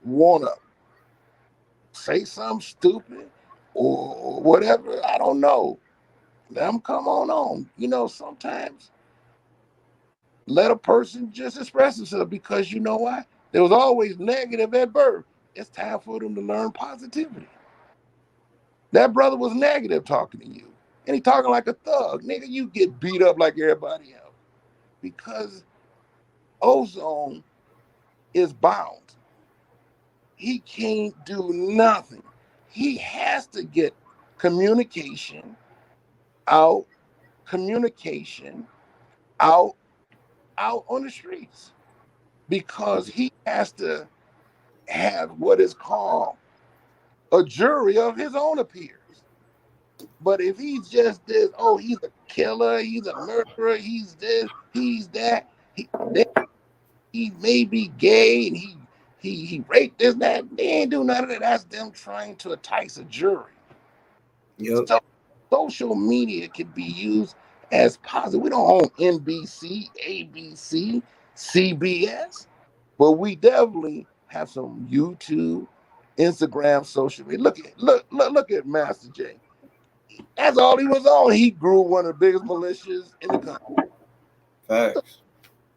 wanna say something stupid or whatever. I don't know. Let them come on. Sometimes let a person just express themselves because you know why? There was always negative at birth. It's time for them to learn positivity. That brother was negative talking to you. And he talking like a thug. Nigga, you get beat up like everybody else. Because ozone is bound. He can't do nothing. He has to get communication out, communication out, out on the streets because he has to have what is called a jury of his own peers. But if he's just this, oh, he's a killer, he's a murderer, he's this, he's that, he may be gay and he raped this, that, they ain't do none of that. That's them trying to entice a jury. Yep. So social media can be used as positive. We don't own NBC, ABC, CBS, but we definitely have some YouTube, Instagram, social media. Look at Master J. That's all he was on. He grew one of the biggest militias in the country. So, Facts.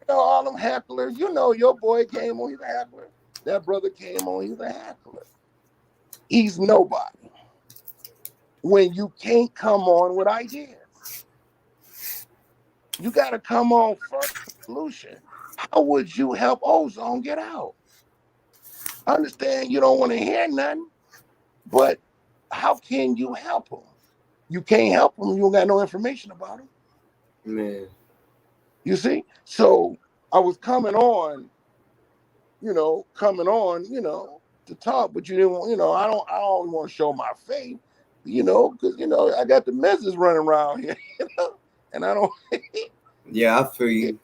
all them hecklers, your boy came on, he's a heckler. That brother came on, he's a heckler. He's nobody. When you can't come on with ideas, you got to come on first with a solution. How would you help ozone get out? I understand you don't want to hear nothing, but how can you help them? You can't help them. You don't got no information about them. Man. You see? So I was to talk, but you didn't want, I don't want to show my face, because I got the missus running around here, and I don't Yeah, I feel get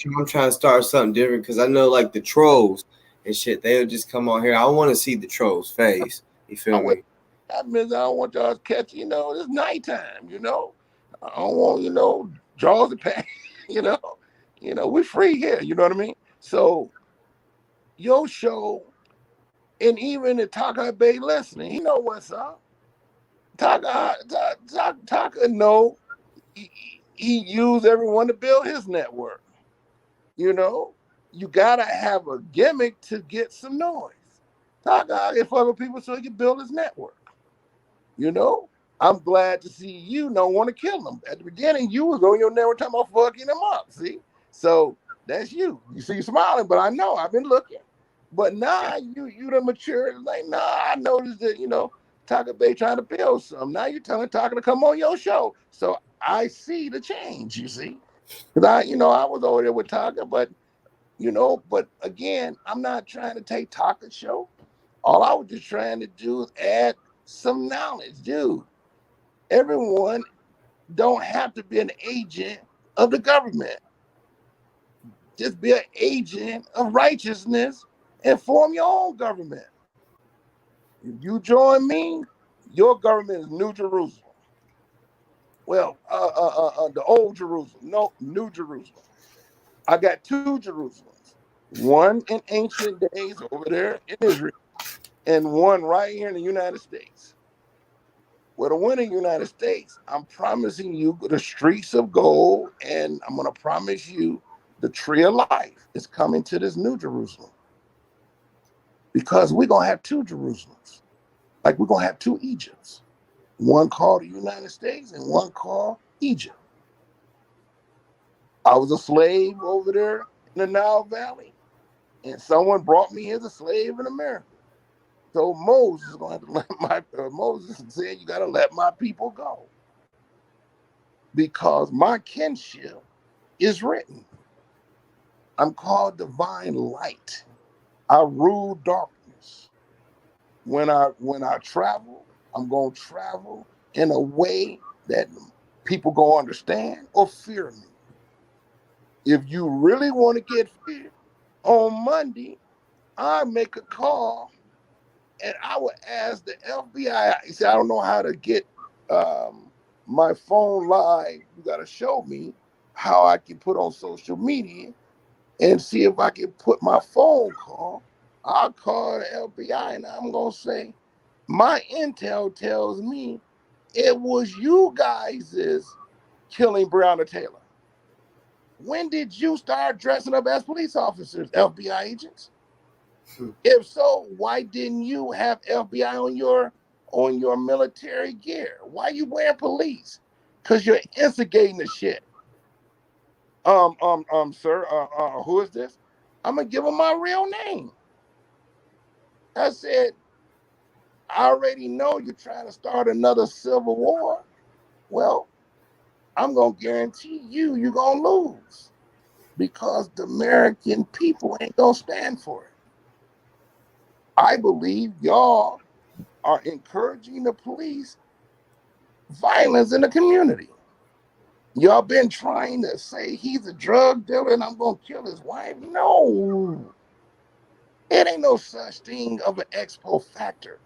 you. on. I'm trying to start something different because I know like the trolls and shit. They'll just come on here. I want to see the trolls' face. You I feel wait. me? I don't want y'all to catch, it's nighttime, I don't want, jaws to pack, you know, we're free here, you know what I mean? So your show, and even the Taka Bay listening, he know what's up. Taka know. he used everyone to build his network. You know, you gotta have a gimmick to get some noise. Talk out in front of people so he can build his network. You know, I'm glad to see you don't want to kill him. At the beginning, you was on your network talking about fucking him up. See, so that's you. You see, you smiling, but I know I've been looking. But nah, you done matured. Like nah, I noticed that Taka Bay trying to build something. Now you're telling Taka to come on your show. So I see the change. You see, because I was over there with Taka, but again, I'm not trying to take Taka's show. All I was just trying to do is add some knowledge, dude. Everyone don't have to be an agent of the government. Just be an agent of righteousness and form your own government. If you join me, your government is New Jerusalem. Well, the old Jerusalem. No, New Jerusalem. I got two Jerusalems. One in ancient days over there in Israel, and one right here in the United States. Well, the one in the United States, I'm promising you the streets of gold, and I'm going to promise you the tree of life is coming to this new Jerusalem. Because we're going to have two Jerusalems. Like we're going to have two Egypts. One called the United States and one called Egypt. I was a slave over there in the Nile Valley, and someone brought me as a slave in America. So Moses is going to have to let Moses said, you got to let my people go. Because my kinship is written. I'm called divine light. I rule darkness. When I travel, I'm going to travel in a way that people going to understand or fear me. If you really want to get feared, on Monday, I make a call and I would ask the FBI. He said, I don't know how to get my phone live. You got to show me how I can put on social media and see if I can put my phone call. I'll call the FBI and I'm going to say, my intel tells me it was you guys is killing Breonna Taylor. When did you start dressing up as police officers, FBI agents? If so, why didn't you have FBI on your military gear? Why you wearing police? Because you're instigating the shit. Sir, who is this? I'm gonna give him my real name. I said, I already know you're trying to start another civil war. Well, I'm gonna guarantee you're gonna lose because the American people ain't gonna stand for it. I believe y'all are encouraging the police violence in the community. Y'all been trying to say he's a drug dealer and I'm gonna kill his wife. No, it ain't no such thing of an expo factor.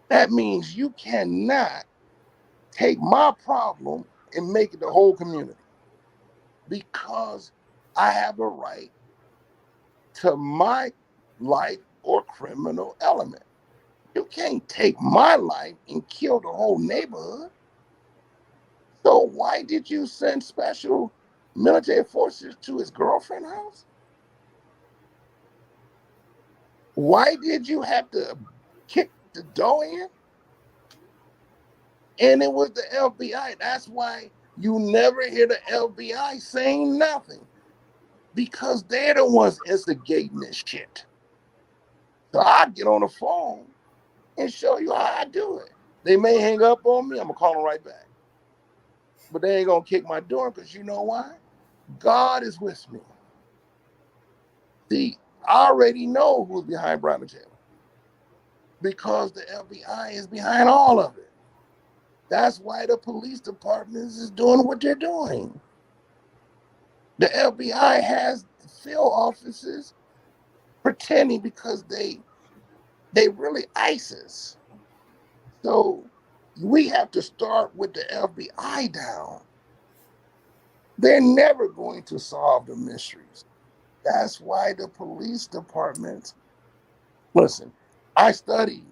That means you cannot take my problem and make it the whole community because I have a right to my life or criminal element. You can't take my life and kill the whole neighborhood. So why did you send special military forces to his girlfriend's house? Why did you have to kick the door in? And it was the FBI. That's why you never hear the FBI saying nothing. Because they're the ones instigating this shit. So I get on the phone and show you how I do it. They may hang up on me. I'm going to call them right back. But they ain't going to kick my door because you know why? God is with me. See, I already know who's behind Breonna Taylor because the FBI is behind all of it. That's why the police department is doing what they're doing. The FBI has field officers pretending because they really ISIS. So we have to start with the FBI down. They're never going to solve the mysteries. That's why the police departments, listen, I studied,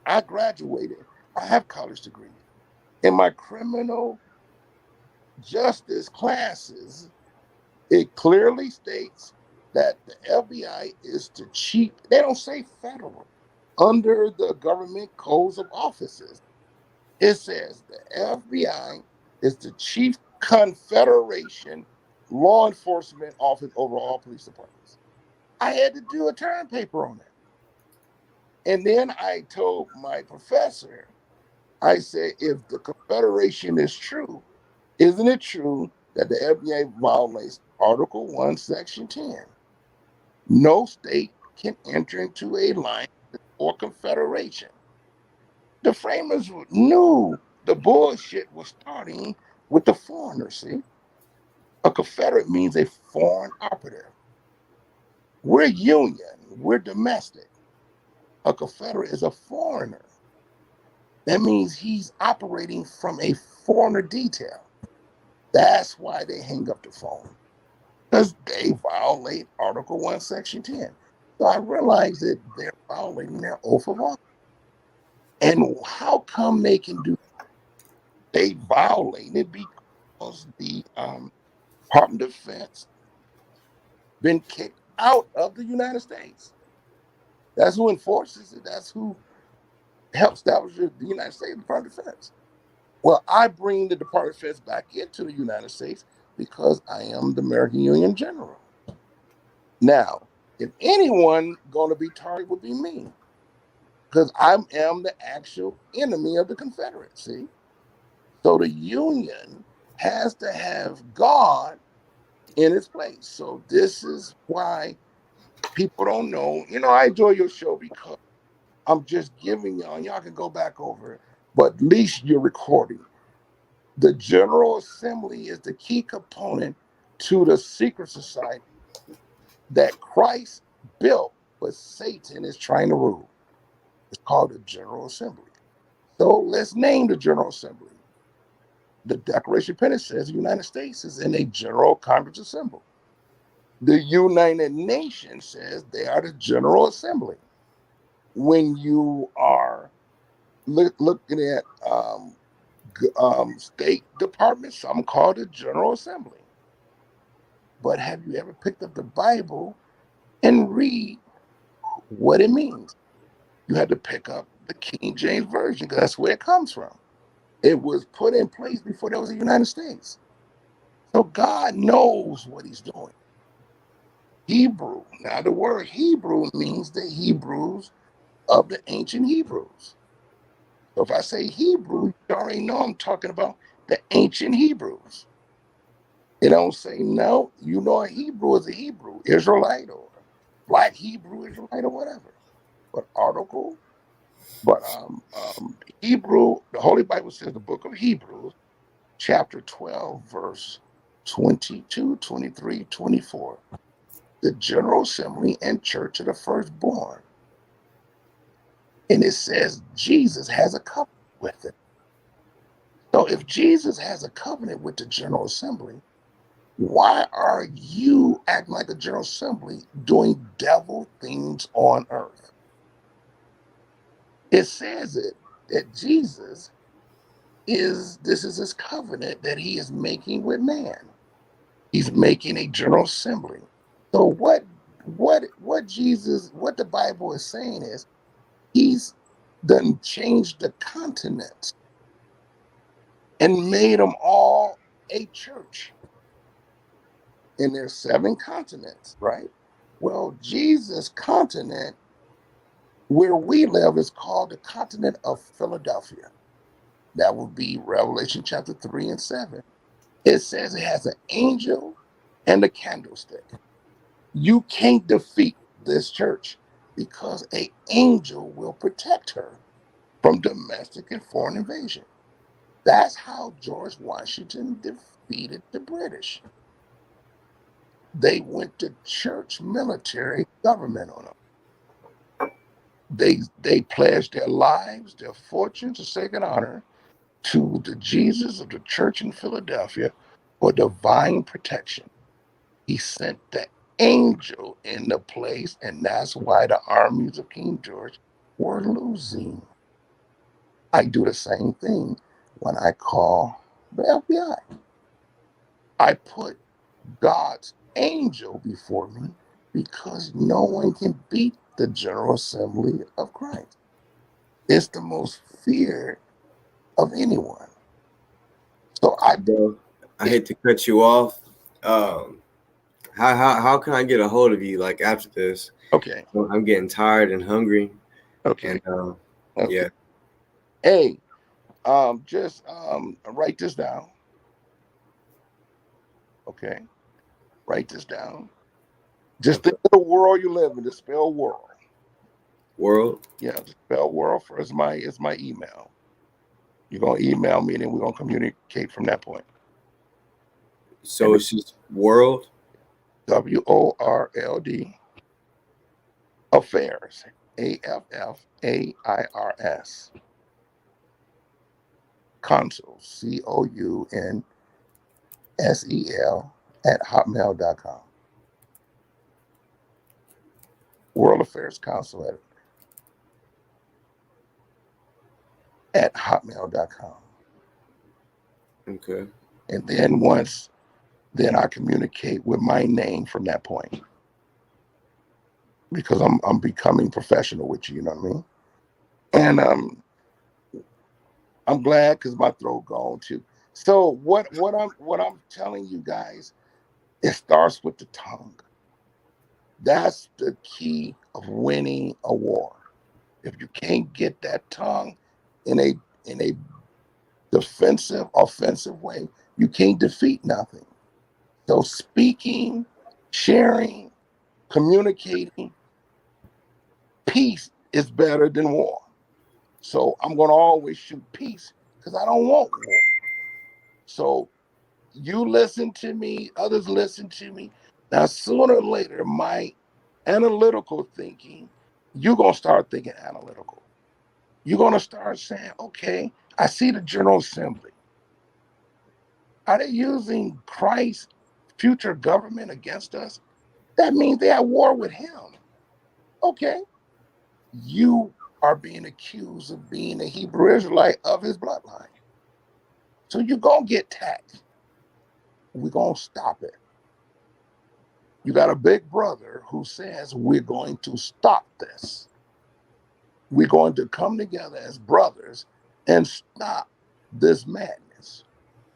I graduated, I have college degrees. In my criminal justice classes, it clearly states that the FBI is the chief, they don't say federal, under the government codes of offices. It says the FBI is the chief confederation law enforcement office over all police departments. I had to do a term paper on it. And then I told my professor, I said, if the confederation is true, isn't it true that the FBI violates Article 1, Section 10? No state can enter into a line or confederation. The framers knew the bullshit was starting with the foreigner, see? A confederate means a foreign operative. We're union, we're domestic. A confederate is a foreigner. That means he's operating from a foreigner detail. That's why they hang up the phone, because they violate Article 1, Section 10. So I realized that they're violating their oath of office. And how come they can do? They violate it because the Department of Defense been kicked out of the United States. That's who enforces it. That's who helps establish the United States Department of Defense. Well, I bring the Department of Defense back into the United States because I am the American Union General. Now, if anyone going to be targeted would be me, because I am the actual enemy of the Confederacy. So the Union has to have God in its place. So this is why people don't know. I enjoy your show because I'm just giving y'all can go back over it, but at least you're recording. The General Assembly is the key component to the secret society that Christ built, but Satan is trying to rule. It's called the General Assembly. So let's name the General Assembly. The Declaration of Independence says the United States is in a General Congress assembled. The United Nations says they are the General Assembly. When you are looking at State Department, some call it General Assembly. But have you ever picked up the Bible and read what it means? You had to pick up the King James Version because that's where it comes from. It was put in place before there was a United States. So God knows what he's doing. Hebrew. Now, the word Hebrew means the Hebrews of the ancient Hebrews. So if I say Hebrew, you already know I'm talking about the ancient Hebrews. It don't say no. A Hebrew is a Hebrew, Israelite, or Black Hebrew Israelite, or whatever. But Hebrew, the Holy Bible says the book of Hebrews, chapter 12, verse 22, 23, 24. The General Assembly and Church of the Firstborn. And it says Jesus has a covenant with it. So if Jesus has a covenant with the General Assembly, why are you acting like the General Assembly doing devil things on earth? It says that Jesus this is his covenant that he is making with man. He's making a General Assembly. So what the Bible is saying is he's done changed the continents and made them all a church. And there's 7 continents, right? Well, Jesus' continent, where we live, is called the continent of Philadelphia. That would be Revelation chapter 3 and 7. It says it has an angel and a candlestick. You can't defeat this church because an angel will protect her from domestic and foreign invasion. That's how George Washington defeated the British. They went to church, military, government on them. They pledged their lives, their fortunes, and sacred honor to the Jesus of the church in Philadelphia for divine protection. He sent the angel in the place, and that's why the armies of King George were losing. I do the same thing when I call the FBI. I put God's angel before me because no one can beat the General Assembly of Christ. It's the most feared of anyone. So I Bro, I hate to cut you off. Um, how can I get a hold of you like after this? okay, I'm getting tired and hungry, and okay, okay. yeah, Hey, just write this down. Okay, write this down. Just okay. think of the world you live in. Just spell world. World. Yeah, just spell world first. My email. You're gonna email me, and then we're gonna communicate from that point. So And it's just world. WORLD affairs. AFFAIRS. Consul. COUNSEL at hotmail.com. World Affairs Council at hotmail.com. Okay. And then I communicate with my name from that point because I'm becoming professional with you, you know what I mean? And I'm glad because my throat gone too. So what I'm telling you guys, it starts with the tongue. That's the key of winning a war. If you can't get that tongue in a defensive, offensive way, you can't defeat nothing. So speaking, sharing, communicating, peace is better than war. So I'm going to always shoot peace because I don't want war. So you listen to me, others listen to me. Now, sooner or later, my analytical thinking, you're going to start thinking analytical. You're going to start saying, okay, I see the General Assembly. Are they using Christ's future government against us? That means they're at war with him. Okay, you are being accused of being a Hebrew Israelite of his bloodline. So you're going to get taxed. We're going to stop it. You got a big brother who says, we're going to stop this. We're going to come together as brothers and stop this madness.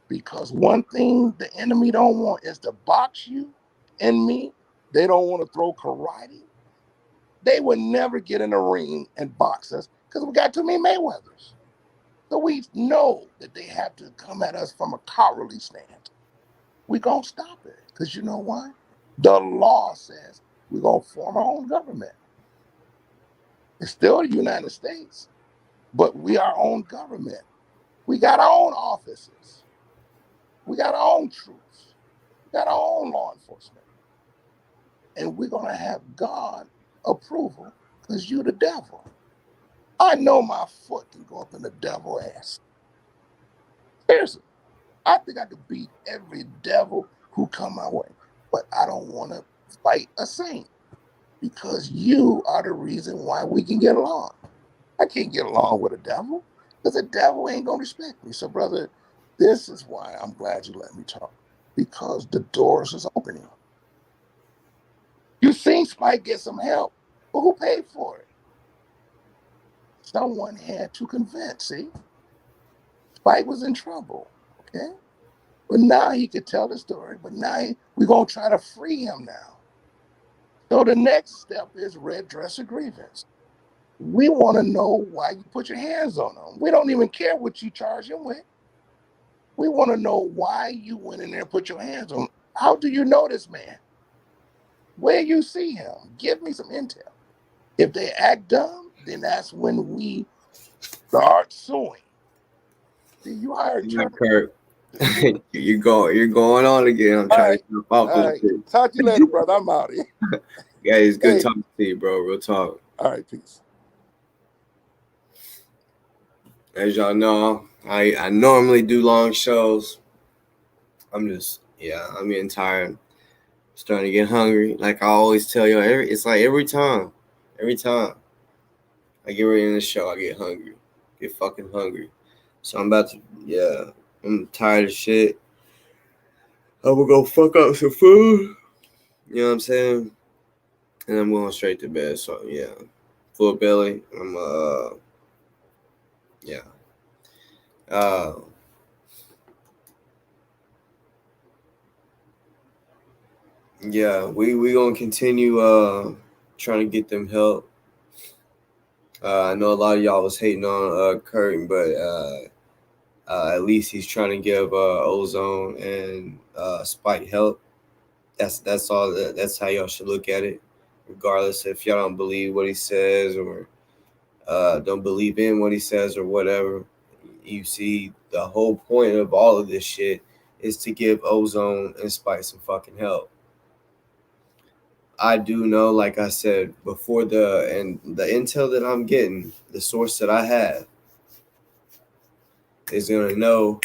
Because one thing the enemy don't want is to box you and me. They don't want to throw karate. They would never get in a ring and box us because we got too many Mayweathers. So we know that they have to come at us from a cowardly stance. We're going to stop it because you know why? The law says we're going to form our own government. It's still the United States, but we are our own government. We got our own offices. We got our own troops. We got our own law enforcement. And we're going to have God approval because you the devil. I know my foot can go up in the devil ass. Seriously. I think I could beat every devil who come my way. But I don't want to fight a saint because you are the reason why we can get along. I can't get along with a devil because the devil ain't going to respect me. So, brother, this is why I'm glad you let me talk because the doors is opening. You seen Spike get some help, but who paid for it? Someone had to convince. See, Spike was in trouble. Okay, but now he could tell the story. But now we're gonna try to free him now. So the next step is red dress grievance. We want to know why you put your hands on him. We don't even care what you charge him with. We want to know why you went in there and put your hands on him. How do you know this man? Where you see him? Give me some intel. If they act dumb, then that's when we start suing. See, you hired Yeah, attorney. Kurt. See? You're going on again. I'm All trying right. to jump off All this right. shit. Talk to you later, brother. I'm out of here. Yeah, it's good Hey. talking to you, bro. Real talk. All right. Peace. As y'all know, I normally do long shows. I'm getting tired. Starting to get hungry. Like I always tell you, it's like every time I get ready in the show, I get hungry, get fucking hungry. So I'm about to, yeah, I'm tired of shit. I'm gonna go fuck up some food. You know what I'm saying? And I'm going straight to bed. So yeah, full belly. I'm yeah. Uh, yeah. We gonna continue trying to get them help. I know a lot of y'all was hating on Curtin, but at least he's trying to give Ozone and Spite help. That's all. That's how y'all should look at it, regardless if y'all don't believe what he says or don't believe in what he says or whatever. You see, the whole point of all of this shit is to give Ozone and Spite some fucking help. I do know, like I said before, the intel that I'm getting, the source that I have is gonna know.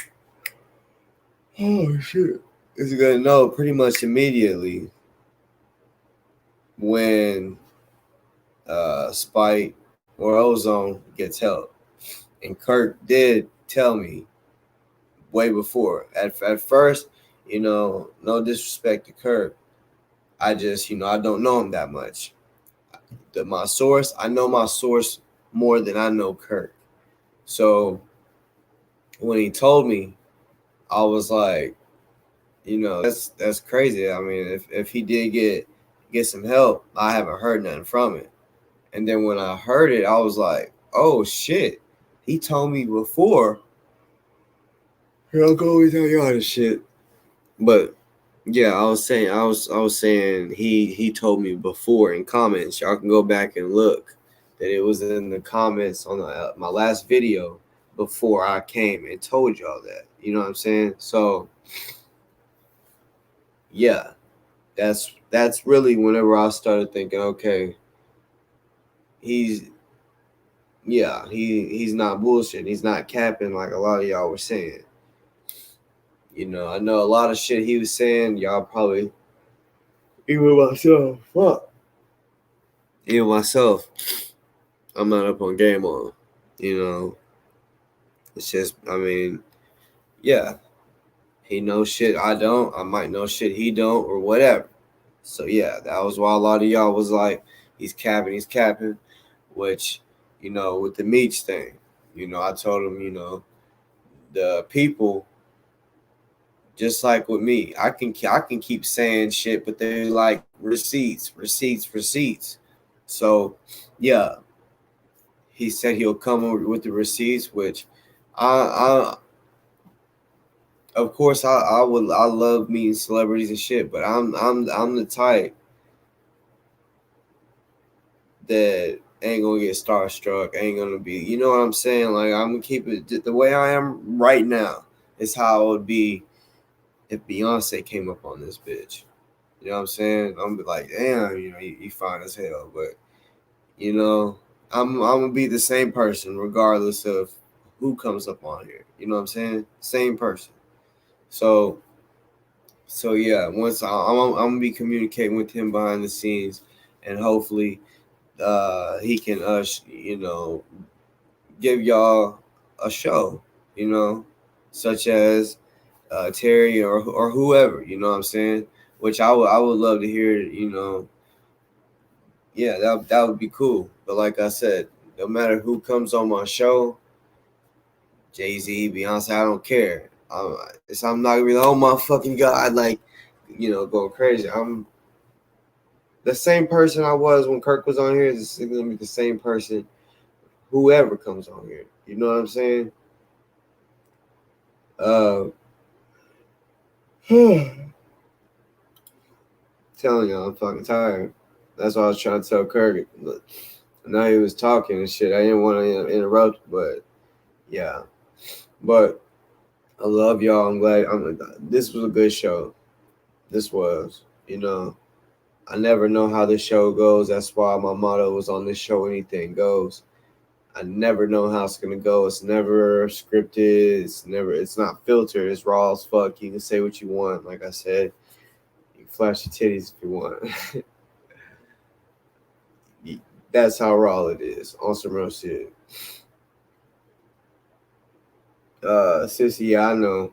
Oh shit! Is gonna know pretty much immediately when Spite or Ozone gets help. And Kirk did tell me way before. At first, no disrespect to Kirk. I just, I don't know him that much. My source, I know my source more than I know Kirk. So when he told me, I was like, that's crazy. I mean, if he did get some help, I haven't heard nothing from it. And then when I heard it, I was like, oh shit. He told me before. Here, I'll go with y'all this shit. But yeah, I was saying he told me before in comments. Y'all can go back and look that it was in the comments on my last video before I came and told y'all that. You know what I'm saying? So yeah, that's really whenever I started thinking, okay, he's he's not bullshit. He's not capping like a lot of y'all were saying. I know a lot of shit he was saying. Y'all probably, even myself, fuck, even myself, I'm not up on game on. You know, it's just, I mean, yeah, he knows shit I don't. I might know shit he don't, or whatever. So yeah, that was why a lot of y'all was like, he's capping, which, with the Meech thing, I told him, the people, just like with me, I can keep saying shit, but they're like receipts. So yeah, he said he'll come over with the receipts, which I of course I love meeting celebrities and shit, but I'm the type that ain't gonna get starstruck, ain't gonna be, you know what I'm saying? Like, I'm gonna keep it the way I am right now is how it would be if Beyonce came up on this bitch. You know what I'm saying? I'm be like, damn, you fine as hell, but you know, I'm gonna be the same person regardless of who comes up on here. You know what I'm saying? Same person. So yeah, once I'm gonna be communicating with him behind the scenes, and hopefully, he can give y'all a show, such as Terry or whoever. You know what I'm saying? Which I would love to hear. Yeah, that would be cool. But like I said, no matter who comes on my show, Jay-Z, Beyonce, I don't care. I'm not gonna be like, oh my fucking god, like, going crazy. I'm the same person I was when Kirk was on here. Is gonna be the same person whoever comes on here. You know what I'm saying? Telling y'all, I'm fucking tired. That's why I was trying to tell Kirk. But now he was talking and shit. I didn't want to interrupt, but yeah. But I love y'all. I'm glad. This was a good show. This was. I never know how this show goes. That's why my motto was on this show, anything goes. I never know how it's gonna go. It's never scripted. It's not filtered. It's raw as fuck. You can say what you want. Like I said, you can flash your titties if you want. That's how raw it is on some real shit. Sissy, yeah, I know.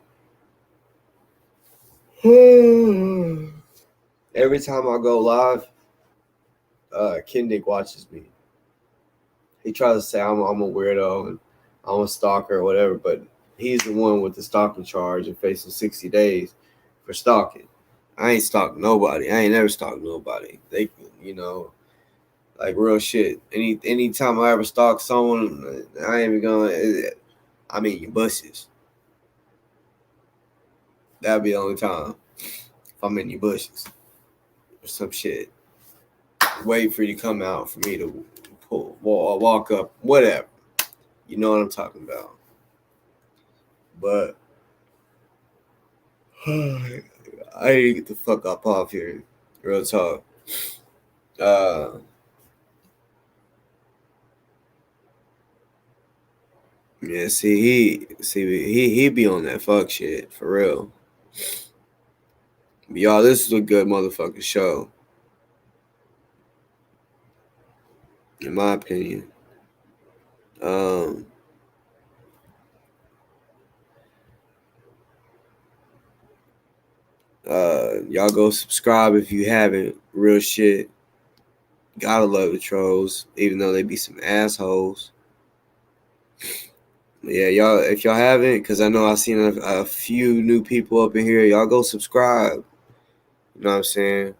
Every time I go live, Kendick watches me. He tries to say I'm a weirdo and I'm a stalker or whatever, but he's the one with the stalking charge and facing 60 days for stalking. I ain't stalked nobody. I ain't never stalked nobody. They, like real shit. Anytime I ever stalk someone, I ain't even going. I mean, your bushes. That'd be the only time if I'm in your bushes or some shit. Wait for you to come out for me to walk up, whatever. You know what I'm talking about. But I need to get the fuck up off here. Real talk. Yeah, he be on that fuck shit for real. But y'all, this is a good motherfucking show, in my opinion. Y'all go subscribe if you haven't. Real shit. Gotta love the trolls, even though they be some assholes. Yeah, y'all, if y'all haven't, because I know I've seen a few new people up in here, y'all go subscribe. You know what I'm saying?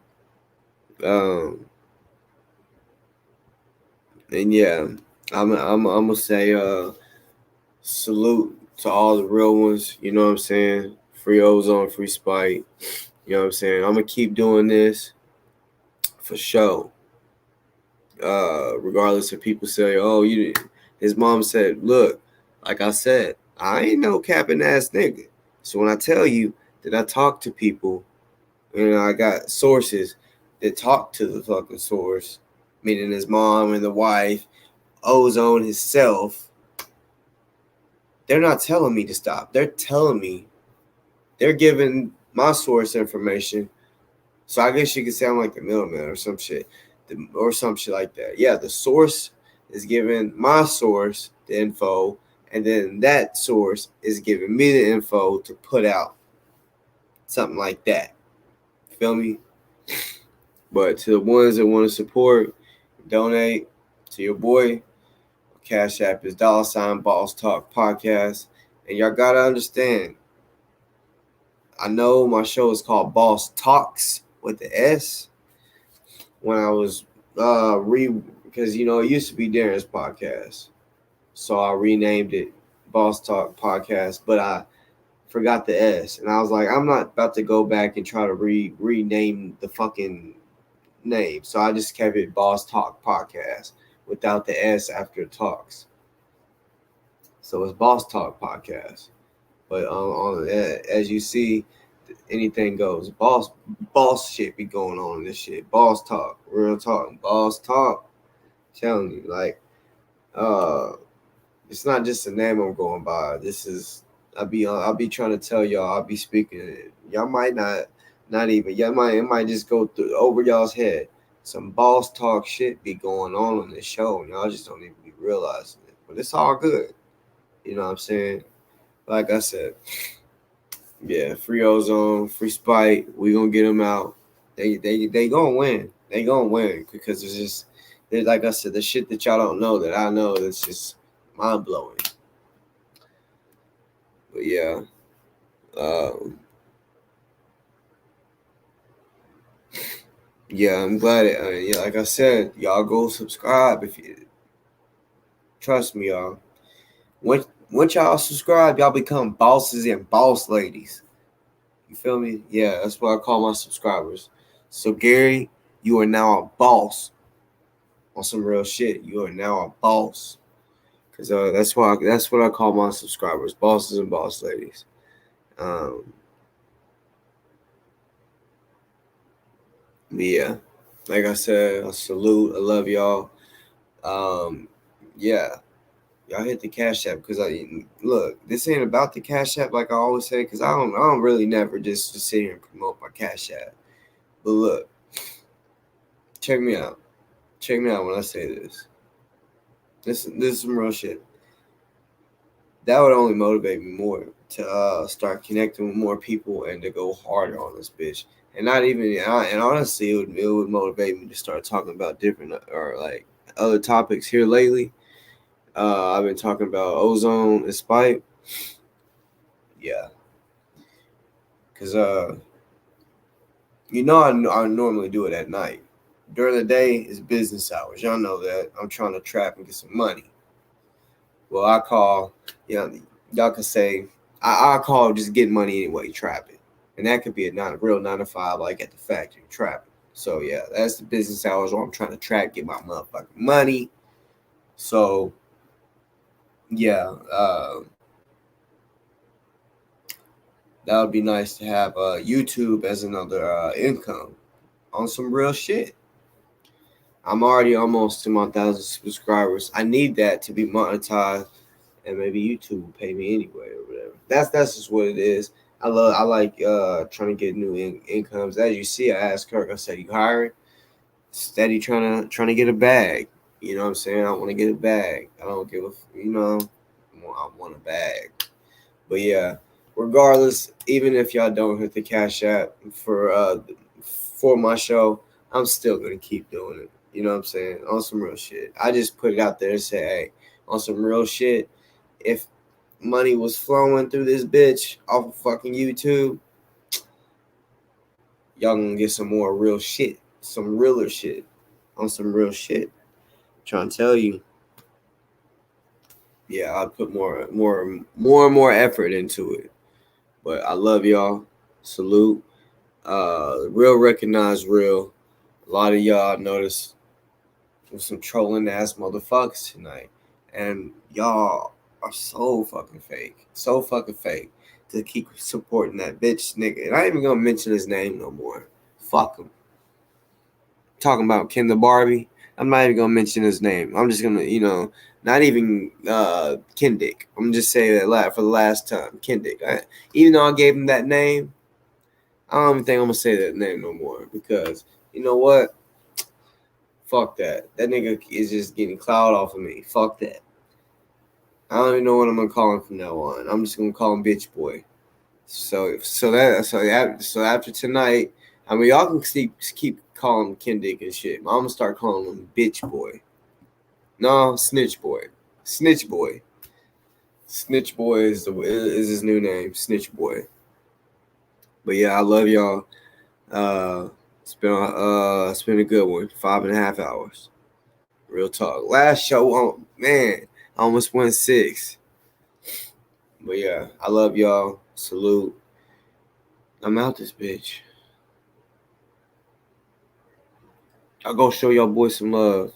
And yeah, I'm gonna say salute to all the real ones. You know what I'm saying? Free Ozone, free Spite. You know what I'm saying? I'm gonna keep doing this for sure. Regardless if people say, "Oh, you," his mom said, "Look, like I said, I ain't no capping ass nigga. So when I tell you that I talk to people, I got sources that talk to the fucking source, meaning his mom and the wife, Ozone himself. They're not telling me to stop. They're telling me, they're giving my source information. So I guess you could say I'm like the middleman or some shit, or some shit like that. Yeah, the source is giving my source the info, and then that source is giving me the info to put out. Something like that. Feel me? But to the ones that want to support, donate to your boy. Cashapp is $ Boss Talk Podcast. And y'all gotta understand, I know my show is called Boss Talks with the S. When I was because it used to be Darren's podcast, so I renamed it Boss Talk Podcast, but I forgot the S, and I was like, I'm not about to go back and try to rename the fucking name, so I just kept it Boss Talk Podcast without the S after talks. So it's Boss Talk Podcast, but as you see, anything goes. Boss shit be going on in this shit. Boss talk, real talk, boss talk. Telling you, like, it's not just a name I'm going by. This is I'll be trying to tell y'all. I'll be speaking it. Y'all might not even. It might just go through over y'all's head. Some boss talk shit be going on this show, and y'all just don't even be realizing it. But it's all good. You know what I'm saying? Like I said. Yeah, free Ozone, free Spite. We gonna get them out. They gonna win. They gonna win because there's like I said, the shit that y'all don't know that I know that's just mind blowing. But yeah, yeah, I'm glad. Yeah, like I said, y'all go subscribe if you trust me, y'all. Once y'all subscribe, y'all become bosses and boss ladies. You feel me? Yeah, that's what I call my subscribers. So Gary, you are now a boss. On some real shit, you are now a boss. Cause that's what I call my subscribers, bosses and boss ladies. Yeah, like I said, I salute. I love y'all. Yeah, y'all hit the Cash App because look. This ain't about the Cash App like I always say. Cause I don't really never just sit here and promote my Cash App. But look, check me out. Check me out when I say this. This is some real shit. that would only motivate me more to start connecting with more people and to go harder on this bitch. And not even, and honestly, it would motivate me to start talking about different or like other topics here lately. I've been talking about ozone and spite. Yeah, because I normally do it at night. During the day is business hours. Y'all know that. I'm trying to trap and get some money. Well, I call, you know, y'all can say, I call just get money anyway, trapping. And that could be a real 9 to 5, like at the factory, trapping. So, yeah, that's the business hours where I'm trying to trap, get my motherfucking money. So, yeah, that would be nice to have YouTube as another income on some real shit. I'm already almost to my 1,000 subscribers. I need that to be monetized, and maybe YouTube will pay me anyway or whatever. That's just what it is. I like trying to get new incomes. As you see, I asked Kirk. I said, "You hiring?" Steady trying to get a bag. You know what I'm saying? I want to get a bag. I don't give a I want a bag. But yeah, regardless, even if y'all don't hit the Cash App for my show, I'm still gonna keep doing it. You know what I'm saying? On some real shit. I just put it out there and say, hey, on some real shit, if money was flowing through this bitch off of fucking YouTube, y'all gonna get some more real shit. Some realer shit. On some real shit. Trying to tell you. Yeah, I'll put more effort into it. But I love y'all. Salute. Real recognize real. A lot of y'all noticed with some trolling ass motherfuckers tonight. And y'all are so fucking fake. So fucking fake to keep supporting that bitch nigga. And I ain't even gonna mention his name no more. Fuck him. Talking about Ken the Barbie. I'm not even gonna mention his name. I'm just gonna, not even Kendick. I'm just saying that for the last time. Kendick. Even though I gave him that name, I don't even think I'm gonna say that name no more because you know what? Fuck that. That nigga is just getting cloud off of me. Fuck that. I don't even know what I'm gonna call him from now on. I'm just gonna call him bitch boy. So after tonight, I mean y'all can keep calling him Kendick and shit. I'm gonna start calling him bitch boy. No, snitch boy. Snitch boy. Snitch boy is his new name. Snitch boy. But yeah, I love y'all. It's been a good one. 5.5 hours. Real talk. Last show, man, I almost went 6. But yeah, I love y'all. Salute. I'm out this bitch. I'll go show y'all boys some love.